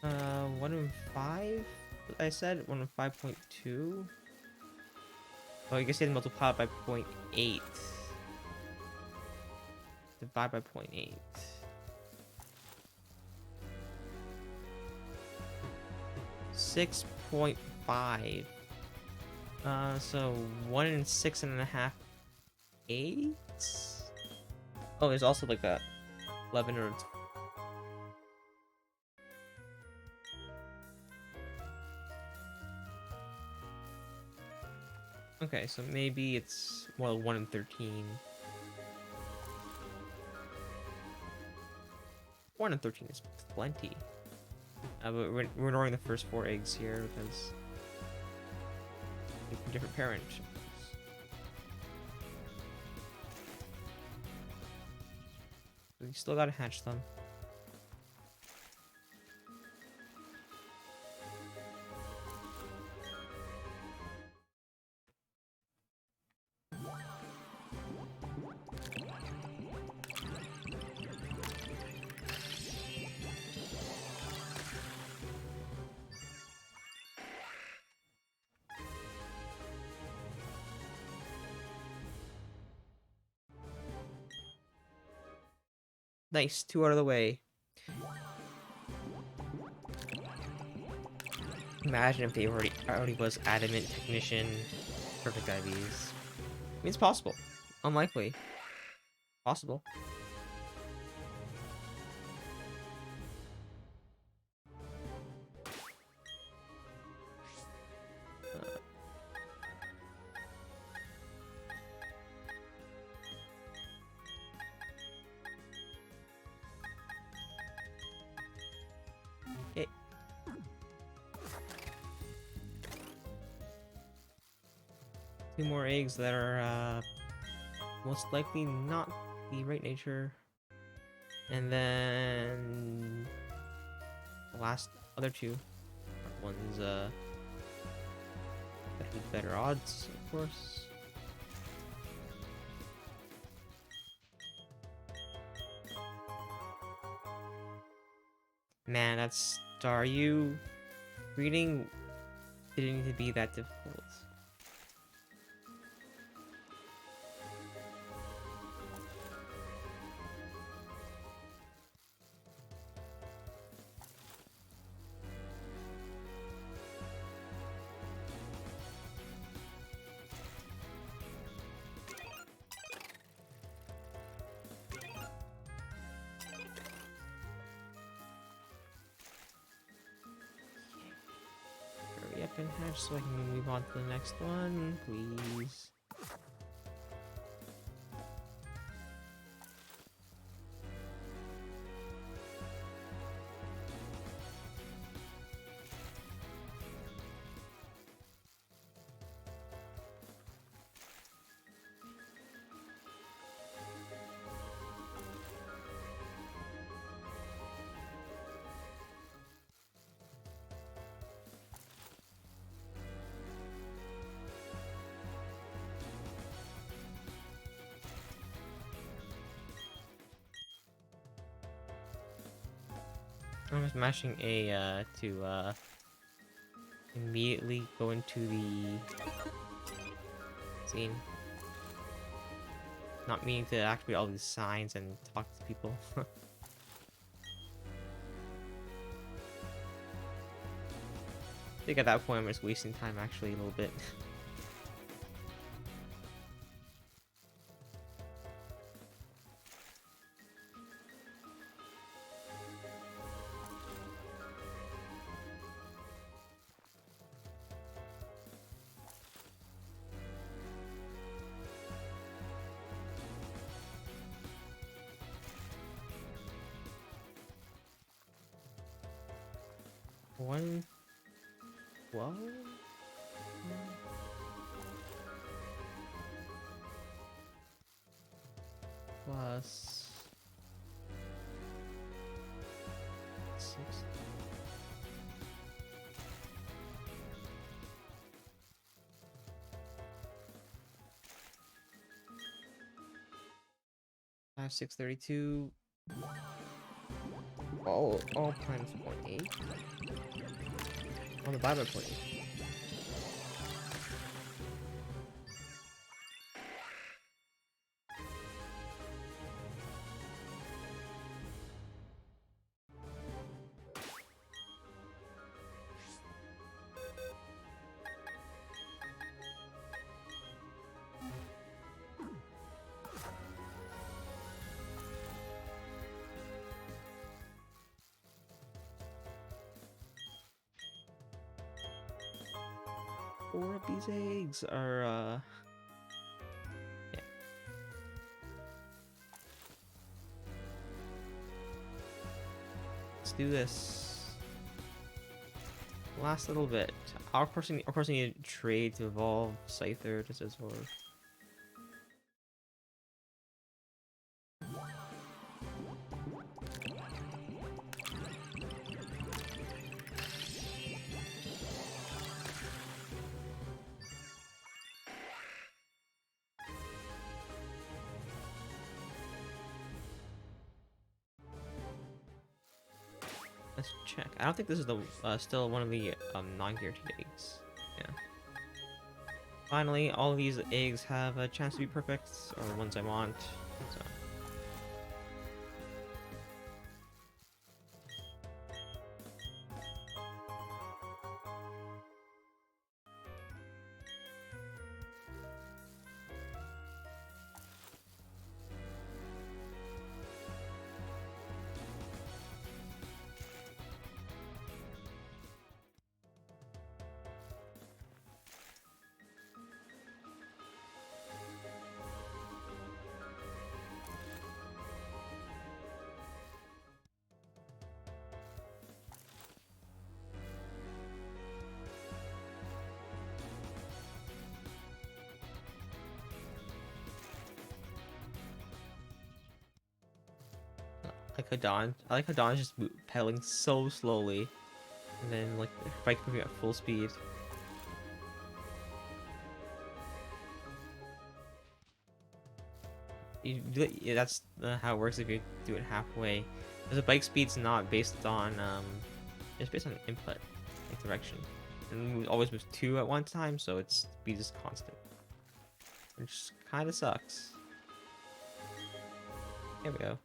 Speaker 1: 1 in 5? I said 1 in 5.2? Oh, I guess you had to multiply it by 0.8. Divide by 0.8. 6.5. So 1 in 6.5 eighths? Oh, there's also like a 11 or... Okay, so maybe it's more like 1 in 13. 1 in 13 is plenty. But we're ignoring the first 4 eggs here because they're from different parents. We still gotta hatch them. Nice, 2 out of the way. Imagine if they already was adamant technician, perfect IVs. I mean, it's possible. Unlikely. Possible. Okay. 2 more eggs that are most likely not the right nature. And then the last other 2 ones better odds, of course. Man, that star you reading didn't need to be that difficult. Hurry up and hatch so I can move on to the next one, please. I'm just mashing A to immediately go into the scene. Not meaning to activate all these signs and talk to people. I think at that point I'm just wasting time actually a little bit. One 12? Plus 6. I have 632. All planets 0.8? On the Bible 0.8. Four of these eggs are, yeah. Let's do this. Last little bit. Of course, we need to trade to evolve Scyther just as well. Let's check. I don't think this is the still one of the non-guaranteed eggs. Yeah. Finally, all of these eggs have a chance to be perfect, or the ones I want. So. I like how Dawn's just pedaling so slowly, and then like the bike moving at full speed. Yeah, that's how it works if you do it halfway. Because the bike speed's not based on it's based on input, like direction, and always moves two at one time, so its speed is constant, which kind of sucks. Here we go.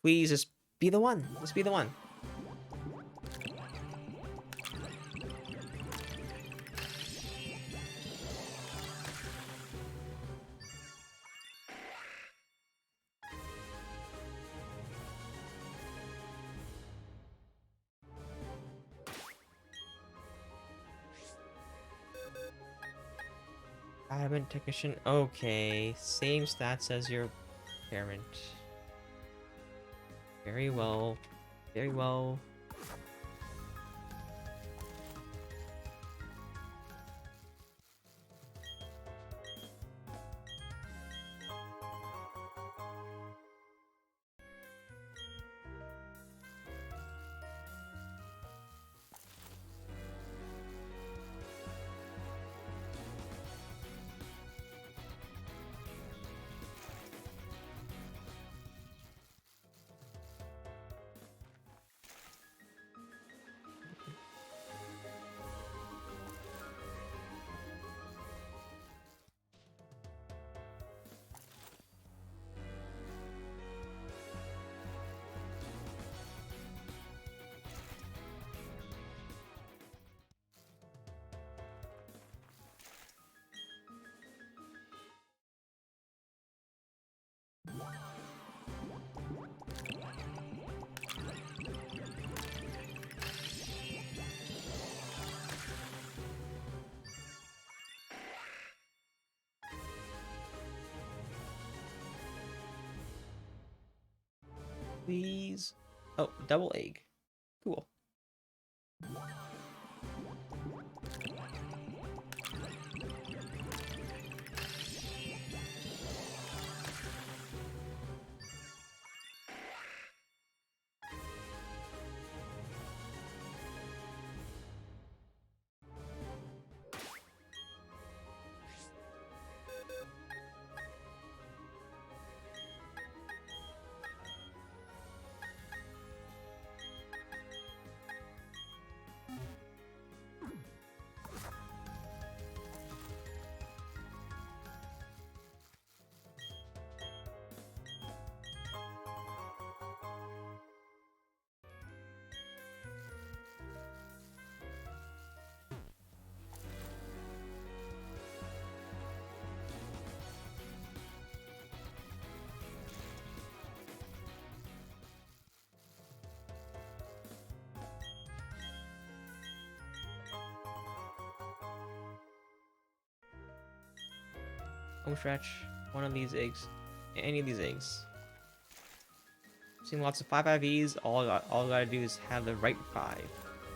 Speaker 1: Please just be the one. Just be the one. Adamant technician. Okay, same stats as your parent. Very well. Very well. Please. Oh, double egg. Cool. home stretch. One of these eggs. Any of these eggs. Seen lots of 5/5Es. All I gotta do is have the right 5.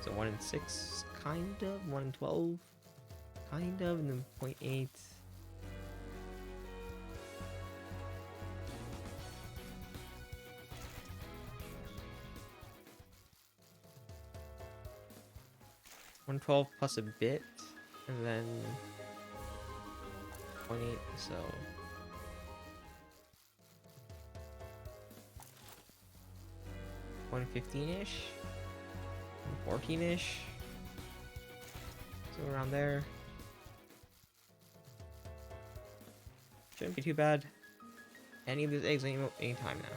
Speaker 1: So 1 in 6, kind of. 1 in 12, kind of. And then 0.8. $112 plus a bit, and then 0.8, so 115-ish, 114-ish, so around there. Shouldn't be too bad. Any of these eggs anytime now.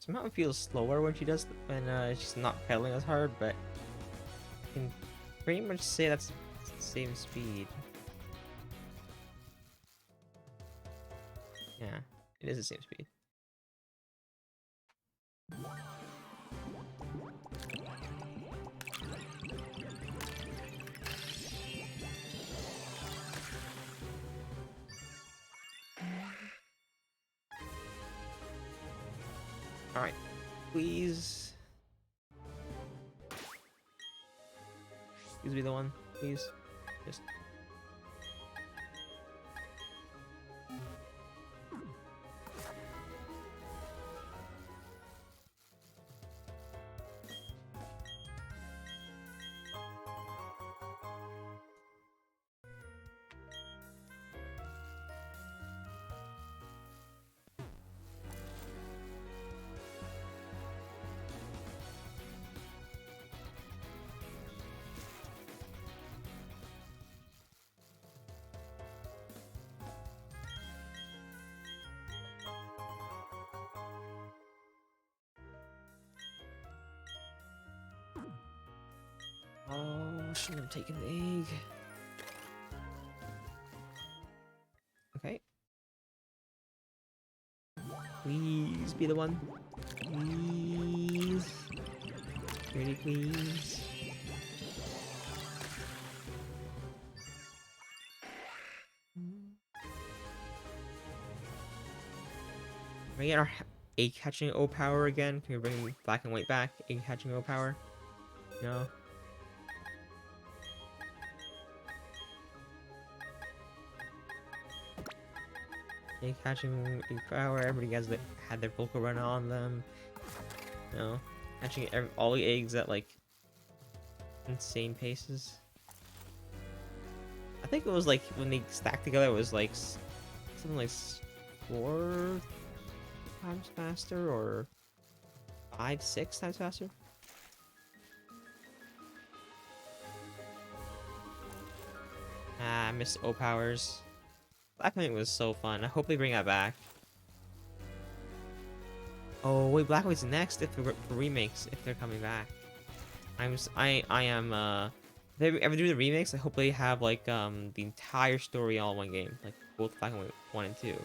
Speaker 1: Somehow it feels slower when she's not pedaling as hard, but I can pretty much say that's the same speed. Yeah, it is the same speed. Alright, please. Please be the one, please. Just. Oh, shouldn't have taken the egg. Okay. Please be the one. Please. Pretty please. Can we get our egg hatching O power again? Can we bring black and white back? Egg hatching O power? No. Egg hatching egg power. Everybody had their vocal run on them. No. Hatching all the eggs at like insane paces. I think it was like when they stacked together, it was like something like 4 times faster or 5, 6 times faster. Ah, I missed O powers. Black and White was so fun. I hope they bring that back. Oh wait, Black and White's next for remakes if they're coming back. I am if they ever do the remakes, I hope they have like the entire story all in one game, like both Black and White 1 and 2.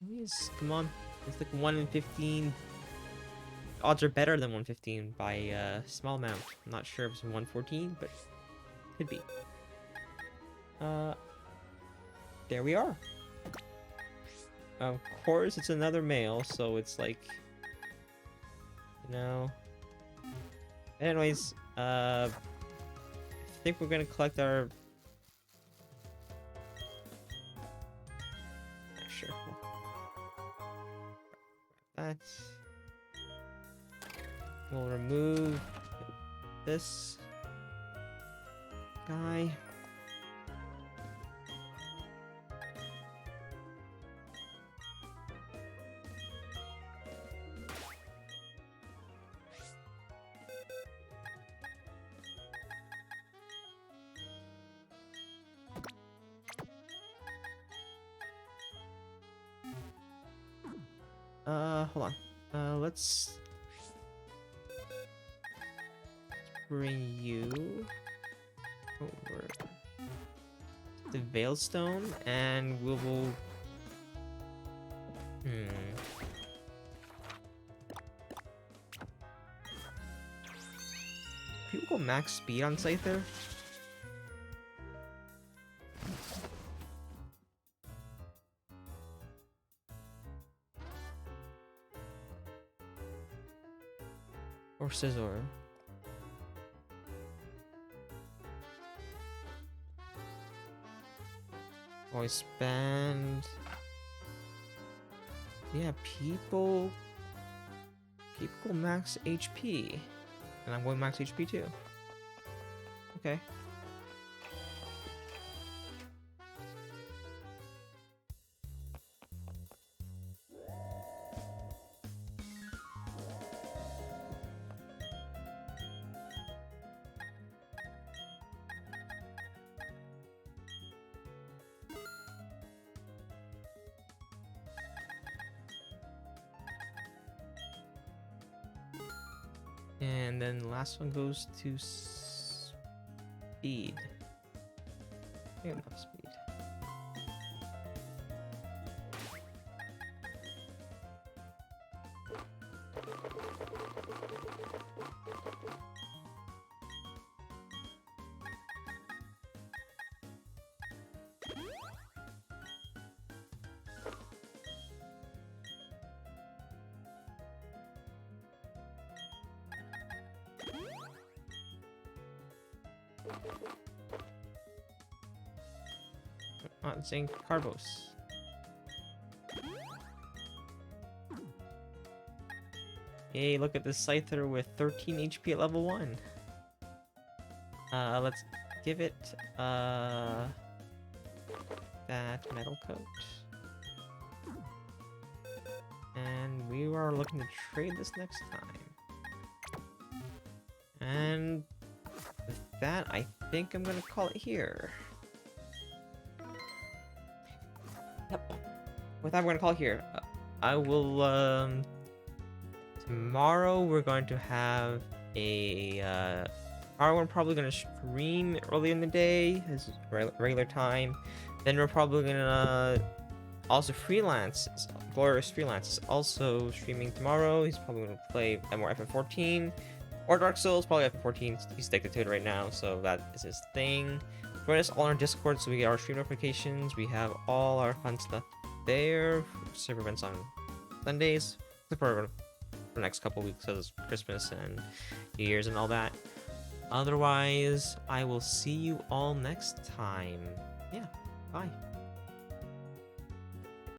Speaker 1: Please, come on. It's like 1 in 15. Odds are better than 115 by a small amount. I'm not sure if it's 114, but could be. There we are. Of course, it's another male, so it's like, you know. Anyways, I think we're gonna collect our. Sure. That. We'll remove this guy. Hold on. Let's bring you over the Veilstone, and we will. People go max speed on Scyther? Or Scizor? Voice band. Yeah, people go max HP. And I'm going max HP too. Okay. And then the last one goes to speed. Yeah, not speed. Not saying Carbos. Yay, look at this Scyther with 13 HP at level 1. Let's give it that metal coat. And we are looking to trade this next time. And with that, I think I'm gonna call it here. Yep. With that, we're gonna call it here. I will, tomorrow we're going to have a, tomorrow we're probably gonna stream early in the day, as regular time. Then we're probably gonna also freelance. Glorious Freelance is also streaming tomorrow. He's probably gonna play more FF14 or Dark Souls, probably FF14. He's addicted to it right now, so that is his thing. Join us all on our Discord so we get our stream notifications. We have all our fun stuff there. Server events on Sundays, except for the next couple weeks as Christmas and New Year's and all that. Otherwise, I will see you all next time. Yeah, bye.